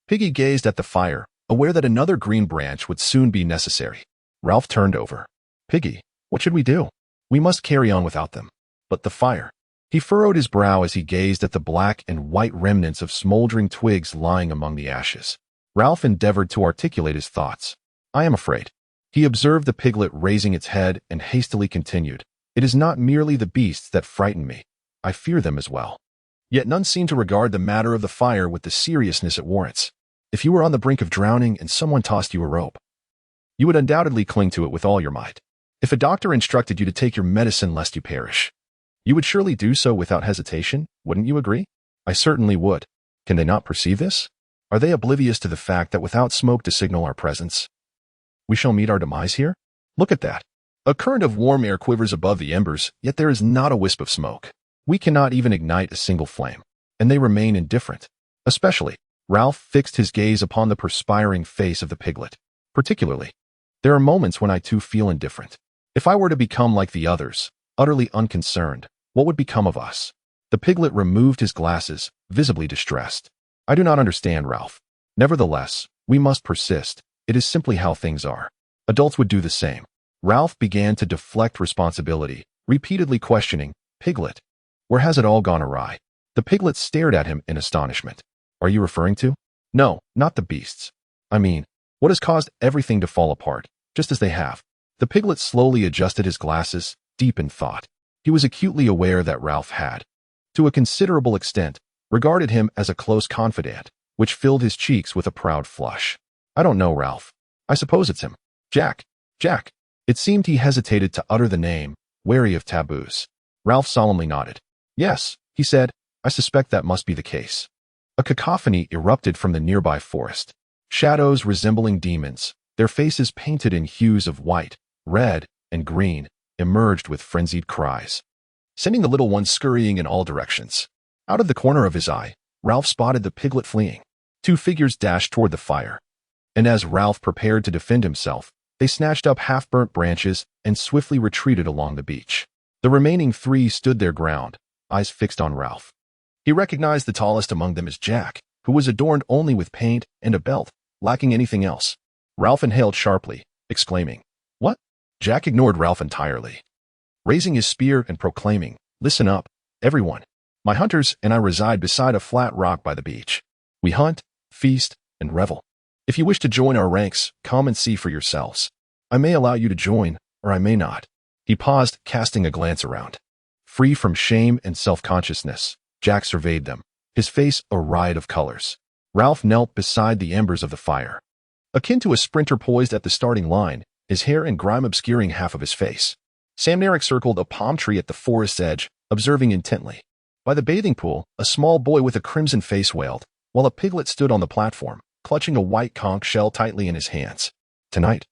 Piggy gazed at the fire, aware that another green branch would soon be necessary. Ralph turned over. "Piggy, what should we do? We must carry on without them. But the fire." He furrowed his brow as he gazed at the black and white remnants of smoldering twigs lying among the ashes. Ralph endeavored to articulate his thoughts. "I am afraid." He observed the piglet raising its head and hastily continued, "It is not merely the beasts that frighten me. I fear them as well." Yet none seemed to regard the matter of the fire with the seriousness it warrants. If you were on the brink of drowning and someone tossed you a rope, you would undoubtedly cling to it with all your might. If a doctor instructed you to take your medicine lest you perish, you would surely do so without hesitation, wouldn't you agree? I certainly would. Can they not perceive this? Are they oblivious to the fact that without smoke to signal our presence, we shall meet our demise here? Look at that. A current of warm air quivers above the embers, yet there is not a wisp of smoke. We cannot even ignite a single flame, and they remain indifferent. Especially, Ralph fixed his gaze upon the perspiring face of the piglet. Particularly, there are moments when I too feel indifferent. If I were to become like the others, utterly unconcerned, what would become of us? The piglet removed his glasses, visibly distressed. I do not understand, Ralph. Nevertheless, we must persist. It is simply how things are. Adults would do the same. Ralph began to deflect responsibility, repeatedly questioning, Piglet, where has it all gone awry? The piglet stared at him in astonishment. Are you referring to? No, not the beasts. I mean, what has caused everything to fall apart, just as they have? The piglet slowly adjusted his glasses, deep in thought. He was acutely aware that Ralph had, to a considerable extent, regarded him as a close confidant, which filled his cheeks with a proud flush. I don't know, Ralph. I suppose it's him. Jack. Jack. It seemed he hesitated to utter the name, wary of taboos. Ralph solemnly nodded. Yes, he said, I suspect that must be the case. A cacophony erupted from the nearby forest. Shadows resembling demons, their faces painted in hues of white, red, and green, emerged with frenzied cries, sending the little ones scurrying in all directions. Out of the corner of his eye, Ralph spotted the piglet fleeing. Two figures dashed toward the fire, and as Ralph prepared to defend himself, they snatched up half-burnt branches and swiftly retreated along the beach. The remaining three stood their ground, eyes fixed on Ralph. He recognized the tallest among them as Jack, who was adorned only with paint and a belt, lacking anything else. Ralph inhaled sharply, exclaiming, What? Jack ignored Ralph entirely, raising his spear and proclaiming, Listen up, everyone. My hunters and I reside beside a flat rock by the beach. We hunt, feast, and revel. If you wish to join our ranks, come and see for yourselves. I may allow you to join, or I may not. He paused, casting a glance around. Free from shame and self-consciousness, Jack surveyed them, his face a riot of colors. Ralph knelt beside the embers of the fire, akin to a sprinter poised at the starting line, his hair and grime obscuring half of his face. Sam Narek circled a palm tree at the forest's edge, observing intently. By the bathing pool, a small boy with a crimson face wailed, while a piglet stood on the platform, clutching a white conch shell tightly in his hands. Tonight,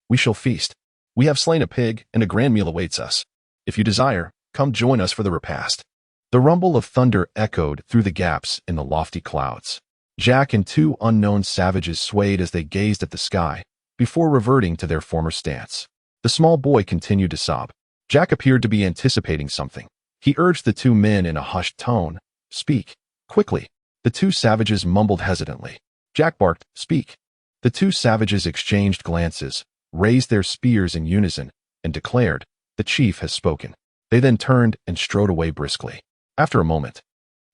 we shall feast. We have slain a pig, and a grand meal awaits us. If you desire, come join us for the repast. The rumble of thunder echoed through the gaps in the lofty clouds. Jack and two unknown savages swayed as they gazed at the sky, before reverting to their former stance. The small boy continued to sob. Jack appeared to be anticipating something. He urged the two men in a hushed tone, Speak, quickly. The two savages mumbled hesitantly. Jack barked, Speak. The two savages exchanged glances, raised their spears in unison, and declared, The chief has spoken. They then turned and strode away briskly. After a moment,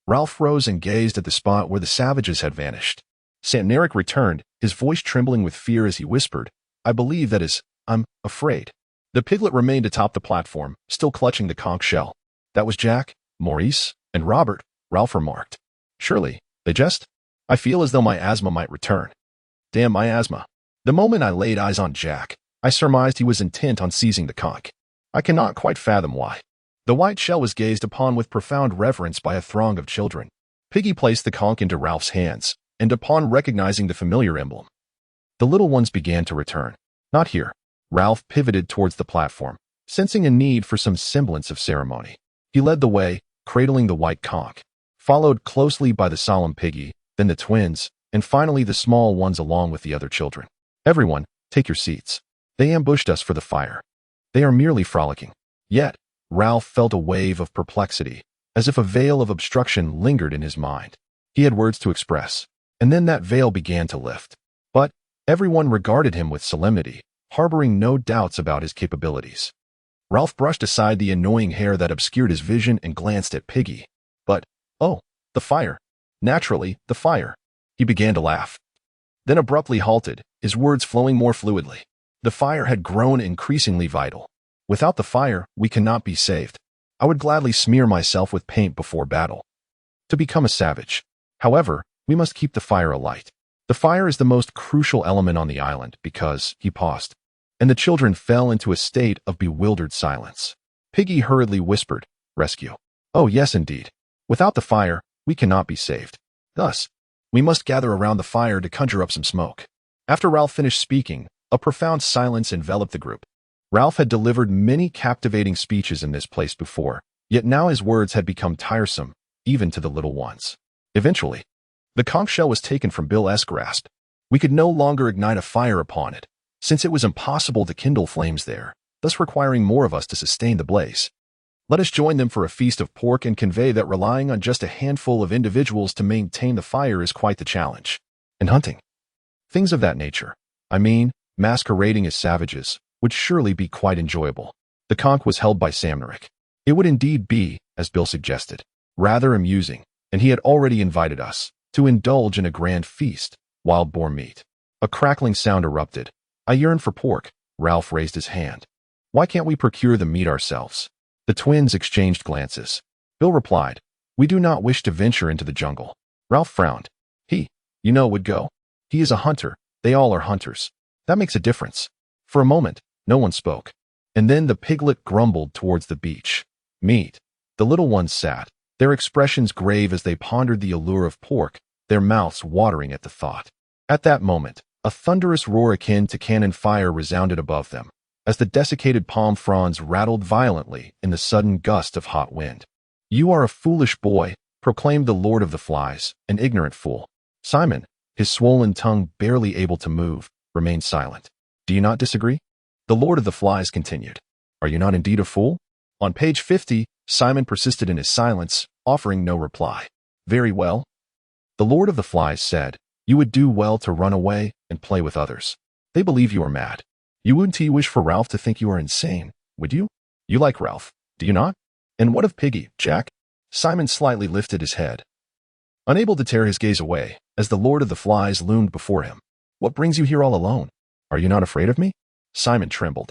Ralph rose and gazed at the spot where the savages had vanished. Sam Narek returned, his voice trembling with fear as he whispered, I believe that is, I'm afraid. The piglet remained atop the platform, still clutching the conch shell. That was Jack, Maurice, and Robert, Ralph remarked. Surely, they jest? I feel as though my asthma might return. Damn my asthma. The moment I laid eyes on Jack, I surmised he was intent on seizing the conch. I cannot quite fathom why. The white shell was gazed upon with profound reverence by a throng of children. Piggy placed the conch into Ralph's hands, and upon recognizing the familiar emblem, the little ones began to return. Not here. Ralph pivoted towards the platform, sensing a need for some semblance of ceremony. He led the way, cradling the white conch, followed closely by the solemn Piggy, then the twins, and finally the small ones along with the other children. Everyone, take your seats. They ambushed us for the fire. They are merely frolicking. Yet, Ralph felt a wave of perplexity, as if a veil of obstruction lingered in his mind. He had words to express, and then that veil began to lift. But everyone regarded him with solemnity, harboring no doubts about his capabilities. Ralph brushed aside the annoying hair that obscured his vision and glanced at Piggy. But, oh, the fire. Naturally, the fire. He began to laugh, then abruptly halted, his words flowing more fluidly. The fire had grown increasingly vital. Without the fire, we cannot be saved. I would gladly smear myself with paint before battle to become a savage. However, we must keep the fire alight. The fire is the most crucial element on the island because, he paused, and the children fell into a state of bewildered silence. Piggy hurriedly whispered, Rescue. Oh yes, indeed. Without the fire, we cannot be saved. Thus, we must gather around the fire to conjure up some smoke. After Ralph finished speaking, a profound silence enveloped the group. Ralph had delivered many captivating speeches in this place before, yet now his words had become tiresome, even to the little ones. Eventually, the conch shell was taken from Bill's grasp. We could no longer ignite a fire upon it, since it was impossible to kindle flames there, thus requiring more of us to sustain the blaze. Let us join them for a feast of pork and convey that relying on just a handful of individuals to maintain the fire is quite the challenge. and hunting. Things of that nature. I mean, masquerading as savages would surely be quite enjoyable. The conch was held by Samneric. It would indeed be, as Bill suggested, rather amusing, and he had already invited us to indulge in a grand feast, wild boar meat. A crackling sound erupted. I yearned for pork. Ralph raised his hand. Why can't we procure the meat ourselves? The twins exchanged glances. Bill replied, we do not wish to venture into the jungle. Ralph frowned. He, would go. He is a hunter. They all are hunters. That makes a difference. For a moment, no one spoke. And then the piglet grumbled towards the beach. Meat. The little ones sat, their expressions grave as they pondered the allure of pork, their mouths watering at the thought. At that moment, a thunderous roar akin to cannon fire resounded above them, as the desiccated palm fronds rattled violently in the sudden gust of hot wind. You are a foolish boy, proclaimed the Lord of the Flies, an ignorant fool. Simon, his swollen tongue barely able to move, remained silent. Do you not disagree? The Lord of the Flies continued. Are you not indeed a fool? On page 50, Simon persisted in his silence, offering no reply. Very well. The Lord of the Flies said, you would do well to run away and play with others. They believe you are mad. You wouldn't wish for Ralph to think you are insane, would you? You like Ralph, do you not? And what of Piggy, Jack? Simon slightly lifted his head, unable to tear his gaze away, as the Lord of the Flies loomed before him. What brings you here all alone? Are you not afraid of me? Simon trembled.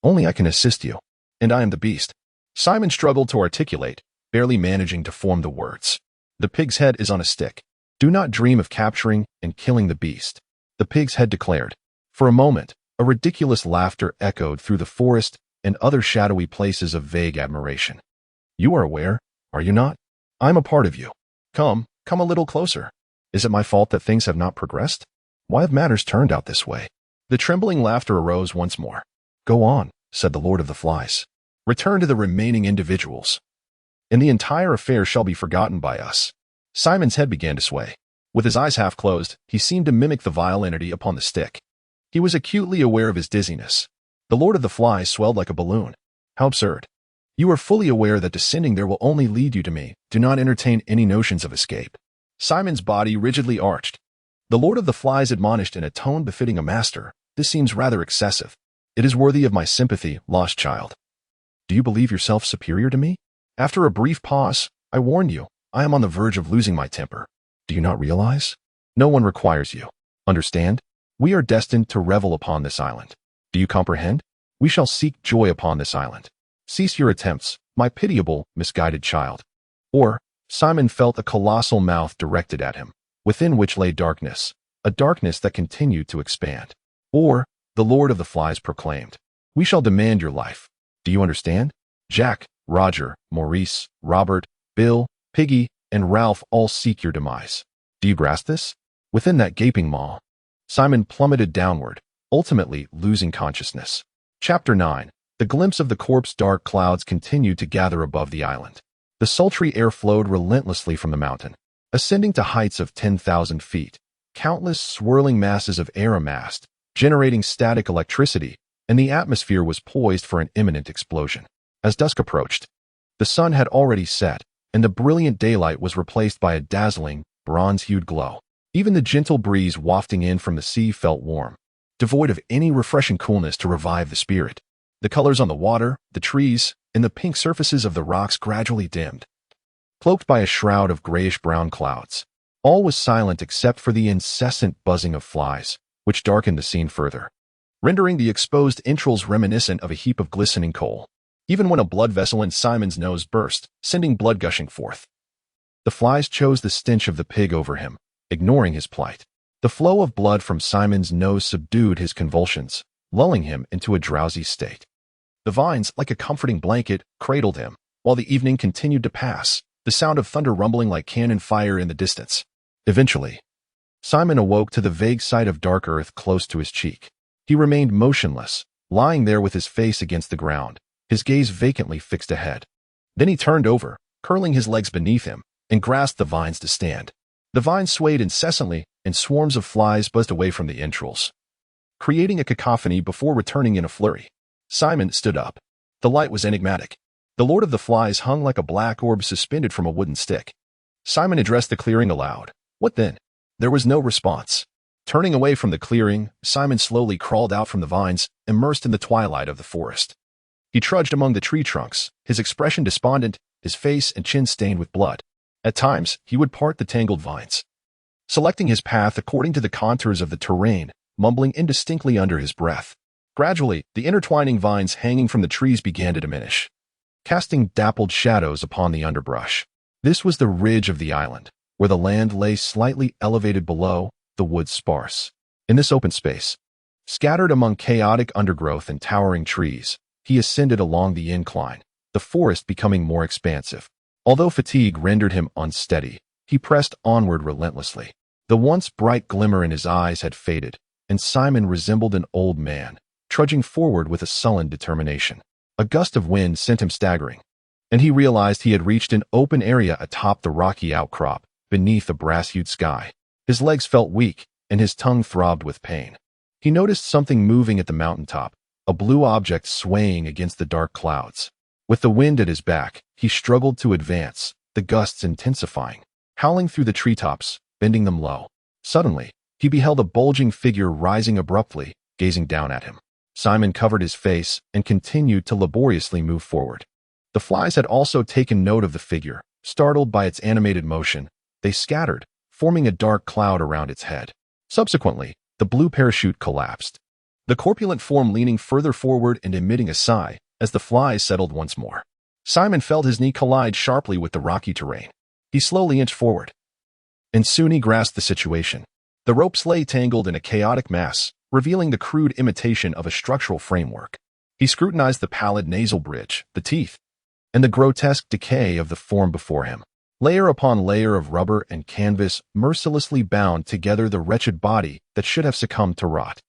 Only I can assist you, and I am the beast. Simon struggled to articulate, barely managing to form the words. The pig's head is on a stick. Do not dream of capturing and killing the beast, the pig's head declared. For a moment, a ridiculous laughter echoed through the forest and other shadowy places of vague admiration. You are aware, are you not? I'm a part of you. Come a little closer. Is it my fault that things have not progressed? Why have matters turned out this way? The trembling laughter arose once more. Go on, said the Lord of the Flies. Return to the remaining individuals, and the entire affair shall be forgotten by us. Simon's head began to sway. With his eyes half closed, he seemed to mimic the vile entity upon the stick. He was acutely aware of his dizziness. The Lord of the Flies swelled like a balloon. How absurd. You are fully aware that descending there will only lead you to me. Do not entertain any notions of escape. Simon's body rigidly arched. The Lord of the Flies admonished in a tone befitting a master. This seems rather excessive. It is worthy of my sympathy, lost child. Do you believe yourself superior to me? After a brief pause, I warned you. I am on the verge of losing my temper. Do you not realize? No one requires you. Understand? We are destined to revel upon this island. Do you comprehend? We shall seek joy upon this island. Cease your attempts, my pitiable, misguided child. Or, Simon felt a colossal mouth directed at him, within which lay darkness, a darkness that continued to expand. Or, the Lord of the Flies proclaimed, we shall demand your life. Do you understand? Jack, Roger, Maurice, Robert, Bill, Piggy, and Ralph all seek your demise. Do you grasp this? Within that gaping maw, Simon plummeted downward, ultimately losing consciousness. Chapter 9. The glimpse of the corpse. Dark clouds continued to gather above the island. The sultry air flowed relentlessly from the mountain, ascending to heights of 10,000 feet. Countless swirling masses of air amassed, generating static electricity, and the atmosphere was poised for an imminent explosion. As dusk approached, the sun had already set, and the brilliant daylight was replaced by a dazzling, bronze-hued glow. Even the gentle breeze wafting in from the sea felt warm, devoid of any refreshing coolness to revive the spirit. The colors on the water, the trees, and the pink surfaces of the rocks gradually dimmed, cloaked by a shroud of grayish-brown clouds. All was silent except for the incessant buzzing of flies, which darkened the scene further, rendering the exposed entrails reminiscent of a heap of glistening coal. Even when a blood vessel in Simon's nose burst, sending blood gushing forth, the flies chose the stench of the pig over him, ignoring his plight. The flow of blood from Simon's nose subdued his convulsions, lulling him into a drowsy state. The vines, like a comforting blanket, cradled him, while the evening continued to pass, the sound of thunder rumbling like cannon fire in the distance. Eventually, Simon awoke to the vague sight of dark earth close to his cheek. He remained motionless, lying there with his face against the ground, his gaze vacantly fixed ahead. Then he turned over, curling his legs beneath him, and grasped the vines to stand. The vines swayed incessantly, and swarms of flies buzzed away from the entrails, creating a cacophony before returning in a flurry. Simon stood up. The light was enigmatic. The Lord of the Flies hung like a black orb suspended from a wooden stick. Simon addressed the clearing aloud. What then? There was no response. Turning away from the clearing, Simon slowly crawled out from the vines, immersed in the twilight of the forest. He trudged among the tree trunks, his expression despondent, his face and chin stained with blood. At times, he would part the tangled vines, selecting his path according to the contours of the terrain, mumbling indistinctly under his breath. Gradually, the intertwining vines hanging from the trees began to diminish, casting dappled shadows upon the underbrush. This was the ridge of the island, where the land lay slightly elevated below, the woods sparse. In this open space, scattered among chaotic undergrowth and towering trees, he ascended along the incline, the forest becoming more expansive. Although fatigue rendered him unsteady, he pressed onward relentlessly. The once bright glimmer in his eyes had faded, and Simon resembled an old man, trudging forward with a sullen determination. A gust of wind sent him staggering, and he realized he had reached an open area atop the rocky outcrop, beneath a brass-hued sky. His legs felt weak, and his tongue throbbed with pain. He noticed something moving at the mountaintop, a blue object swaying against the dark clouds. With the wind at his back, he struggled to advance, the gusts intensifying, howling through the treetops, bending them low. Suddenly, he beheld a bulging figure rising abruptly, gazing down at him. Simon covered his face and continued to laboriously move forward. The flies had also taken note of the figure. Startled by its animated motion, they scattered, forming a dark cloud around its head. Subsequently, the blue parachute collapsed, the corpulent form leaning further forward and emitting a sigh as the flies settled once more. Simon felt his knee collide sharply with the rocky terrain. He slowly inched forward, and soon he grasped the situation. The ropes lay tangled in a chaotic mass, revealing the crude imitation of a structural framework. He scrutinized the pallid nasal bridge, the teeth, and the grotesque decay of the form before him. Layer upon layer of rubber and canvas mercilessly bound together the wretched body that should have succumbed to rot.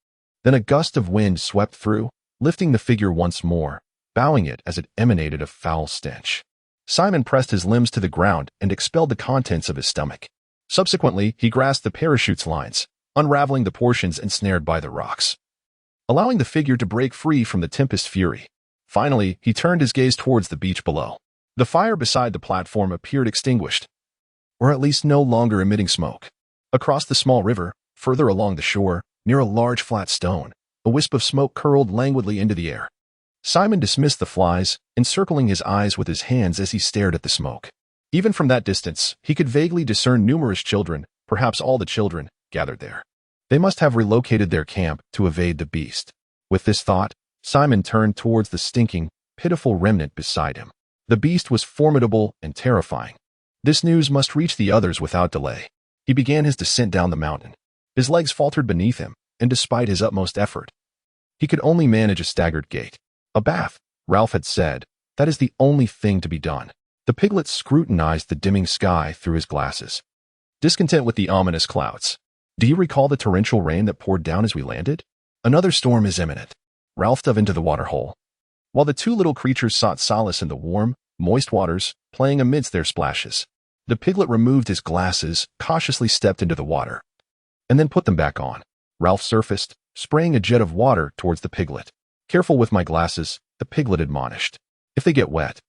Then a gust of wind swept through, lifting the figure once more, bowing it as it emanated a foul stench. Simon pressed his limbs to the ground and expelled the contents of his stomach. Subsequently, he grasped the parachute's lines, unraveling the portions ensnared by the rocks, allowing the figure to break free from the tempest's fury. Finally, he turned his gaze towards the beach below. The fire beside the platform appeared extinguished, or at least no longer emitting smoke. Across the small river, further along the shore, near a large flat stone, a wisp of smoke curled languidly into the air. Simon dismissed the flies, encircling his eyes with his hands as he stared at the smoke. Even from that distance, he could vaguely discern numerous children, perhaps all the children, gathered there. They must have relocated their camp to evade the beast. With this thought, Simon turned towards the stinking, pitiful remnant beside him. The beast was formidable and terrifying. This news must reach the others without delay. He began his descent down the mountain. His legs faltered beneath him, and despite his utmost effort, he could only manage a staggered gait. A bath, Ralph had said. That is the only thing to be done. The piglet scrutinized the dimming sky through his glasses, discontent with the ominous clouds. Do you recall the torrential rain that poured down as we landed? Another storm is imminent. Ralph dove into the waterhole, while the two little creatures sought solace in the warm, moist waters, playing amidst their splashes. The piglet removed his glasses, cautiously stepped into the water, and then put them back on. Ralph surfaced, spraying a jet of water towards the piglet. Careful with my glasses, the piglet admonished. If they get wet,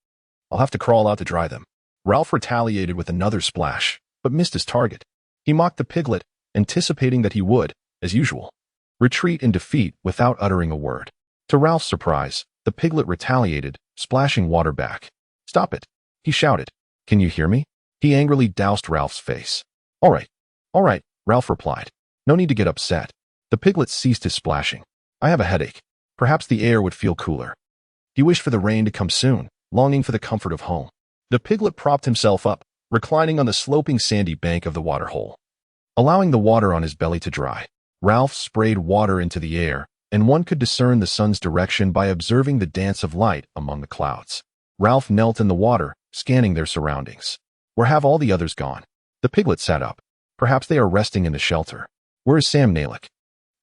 I'll have to crawl out to dry them. Ralph retaliated with another splash, but missed his target. He mocked the piglet, anticipating that he would, as usual, retreat in defeat without uttering a word. To Ralph's surprise, the piglet retaliated, splashing water back. Stop it, he shouted. Can you hear me? He angrily doused Ralph's face. All right, Ralph replied. No need to get upset. The piglet ceased his splashing. I have a headache. Perhaps the air would feel cooler. He wished for the rain to come soon, longing for the comfort of home. The piglet propped himself up, reclining on the sloping sandy bank of the waterhole, allowing the water on his belly to dry. Ralph sprayed water into the air, and one could discern the sun's direction by observing the dance of light among the clouds. Ralph knelt in the water, scanning their surroundings. Where have all the others gone? The piglet sat up. Perhaps they are resting in the shelter. Where is Sam Nalick?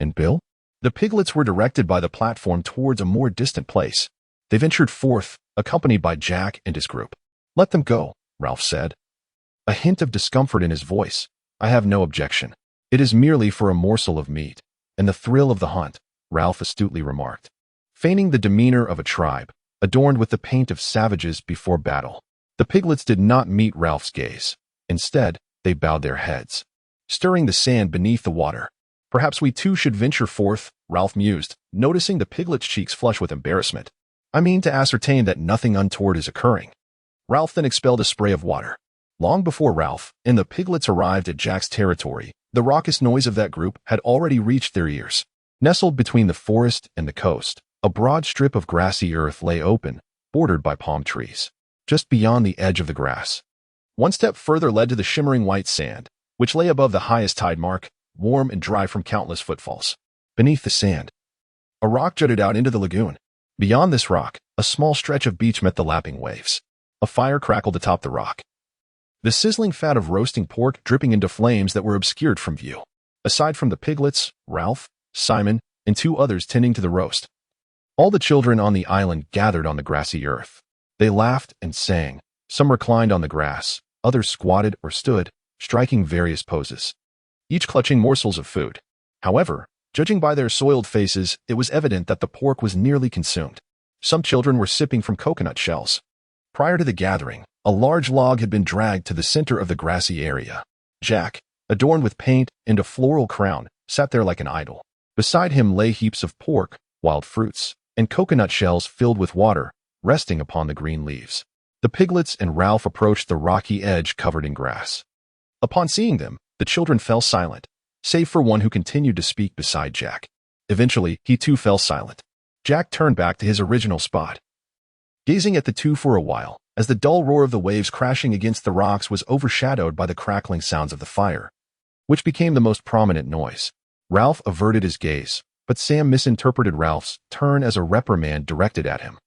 And Bill? The piglets were directed by the platform towards a more distant place. They ventured forth, accompanied by Jack and his group. Let them go, Ralph said, a hint of discomfort in his voice. I have no objection. It is merely for a morsel of meat, and the thrill of the hunt, Ralph astutely remarked, feigning the demeanor of a tribe, adorned with the paint of savages before battle. The piglets did not meet Ralph's gaze. Instead, they bowed their heads, stirring the sand beneath the water. Perhaps we too should venture forth, Ralph mused, noticing the piglet's cheeks flush with embarrassment. I mean to ascertain that nothing untoward is occurring. Ralph then expelled a spray of water. Long before Ralph and the piglets arrived at Jack's territory, the raucous noise of that group had already reached their ears. Nestled between the forest and the coast, a broad strip of grassy earth lay open, bordered by palm trees. Just beyond the edge of the grass, one step further led to the shimmering white sand, which lay above the highest tide mark, warm and dry from countless footfalls. Beneath the sand, a rock jutted out into the lagoon. Beyond this rock, a small stretch of beach met the lapping waves. A fire crackled atop the rock, the sizzling fat of roasting pork dripping into flames that were obscured from view. Aside from the piglets, Ralph, Simon, and 2 others tending to the roast, all the children on the island gathered on the grassy earth. They laughed and sang. Some reclined on the grass, others squatted or stood, striking various poses, each clutching morsels of food. However, judging by their soiled faces, it was evident that the pork was nearly consumed. Some children were sipping from coconut shells. Prior to the gathering, a large log had been dragged to the center of the grassy area. Jack, adorned with paint and a floral crown, sat there like an idol. Beside him lay heaps of pork, wild fruits, and coconut shells filled with water, resting upon the green leaves. The piglets and Ralph approached the rocky edge covered in grass. Upon seeing them, the children fell silent, save for one who continued to speak beside Jack. Eventually, he too fell silent. Jack turned back to his original spot, gazing at the two for a while, as the dull roar of the waves crashing against the rocks was overshadowed by the crackling sounds of the fire, which became the most prominent noise. Ralph averted his gaze, but Sam misinterpreted Ralph's turn as a reprimand directed at him,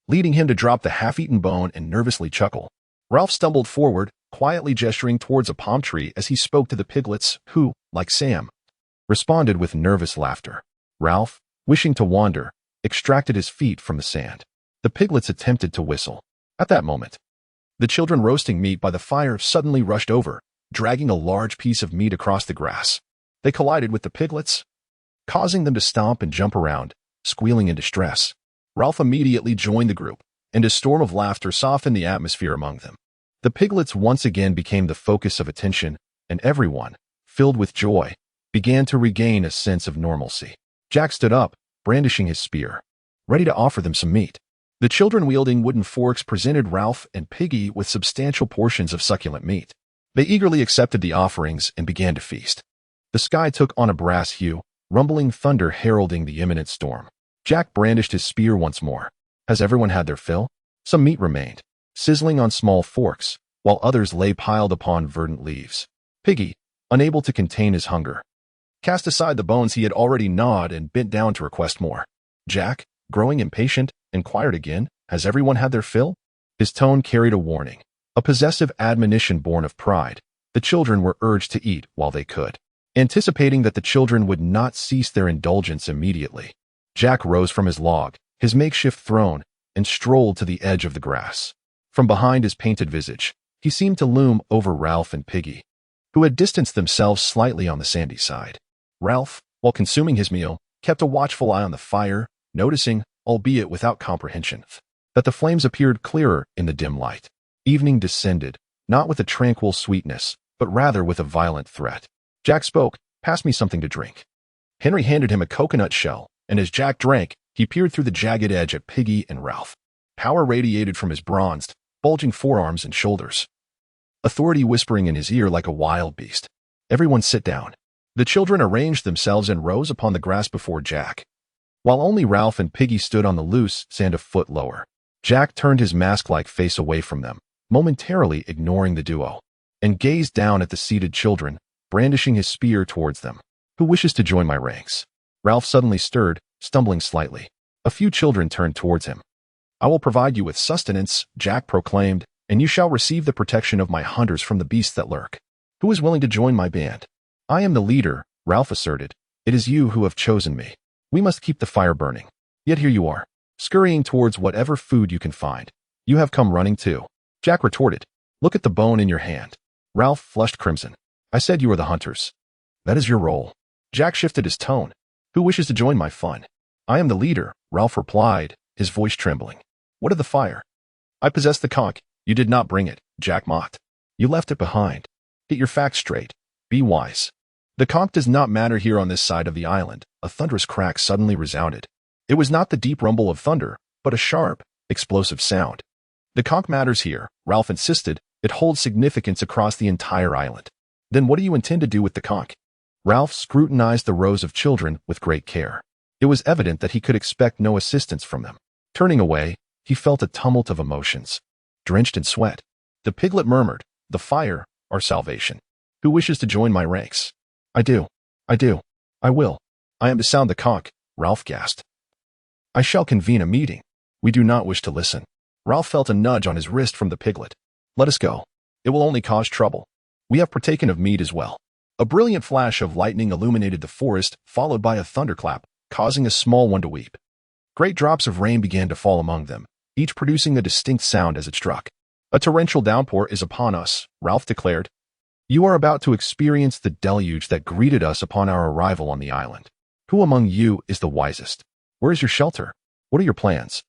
leading him to drop the half-eaten bone and nervously chuckle. Ralph stumbled forward, quietly gesturing towards a palm tree as he spoke to the piglets who, like Sam, responded with nervous laughter. Ralph, wishing to wander, extracted his feet from the sand. The piglets attempted to whistle. At that moment, the children roasting meat by the fire suddenly rushed over, dragging a large piece of meat across the grass. They collided with the piglets, causing them to stomp and jump around, squealing in distress. Ralph immediately joined the group, and a storm of laughter softened the atmosphere among them. The piglets once again became the focus of attention, and everyone, filled with joy, began to regain a sense of normalcy. Jack stood up, brandishing his spear, ready to offer them some meat. The children wielding wooden forks presented Ralph and Piggy with substantial portions of succulent meat. They eagerly accepted the offerings and began to feast. The sky took on a brass hue, rumbling thunder heralding the imminent storm. Jack brandished his spear once more. Has everyone had their fill? Some meat remained, sizzling on small forks, while others lay piled upon verdant leaves. Piggy, unable to contain his hunger, cast aside the bones he had already gnawed and bent down to request more. Jack, growing impatient, inquired again, has everyone had their fill? His tone carried a warning, a possessive admonition born of pride. The children were urged to eat while they could. Anticipating that the children would not cease their indulgence immediately, Jack rose from his log, his makeshift throne, and strolled to the edge of the grass. From behind his painted visage, he seemed to loom over Ralph and Piggy, who had distanced themselves slightly on the sandy side. Ralph, while consuming his meal, kept a watchful eye on the fire, noticing, albeit without comprehension, that the flames appeared clearer in the dim light. Evening descended, not with a tranquil sweetness, but rather with a violent threat. Jack spoke, "Pass me something to drink." Henry handed him a coconut shell, and as Jack drank, he peered through the jagged edge at Piggy and Ralph. Power radiated from his bronzed, bulging forearms and shoulders, authority whispering in his ear like a wild beast. Everyone sit down. The children arranged themselves in rows upon the grass before Jack, while only Ralph and Piggy stood on the loose sand a foot lower. Jack turned his mask-like face away from them, momentarily ignoring the duo, and gazed down at the seated children, brandishing his spear towards them. Who wishes to join my ranks? Ralph suddenly stirred, stumbling slightly. A few children turned towards him. I will provide you with sustenance, Jack proclaimed, and you shall receive the protection of my hunters from the beasts that lurk. Who is willing to join my band? I am the leader, Ralph asserted. It is you who have chosen me. We must keep the fire burning. Yet here you are, scurrying towards whatever food you can find. You have come running too. Jack retorted. Look at the bone in your hand. Ralph flushed crimson. I said you are the hunters. That is your role. Jack shifted his tone. Who wishes to join my fun? I am the leader, Ralph replied, his voice trembling. What of the fire? I possess the conch. You did not bring it, Jack mocked. You left it behind. Get your facts straight. Be wise. The conch does not matter here on this side of the island. A thunderous crack suddenly resounded. It was not the deep rumble of thunder, but a sharp, explosive sound. The conch matters here, Ralph insisted. It holds significance across the entire island. Then what do you intend to do with the conch? Ralph scrutinized the rows of children with great care. It was evident that he could expect no assistance from them. Turning away, he felt a tumult of emotions. Drenched in sweat, the piglet murmured, "The fire, our salvation. Who wishes to join my ranks?" I do. I will. I am to sound the conch," Ralph gasped. "I shall convene a meeting. We do not wish to listen." Ralph felt a nudge on his wrist from the piglet. "Let us go. It will only cause trouble. We have partaken of mead as well." A brilliant flash of lightning illuminated the forest, followed by a thunderclap, causing a small one to weep. Great drops of rain began to fall among them, each producing a distinct sound as it struck. "A torrential downpour is upon us," Ralph declared. "You are about to experience the deluge that greeted us upon our arrival on the island. Who among you is the wisest? Where is your shelter? What are your plans?"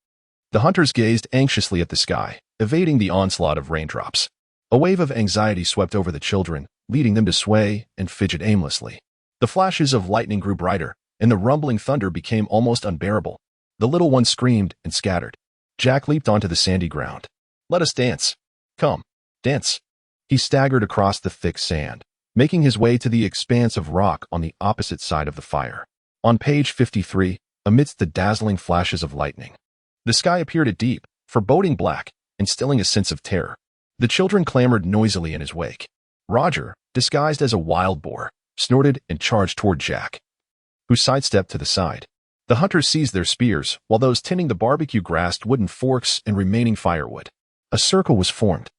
The hunters gazed anxiously at the sky, evading the onslaught of raindrops. A wave of anxiety swept over the children, leading them to sway and fidget aimlessly. The flashes of lightning grew brighter, and the rumbling thunder became almost unbearable. The little ones screamed and scattered. Jack leaped onto the sandy ground. "Let us dance. Come, dance." He staggered across the thick sand, making his way to the expanse of rock on the opposite side of the fire. On page 53, amidst the dazzling flashes of lightning, the sky appeared a deep, foreboding black, instilling a sense of terror. The children clamored noisily in his wake. Roger, disguised as a wild boar, snorted and charged toward Jack, who sidestepped to the side. The hunters seized their spears, while those tending the barbecue grasped wooden forks and remaining firewood. A circle was formed,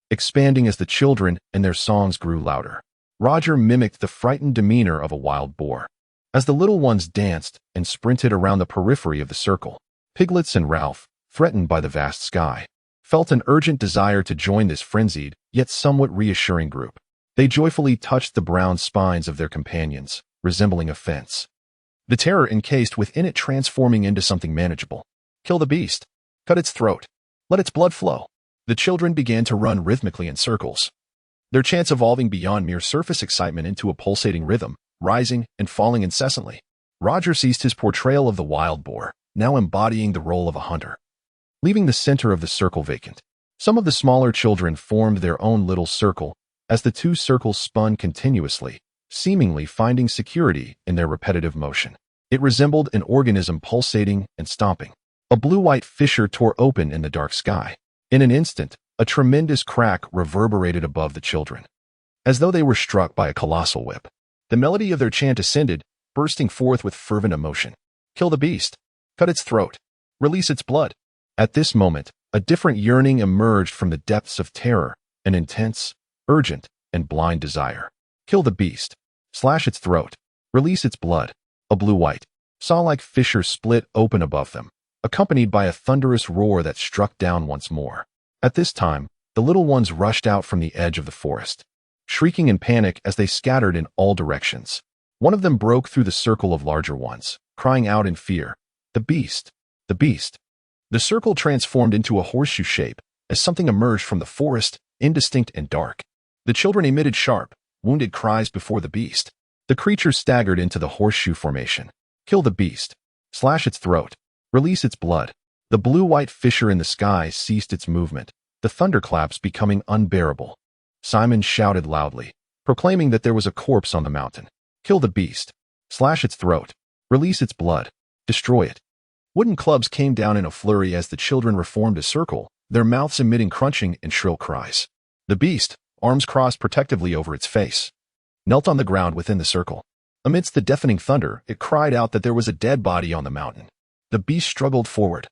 expanding as the children and their songs grew louder. Roger mimicked the frightened demeanor of a wild boar. As the little ones danced and sprinted around the periphery of the circle, Piglets and Ralph, threatened by the vast sky, felt an urgent desire to join this frenzied, yet somewhat reassuring group. They joyfully touched the brown spines of their companions, resembling a fence, the terror encased within it transforming into something manageable. "Kill the beast. Cut its throat. Let its blood flow." The children began to run rhythmically in circles, their chants evolving beyond mere surface excitement into a pulsating rhythm, rising and falling incessantly. Roger ceased his portrayal of the wild boar, now embodying the role of a hunter, leaving the center of the circle vacant. Some of the smaller children formed their own little circle as the two circles spun continuously, seemingly finding security in their repetitive motion. It resembled an organism pulsating and stomping. A blue-white fissure tore open in the dark sky. In an instant, a tremendous crack reverberated above the children, as though they were struck by a colossal whip. The melody of their chant ascended, bursting forth with fervent emotion. "Kill the beast. Cut its throat. Release its blood." At this moment, a different yearning emerged from the depths of terror, an intense, urgent, and blind desire. "Kill the beast. Slash its throat. Release its blood." A blue-white, saw-like fissure split open above them, accompanied by a thunderous roar that struck down once more. At this time, the little ones rushed out from the edge of the forest, shrieking in panic as they scattered in all directions. One of them broke through the circle of larger ones, crying out in fear, "The beast! The beast!" The circle transformed into a horseshoe shape as something emerged from the forest, indistinct and dark. The children emitted sharp, wounded cries before the beast. The creature staggered into the horseshoe formation. "Kill the beast. Slash its throat. Release its blood." The blue-white fissure in the sky ceased its movement, the thunderclaps becoming unbearable. Simon shouted loudly, proclaiming that there was a corpse on the mountain. "Kill the beast. Slash its throat. Release its blood. Destroy it." Wooden clubs came down in a flurry as the children reformed a circle, their mouths emitting crunching and shrill cries. The beast, arms crossed protectively over its face, knelt on the ground within the circle. Amidst the deafening thunder, it cried out that there was a dead body on the mountain. The beast struggled forward,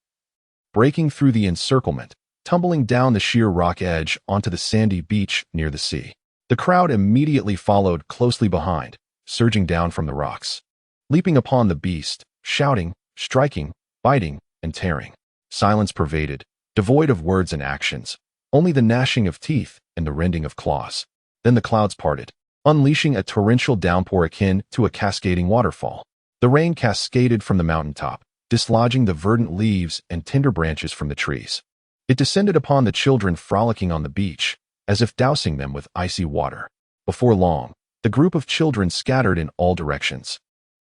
breaking through the encirclement, tumbling down the sheer rock edge onto the sandy beach near the sea. The crowd immediately followed closely behind, surging down from the rocks, leaping upon the beast, shouting, striking, biting, and tearing. Silence pervaded, devoid of words and actions, only the gnashing of teeth and the rending of claws. Then the clouds parted, unleashing a torrential downpour akin to a cascading waterfall. The rain cascaded from the mountaintop, dislodging the verdant leaves and tender branches from the trees. It descended upon the children frolicking on the beach, as if dousing them with icy water. Before long, The group of children scattered in all directions,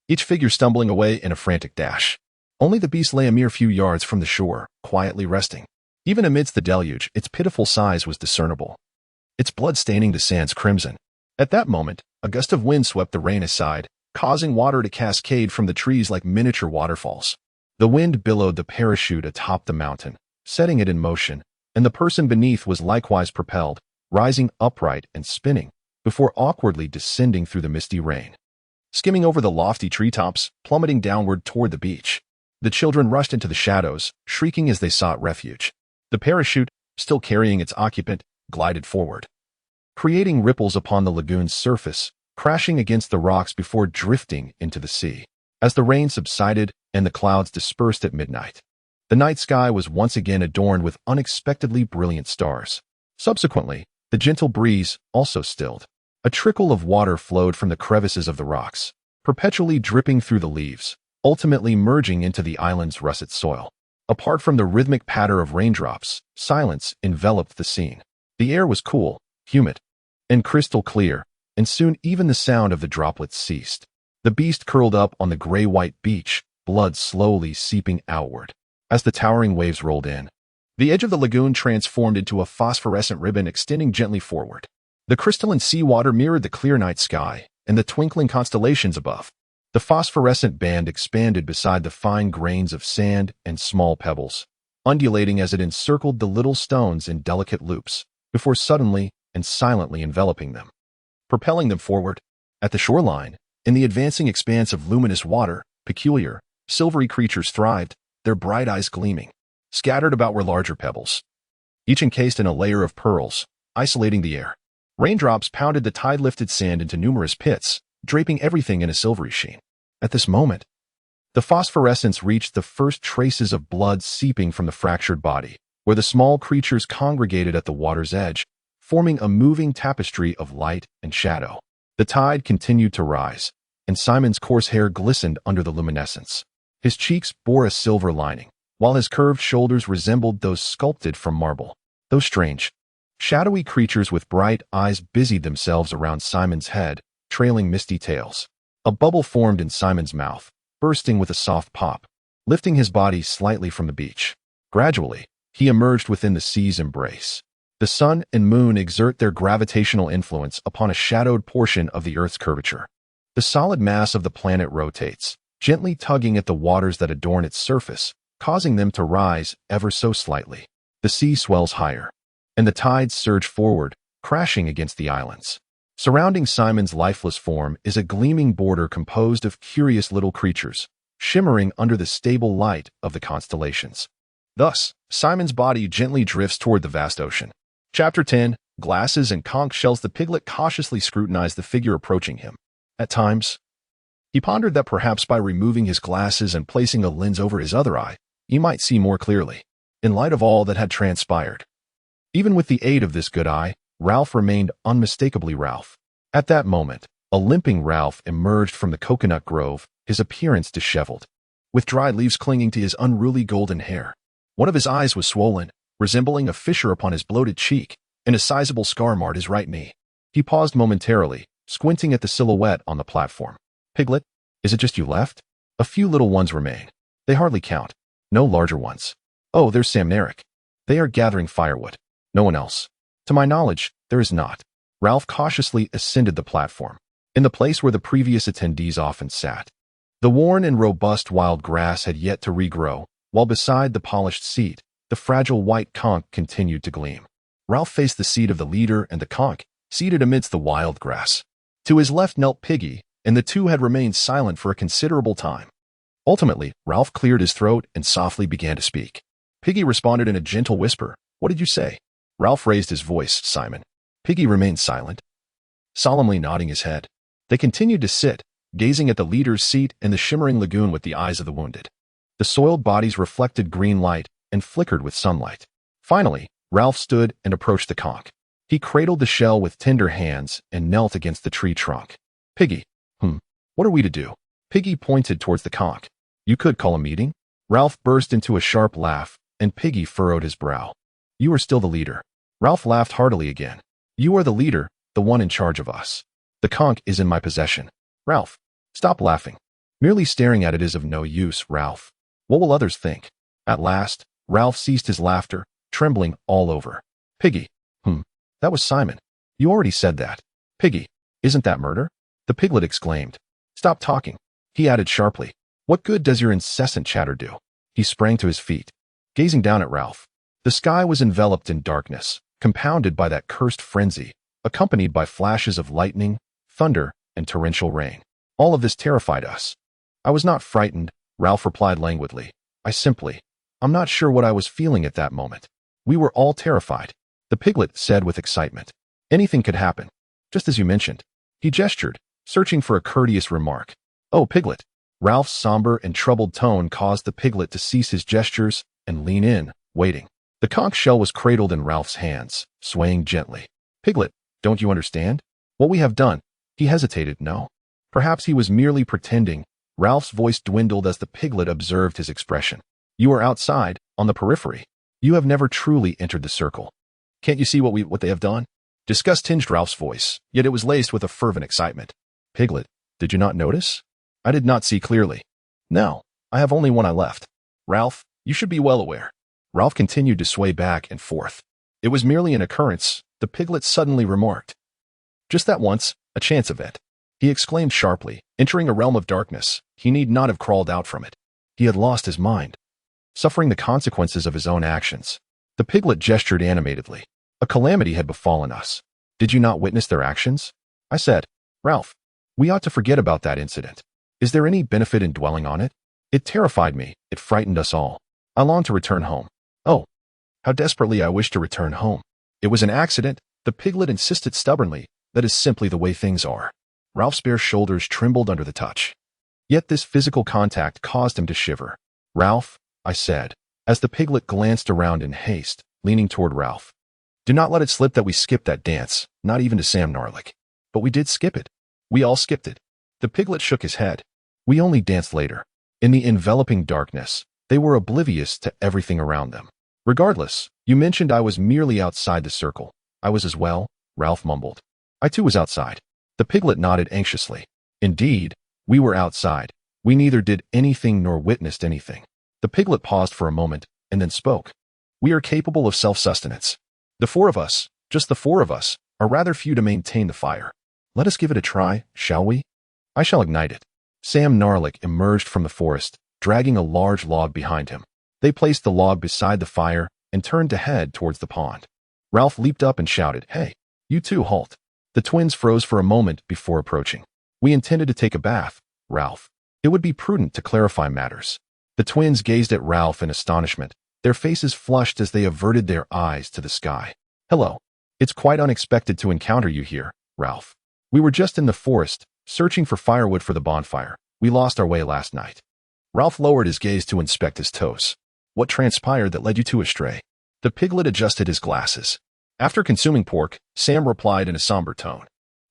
each figure stumbling away in a frantic dash. Only the beast lay a mere few yards from the shore, quietly resting. Even amidst the deluge, its pitiful size was discernible, its blood staining the sands crimson. At that moment, a gust of wind swept the rain aside, causing water to cascade from the trees like miniature waterfalls. The wind billowed the parachute atop the mountain, setting it in motion, and the person beneath was likewise propelled, rising upright and spinning, before awkwardly descending through the misty rain. Skimming over the lofty treetops, plummeting downward toward the beach. The children rushed into the shadows, shrieking as they sought refuge. The parachute, still carrying its occupant, glided forward, creating ripples upon the lagoon's surface, crashing against the rocks before drifting into the sea. As the rain subsided and the clouds dispersed at midnight, the night sky was once again adorned with unexpectedly brilliant stars. Subsequently, the gentle breeze also stilled. A trickle of water flowed from the crevices of the rocks, perpetually dripping through the leaves, ultimately merging into the island's russet soil. Apart from the rhythmic patter of raindrops, silence enveloped the scene. The air was cool, humid, and crystal clear, and soon even the sound of the droplets ceased. The beast curled up on the gray-white beach, blood slowly seeping outward. As the towering waves rolled in, the edge of the lagoon transformed into a phosphorescent ribbon extending gently forward. The crystalline seawater mirrored the clear night sky and the twinkling constellations above. The phosphorescent band expanded beside the fine grains of sand and small pebbles, undulating as it encircled the little stones in delicate loops, before suddenly and silently enveloping them, propelling them forward. At the shoreline, in the advancing expanse of luminous water, peculiar, silvery creatures thrived, their bright eyes gleaming. Scattered about were larger pebbles, each encased in a layer of pearls, isolating the air. Raindrops pounded the tide-lifted sand into numerous pits, draping everything in a silvery sheen. At this moment, the phosphorescence reached the first traces of blood seeping from the fractured body, where the small creatures congregated at the water's edge, forming a moving tapestry of light and shadow. The tide continued to rise, and Simon's coarse hair glistened under the luminescence. His cheeks bore a silver lining, while his curved shoulders resembled those sculpted from marble. Those strange, shadowy creatures with bright eyes busied themselves around Simon's head, trailing misty tails. A bubble formed in Simon's mouth, bursting with a soft pop, lifting his body slightly from the beach. Gradually, he emerged within the sea's embrace. The sun and moon exert their gravitational influence upon a shadowed portion of the Earth's curvature. The solid mass of the planet rotates, gently tugging at the waters that adorn its surface, causing them to rise ever so slightly. The sea swells higher, and the tides surge forward, crashing against the islands. Surrounding Simon's lifeless form is a gleaming border composed of curious little creatures, shimmering under the stable light of the constellations. Thus, Simon's body gently drifts toward the vast ocean. Chapter 10. Glasses and conch shells. The piglet cautiously scrutinized the figure approaching him. At times, he pondered that perhaps by removing his glasses and placing a lens over his other eye, he might see more clearly, in light of all that had transpired. Even with the aid of this good eye, Ralph remained unmistakably Ralph. At that moment, a limping Ralph emerged from the coconut grove, his appearance disheveled, with dried leaves clinging to his unruly golden hair. One of his eyes was swollen, resembling a fissure upon his bloated cheek, and a sizable scar marred his right knee. He paused momentarily, squinting at the silhouette on the platform. "Piglet, is it just you left?" "A few little ones remain. They hardly count. No larger ones." "Oh, there's Sam and Eric. They are gathering firewood. No one else." "To my knowledge, there is not." Ralph cautiously ascended the platform, in the place where the previous attendees often sat. The worn and robust wild grass had yet to regrow, while beside the polished seat, the fragile white conch continued to gleam. Ralph faced the seat of the leader and the conch, seated amidst the wild grass. To his left knelt Piggy, and the two had remained silent for a considerable time. Ultimately, Ralph cleared his throat and softly began to speak. Piggy responded in a gentle whisper. "What did you say?" Ralph raised his voice. "Simon." Piggy remained silent, solemnly nodding his head. They continued to sit, gazing at the leader's seat and the shimmering lagoon with the eyes of the wounded. The soiled bodies reflected green light and flickered with sunlight. Finally, Ralph stood and approached the conch. He cradled the shell with tender hands and knelt against the tree trunk. "Piggy, what are we to do?" Piggy pointed towards the conch. "You could call a meeting." Ralph burst into a sharp laugh, and Piggy furrowed his brow. "You are still the leader." Ralph laughed heartily again. "You are the leader, the one in charge of us." The conch is in my possession. Ralph, stop laughing. Merely staring at it is of no use, Ralph. What will others think? At last, Ralph ceased his laughter, trembling all over. Piggy. That was Simon. You already said that. Piggy. Isn't that murder? The piglet exclaimed. Stop talking. He added sharply. What good does your incessant chatter do? He sprang to his feet, gazing down at Ralph. The sky was enveloped in darkness, compounded by that cursed frenzy, accompanied by flashes of lightning, thunder, and torrential rain. All of this terrified us. I was not frightened, Ralph replied languidly. I'm not sure what I was feeling at that moment. We were all terrified. The piglet said with excitement. Anything could happen. Just as you mentioned. He gestured, searching for a courteous remark. Oh, Piglet. Ralph's somber and troubled tone caused the piglet to cease his gestures and lean in, waiting. The conch shell was cradled in Ralph's hands, swaying gently. Piglet, don't you understand? What we have done? He hesitated. No. Perhaps he was merely pretending. Ralph's voice dwindled as the piglet observed his expression. You are outside, on the periphery. You have never truly entered the circle. Can't you see what they have done? Disgust tinged Ralph's voice, yet it was laced with a fervent excitement. Piglet, did you not notice? I did not see clearly. No, I have only one eye left. Ralph, you should be well aware. Ralph continued to sway back and forth. It was merely an occurrence, the piglet suddenly remarked. Just that once, a chance event. He exclaimed sharply, entering a realm of darkness. He need not have crawled out from it. He had lost his mind, suffering the consequences of his own actions. The piglet gestured animatedly. A calamity had befallen us. Did you not witness their actions? I said. Ralph, we ought to forget about that incident. Is there any benefit in dwelling on it? It terrified me. It frightened us all. I longed to return home. Oh, how desperately I wished to return home. It was an accident, the piglet insisted stubbornly. That is simply the way things are. Ralph's bare shoulders trembled under the touch. Yet this physical contact caused him to shiver. Ralph, I said, as the piglet glanced around in haste, leaning toward Ralph. Do not let it slip that we skipped that dance, not even to Sam Narlick. But we did skip it. We all skipped it. The piglet shook his head. We only danced later. In the enveloping darkness, they were oblivious to everything around them. Regardless, you mentioned I was merely outside the circle. I was as well, Ralph mumbled. I too was outside. The piglet nodded anxiously. Indeed, we were outside. We neither did anything nor witnessed anything. The piglet paused for a moment, and then spoke. We are capable of self-sustenance. The four of us, just the four of us, are rather few to maintain the fire. Let us give it a try, shall we? I shall ignite it. Sam Narlick emerged from the forest, dragging a large log behind him. They placed the log beside the fire and turned to head towards the pond. Ralph leaped up and shouted, Hey, you two, halt. The twins froze for a moment before approaching. We intended to take a bath, Ralph. It would be prudent to clarify matters. The twins gazed at Ralph in astonishment, their faces flushed as they averted their eyes to the sky. Hello. It's quite unexpected to encounter you here, Ralph. We were just in the forest, searching for firewood for the bonfire. We lost our way last night. Ralph lowered his gaze to inspect his toes. What transpired that led you two astray? The piglet adjusted his glasses. After consuming pork, Sam replied in a somber tone.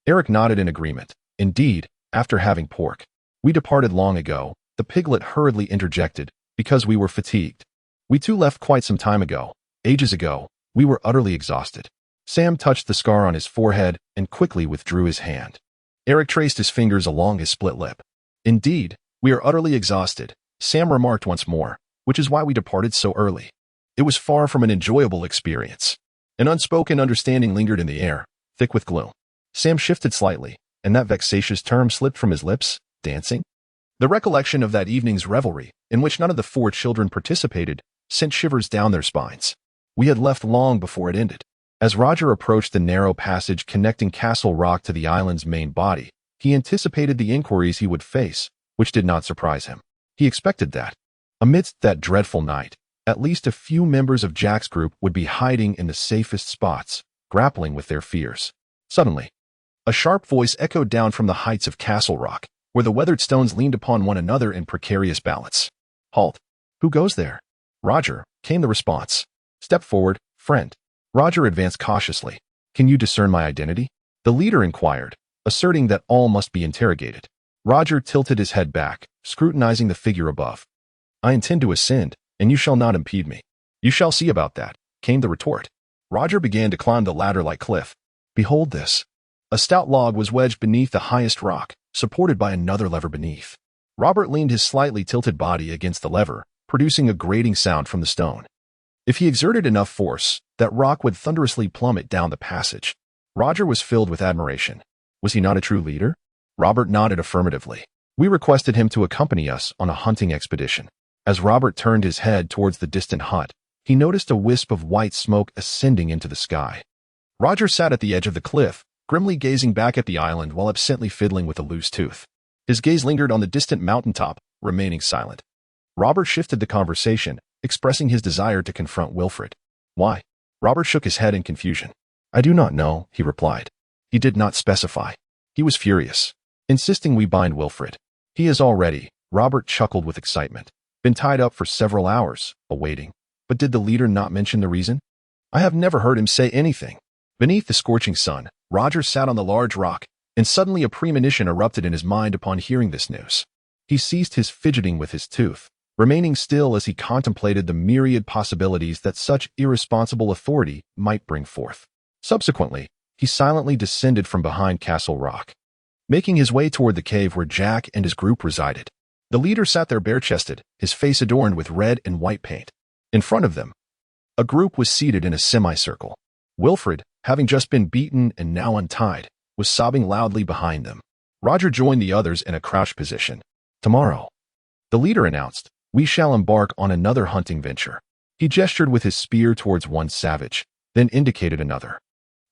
Eric nodded in agreement. Indeed, after having pork. We departed long ago, the piglet hurriedly interjected, because we were fatigued. We too left quite some time ago. Ages ago, we were utterly exhausted. Sam touched the scar on his forehead and quickly withdrew his hand. Eric traced his fingers along his split lip. Indeed, we are utterly exhausted, Sam remarked once more, which is why we departed so early. It was far from an enjoyable experience. An unspoken understanding lingered in the air, thick with gloom. Sam shifted slightly, and that vexatious term slipped from his lips, dancing. The recollection of that evening's revelry, in which none of the four children participated, sent shivers down their spines. We had left long before it ended. As Roger approached the narrow passage connecting Castle Rock to the island's main body, he anticipated the inquiries he would face, which did not surprise him. He expected that, amidst that dreadful night, at least a few members of Jack's group would be hiding in the safest spots, grappling with their fears. Suddenly, a sharp voice echoed down from the heights of Castle Rock, where the weathered stones leaned upon one another in precarious balance. Halt. Who goes there? Roger, came the response. Step forward, friend. Roger advanced cautiously. Can you discern my identity? The leader inquired, asserting that all must be interrogated. Roger tilted his head back, scrutinizing the figure above. I intend to ascend, and you shall not impede me. You shall see about that, came the retort. Roger began to climb the ladder-like cliff. Behold this. A stout log was wedged beneath the highest rock, supported by another lever beneath. Robert leaned his slightly tilted body against the lever, producing a grating sound from the stone. If he exerted enough force, that rock would thunderously plummet down the passage. Roger was filled with admiration. Was he not a true leader? Robert nodded affirmatively. We requested him to accompany us on a hunting expedition. As Robert turned his head towards the distant hut, he noticed a wisp of white smoke ascending into the sky. Roger sat at the edge of the cliff, grimly gazing back at the island while absently fiddling with a loose tooth. His gaze lingered on the distant mountaintop, remaining silent. Robert shifted the conversation, expressing his desire to confront Wilfred. Why? Robert shook his head in confusion. I do not know, he replied. He did not specify. He was furious, insisting we bind Wilfred. He is already, Robert chuckled with excitement, been tied up for several hours, awaiting. But did the leader not mention the reason? I have never heard him say anything. Beneath the scorching sun, Roger sat on the large rock, and suddenly a premonition erupted in his mind upon hearing this news. He ceased his fidgeting with his tooth, remaining still as he contemplated the myriad possibilities that such irresponsible authority might bring forth. Subsequently, he silently descended from behind Castle Rock, making his way toward the cave where Jack and his group resided. The leader sat there bare-chested, his face adorned with red and white paint. In front of them, a group was seated in a semicircle. Wilfred, having just been beaten and now untied, was sobbing loudly behind them. Roger joined the others in a crouched position. Tomorrow, the leader announced, we shall embark on another hunting venture. He gestured with his spear towards one savage, then indicated another.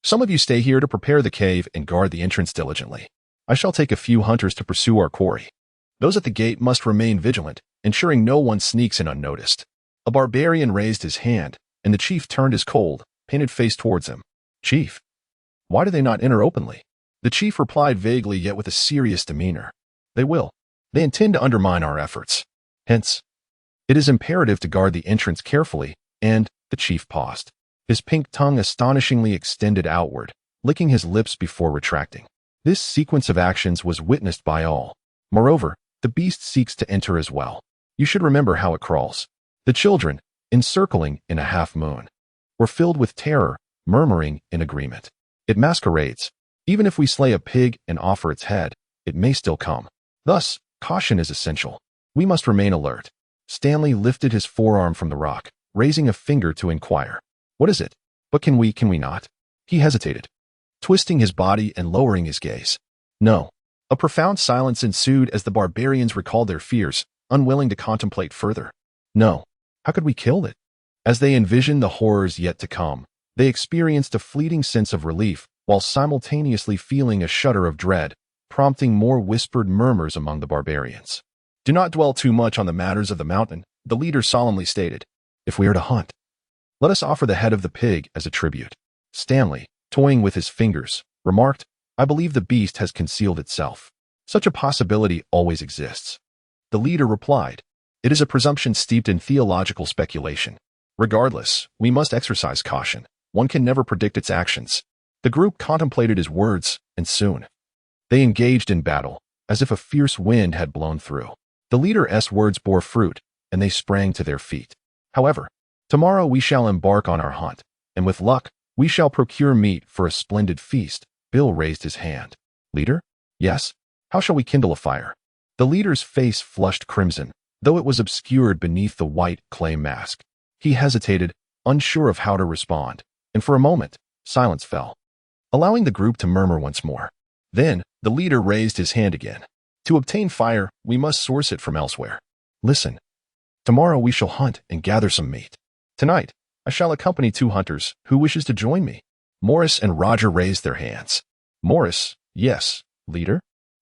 Some of you stay here to prepare the cave and guard the entrance diligently. I shall take a few hunters to pursue our quarry. Those at the gate must remain vigilant, ensuring no one sneaks in unnoticed. A barbarian raised his hand, and the chief turned his cold, painted face towards him. Chief, why do they not enter openly? The chief replied vaguely yet with a serious demeanor. They will. They intend to undermine our efforts. Hence, it is imperative to guard the entrance carefully, and the chief paused. His pink tongue astonishingly extended outward, licking his lips before retracting. This sequence of actions was witnessed by all. Moreover, the beast seeks to enter as well. You should remember how it crawls. The children, encircling in a half-moon, were filled with terror, murmuring in agreement. It masquerades. Even if we slay a pig and offer its head, it may still come. Thus, caution is essential. We must remain alert. Stanley lifted his forearm from the rock, raising a finger to inquire. What is it? But can we not? He hesitated, twisting his body and lowering his gaze. No. A profound silence ensued as the barbarians recalled their fears, unwilling to contemplate further. No. How could we kill it? As they envisioned the horrors yet to come, they experienced a fleeting sense of relief, while simultaneously feeling a shudder of dread, prompting more whispered murmurs among the barbarians. Do not dwell too much on the matters of the mountain, the leader solemnly stated. If we are to hunt, let us offer the head of the pig as a tribute. Stanley, toying with his fingers, remarked, I believe the beast has concealed itself. Such a possibility always exists. The leader replied, it is a presumption steeped in theological speculation. Regardless, we must exercise caution. One can never predict its actions. The group contemplated his words, and soon, they engaged in battle, as if a fierce wind had blown through. The leader's words bore fruit, and they sprang to their feet. However, tomorrow we shall embark on our hunt, and with luck, we shall procure meat for a splendid feast. Bill raised his hand. Leader? Yes. How shall we kindle a fire? The leader's face flushed crimson, though it was obscured beneath the white clay mask. He hesitated, unsure of how to respond, and for a moment, silence fell, allowing the group to murmur once more. Then, the leader raised his hand again. To obtain fire, we must source it from elsewhere. Listen. Tomorrow we shall hunt and gather some meat. Tonight, I shall accompany 2 hunters who wishes to join me. Morris and Roger raised their hands. Morris, yes, leader.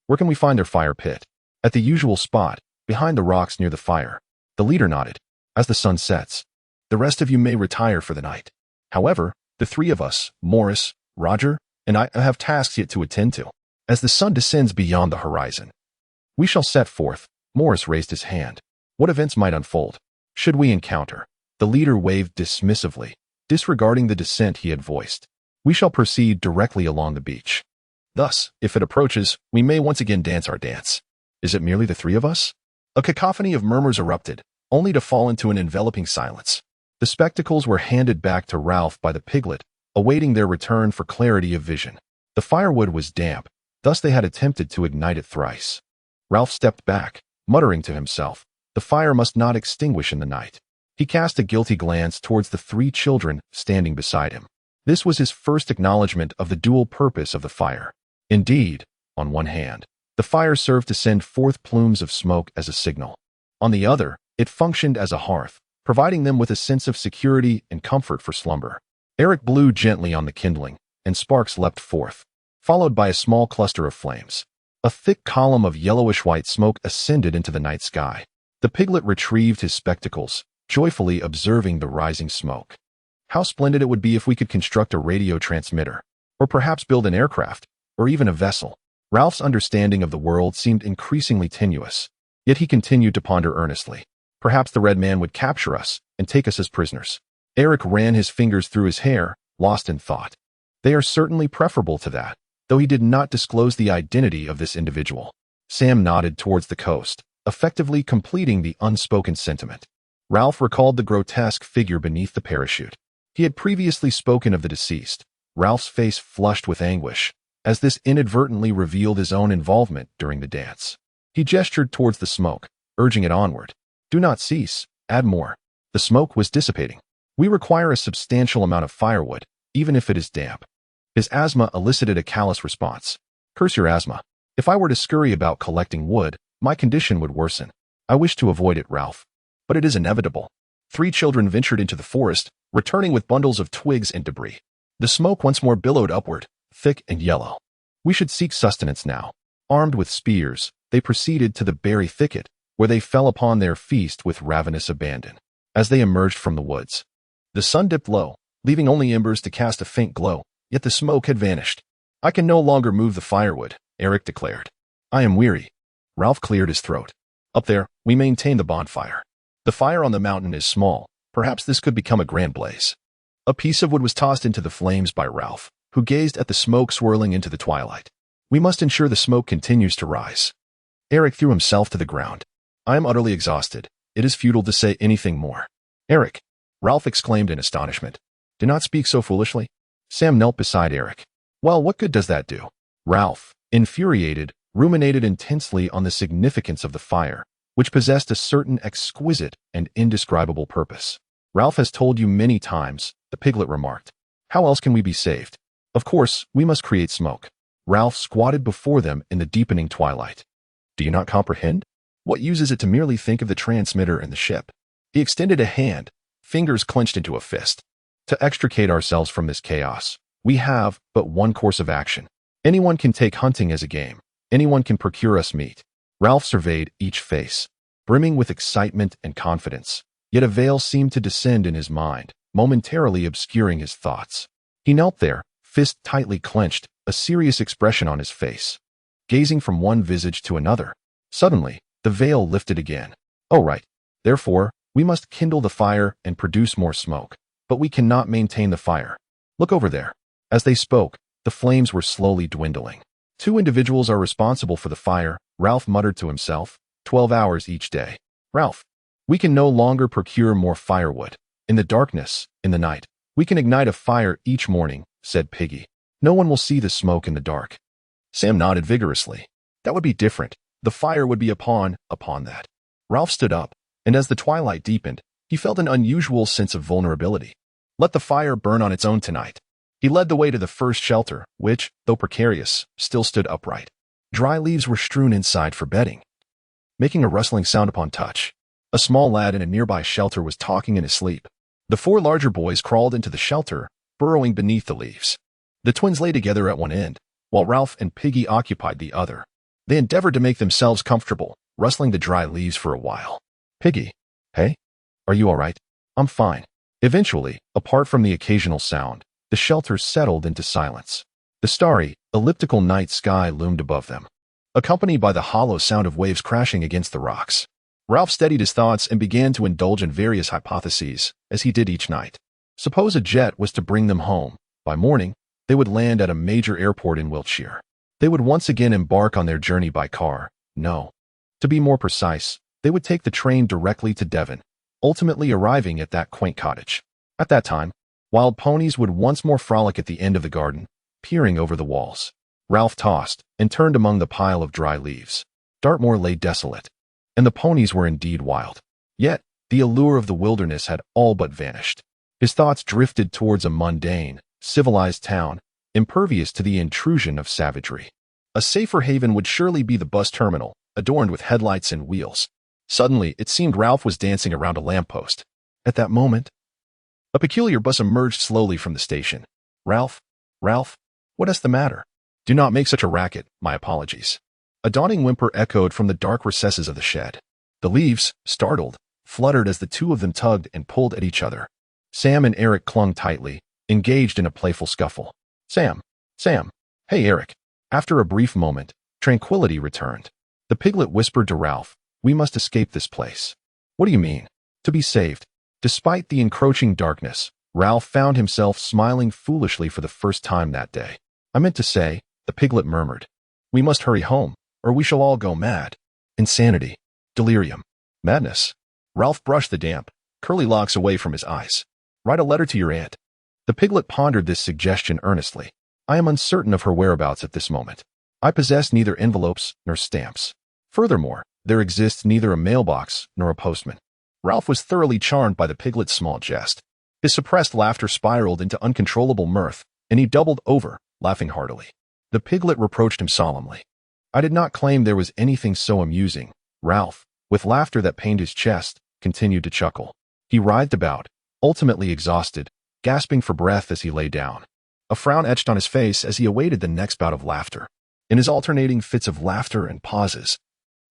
Where can we find their fire pit? At the usual spot, behind the rocks near the fire. The leader nodded. As the sun sets, the rest of you may retire for the night. However, the 3 of us, Morris, Roger, and I have tasks yet to attend to. As the sun descends beyond the horizon, we shall set forth. Morris raised his hand. What events might unfold? Should we encounter? The leader waved dismissively, disregarding the dissent he had voiced. We shall proceed directly along the beach. Thus, if it approaches, we may once again dance our dance. Is it merely the 3 of us? A cacophony of murmurs erupted, only to fall into an enveloping silence. The spectacles were handed back to Ralph by the piglet, awaiting their return for clarity of vision. The firewood was damp, thus they had attempted to ignite it thrice. Ralph stepped back, muttering to himself, the fire must not extinguish in the night. He cast a guilty glance towards the 3 children standing beside him. This was his first acknowledgement of the dual purpose of the fire. Indeed, on one hand, the fire served to send forth plumes of smoke as a signal. On the other, it functioned as a hearth, providing them with a sense of security and comfort for slumber. Eric blew gently on the kindling, and sparks leapt forth, followed by a small cluster of flames. A thick column of yellowish-white smoke ascended into the night sky. The piglet retrieved his spectacles, joyfully observing the rising smoke. How splendid it would be if we could construct a radio transmitter, or perhaps build an aircraft, or even a vessel. Ralph's understanding of the world seemed increasingly tenuous, yet he continued to ponder earnestly. Perhaps the red man would capture us and take us as prisoners. Eric ran his fingers through his hair, lost in thought. They are certainly preferable to that, though he did not disclose the identity of this individual. Sam nodded towards the coast, effectively completing the unspoken sentiment. Ralph recalled the grotesque figure beneath the parachute. He had previously spoken of the deceased. Ralph's face flushed with anguish, as this inadvertently revealed his own involvement during the dance. He gestured towards the smoke, urging it onward. Do not cease, add more. The smoke was dissipating. We require a substantial amount of firewood, even if it is damp. His asthma elicited a callous response. Curse your asthma. If I were to scurry about collecting wood, my condition would worsen. I wish to avoid it, Ralph. But it is inevitable. 3 children ventured into the forest, returning with bundles of twigs and debris. The smoke once more billowed upward, thick and yellow. We should seek sustenance now. Armed with spears, they proceeded to the berry thicket, where they fell upon their feast with ravenous abandon. As they emerged from the woods, the sun dipped low, leaving only embers to cast a faint glow, yet the smoke had vanished. I can no longer move the firewood, Eric declared. I am weary. Ralph cleared his throat. Up there, we maintain the bonfire. The fire on the mountain is small. Perhaps this could become a grand blaze. A piece of wood was tossed into the flames by Ralph, who gazed at the smoke swirling into the twilight. We must ensure the smoke continues to rise. Eric threw himself to the ground. I am utterly exhausted. It is futile to say anything more. Eric, Ralph exclaimed in astonishment. Do not speak so foolishly. Sam knelt beside Eric. Well, what good does that do? Ralph, infuriated, ruminated intensely on the significance of the fire, which possessed a certain exquisite and indescribable purpose. Ralph has told you many times, the piglet remarked. How else can we be saved? Of course, we must create smoke. Ralph squatted before them in the deepening twilight. Do you not comprehend? What use is it to merely think of the transmitter and the ship? He extended a hand, fingers clenched into a fist. To extricate ourselves from this chaos, we have but one course of action. Anyone can take hunting as a game. Anyone can procure us meat. Ralph surveyed each face, brimming with excitement and confidence, yet a veil seemed to descend in his mind, momentarily obscuring his thoughts. He knelt there, fist tightly clenched, a serious expression on his face, gazing from one visage to another. Suddenly, the veil lifted again. Oh, right. Therefore, we must kindle the fire and produce more smoke. But we cannot maintain the fire. Look over there. As they spoke, the flames were slowly dwindling. 2 individuals are responsible for the fire, Ralph muttered to himself. 12 hours each day. Ralph, we can no longer procure more firewood. In the darkness, in the night, we can ignite a fire each morning, said Piggy. No one will see the smoke in the dark. Sam nodded vigorously. That would be different. The fire would be upon that. Ralph stood up, and as the twilight deepened, he felt an unusual sense of vulnerability. Let the fire burn on its own tonight. He led the way to the first shelter, which, though precarious, still stood upright. Dry leaves were strewn inside for bedding, making a rustling sound upon touch. A small lad in a nearby shelter was talking in his sleep. The 4 larger boys crawled into the shelter, burrowing beneath the leaves. The twins lay together at one end, while Ralph and Piggy occupied the other. They endeavored to make themselves comfortable, rustling the dry leaves for a while. Piggy, hey? Are you all right? I'm fine. Eventually, apart from the occasional sound, the shelter settled into silence. The starry, elliptical night sky loomed above them, accompanied by the hollow sound of waves crashing against the rocks. Ralph steadied his thoughts and began to indulge in various hypotheses, as he did each night. Suppose a jet was to bring them home. By morning, they would land at a major airport in Wiltshire. They would once again embark on their journey by car. No. To be more precise, they would take the train directly to Devon, ultimately arriving at that quaint cottage. At that time, wild ponies would once more frolic at the end of the garden, peering over the walls. Ralph tossed and turned among the pile of dry leaves. Dartmoor lay desolate, and the ponies were indeed wild. Yet, the allure of the wilderness had all but vanished. His thoughts drifted towards a mundane, civilized town, impervious to the intrusion of savagery. A safer haven would surely be the bus terminal, adorned with headlights and wheels. Suddenly, it seemed Ralph was dancing around a lamppost. At that moment, a peculiar bus emerged slowly from the station. Ralph, what is the matter? Do not make such a racket, my apologies. A daunting whimper echoed from the dark recesses of the shed. The leaves, startled, fluttered as the two of them tugged and pulled at each other. Sam and Eric clung tightly, engaged in a playful scuffle. Sam. Hey, Eric. After a brief moment, tranquility returned. The piglet whispered to Ralph, we must escape this place. What do you mean? To be saved. Despite the encroaching darkness, Ralph found himself smiling foolishly for the first time that day. I meant to say, the piglet murmured. We must hurry home, or we shall all go mad. Insanity. Delirium. Madness. Ralph brushed the damp, curly locks away from his eyes. Write a letter to your aunt. The piglet pondered this suggestion earnestly. I am uncertain of her whereabouts at this moment. I possess neither envelopes nor stamps. Furthermore, there exists neither a mailbox nor a postman. Ralph was thoroughly charmed by the piglet's small jest. His suppressed laughter spiraled into uncontrollable mirth, and he doubled over, laughing heartily. The piglet reproached him solemnly. I did not claim there was anything so amusing. Ralph, with laughter that pained his chest, continued to chuckle. He writhed about, ultimately exhausted, gasping for breath as he lay down. A frown etched on his face as he awaited the next bout of laughter. In his alternating fits of laughter and pauses,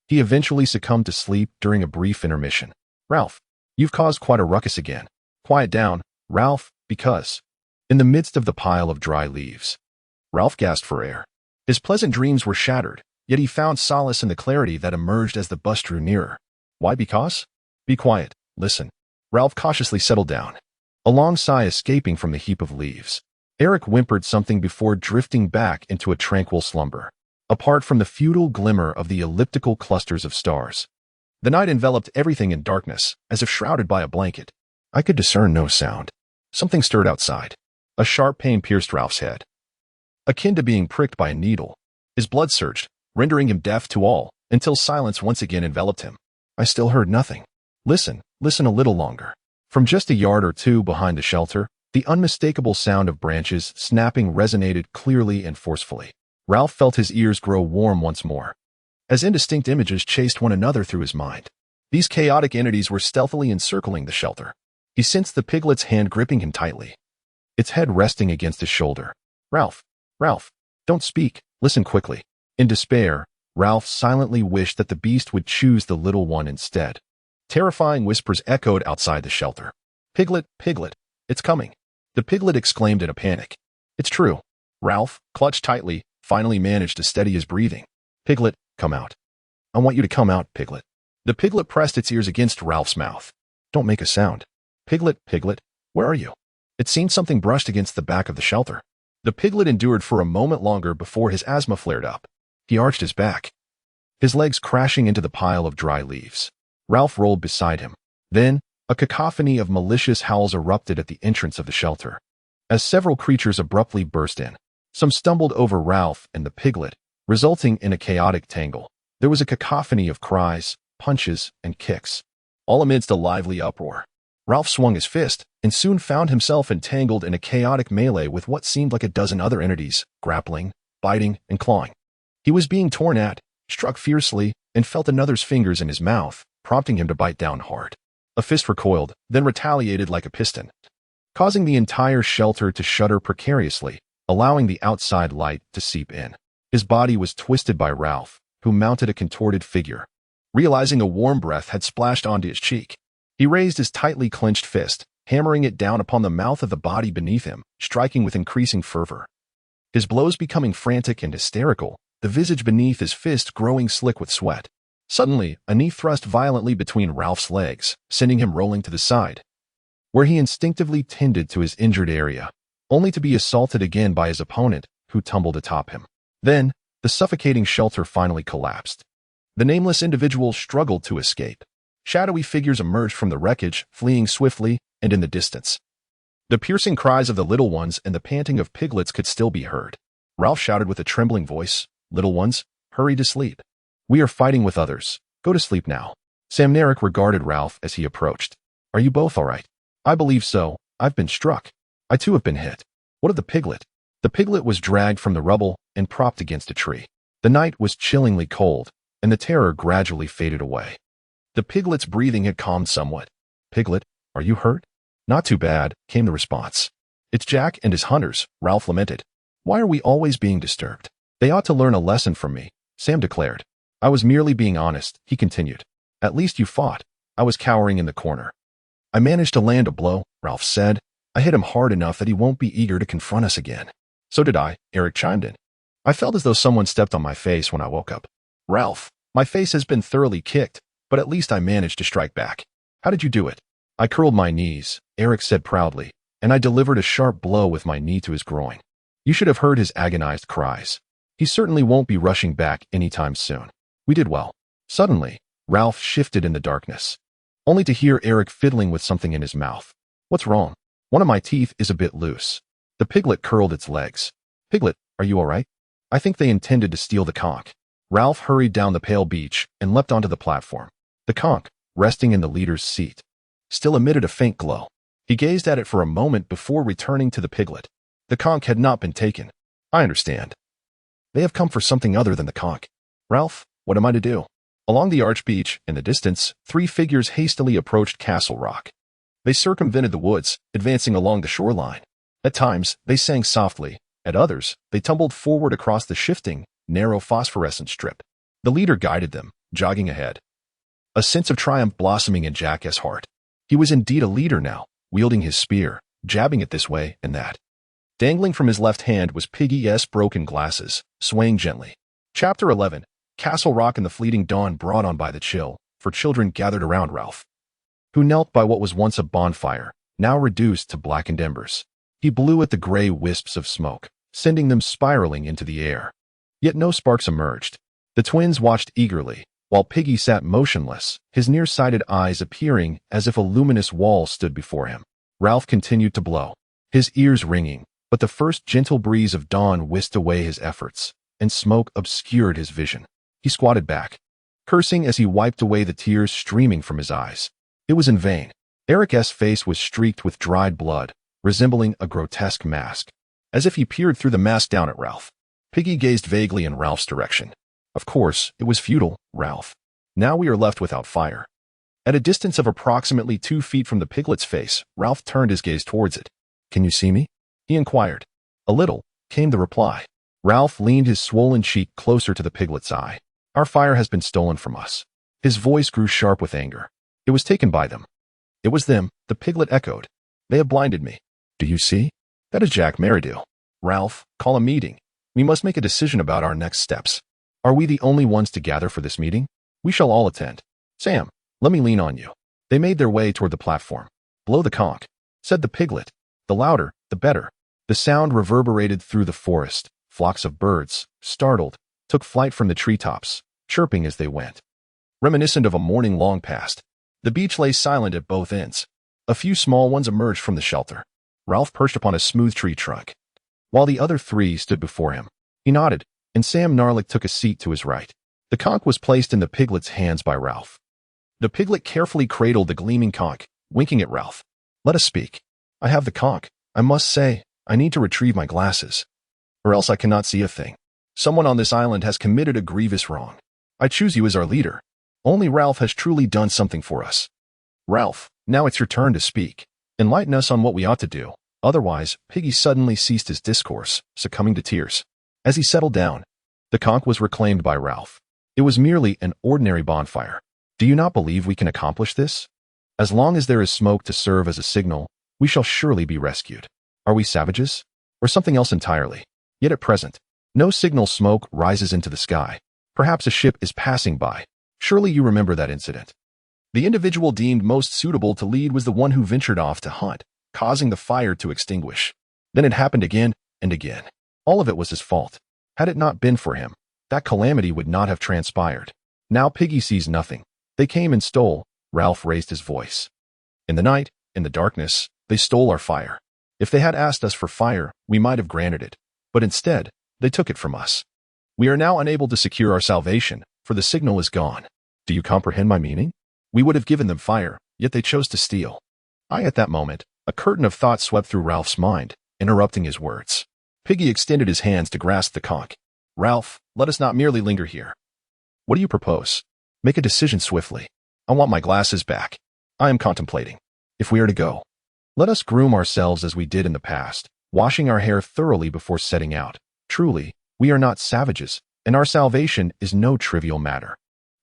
he eventually succumbed to sleep during a brief intermission. Ralph, you've caused quite a ruckus again. Quiet down, Ralph, because... In the midst of the pile of dry leaves, Ralph gasped for air. His pleasant dreams were shattered, yet he found solace in the clarity that emerged as the bus drew nearer. Why because? Be quiet, listen. Ralph cautiously settled down, a long sigh escaping from the heap of leaves. Eric whimpered something before drifting back into a tranquil slumber. Apart from the futile glimmer of the elliptical clusters of stars, the night enveloped everything in darkness, as if shrouded by a blanket. I could discern no sound. Something stirred outside. A sharp pain pierced Ralph's head, akin to being pricked by a needle. His blood surged, rendering him deaf to all, until silence once again enveloped him. I still heard nothing. Listen a little longer. From just a yard or two behind the shelter, the unmistakable sound of branches snapping resonated clearly and forcefully. Ralph felt his ears grow warm once more, as indistinct images chased one another through his mind. These chaotic entities were stealthily encircling the shelter. He sensed the piglet's hand gripping him tightly, its head resting against his shoulder. Ralph, don't speak, listen quickly. In despair, Ralph silently wished that the beast would choose the little one instead. Terrifying whispers echoed outside the shelter. Piglet, it's coming. The piglet exclaimed in a panic. It's true. Ralph, clutched tightly, finally managed to steady his breathing. Piglet, come out. I want you to come out, Piglet. The piglet pressed its ears against Ralph's mouth. Don't make a sound. Piglet, where are you? It seemed something brushed against the back of the shelter. The piglet endured for a moment longer before his asthma flared up. He arched his back, his legs crashing into the pile of dry leaves. Ralph rolled beside him. Then, a cacophony of malicious howls erupted at the entrance of the shelter. As several creatures abruptly burst in, some stumbled over Ralph and the piglet, resulting in a chaotic tangle. There was a cacophony of cries, punches, and kicks, all amidst a lively uproar. Ralph swung his fist, and soon found himself entangled in a chaotic melee with what seemed like a dozen other entities, grappling, biting, and clawing. He was being torn at, struck fiercely, and felt another's fingers in his mouth, prompting him to bite down hard. A fist recoiled, then retaliated like a piston, causing the entire shelter to shudder precariously, allowing the outside light to seep in. His body was twisted by Ralph, who mounted a contorted figure. Realizing a warm breath had splashed onto his cheek, he raised his tightly clenched fist, hammering it down upon the mouth of the body beneath him, striking with increasing fervor. His blows becoming frantic and hysterical, the visage beneath his fist growing slick with sweat. Suddenly, a knee thrust violently between Ralph's legs, sending him rolling to the side, where he instinctively tended to his injured area, only to be assaulted again by his opponent, who tumbled atop him. Then, the suffocating shelter finally collapsed. The nameless individual struggled to escape. Shadowy figures emerged from the wreckage, fleeing swiftly, and in the distance, The piercing cries of the little ones and the panting of piglets could still be heard. Ralph shouted with a trembling voice, "Little ones, hurry to sleep. We are fighting with others. Go to sleep now." Sam Narek regarded Ralph as he approached. "Are you both all right?" "I believe so. I've been struck. I too have been hit." "What of the piglet?" The piglet was dragged from the rubble and propped against a tree. The night was chillingly cold, and the terror gradually faded away. The piglet's breathing had calmed somewhat. "Piglet, are you hurt?" "Not too bad," came the response. "It's Jack and his hunters," Ralph lamented. "Why are we always being disturbed?" "They ought to learn a lesson from me," Sam declared. "I was merely being honest," he continued. "At least you fought." "I was cowering in the corner." "I managed to land a blow," Ralph said. "I hit him hard enough that he won't be eager to confront us again." "So did I," Eric chimed in. "I felt as though someone stepped on my face when I woke up." "Ralph, my face has been thoroughly kicked, but at least I managed to strike back." "How did you do it?" "I curled my knees," Eric said proudly, "and I delivered a sharp blow with my knee to his groin." You should have heard his agonized cries. He certainly won't be rushing back anytime soon. "We did well." Suddenly, Ralph shifted in the darkness, only to hear Eric fiddling with something in his mouth. "What's wrong?" "One of my teeth is a bit loose." The piglet curled its legs. "Piglet, are you all right?" "I think they intended to steal the conch." Ralph hurried down the pale beach and leapt onto the platform. The conch, resting in the leader's seat, still emitted a faint glow. He gazed at it for a moment before returning to the piglet. The conch had not been taken. "I understand. They have come for something other than the conch." "Ralph, what am I to do?" Along the arch beach, in the distance, three figures hastily approached Castle Rock. They circumvented the woods, advancing along the shoreline. At times, they sang softly. At others, they tumbled forward across the shifting, narrow phosphorescent strip. The leader guided them, jogging ahead, a sense of triumph blossoming in Jack's heart. He was indeed a leader now, wielding his spear, jabbing it this way and that. Dangling from his left hand was Piggy's broken glasses, swaying gently. Chapter 11. Castle Rock in the fleeting dawn brought on by the chill, for children gathered around Ralph, who knelt by what was once a bonfire, now reduced to blackened embers. He blew at the gray wisps of smoke, sending them spiraling into the air. Yet no sparks emerged. The twins watched eagerly, while Piggy sat motionless, his nearsighted eyes appearing as if a luminous wall stood before him. Ralph continued to blow, his ears ringing, but the first gentle breeze of dawn whisked away his efforts, and smoke obscured his vision. He squatted back, cursing as he wiped away the tears streaming from his eyes. It was in vain. Eric's face was streaked with dried blood, resembling a grotesque mask. As if he peered through the mask down at Ralph, Piggy gazed vaguely in Ralph's direction. Of course, it was futile, Ralph. Now we are left without fire. At a distance of approximately 2 feet from the piglet's face, Ralph turned his gaze towards it. "Can you see me?" he inquired. "A little," came the reply. Ralph leaned his swollen cheek closer to the piglet's eye. "Our fire has been stolen from us." His voice grew sharp with anger. "It was taken by them." "It was them," the piglet echoed. "They have blinded me." "Do you see? That is Jack Merridew." "Ralph, call a meeting. We must make a decision about our next steps." "Are we the only ones to gather for this meeting?" "We shall all attend." "Sam, let me lean on you." They made their way toward the platform. "Blow the conch," said the piglet. "The louder, the better." The sound reverberated through the forest. Flocks of birds, startled, took flight from the treetops, chirping as they went. Reminiscent of a morning long past, the beach lay silent at both ends. A few small ones emerged from the shelter. Ralph perched upon a smooth tree trunk, while the other 3 stood before him. He nodded, and Sam Narlik took a seat to his right. The conch was placed in the piglet's hands by Ralph. The piglet carefully cradled the gleaming conch, winking at Ralph. "Let us speak. I have the conch. I must say, I need to retrieve my glasses, or else I cannot see a thing. Someone on this island has committed a grievous wrong. I choose you as our leader. Only Ralph has truly done something for us." "Ralph, now it's your turn to speak. Enlighten us on what we ought to do." Otherwise, Piggy suddenly ceased his discourse, succumbing to tears. As he settled down, the conch was reclaimed by Ralph. It was merely an ordinary bonfire. "Do you not believe we can accomplish this? As long as there is smoke to serve as a signal, we shall surely be rescued. Are we savages? Or something else entirely? Yet at present, no signal smoke rises into the sky. Perhaps a ship is passing by. Surely you remember that incident. The individual deemed most suitable to lead was the one who ventured off to hunt, causing the fire to extinguish. Then it happened again and again. All of it was his fault. Had it not been for him, that calamity would not have transpired. Now Piggy sees nothing. They came and stole." Ralph raised his voice. "In the night, in the darkness, they stole our fire. If they had asked us for fire, we might have granted it, but instead, they took it from us. We are now unable to secure our salvation, for the signal is gone. Do you comprehend my meaning? We would have given them fire, yet they chose to steal. At that moment, a curtain of thought swept through Ralph's mind, interrupting his words. Piggy extended his hands to grasp the conch. Ralph, let us not merely linger here. What do you propose? Make a decision swiftly. I want my glasses back. I am contemplating. If we are to go, let us groom ourselves as we did in the past, washing our hair thoroughly before setting out. Truly, we are not savages, and our salvation is no trivial matter.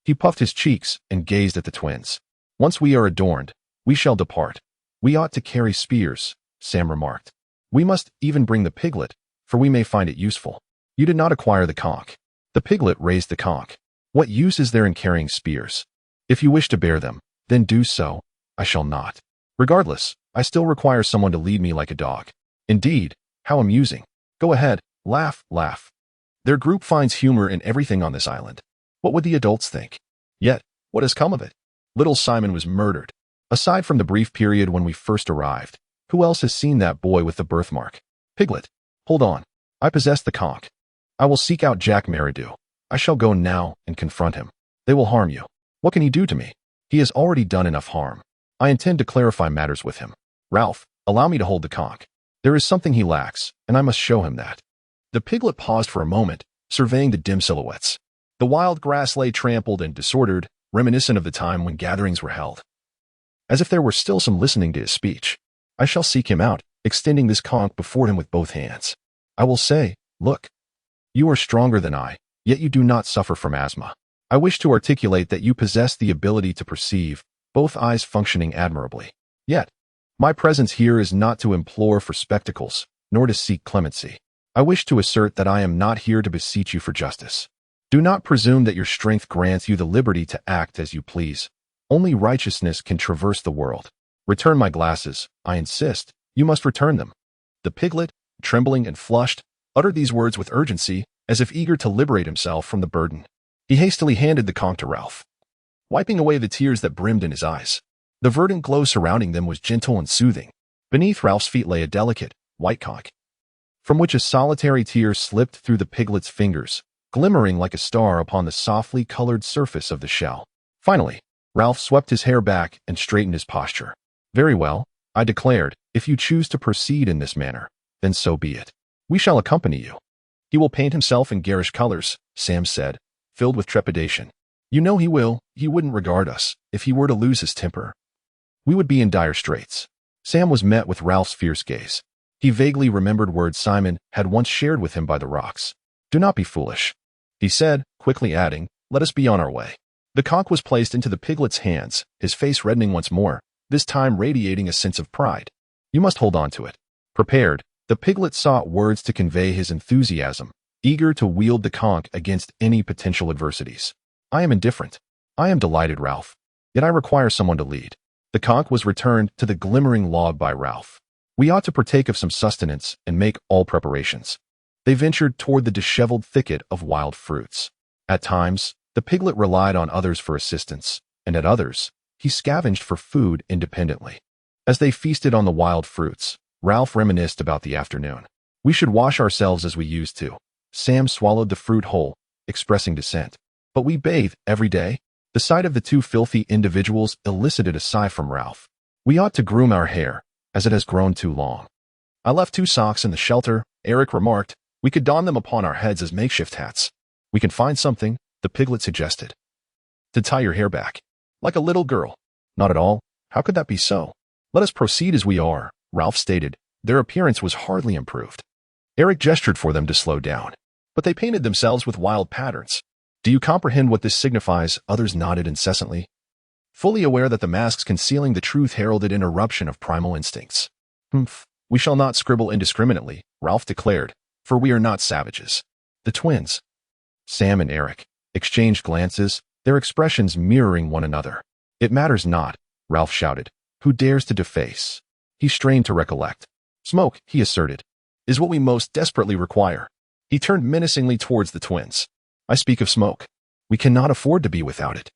He puffed his cheeks and gazed at the twins. Once we are adorned, we shall depart. We ought to carry spears, Sam remarked. We must even bring the piglet, for we may find it useful. You did not acquire the conch. The piglet raised the conch. What use is there in carrying spears? If you wish to bear them, then do so. I shall not. Regardless, I still require someone to lead me like a dog. Indeed, how amusing. Go ahead, laugh, laugh. Their group finds humor in everything on this island. What would the adults think? Yet, what has come of it? Little Simon was murdered. Aside from the brief period when we first arrived, who else has seen that boy with the birthmark? Piglet, hold on. I possess the conch. I will seek out Jack Meridew. I shall go now and confront him. They will harm you. What can he do to me? He has already done enough harm. I intend to clarify matters with him. Ralph, allow me to hold the conch. There is something he lacks, and I must show him that. The piglet paused for a moment, surveying the dim silhouettes. The wild grass lay trampled and disordered, reminiscent of the time when gatherings were held. As if there were still some listening to his speech. I shall seek him out, extending this conch before him with both hands. I will say, look. You are stronger than I, yet you do not suffer from asthma. I wish to articulate that you possess the ability to perceive, both eyes functioning admirably. Yet, my presence here is not to implore for spectacles, nor to seek clemency. I wish to assert that I am not here to beseech you for justice. Do not presume that your strength grants you the liberty to act as you please. Only righteousness can traverse the world. Return my glasses, I insist. You must return them. The piglet, trembling and flushed, uttered these words with urgency, as if eager to liberate himself from the burden. He hastily handed the conch to Ralph, wiping away the tears that brimmed in his eyes. The verdant glow surrounding them was gentle and soothing. Beneath Ralph's feet lay a delicate, white conch, from which a solitary tear slipped through the piglet's fingers, glimmering like a star upon the softly colored surface of the shell. Finally, Ralph swept his hair back and straightened his posture. Very well, I declared, if you choose to proceed in this manner, then so be it. We shall accompany you. He will paint himself in garish colors, Sam said, filled with trepidation. You know he will. He wouldn't regard us. If he were to lose his temper, we would be in dire straits. Sam was met with Ralph's fierce gaze. He vaguely remembered words Simon had once shared with him by the rocks. Do not be foolish, he said, quickly adding, let us be on our way. The conch was placed into the piglet's hands, his face reddening once more, this time radiating a sense of pride. You must hold on to it. Prepared, the piglet sought words to convey his enthusiasm, eager to wield the conch against any potential adversities. I am indifferent. I am delighted, Ralph. Yet I require someone to lead. The conch was returned to the glimmering log by Ralph. We ought to partake of some sustenance and make all preparations. They ventured toward the disheveled thicket of wild fruits. At times, the piglet relied on others for assistance, and at others, he scavenged for food independently. As they feasted on the wild fruits, Ralph reminisced about the afternoon. We should wash ourselves as we used to. Sam swallowed the fruit whole, expressing dissent. But we bathe every day. The sight of the two filthy individuals elicited a sigh from Ralph. We ought to groom our hair, as it has grown too long. I left 2 socks in the shelter, Eric remarked. We could don them upon our heads as makeshift hats. We can find something, the piglet suggested. To tie your hair back. Like a little girl. Not at all. How could that be so? Let us proceed as we are, Ralph stated. Their appearance was hardly improved. Eric gestured for them to slow down. But they painted themselves with wild patterns. Do you comprehend what this signifies? Others nodded incessantly, fully aware that the masks concealing the truth heralded an eruption of primal instincts. We shall not scribble indiscriminately, Ralph declared, for we are not savages. The twins, Sam and Eric, exchanged glances, their expressions mirroring one another. It matters not, Ralph shouted. Who dares to deface? He strained to recollect. Smoke, he asserted, is what we most desperately require. He turned menacingly towards the twins. I speak of smoke. We cannot afford to be without it.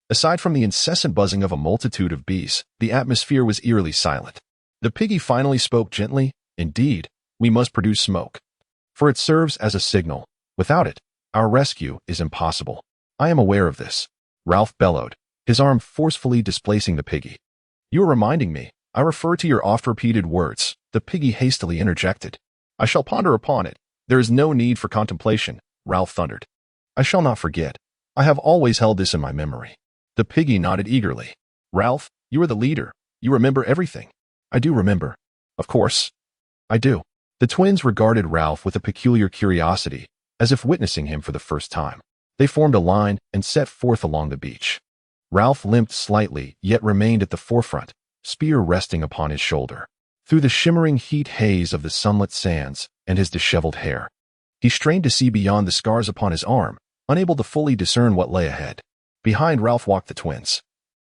Aside from the incessant buzzing of a multitude of bees, the atmosphere was eerily silent. The piggy finally spoke gently, Indeed, we must produce smoke. For it serves as a signal. Without it, our rescue is impossible. I am aware of this, Ralph bellowed, his arm forcefully displacing the piggy. You are reminding me. I refer to your oft-repeated words, the piggy hastily interjected. I shall ponder upon it. There is no need for contemplation, Ralph thundered. I shall not forget. I have always held this in my memory. The piggy nodded eagerly. Ralph, you are the leader. You remember everything. I do remember. Of course. I do. The twins regarded Ralph with a peculiar curiosity, as if witnessing him for the first time. They formed a line and set forth along the beach. Ralph limped slightly, yet remained at the forefront, spear resting upon his shoulder. Through the shimmering heat haze of the sunlit sands and his disheveled hair, he strained to see beyond the scars upon his arm, unable to fully discern what lay ahead. Behind Ralph walked the twins,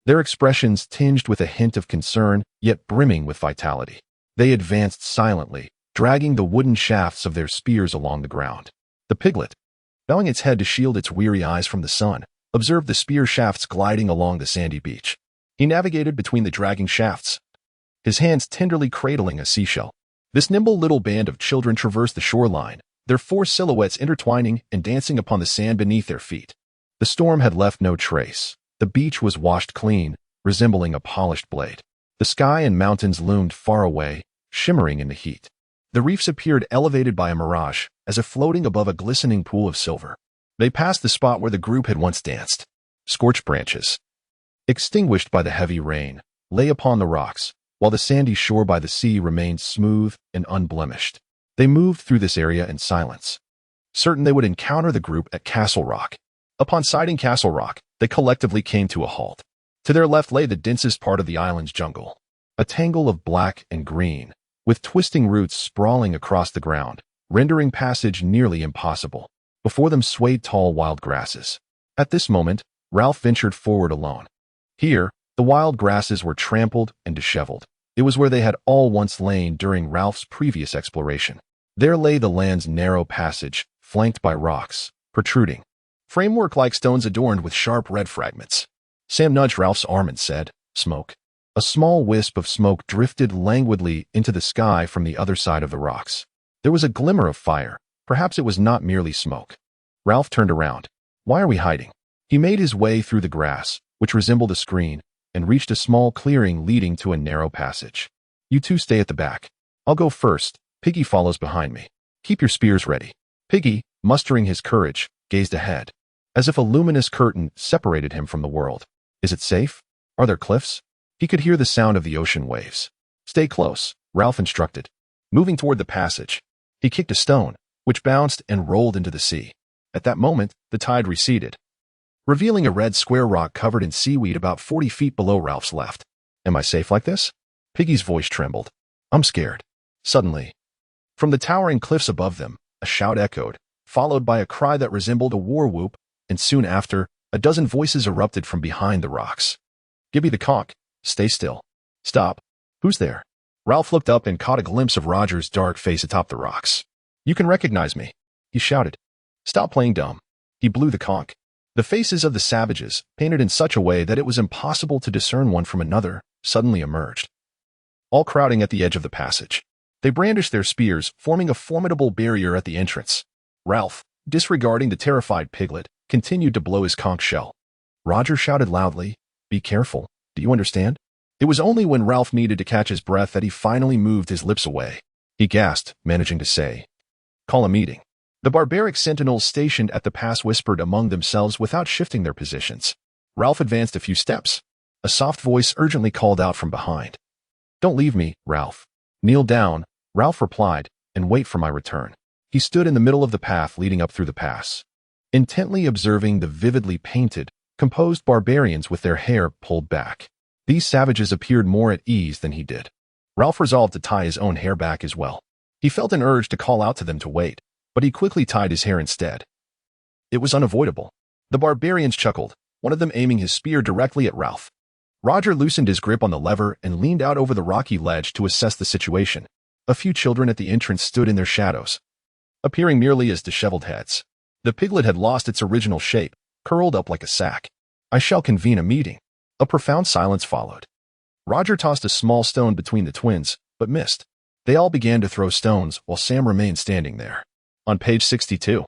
their expressions tinged with a hint of concern, yet brimming with vitality. They advanced silently, dragging the wooden shafts of their spears along the ground. The piglet, bowing its head to shield its weary eyes from the sun, observed the spear shafts gliding along the sandy beach. He navigated between the dragging shafts, his hands tenderly cradling a seashell. This nimble little band of children traversed the shoreline, their four silhouettes intertwining and dancing upon the sand beneath their feet. The storm had left no trace. The beach was washed clean, resembling a polished blade. The sky and mountains loomed far away, shimmering in the heat. The reefs appeared elevated by a mirage, as if floating above a glistening pool of silver. They passed the spot where the group had once danced. Scorched branches, extinguished by the heavy rain, lay upon the rocks, while the sandy shore by the sea remained smooth and unblemished. They moved through this area in silence, certain they would encounter the group at Castle Rock. Upon sighting Castle Rock, they collectively came to a halt. To their left lay the densest part of the island's jungle, a tangle of black and green, with twisting roots sprawling across the ground, rendering passage nearly impossible. Before them swayed tall wild grasses. At this moment, Ralph ventured forward alone. Here, the wild grasses were trampled and disheveled. It was where they had all once lain during Ralph's previous exploration. There lay the land's narrow passage, flanked by rocks, protruding, framework-like stones adorned with sharp red fragments. Sam nudged Ralph's arm and said, "Smoke." A small wisp of smoke drifted languidly into the sky from the other side of the rocks. There was a glimmer of fire. Perhaps it was not merely smoke. Ralph turned around. Why are we hiding? He made his way through the grass, which resembled a screen, and reached a small clearing leading to a narrow passage. You two stay at the back. I'll go first. Piggy follows behind me. Keep your spears ready. Piggy, mustering his courage, gazed ahead, as if a luminous curtain separated him from the world. Is it safe? Are there cliffs? He could hear the sound of the ocean waves. Stay close, Ralph instructed. Moving toward the passage, he kicked a stone, which bounced and rolled into the sea. At that moment, the tide receded, revealing a red square rock covered in seaweed about 40 feet below Ralph's left. Am I safe like this? Piggy's voice trembled. I'm scared. Suddenly, from the towering cliffs above them, a shout echoed, followed by a cry that resembled a war whoop, and soon after, a dozen voices erupted from behind the rocks. Give me the conch. Stay still. Stop. Who's there? Ralph looked up and caught a glimpse of Roger's dark face atop the rocks. You can recognize me, he shouted. Stop playing dumb. He blew the conch. The faces of the savages, painted in such a way that it was impossible to discern one from another, suddenly emerged, all crowding at the edge of the passage. They brandished their spears, forming a formidable barrier at the entrance. Ralph, disregarding the terrified piglet, continued to blow his conch shell. Roger shouted loudly, "Be careful. Do you understand?" It was only when Ralph needed to catch his breath that he finally moved his lips away. He gasped, managing to say, "Call a meeting." The barbaric sentinels stationed at the pass whispered among themselves without shifting their positions. Ralph advanced a few steps. A soft voice urgently called out from behind. Don't leave me, Ralph. Kneel down, Ralph replied, and wait for my return. He stood in the middle of the path leading up through the pass, intently observing the vividly painted, composed barbarians with their hair pulled back. These savages appeared more at ease than he did. Ralph resolved to tie his own hair back as well. He felt an urge to call out to them to wait, but he quickly tied his hair instead. It was unavoidable. The barbarians chuckled, one of them aiming his spear directly at Ralph. Roger loosened his grip on the lever and leaned out over the rocky ledge to assess the situation. A few children at the entrance stood in their shadows, appearing merely as disheveled heads. The piglet had lost its original shape, curled up like a sack. I shall convene a meeting. A profound silence followed. Roger tossed a small stone between the twins, but missed. They all began to throw stones while Sam remained standing there. On page 62,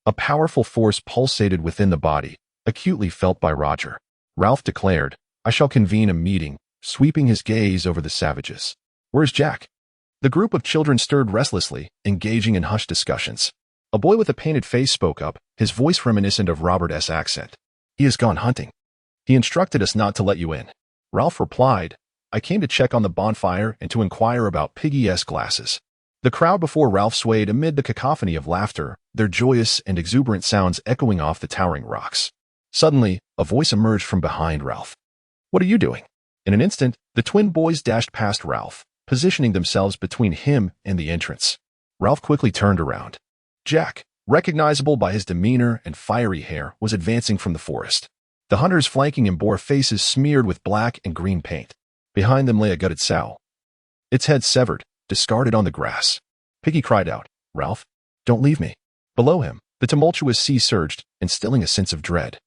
a powerful force pulsated within the body, acutely felt by Roger. Ralph declared, "I shall convene a meeting," sweeping his gaze over the savages. "Where's Jack?" The group of children stirred restlessly, engaging in hushed discussions. A boy with a painted face spoke up, his voice reminiscent of Robert's accent. "He has gone hunting. He instructed us not to let you in." Ralph replied, "I came to check on the bonfire and to inquire about Piggy's glasses." The crowd before Ralph swayed amid the cacophony of laughter, their joyous and exuberant sounds echoing off the towering rocks. Suddenly, a voice emerged from behind Ralph. "What are you doing?" In an instant, the twin boys dashed past Ralph, positioning themselves between him and the entrance. Ralph quickly turned around. Jack, recognizable by his demeanor and fiery hair, was advancing from the forest. The hunters flanking him bore faces smeared with black and green paint. Behind them lay a gutted sow, its head severed, discarded on the grass. Piggy cried out, "Ralph, don't leave me." Below him, the tumultuous sea surged, instilling a sense of dread,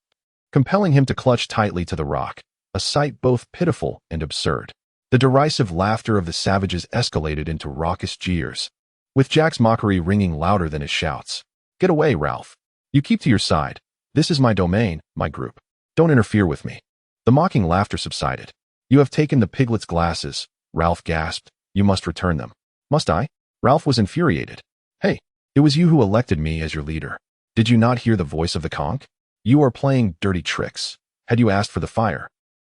compelling him to clutch tightly to the rock, a sight both pitiful and absurd. The derisive laughter of the savages escalated into raucous jeers, with Jack's mockery ringing louder than his shouts. "Get away, Ralph. You keep to your side. This is my domain, my group. Don't interfere with me." The mocking laughter subsided. "You have taken the piglet's glasses," Ralph gasped. "You must return them." "Must I?" Ralph was infuriated. "Hey, it was you who elected me as your leader. Did you not hear the voice of the conch? You are playing dirty tricks. Had you asked for the fire,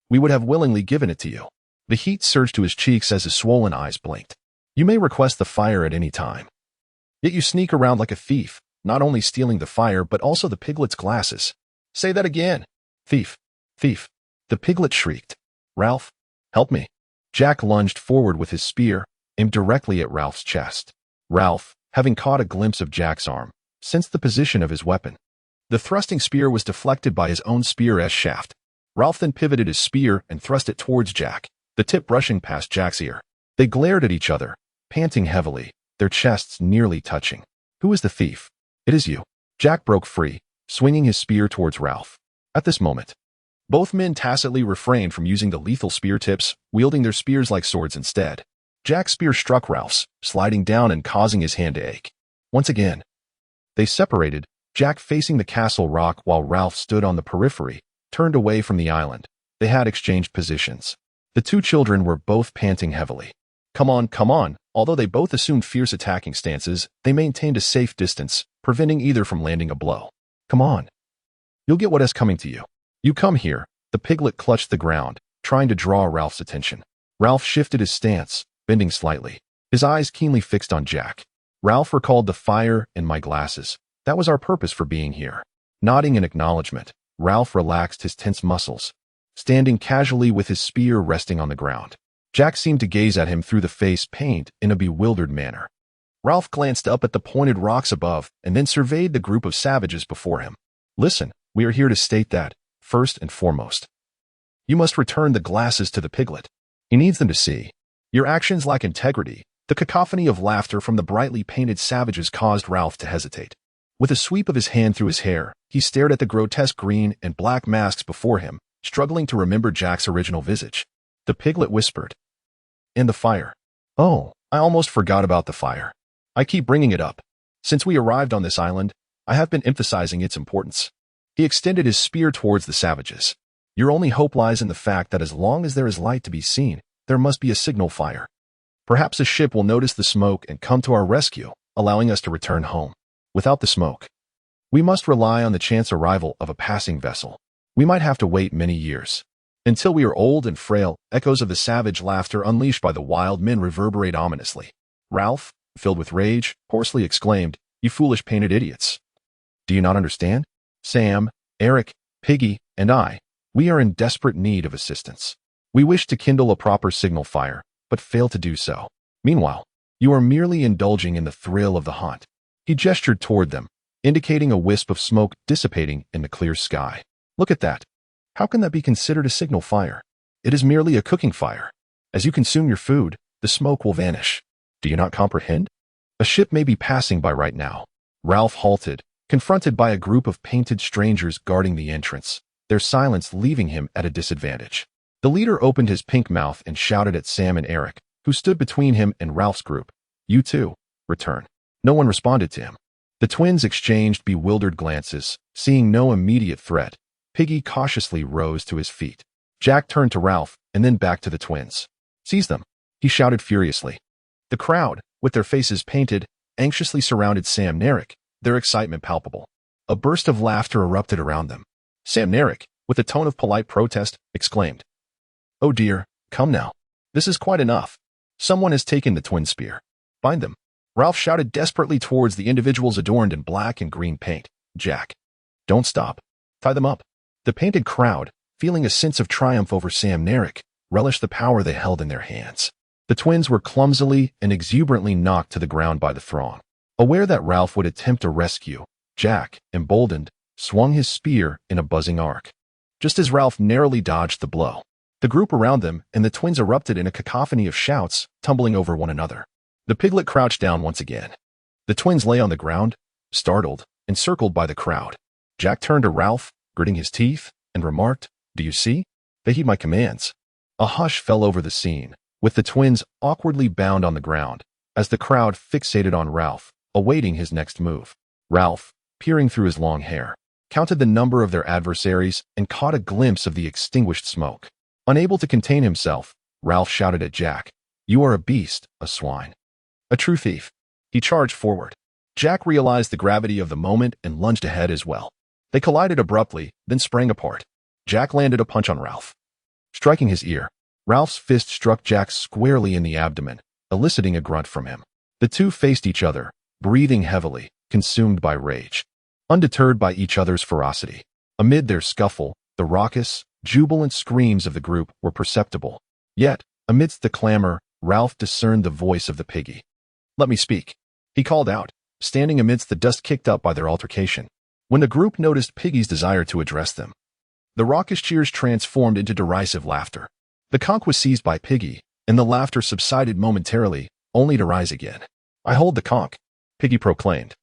we would have willingly given it to you." The heat surged to his cheeks as his swollen eyes blinked. "You may request the fire at any time. Yet you sneak around like a thief, not only stealing the fire but also the piglet's glasses." "Say that again." "Thief! Thief!" The piglet shrieked. "Ralph, help me." Jack lunged forward with his spear, aimed directly at Ralph's chest. Ralph, having caught a glimpse of Jack's arm, sensed the position of his weapon. The thrusting spear was deflected by his own spear shaft. Ralph then pivoted his spear and thrust it towards Jack, the tip brushing past Jack's ear. They glared at each other, panting heavily, their chests nearly touching. "Who is the thief?" "It is you." Jack broke free, swinging his spear towards Ralph. At this moment, both men tacitly refrained from using the lethal spear tips, wielding their spears like swords instead. Jack's spear struck Ralph's, sliding down and causing his hand to ache. Once again, they separated, Jack facing the castle rock while Ralph stood on the periphery, turned away from the island. They had exchanged positions. The two children were both panting heavily. Come on, come on." Although they both assumed fierce attacking stances, they maintained a safe distance, preventing either from landing a blow. "Come on. You'll get what is coming to you. You come here." The piglet clutched the ground, trying to draw Ralph's attention. Ralph shifted his stance, bending slightly, his eyes keenly fixed on Jack. Ralph recalled the fire and my glasses. That was our purpose for being here. Nodding in acknowledgement, Ralph relaxed his tense muscles, standing casually with his spear resting on the ground. Jack seemed to gaze at him through the face paint in a bewildered manner. Ralph glanced up at the pointed rocks above and then surveyed the group of savages before him. "Listen, we are here to state that, first and foremost, you must return the glasses to the piglet. He needs them to see. Your actions lack integrity." The cacophony of laughter from the brightly painted savages caused Ralph to hesitate. With a sweep of his hand through his hair, he stared at the grotesque green and black masks before him, struggling to remember Jack's original visage. The piglet whispered, "And the fire. Oh, I almost forgot about the fire. I keep bringing it up. Since we arrived on this island, I have been emphasizing its importance." He extended his spear towards the savages. "Your only hope lies in the fact that as long as there is light to be seen, there must be a signal fire. Perhaps a ship will notice the smoke and come to our rescue, allowing us to return home. Without the smoke, we must rely on the chance arrival of a passing vessel. We might have to wait many years. Until we are old and frail." Echoes of the savage laughter unleashed by the wild men reverberate ominously. Ralph, filled with rage, hoarsely exclaimed, "You foolish painted idiots. Do you not understand? Sam, Eric, Piggy, and I, we are in desperate need of assistance. We wish to kindle a proper signal fire, but fail to do so. Meanwhile, you are merely indulging in the thrill of the hunt." He gestured toward them, indicating a wisp of smoke dissipating in the clear sky. "Look at that. How can that be considered a signal fire? It is merely a cooking fire. As you consume your food, the smoke will vanish. Do you not comprehend? A ship may be passing by right now." Ralph halted, confronted by a group of painted strangers guarding the entrance, their silence leaving him at a disadvantage. The leader opened his pink mouth and shouted at Sam and Eric, who stood between him and Ralph's group, You too. Return. No one responded to him. The twins exchanged bewildered glances. Seeing no immediate threat, Piggy cautiously rose to his feet. Jack turned to Ralph and then back to the twins. Seize them, he shouted furiously. The crowd, with their faces painted, anxiously surrounded Sam Narek, their excitement palpable. A burst of laughter erupted around them. Sam Narek, with a tone of polite protest, exclaimed, "Oh dear, come now. This is quite enough. Someone has taken the twin spear. Bind them." Ralph shouted desperately towards the individuals adorned in black and green paint. Jack, "Don't stop. Tie them up." The painted crowd, feeling a sense of triumph over Sam Narek, relished the power they held in their hands. The twins were clumsily and exuberantly knocked to the ground by the throng. Aware that Ralph would attempt a rescue, Jack, emboldened, swung his spear in a buzzing arc. Just as Ralph narrowly dodged the blow, the group around them and the twins erupted in a cacophony of shouts, tumbling over one another. The piglet crouched down once again. The twins lay on the ground, startled, encircled by the crowd. Jack turned to Ralph, gritting his teeth, and remarked, "Do you see? They heed my commands." A hush fell over the scene, with the twins awkwardly bound on the ground, as the crowd fixated on Ralph, awaiting his next move. Ralph, peering through his long hair, counted the number of their adversaries and caught a glimpse of the extinguished smoke. Unable to contain himself, Ralph shouted at Jack, "You are a beast, a swine. A true thief." He charged forward. Jack realized the gravity of the moment and lunged ahead as well. They collided abruptly, then sprang apart. Jack landed a punch on Ralph, striking his ear. Ralph's fist struck Jack squarely in the abdomen, eliciting a grunt from him. The two faced each other, breathing heavily, consumed by rage, undeterred by each other's ferocity. Amid their scuffle, the raucous, jubilant screams of the group were perceptible. Yet, amidst the clamor, Ralph discerned the voice of the piggy. "Let me speak," he called out, standing amidst the dust kicked up by their altercation. When the group noticed Piggy's desire to address them, the raucous cheers transformed into derisive laughter. The conch was seized by Piggy, and the laughter subsided momentarily, only to rise again. "I hold the conch," Piggy proclaimed.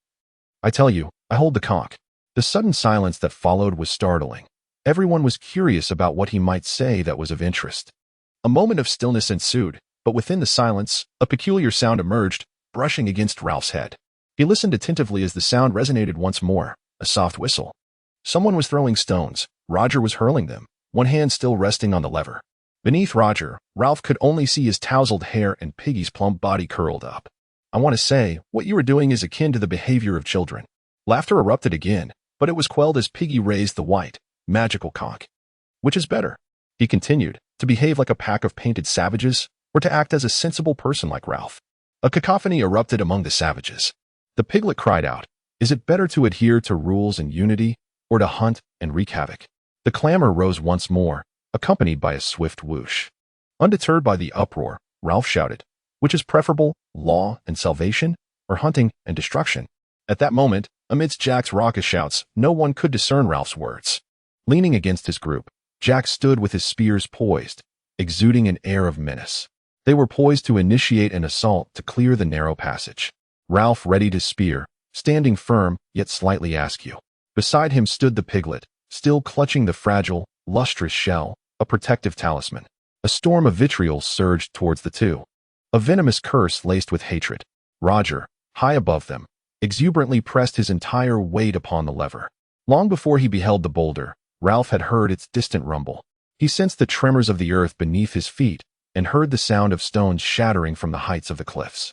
"I tell you, I hold the conch." The sudden silence that followed was startling. Everyone was curious about what he might say that was of interest. A moment of stillness ensued, but within the silence, a peculiar sound emerged, brushing against Ralph's head. He listened attentively as the sound resonated once more, a soft whistle. Someone was throwing stones. Roger was hurling them, one hand still resting on the lever. Beneath Roger, Ralph could only see his tousled hair and Piggy's plump body curled up. "I want to say, what you are doing is akin to the behavior of children." Laughter erupted again, but it was quelled as Piggy raised the white, magical conch. "Which is better?" he continued, "to behave like a pack of painted savages, or to act as a sensible person like Ralph?" A cacophony erupted among the savages. The piglet cried out, "Is it better to adhere to rules and unity, or to hunt and wreak havoc?" The clamor rose once more, accompanied by a swift whoosh. Undeterred by the uproar, Ralph shouted, "Which is preferable, law and salvation, or hunting and destruction?" At that moment, amidst Jack's raucous shouts, no one could discern Ralph's words. Leaning against his group, Jack stood with his spears poised, exuding an air of menace. They were poised to initiate an assault to clear the narrow passage. Ralph readied his spear, standing firm yet slightly askew. Beside him stood the piglet, still clutching the fragile, lustrous shell, a protective talisman. A storm of vitriol surged towards the two, a venomous curse laced with hatred. Roger, high above them, exuberantly pressed his entire weight upon the lever. Long before he beheld the boulder, Ralph had heard its distant rumble. He sensed the tremors of the earth beneath his feet and heard the sound of stones shattering from the heights of the cliffs.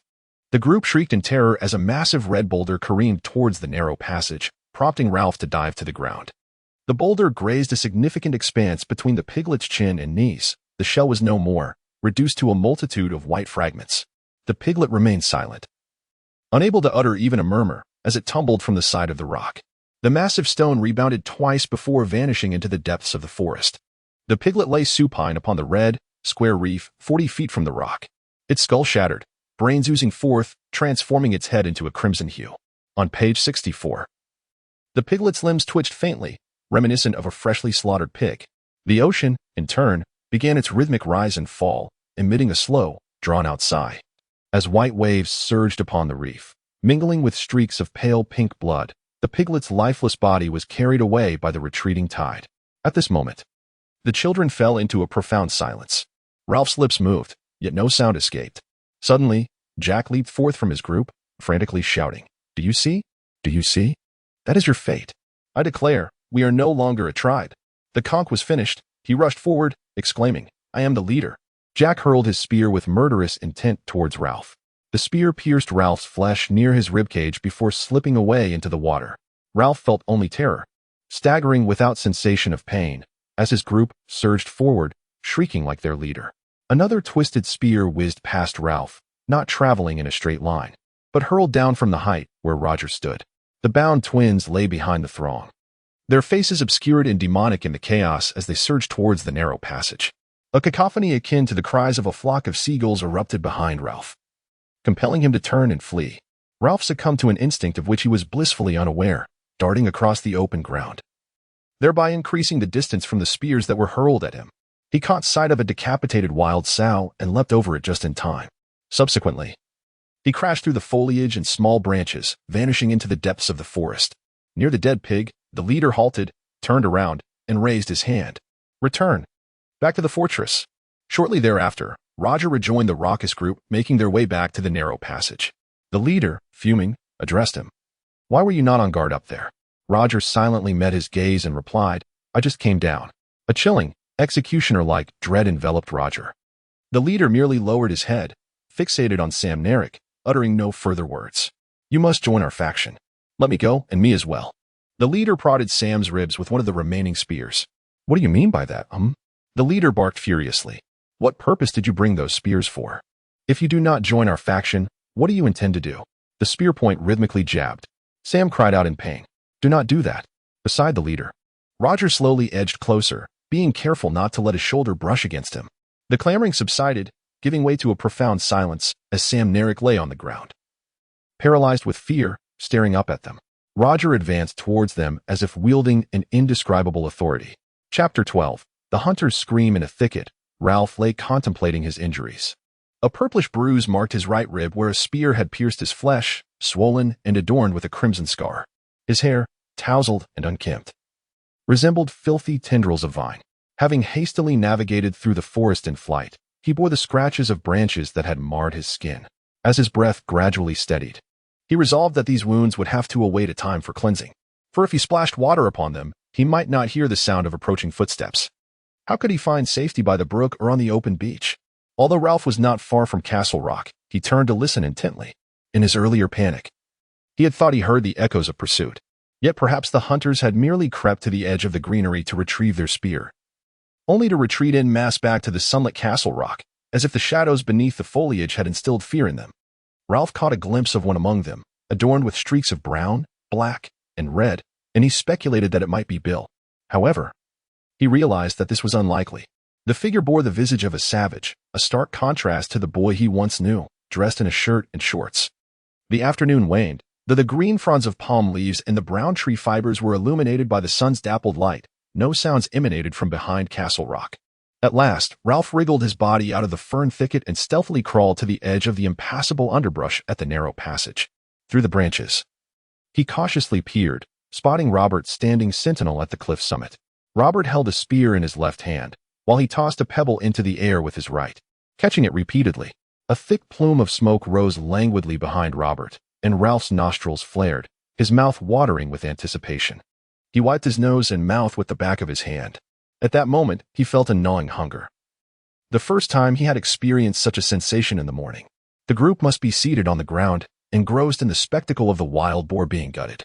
The group shrieked in terror as a massive red boulder careened towards the narrow passage, prompting Ralph to dive to the ground. The boulder grazed a significant expanse between the piglet's chin and knees. The shell was no more, reduced to a multitude of white fragments. The piglet remained silent, unable to utter even a murmur, as it tumbled from the side of the rock. The massive stone rebounded twice before vanishing into the depths of the forest. The piglet lay supine upon the red, square reef 40 feet from the rock. Its skull shattered, brains oozing forth, transforming its head into a crimson hue. On page 64. The piglet's limbs twitched faintly, reminiscent of a freshly slaughtered pig. The ocean, in turn, began its rhythmic rise and fall, emitting a slow, drawn-out sigh. As white waves surged upon the reef, mingling with streaks of pale pink blood, the piglet's lifeless body was carried away by the retreating tide. At this moment, the children fell into a profound silence. Ralph's lips moved, yet no sound escaped. Suddenly, Jack leaped forth from his group, frantically shouting, "Do you see? Do you see? That is your fate. I declare, we are no longer a tribe." The conch was finished. He rushed forward, exclaiming, "I am the leader." Jack hurled his spear with murderous intent towards Ralph. The spear pierced Ralph's flesh near his ribcage before slipping away into the water. Ralph felt only terror, staggering without sensation of pain, as his group surged forward, shrieking like their leader. Another twisted spear whizzed past Ralph, not traveling in a straight line, but hurled down from the height where Roger stood. The bound twins lay behind the throng, their faces obscured and demonic in the chaos as they surged towards the narrow passage. A cacophony akin to the cries of a flock of seagulls erupted behind Ralph, compelling him to turn and flee. Ralph succumbed to an instinct of which he was blissfully unaware, darting across the open ground, thereby increasing the distance from the spears that were hurled at him. He caught sight of a decapitated wild sow and leapt over it just in time. Subsequently, he crashed through the foliage and small branches, vanishing into the depths of the forest. Near the dead pig, the leader halted, turned around, and raised his hand. "Return. Back to the fortress." Shortly thereafter, Roger rejoined the raucous group, making their way back to the narrow passage. The leader, fuming, addressed him. "Why were you not on guard up there?" Roger silently met his gaze and replied, "I just came down." A chilling, executioner-like dread enveloped Roger. The leader merely lowered his head, fixated on Sam Narek, uttering no further words. "You must join our faction. Let me go, and me as well." The leader prodded Sam's ribs with one of the remaining spears. "What do you mean by that, The leader barked furiously. "What purpose did you bring those spears for? If you do not join our faction, what do you intend to do?" The spear point rhythmically jabbed. Sam cried out in pain. "Do not do that." Beside the leader, Roger slowly edged closer, being careful not to let his shoulder brush against him. The clamoring subsided, giving way to a profound silence as Sam Narek lay on the ground, paralyzed with fear, staring up at them. Roger advanced towards them as if wielding an indescribable authority. Chapter 12. The hunters scream in a thicket. Ralph lay contemplating his injuries. A purplish bruise marked his right rib where a spear had pierced his flesh, swollen and adorned with a crimson scar. His hair, tousled and unkempt, resembled filthy tendrils of vine. Having hastily navigated through the forest in flight, he bore the scratches of branches that had marred his skin. As his breath gradually steadied, he resolved that these wounds would have to await a time for cleansing, for if he splashed water upon them, he might not hear the sound of approaching footsteps. How could he find safety by the brook or on the open beach? Although Ralph was not far from Castle Rock, he turned to listen intently. In his earlier panic, he had thought he heard the echoes of pursuit. Yet perhaps the hunters had merely crept to the edge of the greenery to retrieve their spear, only to retreat en masse back to the sunlit Castle Rock, as if the shadows beneath the foliage had instilled fear in them. Ralph caught a glimpse of one among them, adorned with streaks of brown, black, and red, and he speculated that it might be Bill. However, he realized that this was unlikely. The figure bore the visage of a savage, a stark contrast to the boy he once knew, dressed in a shirt and shorts. The afternoon waned, though the green fronds of palm leaves and the brown tree fibers were illuminated by the sun's dappled light. No sounds emanated from behind Castle Rock. At last, Ralph wriggled his body out of the fern thicket and stealthily crawled to the edge of the impassable underbrush at the narrow passage. Through the branches, he cautiously peered, spotting Robert standing sentinel at the cliff summit. Robert held a spear in his left hand, while he tossed a pebble into the air with his right, catching it repeatedly. A thick plume of smoke rose languidly behind Robert, and Ralph's nostrils flared, his mouth watering with anticipation. He wiped his nose and mouth with the back of his hand. At that moment, he felt a gnawing hunger. The first time he had experienced such a sensation in the morning. The group must be seated on the ground, engrossed in the spectacle of the wild boar being gutted,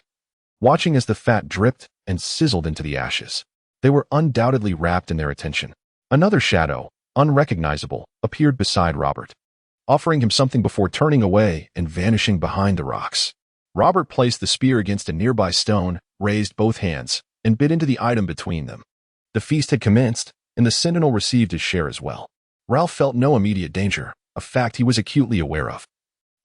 watching as the fat dripped and sizzled into the ashes. They were undoubtedly wrapped in their attention. Another shadow, unrecognizable, appeared beside Robert, offering him something before turning away and vanishing behind the rocks. Robert placed the spear against a nearby stone, raised both hands, and bit into the item between them. The feast had commenced, and the sentinel received his share as well. Ralph felt no immediate danger, a fact he was acutely aware of,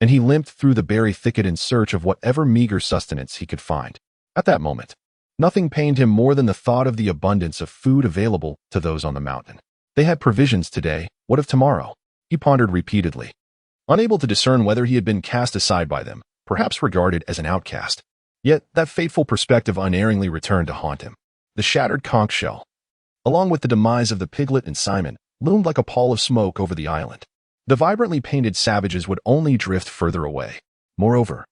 and he limped through the berry thicket in search of whatever meager sustenance he could find. At that moment, nothing pained him more than the thought of the abundance of food available to those on the mountain. They had provisions today, what of tomorrow? He pondered repeatedly, unable to discern whether he had been cast aside by them, perhaps regarded as an outcast. Yet that fateful perspective unerringly returned to haunt him. The shattered conch shell, along with the demise of the piglet and Simon, loomed like a pall of smoke over the island. The vibrantly painted savages would only drift further away. Moreover,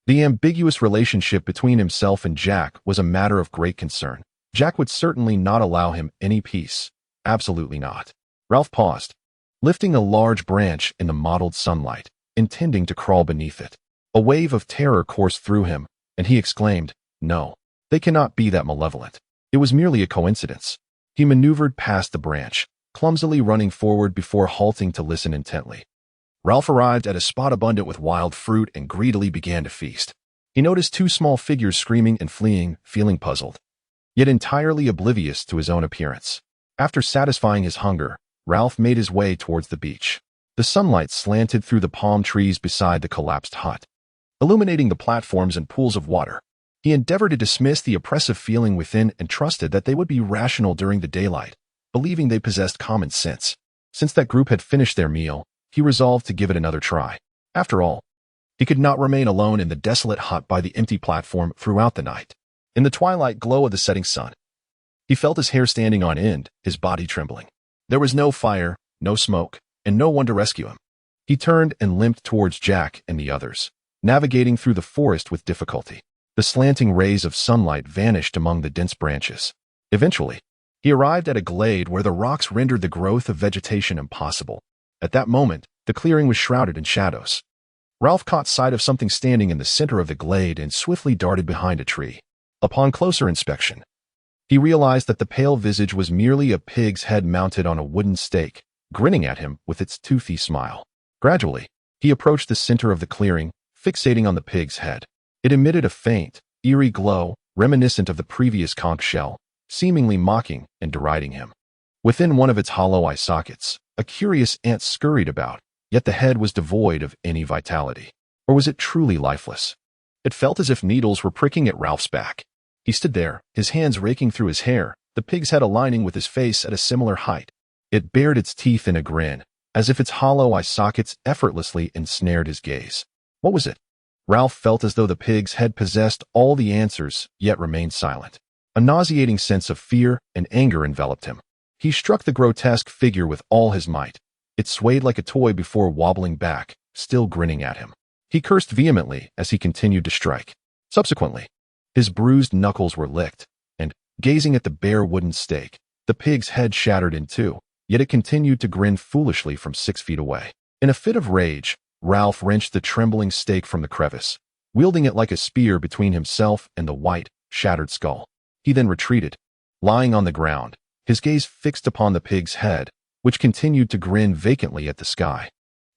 the ambiguous relationship between himself and Jack was a matter of great concern. Jack would certainly not allow him any peace. Absolutely not. Ralph paused, lifting a large branch in the mottled sunlight, intending to crawl beneath it. A wave of terror coursed through him, and he exclaimed, "No, they cannot be that malevolent. It was merely a coincidence." He maneuvered past the branch, clumsily running forward before halting to listen intently. Ralph arrived at a spot abundant with wild fruit and greedily began to feast. He noticed two small figures screaming and fleeing, feeling puzzled, yet entirely oblivious to his own appearance. After satisfying his hunger, Ralph made his way towards the beach. The sunlight slanted through the palm trees beside the collapsed hut, illuminating the platforms and pools of water. He endeavored to dismiss the oppressive feeling within and trusted that they would be rational during the daylight, believing they possessed common sense. Since that group had finished their meal, he resolved to give it another try. After all, he could not remain alone in the desolate hut by the empty platform throughout the night. In the twilight glow of the setting sun, he felt his hair standing on end, his body trembling. There was no fire, no smoke, and no one to rescue him. He turned and limped towards Jack and the others, navigating through the forest with difficulty. The slanting rays of sunlight vanished among the dense branches. Eventually, he arrived at a glade where the rocks rendered the growth of vegetation impossible. At that moment, the clearing was shrouded in shadows. Ralph caught sight of something standing in the center of the glade and swiftly darted behind a tree. Upon closer inspection, he realized that the pale visage was merely a pig's head mounted on a wooden stake, grinning at him with its toothy smile. Gradually, he approached the center of the clearing, fixating on the pig's head. It emitted a faint, eerie glow, reminiscent of the previous conch shell, seemingly mocking and deriding him. Within one of its hollow eye sockets, a curious ant scurried about, yet the head was devoid of any vitality. Or was it truly lifeless? It felt as if needles were pricking at Ralph's back. He stood there, his hands raking through his hair, the pig's head aligning with his face at a similar height. It bared its teeth in a grin, as if its hollow eye sockets effortlessly ensnared his gaze. What was it? Ralph felt as though the pig's head possessed all the answers, yet remained silent. A nauseating sense of fear and anger enveloped him. He struck the grotesque figure with all his might. It swayed like a toy before wobbling back, still grinning at him. He cursed vehemently as he continued to strike. Subsequently, his bruised knuckles were licked, and, gazing at the bare wooden stake, the pig's head shattered in two, yet it continued to grin foolishly from 6 feet away. In a fit of rage, Ralph wrenched the trembling stake from the crevice, wielding it like a spear between himself and the white, shattered skull. He then retreated, lying on the ground, his gaze fixed upon the pig's head, which continued to grin vacantly at the sky.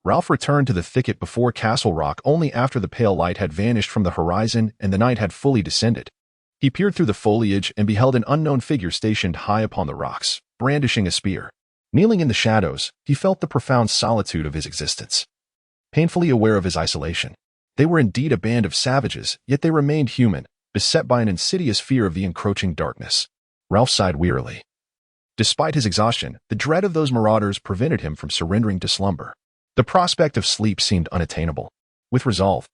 Ralph returned to the thicket before Castle Rock only after the pale light had vanished from the horizon and the night had fully descended. He peered through the foliage and beheld an unknown figure stationed high upon the rocks, brandishing a spear. Kneeling in the shadows, he felt the profound solitude of his existence. Painfully aware of his isolation, they were indeed a band of savages, yet they remained human, beset by an insidious fear of the encroaching darkness. Ralph sighed wearily. Despite his exhaustion, the dread of those marauders prevented him from surrendering to slumber. The prospect of sleep seemed unattainable. With resolve,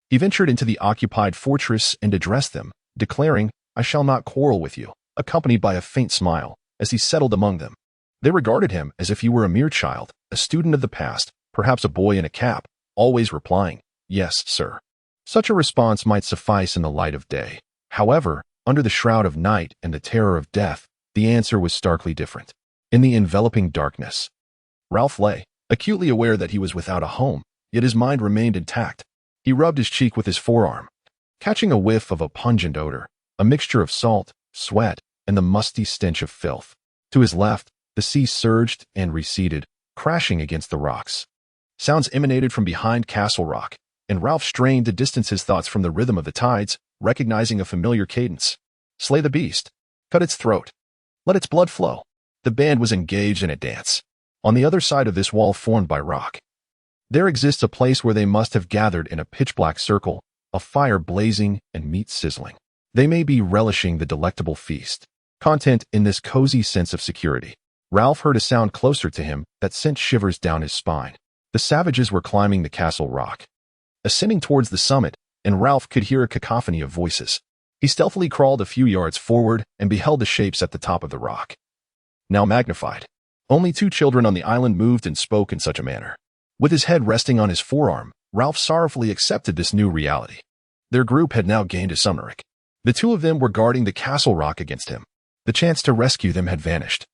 he ventured into the occupied fortress and addressed them, declaring, "I shall not quarrel with you," accompanied by a faint smile, as he settled among them. They regarded him as if he were a mere child, a student of the past, perhaps a boy in a cap, always replying, "Yes, sir." Such a response might suffice in the light of day. However, under the shroud of night and the terror of death, the answer was starkly different. In the enveloping darkness, Ralph lay, acutely aware that he was without a home, yet his mind remained intact. He rubbed his cheek with his forearm, catching a whiff of a pungent odor, a mixture of salt, sweat, and the musty stench of filth. To his left, the sea surged and receded, crashing against the rocks. Sounds emanated from behind Castle Rock, and Ralph strained to distance his thoughts from the rhythm of the tides, recognizing a familiar cadence. Slay the beast. Cut its throat. Let its blood flow. The band was engaged in a dance. On the other side of this wall formed by rock, there exists a place where they must have gathered in a pitch-black circle, a fire blazing and meat sizzling. They may be relishing the delectable feast. Content in this cozy sense of security. Ralph heard a sound closer to him that sent shivers down his spine. The savages were climbing the castle rock, ascending towards the summit, and Ralph could hear a cacophony of voices. He stealthily crawled a few yards forward and beheld the shapes at the top of the rock. Now magnified, Only 2 children on the island moved and spoke in such a manner. With his head resting on his forearm, Ralph sorrowfully accepted this new reality. Their group had now gained a Sumeric. The 2 of them were guarding the castle rock against him. The chance to rescue them had vanished.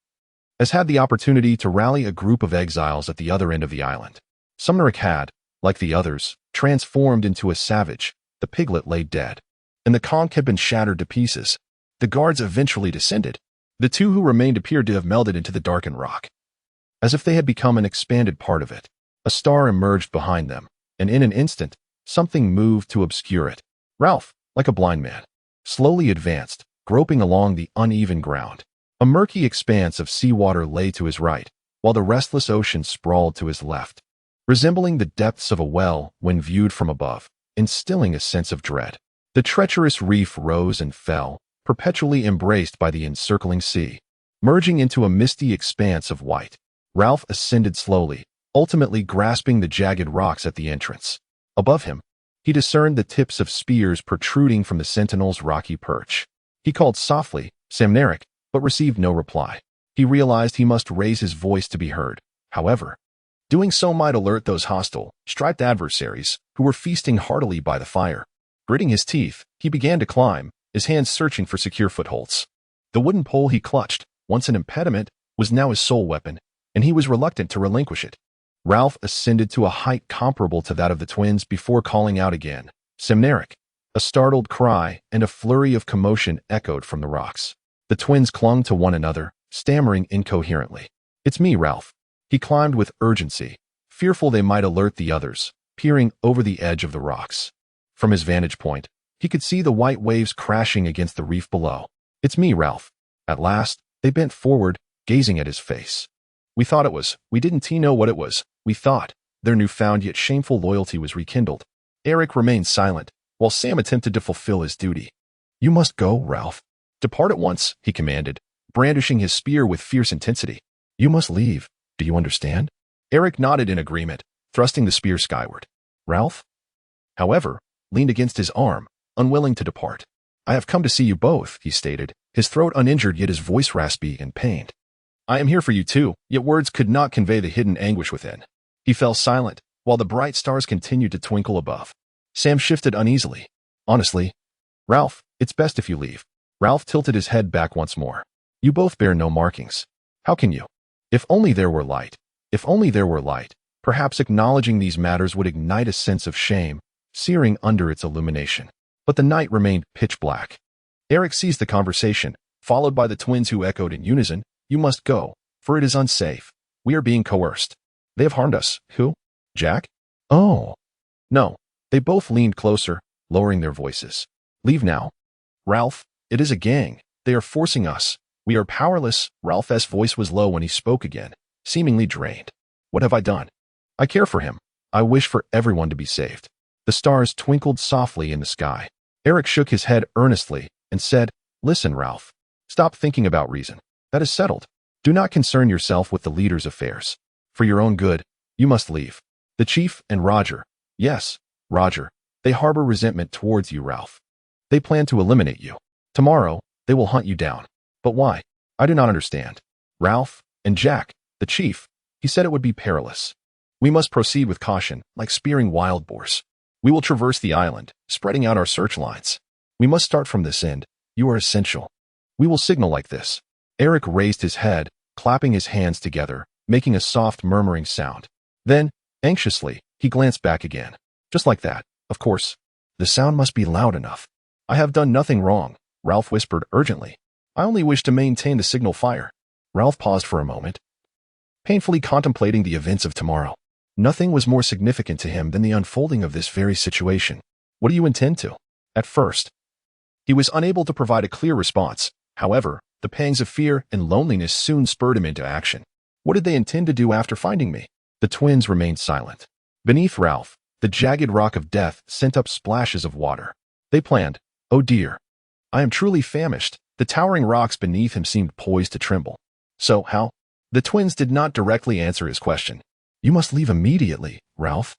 As had the opportunity to rally a group of exiles at the other end of the island. Sumeric had, like the others, transformed into a savage. The piglet lay dead, and the conch had been shattered to pieces. The guards eventually descended. The 2 who remained appeared to have melded into the darkened rock, as if they had become an expanded part of it. A star emerged behind them, and in an instant, something moved to obscure it. Ralph, like a blind man, slowly advanced, groping along the uneven ground. A murky expanse of seawater lay to his right, while the restless ocean sprawled to his left, resembling the depths of a well when viewed from above, instilling a sense of dread. The treacherous reef rose and fell, perpetually embraced by the encircling sea, merging into a misty expanse of white. Ralph ascended slowly, ultimately grasping the jagged rocks at the entrance. Above him, he discerned the tips of spears protruding from the sentinel's rocky perch. He called softly, Samneric, but received no reply. He realized he must raise his voice to be heard. However, doing so might alert those hostile, striped adversaries who were feasting heartily by the fire. Gritting his teeth, he began to climb, his hands searching for secure footholds. The wooden pole he clutched, once an impediment, was now his sole weapon, and he was reluctant to relinquish it. Ralph ascended to a height comparable to that of the twins before calling out again, Samneric. A startled cry and a flurry of commotion echoed from the rocks. The twins clung to one another, stammering incoherently. It's me, Ralph. He climbed with urgency, fearful they might alert the others, peering over the edge of the rocks. From his vantage point, he could see the white waves crashing against the reef below. It's me, Ralph. At last, they bent forward, gazing at his face. We thought it was. We didn't know what it was. We thought. Their newfound yet shameful loyalty was rekindled. Eric remained silent, while Sam attempted to fulfill his duty. You must go, Ralph. Depart at once, he commanded, brandishing his spear with fierce intensity. You must leave. Do you understand? Eric nodded in agreement, thrusting the spear skyward. Ralph, however, leaned against his arm, unwilling to depart. I have come to see you both, he stated, his throat uninjured yet his voice raspy and pained. I am here for you too, yet words could not convey the hidden anguish within. He fell silent, while the bright stars continued to twinkle above. Sam shifted uneasily. Honestly, Ralph, it's best if you leave. Ralph tilted his head back once more. You both bear no markings. How can you? If only there were light. If only there were light. Perhaps acknowledging these matters would ignite a sense of shame, searing under its illumination. But the night remained pitch black. Eric seized the conversation, followed by the twins who echoed in unison, You must go, for it is unsafe. We are being coerced. They have harmed us. Who? Jack? Oh. No. They both leaned closer, lowering their voices. Leave now. Ralph, it is a gang. They are forcing us. We are powerless. Ralph's voice was low when he spoke again, seemingly drained. What have I done? I care for him. I wish for everyone to be saved. The stars twinkled softly in the sky. Eric shook his head earnestly and said, Listen, Ralph. Stop thinking about reason. That is settled. Do not concern yourself with the leader's affairs. For your own good, you must leave. The chief and Roger. Yes, Roger. They harbor resentment towards you, Ralph. They plan to eliminate you. Tomorrow, they will hunt you down. But why? I do not understand. Ralph and Jack, the chief, he said it would be perilous. We must proceed with caution, like spearing wild boars. We will traverse the island, spreading out our search lines. We must start from this end. You are essential. We will signal like this. Eric raised his head, clapping his hands together, making a soft murmuring sound. Then, anxiously, he glanced back again. Just like that, of course. The sound must be loud enough. I have done nothing wrong, Ralph whispered urgently. I only wish to maintain the signal fire. Ralph paused for a moment, painfully contemplating the events of tomorrow. Nothing was more significant to him than the unfolding of this very situation. What do you intend to? At first, he was unable to provide a clear response. However, the pangs of fear and loneliness soon spurred him into action. What did they intend to do after finding me? The twins remained silent. Beneath Ralph, the jagged rock of death sent up splashes of water. They planned, oh dear. I am truly famished. The towering rocks beneath him seemed poised to tremble. So, how? The twins did not directly answer his question. You must leave immediately, Ralph.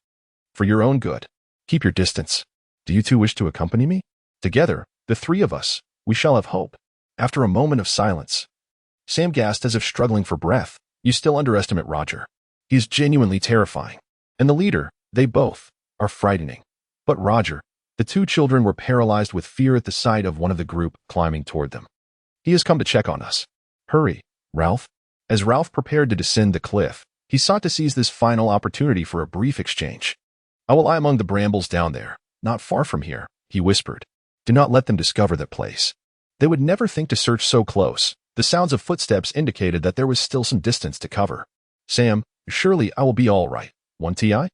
For your own good. Keep your distance. Do you two wish to accompany me? Together, the three of us, we shall have hope. After a moment of silence, Sam gasped as if struggling for breath. You still underestimate Roger. He is genuinely terrifying. And the leader, they both, are frightening. But Roger, the two children were paralyzed with fear at the sight of one of the group climbing toward them. He has come to check on us. Hurry, Ralph. As Ralph prepared to descend the cliff, he sought to seize this final opportunity for a brief exchange. I will lie among the brambles down there, not far from here, he whispered. Do not let them discover that place. They would never think to search so close. The sounds of footsteps indicated that there was still some distance to cover. Sam, surely I will be all right. One TI?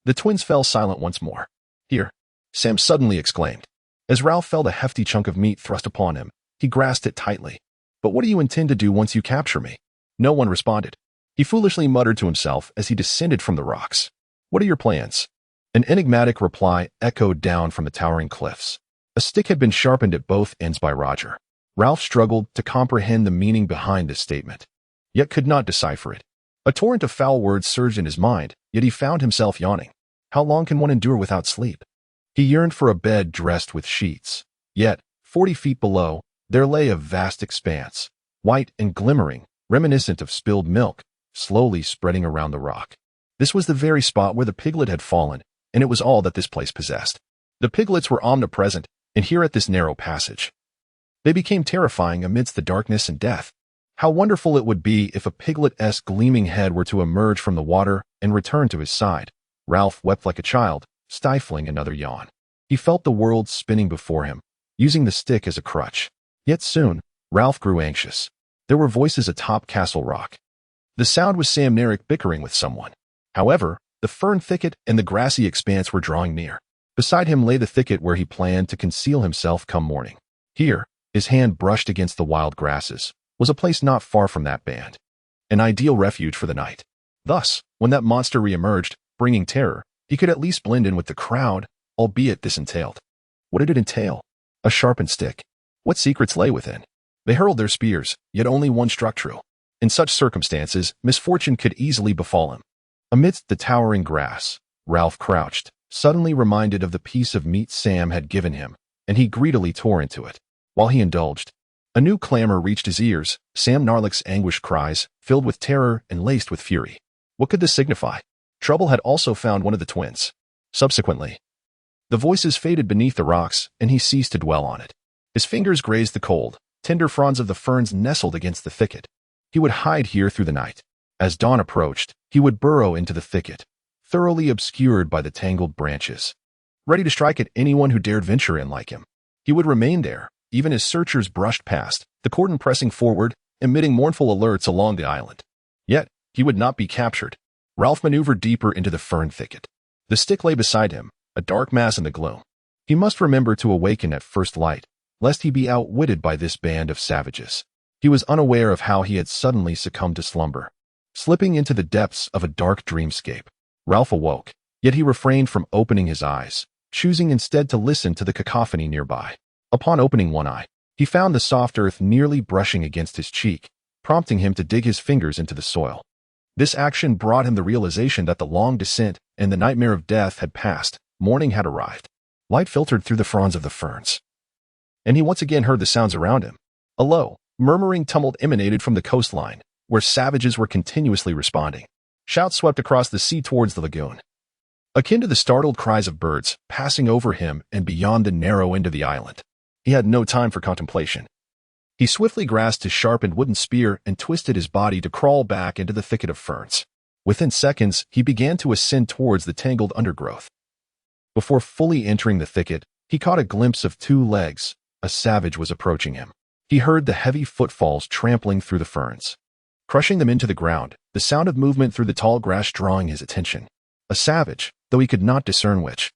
The twins fell silent once more. Here, Sam suddenly exclaimed. As Ralph felt a hefty chunk of meat thrust upon him, he grasped it tightly. But what do you intend to do once you capture me? No one responded. He foolishly muttered to himself as he descended from the rocks. What are your plans? An enigmatic reply echoed down from the towering cliffs. A stick had been sharpened at both ends by Roger. Ralph struggled to comprehend the meaning behind this statement, yet could not decipher it. A torrent of foul words surged in his mind, yet he found himself yawning. How long can one endure without sleep? He yearned for a bed dressed with sheets. Yet, 40 feet below, there lay a vast expanse, white and glimmering, reminiscent of spilled milk, slowly spreading around the rock. This was the very spot where the piglet had fallen, and it was all that this place possessed. The piglets were omnipresent, and here at this narrow passage. They became terrifying amidst the darkness and death. How wonderful it would be if a piglet-esque gleaming head were to emerge from the water and return to his side. Ralph wept like a child, stifling another yawn. He felt the world spinning before him, using the stick as a crutch. Yet soon, Ralph grew anxious. There were voices atop Castle Rock. The sound was Sam Narek bickering with someone. However, the fern thicket and the grassy expanse were drawing near. Beside him lay the thicket where he planned to conceal himself come morning. Here, his hand brushed against the wild grasses, was a place not far from that band. An ideal refuge for the night. Thus, when that monster reemerged, bringing terror, he could at least blend in with the crowd, albeit this entailed. What did it entail? A sharpened stick. What secrets lay within? They hurled their spears, yet only one struck true. In such circumstances, misfortune could easily befall him. Amidst the towering grass, Ralph crouched, suddenly reminded of the piece of meat Sam had given him, and he greedily tore into it. While he indulged, a new clamor reached his ears, Sam Narlik's anguished cries, filled with terror and laced with fury. What could this signify? Trouble had also found one of the twins. Subsequently, the voices faded beneath the rocks, and he ceased to dwell on it. His fingers grazed the cold, tender fronds of the ferns nestled against the thicket. He would hide here through the night. As dawn approached, he would burrow into the thicket, thoroughly obscured by the tangled branches. Ready to strike at anyone who dared venture in like him. He would remain there, even as searchers brushed past, the cordon pressing forward, emitting mournful alerts along the island. Yet, he would not be captured. Ralph maneuvered deeper into the fern thicket. The stick lay beside him, a dark mass in the gloom. He must remember to awaken at first light, lest he be outwitted by this band of savages. He was unaware of how he had suddenly succumbed to slumber. Slipping into the depths of a dark dreamscape, Ralph awoke, yet he refrained from opening his eyes, choosing instead to listen to the cacophony nearby. Upon opening one eye, he found the soft earth nearly brushing against his cheek, prompting him to dig his fingers into the soil. This action brought him the realization that the long descent and the nightmare of death had passed. Morning had arrived. Light filtered through the fronds of the ferns, and he once again heard the sounds around him. A low, murmuring tumult emanated from the coastline, where savages were continuously responding. Shouts swept across the sea towards the lagoon, akin to the startled cries of birds passing over him and beyond the narrow end of the island. He had no time for contemplation. He swiftly grasped his sharpened wooden spear and twisted his body to crawl back into the thicket of ferns. Within seconds, he began to ascend towards the tangled undergrowth. Before fully entering the thicket, he caught a glimpse of two legs. A savage was approaching him. He heard the heavy footfalls trampling through the ferns, crushing them into the ground, the sound of movement through the tall grass drawing his attention. A savage, though he could not discern which,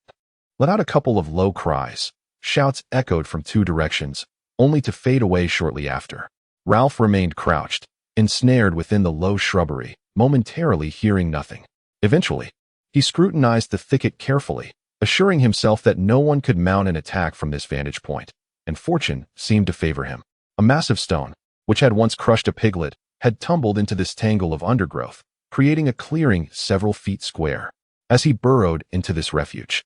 let out a couple of low cries. Shouts echoed from two directions, only to fade away shortly after. Ralph remained crouched, ensnared within the low shrubbery, momentarily hearing nothing. Eventually, he scrutinized the thicket carefully, assuring himself that no one could mount an attack from this vantage point, and fortune seemed to favor him. A massive stone, which had once crushed a piglet, had tumbled into this tangle of undergrowth, creating a clearing several feet square. As he burrowed into this refuge,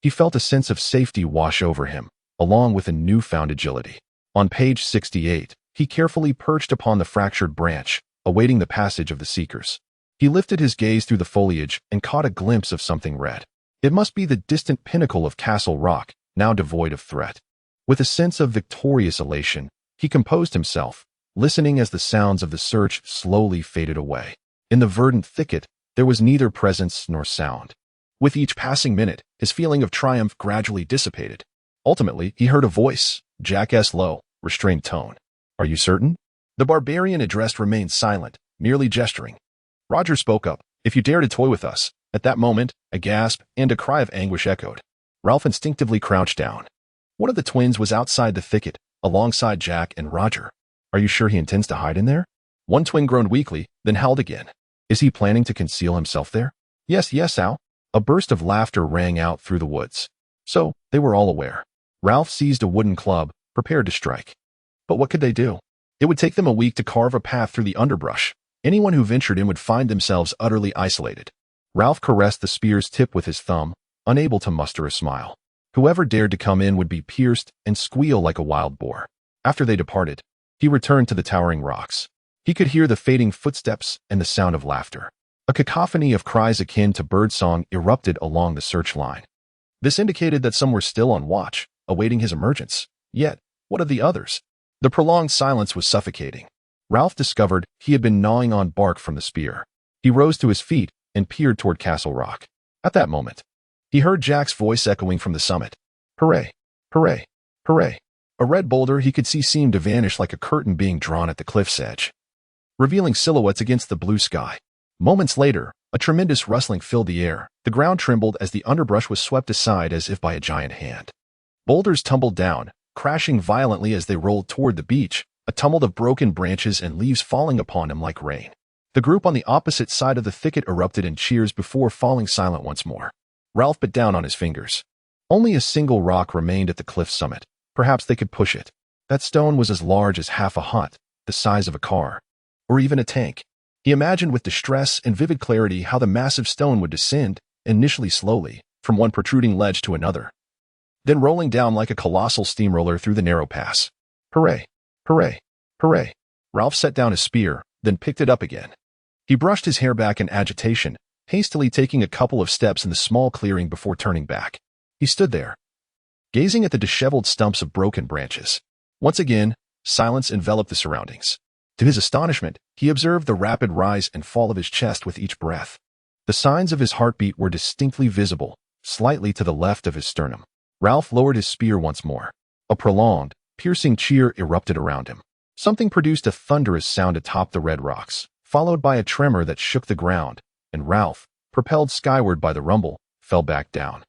he felt a sense of safety wash over him, along with a newfound agility. On page 68, he carefully perched upon the fractured branch, awaiting the passage of the seekers. He lifted his gaze through the foliage and caught a glimpse of something red. It must be the distant pinnacle of Castle Rock, now devoid of threat. With a sense of victorious elation, he composed himself, listening as the sounds of the search slowly faded away. In the verdant thicket, there was neither presence nor sound. With each passing minute, his feeling of triumph gradually dissipated. Ultimately, he heard a voice, Jack's low, restrained tone. "Are you certain?" The barbarian addressed remained silent, merely gesturing. Roger spoke up. "If you dare to toy with us." At that moment, a gasp and a cry of anguish echoed. Ralph instinctively crouched down. One of the twins was outside the thicket, alongside Jack and Roger. "Are you sure he intends to hide in there?" One twin groaned weakly, then howled again. "Is he planning to conceal himself there?" Yes, Al." A burst of laughter rang out through the woods. So, they were all aware. Ralph seized a wooden club, prepared to strike. But what could they do? It would take them a week to carve a path through the underbrush. Anyone who ventured in would find themselves utterly isolated. Ralph caressed the spear's tip with his thumb, unable to muster a smile. Whoever dared to come in would be pierced and squeal like a wild boar. After they departed, he returned to the towering rocks. He could hear the fading footsteps and the sound of laughter. A cacophony of cries akin to birdsong erupted along the search line. This indicated that some were still on watch, awaiting his emergence. Yet, what of the others? The prolonged silence was suffocating. Ralph discovered he had been gnawing on bark from the spear. He rose to his feet and peered toward Castle Rock. At that moment, he heard Jack's voice echoing from the summit. "Hooray! Hooray! Hooray!" A red boulder he could see seemed to vanish like a curtain being drawn at the cliff's edge, revealing silhouettes against the blue sky. Moments later, a tremendous rustling filled the air. The ground trembled as the underbrush was swept aside as if by a giant hand. Boulders tumbled down, crashing violently as they rolled toward the beach, a tumult of broken branches and leaves falling upon him like rain. The group on the opposite side of the thicket erupted in cheers before falling silent once more. Ralph bit down on his fingers. Only a single rock remained at the cliff summit. Perhaps they could push it. That stone was as large as half a hut, the size of a car, or even a tank. He imagined with distress and vivid clarity how the massive stone would descend, initially slowly, from one protruding ledge to another, then rolling down like a colossal steamroller through the narrow pass. Hooray! Hooray! Hooray! Ralph set down his spear, then picked it up again. He brushed his hair back in agitation, hastily taking a couple of steps in the small clearing before turning back. He stood there, gazing at the disheveled stumps of broken branches. Once again, silence enveloped the surroundings. To his astonishment, he observed the rapid rise and fall of his chest with each breath. The signs of his heartbeat were distinctly visible, slightly to the left of his sternum. Ralph lowered his spear once more. A prolonged, piercing cheer erupted around him. Something produced a thunderous sound atop the red rocks, followed by a tremor that shook the ground, and Ralph, propelled skyward by the rumble, fell back down,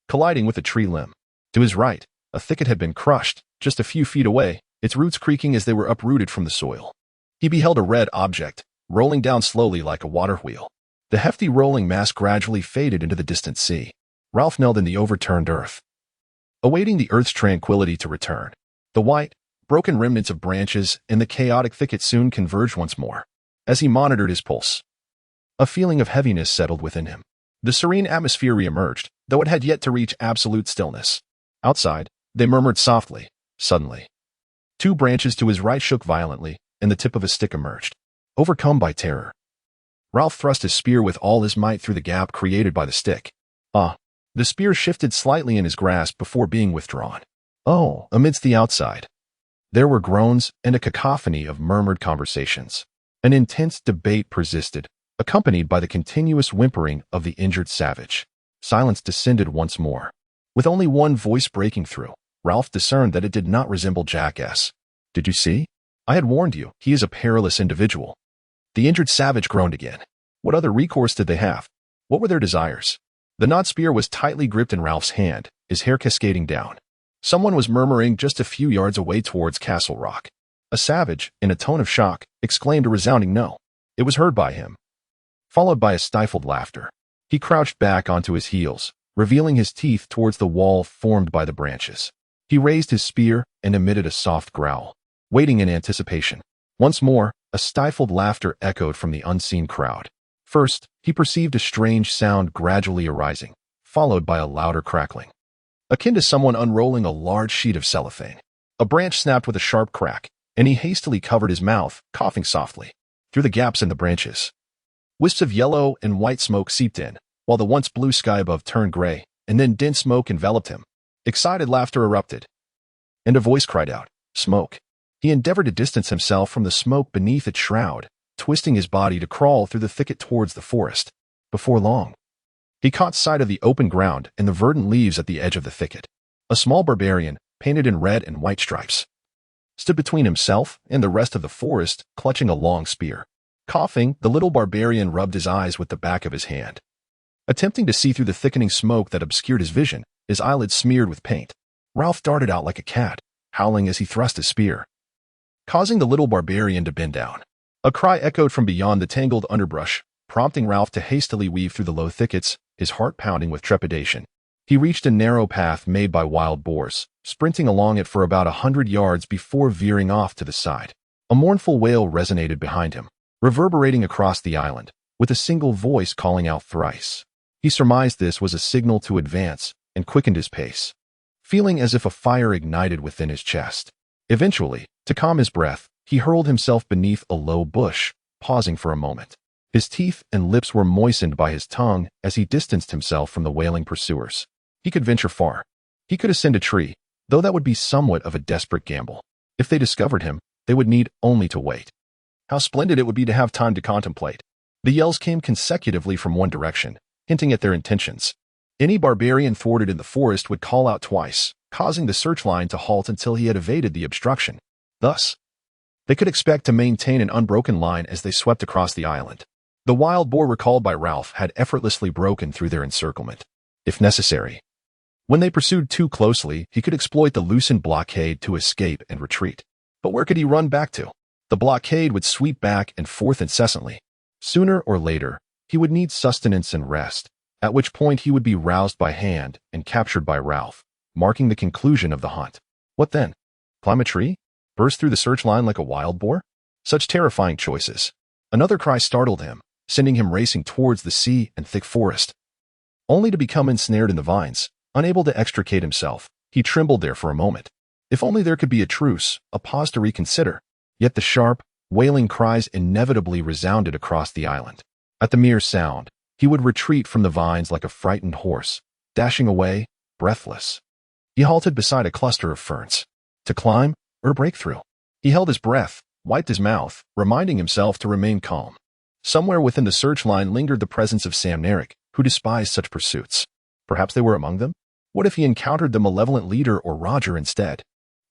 colliding with a tree limb. To his right, a thicket had been crushed, just a few feet away, its roots creaking as they were uprooted from the soil. He beheld a red object, rolling down slowly like a water wheel. The hefty rolling mass gradually faded into the distant sea. Ralph knelt in the overturned earth, awaiting the earth's tranquility to return. The white, broken remnants of branches in the chaotic thicket soon converged once more. As he monitored his pulse, a feeling of heaviness settled within him. The serene atmosphere reemerged, though it had yet to reach absolute stillness. Outside, they murmured softly. Suddenly, two branches to his right shook violently, and the tip of a stick emerged. Overcome by terror, Ralph thrust his spear with all his might through the gap created by the stick. The spear shifted slightly in his grasp before being withdrawn. Amidst the outside, there were groans and a cacophony of murmured conversations. An intense debate persisted, accompanied by the continuous whimpering of the injured savage. Silence descended once more. With only one voice breaking through, Ralph discerned that it did not resemble Jack's. "Did you see? I had warned you, he is a perilous individual." The injured savage groaned again. What other recourse did they have? What were their desires? The knot spear was tightly gripped in Ralph's hand, his hair cascading down. Someone was murmuring just a few yards away towards Castle Rock. A savage, in a tone of shock, exclaimed a resounding no. It was heard by him, followed by a stifled laughter. He crouched back onto his heels, revealing his teeth towards the wall formed by the branches. He raised his spear and emitted a soft growl, waiting in anticipation. Once more, a stifled laughter echoed from the unseen crowd. First, he perceived a strange sound gradually arising, followed by a louder crackling, akin to someone unrolling a large sheet of cellophane. A branch snapped with a sharp crack, and he hastily covered his mouth, coughing softly. through the gaps in the branches. Wisps of yellow and white smoke seeped in, while the once blue sky above turned gray, and then dense smoke enveloped him. Excited laughter erupted, and a voice cried out, "Smoke!" He endeavored to distance himself from the smoke beneath its shroud, twisting his body to crawl through the thicket towards the forest. Before long, he caught sight of the open ground and the verdant leaves at the edge of the thicket. A small barbarian, painted in red and white stripes, stood between himself and the rest of the forest, clutching a long spear. Coughing, the little barbarian rubbed his eyes with the back of his hand. Attempting to see through the thickening smoke that obscured his vision, his eyelids smeared with paint, Ralph darted out like a cat, howling as he thrust his spear, causing the little barbarian to bend down. A cry echoed from beyond the tangled underbrush, prompting Ralph to hastily weave through the low thickets, his heart pounding with trepidation. He reached a narrow path made by wild boars, sprinting along it for about 100 yards before veering off to the side. A mournful wail resonated behind him, reverberating across the island, with a single voice calling out thrice. He surmised this was a signal to advance and quickened his pace, feeling as if a fire ignited within his chest. Eventually, to calm his breath, he hurled himself beneath a low bush, pausing for a moment. His teeth and lips were moistened by his tongue as he distanced himself from the wailing pursuers. He could venture far. He could ascend a tree, though that would be somewhat of a desperate gamble. If they discovered him, they would need only to wait. How splendid it would be to have time to contemplate. The yells came consecutively from one direction, hinting at their intentions. Any barbarian thwarted in the forest would call out twice, causing the search line to halt until he had evaded the obstruction. Thus, they could expect to maintain an unbroken line as they swept across the island. The wild boar recalled by Ralph had effortlessly broken through their encirclement, if necessary. When they pursued too closely, he could exploit the loosened blockade to escape and retreat. But where could he run back to? The blockade would sweep back and forth incessantly. Sooner or later, he would need sustenance and rest, at which point he would be roused by hand and captured by Ralph, marking the conclusion of the hunt. What then? Climb a tree? Burst through the search line like a wild boar? Such terrifying choices. Another cry startled him, sending him racing towards the sea and thick forest. Only to become ensnared in the vines, unable to extricate himself, he trembled there for a moment. If only there could be a truce, a pause to reconsider. Yet the sharp, wailing cries inevitably resounded across the island. At the mere sound, he would retreat from the vines like a frightened horse, dashing away, breathless. He halted beside a cluster of ferns. To climb or break through? He held his breath, wiped his mouth, reminding himself to remain calm. Somewhere within the search line lingered the presence of Sam Narek, who despised such pursuits. Perhaps they were among them? What if he encountered the malevolent leader or Roger instead?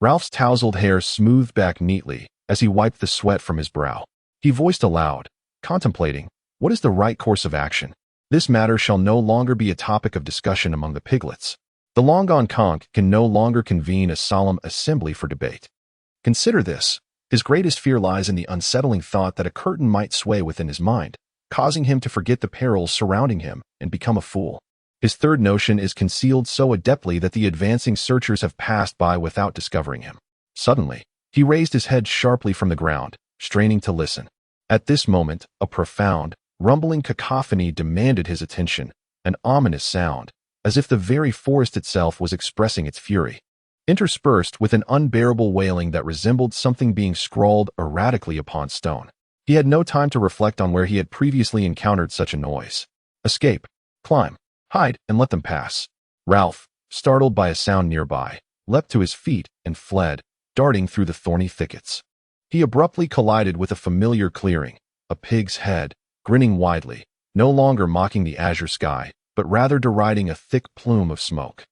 Ralph's tousled hair smoothed back neatly as he wiped the sweat from his brow. He voiced aloud, contemplating, what is the right course of action? This matter shall no longer be a topic of discussion among the piglets. The long-gone conch can no longer convene a solemn assembly for debate. Consider this. His greatest fear lies in the unsettling thought that a curtain might sway within his mind, causing him to forget the perils surrounding him and become a fool. His third notion is concealed so adeptly that the advancing searchers have passed by without discovering him. Suddenly, he raised his head sharply from the ground, straining to listen. At this moment, a profound, rumbling cacophony demanded his attention, an ominous sound, as if the very forest itself was expressing its fury, interspersed with an unbearable wailing that resembled something being scrawled erratically upon stone. He had no time to reflect on where he had previously encountered such a noise. Escape, climb, hide, and let them pass. Ralph, startled by a sound nearby, leapt to his feet and fled, darting through the thorny thickets. He abruptly collided with a familiar clearing, a pig's head, grinning widely, no longer mocking the azure sky, but rather deriding a thick plume of smoke.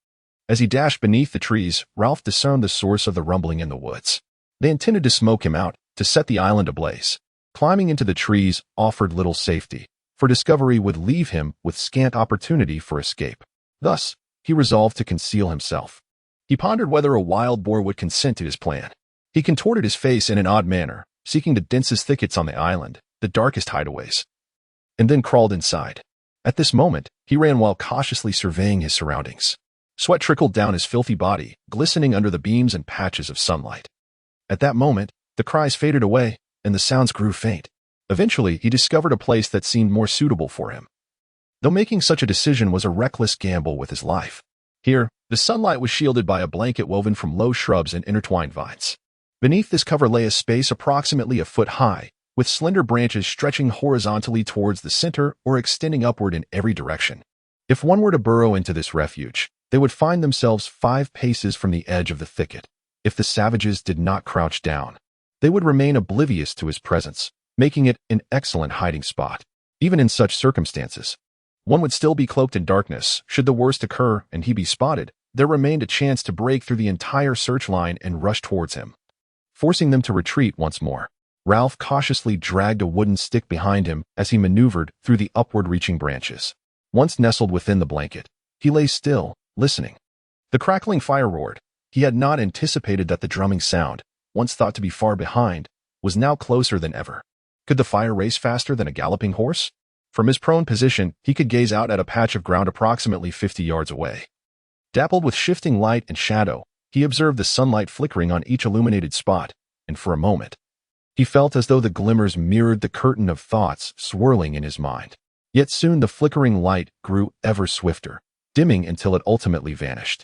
As he dashed beneath the trees, Ralph discerned the source of the rumbling in the woods. They intended to smoke him out, to set the island ablaze. Climbing into the trees offered little safety, for discovery would leave him with scant opportunity for escape. Thus, he resolved to conceal himself. He pondered whether a wild boar would consent to his plan. He contorted his face in an odd manner, seeking the densest thickets on the island, the darkest hideaways, and then crawled inside. At this moment, he ran while cautiously surveying his surroundings. Sweat trickled down his filthy body, glistening under the beams and patches of sunlight. At that moment, the cries faded away, and the sounds grew faint. Eventually, he discovered a place that seemed more suitable for him, though making such a decision was a reckless gamble with his life. Here, the sunlight was shielded by a blanket woven from low shrubs and intertwined vines. Beneath this cover lay a space approximately a foot high, with slender branches stretching horizontally towards the center or extending upward in every direction. If one were to burrow into this refuge, they would find themselves 5 paces from the edge of the thicket. If the savages did not crouch down, they would remain oblivious to his presence, making it an excellent hiding spot. Even in such circumstances, one would still be cloaked in darkness. Should the worst occur and he be spotted, there remained a chance to break through the entire search line and rush towards him, forcing them to retreat once more. Ralph cautiously dragged a wooden stick behind him as he maneuvered through the upward-reaching branches. Once nestled within the blanket, he lay still, listening. The crackling fire roared. He had not anticipated that the drumming sound, once thought to be far behind, was now closer than ever. Could the fire race faster than a galloping horse? From his prone position, he could gaze out at a patch of ground approximately 50 yards away. Dappled with shifting light and shadow, he observed the sunlight flickering on each illuminated spot, and for a moment, he felt as though the glimmers mirrored the curtain of thoughts swirling in his mind. Yet soon the flickering light grew ever swifter, dimming until it ultimately vanished,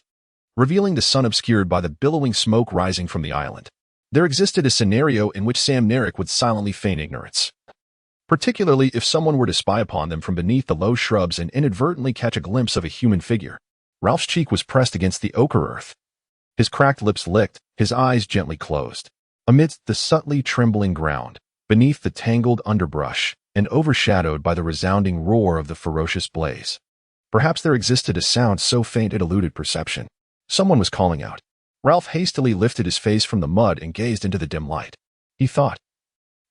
revealing the sun obscured by the billowing smoke rising from the island. There existed a scenario in which Sam Narek would silently feign ignorance, particularly if someone were to spy upon them from beneath the low shrubs and inadvertently catch a glimpse of a human figure. Ralph's cheek was pressed against the ochre earth. His cracked lips licked, his eyes gently closed. Amidst the subtly trembling ground, beneath the tangled underbrush, and overshadowed by the resounding roar of the ferocious blaze, perhaps there existed a sound so faint it eluded perception. Someone was calling out. Ralph hastily lifted his face from the mud and gazed into the dim light. He thought,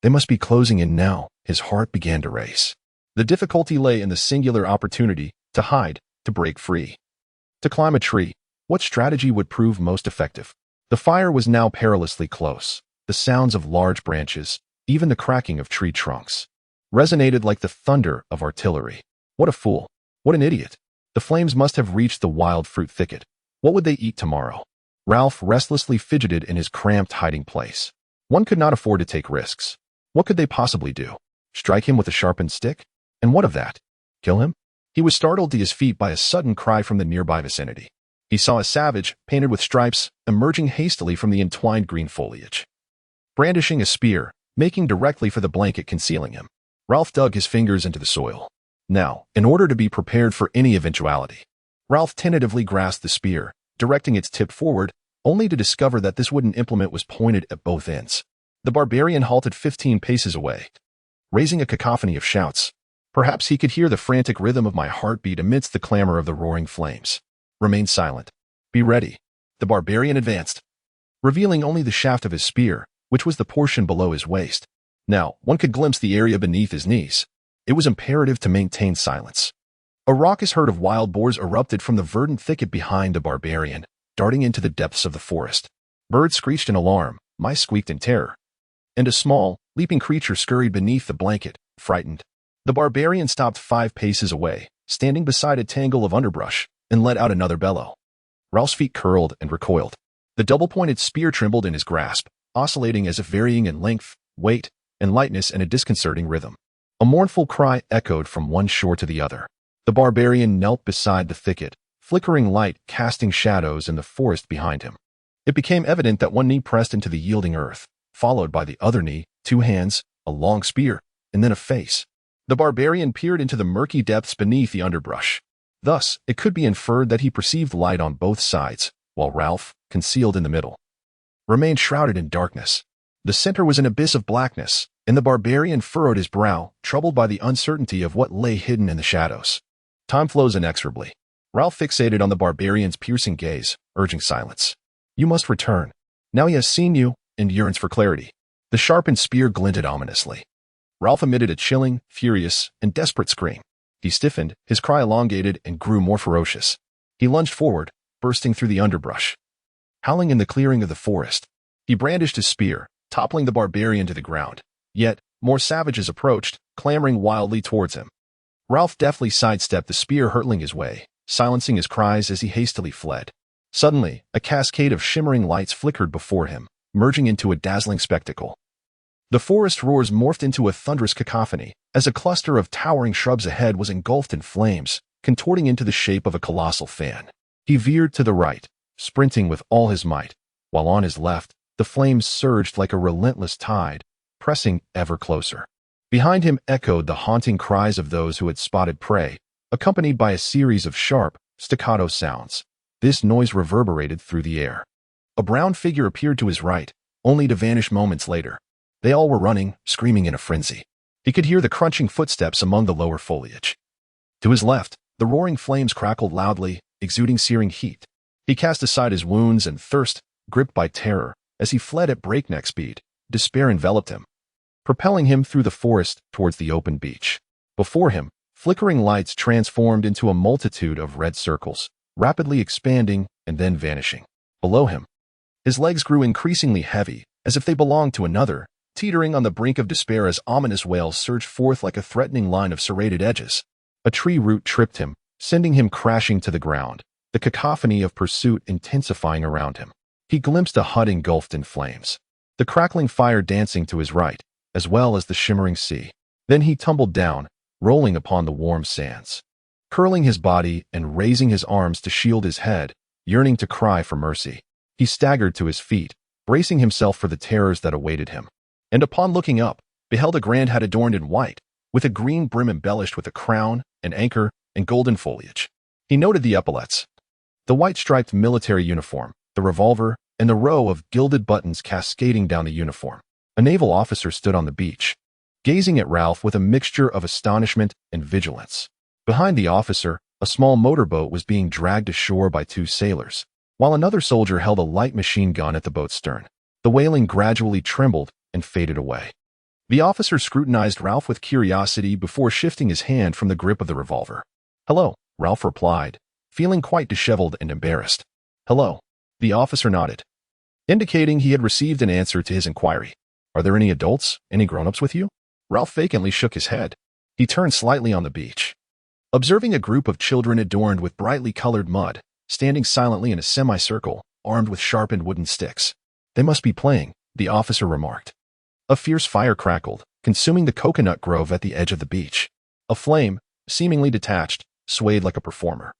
they must be closing in now. His heart began to race. The difficulty lay in the singular opportunity to hide, to break free, to climb a tree. What strategy would prove most effective? The fire was now perilously close. The sounds of large branches, even the cracking of tree trunks, resonated like the thunder of artillery. What a fool! What an idiot! The flames must have reached the wild fruit thicket. What would they eat tomorrow? Ralph restlessly fidgeted in his cramped hiding place. One could not afford to take risks. What could they possibly do? Strike him with a sharpened stick? And what of that? Kill him? He was startled to his feet by a sudden cry from the nearby vicinity. He saw a savage, painted with stripes, emerging hastily from the entwined green foliage, brandishing a spear, making directly for the blanket concealing him. Ralph dug his fingers into the soil. Now, in order to be prepared for any eventuality, Ralph tentatively grasped the spear, directing its tip forward, only to discover that this wooden implement was pointed at both ends. The barbarian halted 15 paces away, raising a cacophony of shouts. Perhaps he could hear the frantic rhythm of my heartbeat amidst the clamor of the roaring flames. Remain silent. Be ready. The barbarian advanced, revealing only the shaft of his spear, which was the portion below his waist. Now, one could glimpse the area beneath his knees. It was imperative to maintain silence. A raucous herd of wild boars erupted from the verdant thicket behind the barbarian, darting into the depths of the forest. Birds screeched in alarm, mice squeaked in terror, and a small, leaping creature scurried beneath the blanket, frightened. The barbarian stopped 5 paces away, standing beside a tangle of underbrush, and let out another bellow. Ralph's feet curled and recoiled. The double-pointed spear trembled in his grasp, oscillating as if varying in length, weight, and lightness in a disconcerting rhythm. A mournful cry echoed from one shore to the other. The barbarian knelt beside the thicket, flickering light casting shadows in the forest behind him. It became evident that one knee pressed into the yielding earth, followed by the other knee, 2 hands, a long spear, and then a face. The barbarian peered into the murky depths beneath the underbrush. Thus, it could be inferred that he perceived light on both sides, while Ralph, concealed in the middle, remained shrouded in darkness. The center was an abyss of blackness, and the barbarian furrowed his brow, troubled by the uncertainty of what lay hidden in the shadows. Time flows inexorably. Ralph fixated on the barbarian's piercing gaze, urging silence. You must return. Now he has seen you, and yearns for clarity. The sharpened spear glinted ominously. Ralph emitted a chilling, furious, and desperate scream. He stiffened, his cry elongated and grew more ferocious. He lunged forward, bursting through the underbrush. Howling in the clearing of the forest, he brandished his spear, toppling the barbarian to the ground. Yet, more savages approached, clamoring wildly towards him. Ralph deftly sidestepped the spear hurtling his way, silencing his cries as he hastily fled. Suddenly, a cascade of shimmering lights flickered before him, merging into a dazzling spectacle. The forest roars morphed into a thunderous cacophony, as a cluster of towering shrubs ahead was engulfed in flames, contorting into the shape of a colossal fan. He veered to the right, sprinting with all his might, while on his left, the flames surged like a relentless tide, pressing ever closer. Behind him echoed the haunting cries of those who had spotted prey, accompanied by a series of sharp, staccato sounds. This noise reverberated through the air. A brown figure appeared to his right, only to vanish moments later. They all were running, screaming in a frenzy. He could hear the crunching footsteps among the lower foliage. To his left, the roaring flames crackled loudly, exuding searing heat. He cast aside his wounds and thirst, gripped by terror. As he fled at breakneck speed, despair enveloped him, propelling him through the forest towards the open beach. Before him, flickering lights transformed into a multitude of red circles, rapidly expanding and then vanishing. Below him, his legs grew increasingly heavy, as if they belonged to another, teetering on the brink of despair as ominous wails surged forth like a threatening line of serrated edges. A tree root tripped him, sending him crashing to the ground, the cacophony of pursuit intensifying around him. He glimpsed a hut engulfed in flames, the crackling fire dancing to his right, as well as the shimmering sea. Then he tumbled down, rolling upon the warm sands, curling his body and raising his arms to shield his head, yearning to cry for mercy. He staggered to his feet, bracing himself for the terrors that awaited him. And upon looking up, beheld a grand hat adorned in white, with a green brim embellished with a crown, an anchor, and golden foliage. He noted the epaulets, the white-striped military uniform, the revolver, and the row of gilded buttons cascading down the uniform. A naval officer stood on the beach, gazing at Ralph with a mixture of astonishment and vigilance. Behind the officer, a small motorboat was being dragged ashore by two sailors, while another soldier held a light machine gun at the boat's stern. The wailing gradually trembled and faded away. The officer scrutinized Ralph with curiosity before shifting his hand from the grip of the revolver. "Hello," Ralph replied, feeling quite disheveled and embarrassed. "Hello." The officer nodded, indicating he had received an answer to his inquiry. "Are there any adults, any grown-ups with you?" Ralph vacantly shook his head. He turned slightly on the beach, observing a group of children adorned with brightly colored mud, standing silently in a semicircle, armed with sharpened wooden sticks. "They must be playing," the officer remarked. A fierce fire crackled, consuming the coconut grove at the edge of the beach. A flame, seemingly detached, swayed like a performer,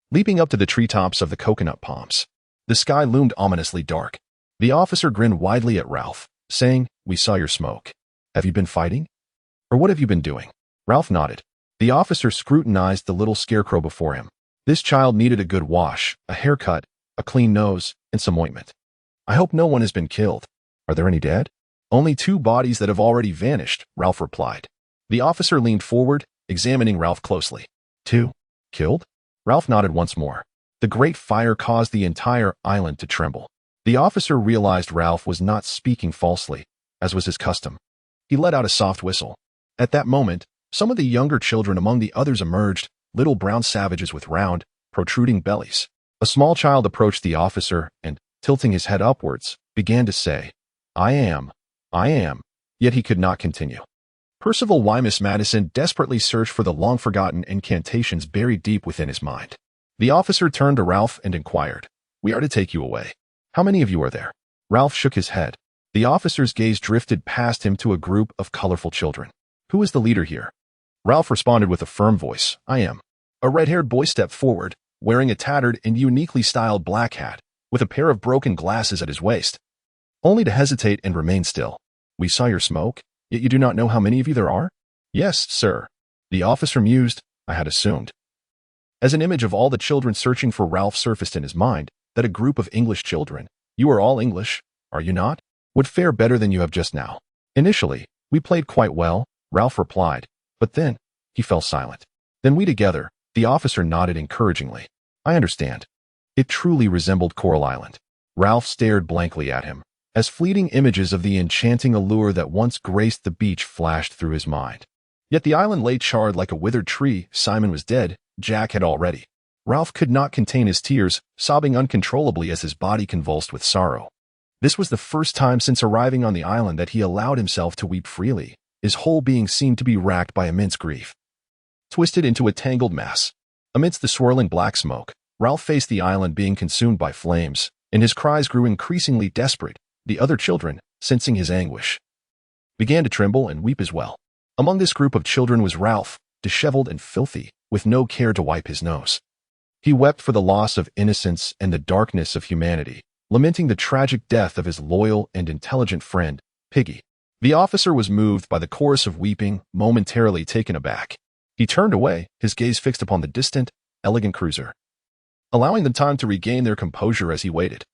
leaping up to the treetops of the coconut palms. The sky loomed ominously dark. The officer grinned widely at Ralph, saying, "We saw your smoke. Have you been fighting? Or what have you been doing?" Ralph nodded. The officer scrutinized the little scarecrow before him. This child needed a good wash, a haircut, a clean nose, and some ointment. "I hope no one has been killed. Are there any dead?" "Only two bodies that have already vanished," Ralph replied. The officer leaned forward, examining Ralph closely. "Two? Killed?" Ralph nodded once more. The great fire caused the entire island to tremble. The officer realized Ralph was not speaking falsely, as was his custom. He let out a soft whistle. At that moment, some of the younger children among the others emerged, little brown savages with round, protruding bellies. A small child approached the officer and, tilting his head upwards, began to say, I am, yet he could not continue. Percival Wymus Madison desperately searched for the long-forgotten incantations buried deep within his mind. The officer turned to Ralph and inquired, "We are to take you away. How many of you are there?" Ralph shook his head. The officer's gaze drifted past him to a group of colorful children. "Who is the leader here?" Ralph responded with a firm voice, "I am." A red-haired boy stepped forward, wearing a tattered and uniquely styled black hat, with a pair of broken glasses at his waist, only to hesitate and remain still. "We saw your smoke, yet you do not know how many of you there are?" "Yes, sir." The officer mused, "I had assumed." As an image of all the children searching for Ralph surfaced in his mind, that a group of English children, "You are all English, are you not?" would fare better than you have just now. "Initially, we played quite well," Ralph replied, "but then," he fell silent. "Then we together," the officer nodded encouragingly. "I understand." It truly resembled Coral Island. Ralph stared blankly at him, as fleeting images of the enchanting allure that once graced the beach flashed through his mind. Yet the island lay charred like a withered tree. Simon was dead, Jack had already. Ralph could not contain his tears, sobbing uncontrollably as his body convulsed with sorrow. This was the first time since arriving on the island that he allowed himself to weep freely. His whole being seemed to be racked by immense grief, twisted into a tangled mass. Amidst the swirling black smoke, Ralph faced the island being consumed by flames, and his cries grew increasingly desperate. The other children, sensing his anguish, began to tremble and weep as well. Among this group of children was Ralph, disheveled and filthy, with no care to wipe his nose. He wept for the loss of innocence and the darkness of humanity, lamenting the tragic death of his loyal and intelligent friend, Piggy. The officer was moved by the chorus of weeping, momentarily taken aback. He turned away, his gaze fixed upon the distant, elegant cruiser, allowing them time to regain their composure as he waited.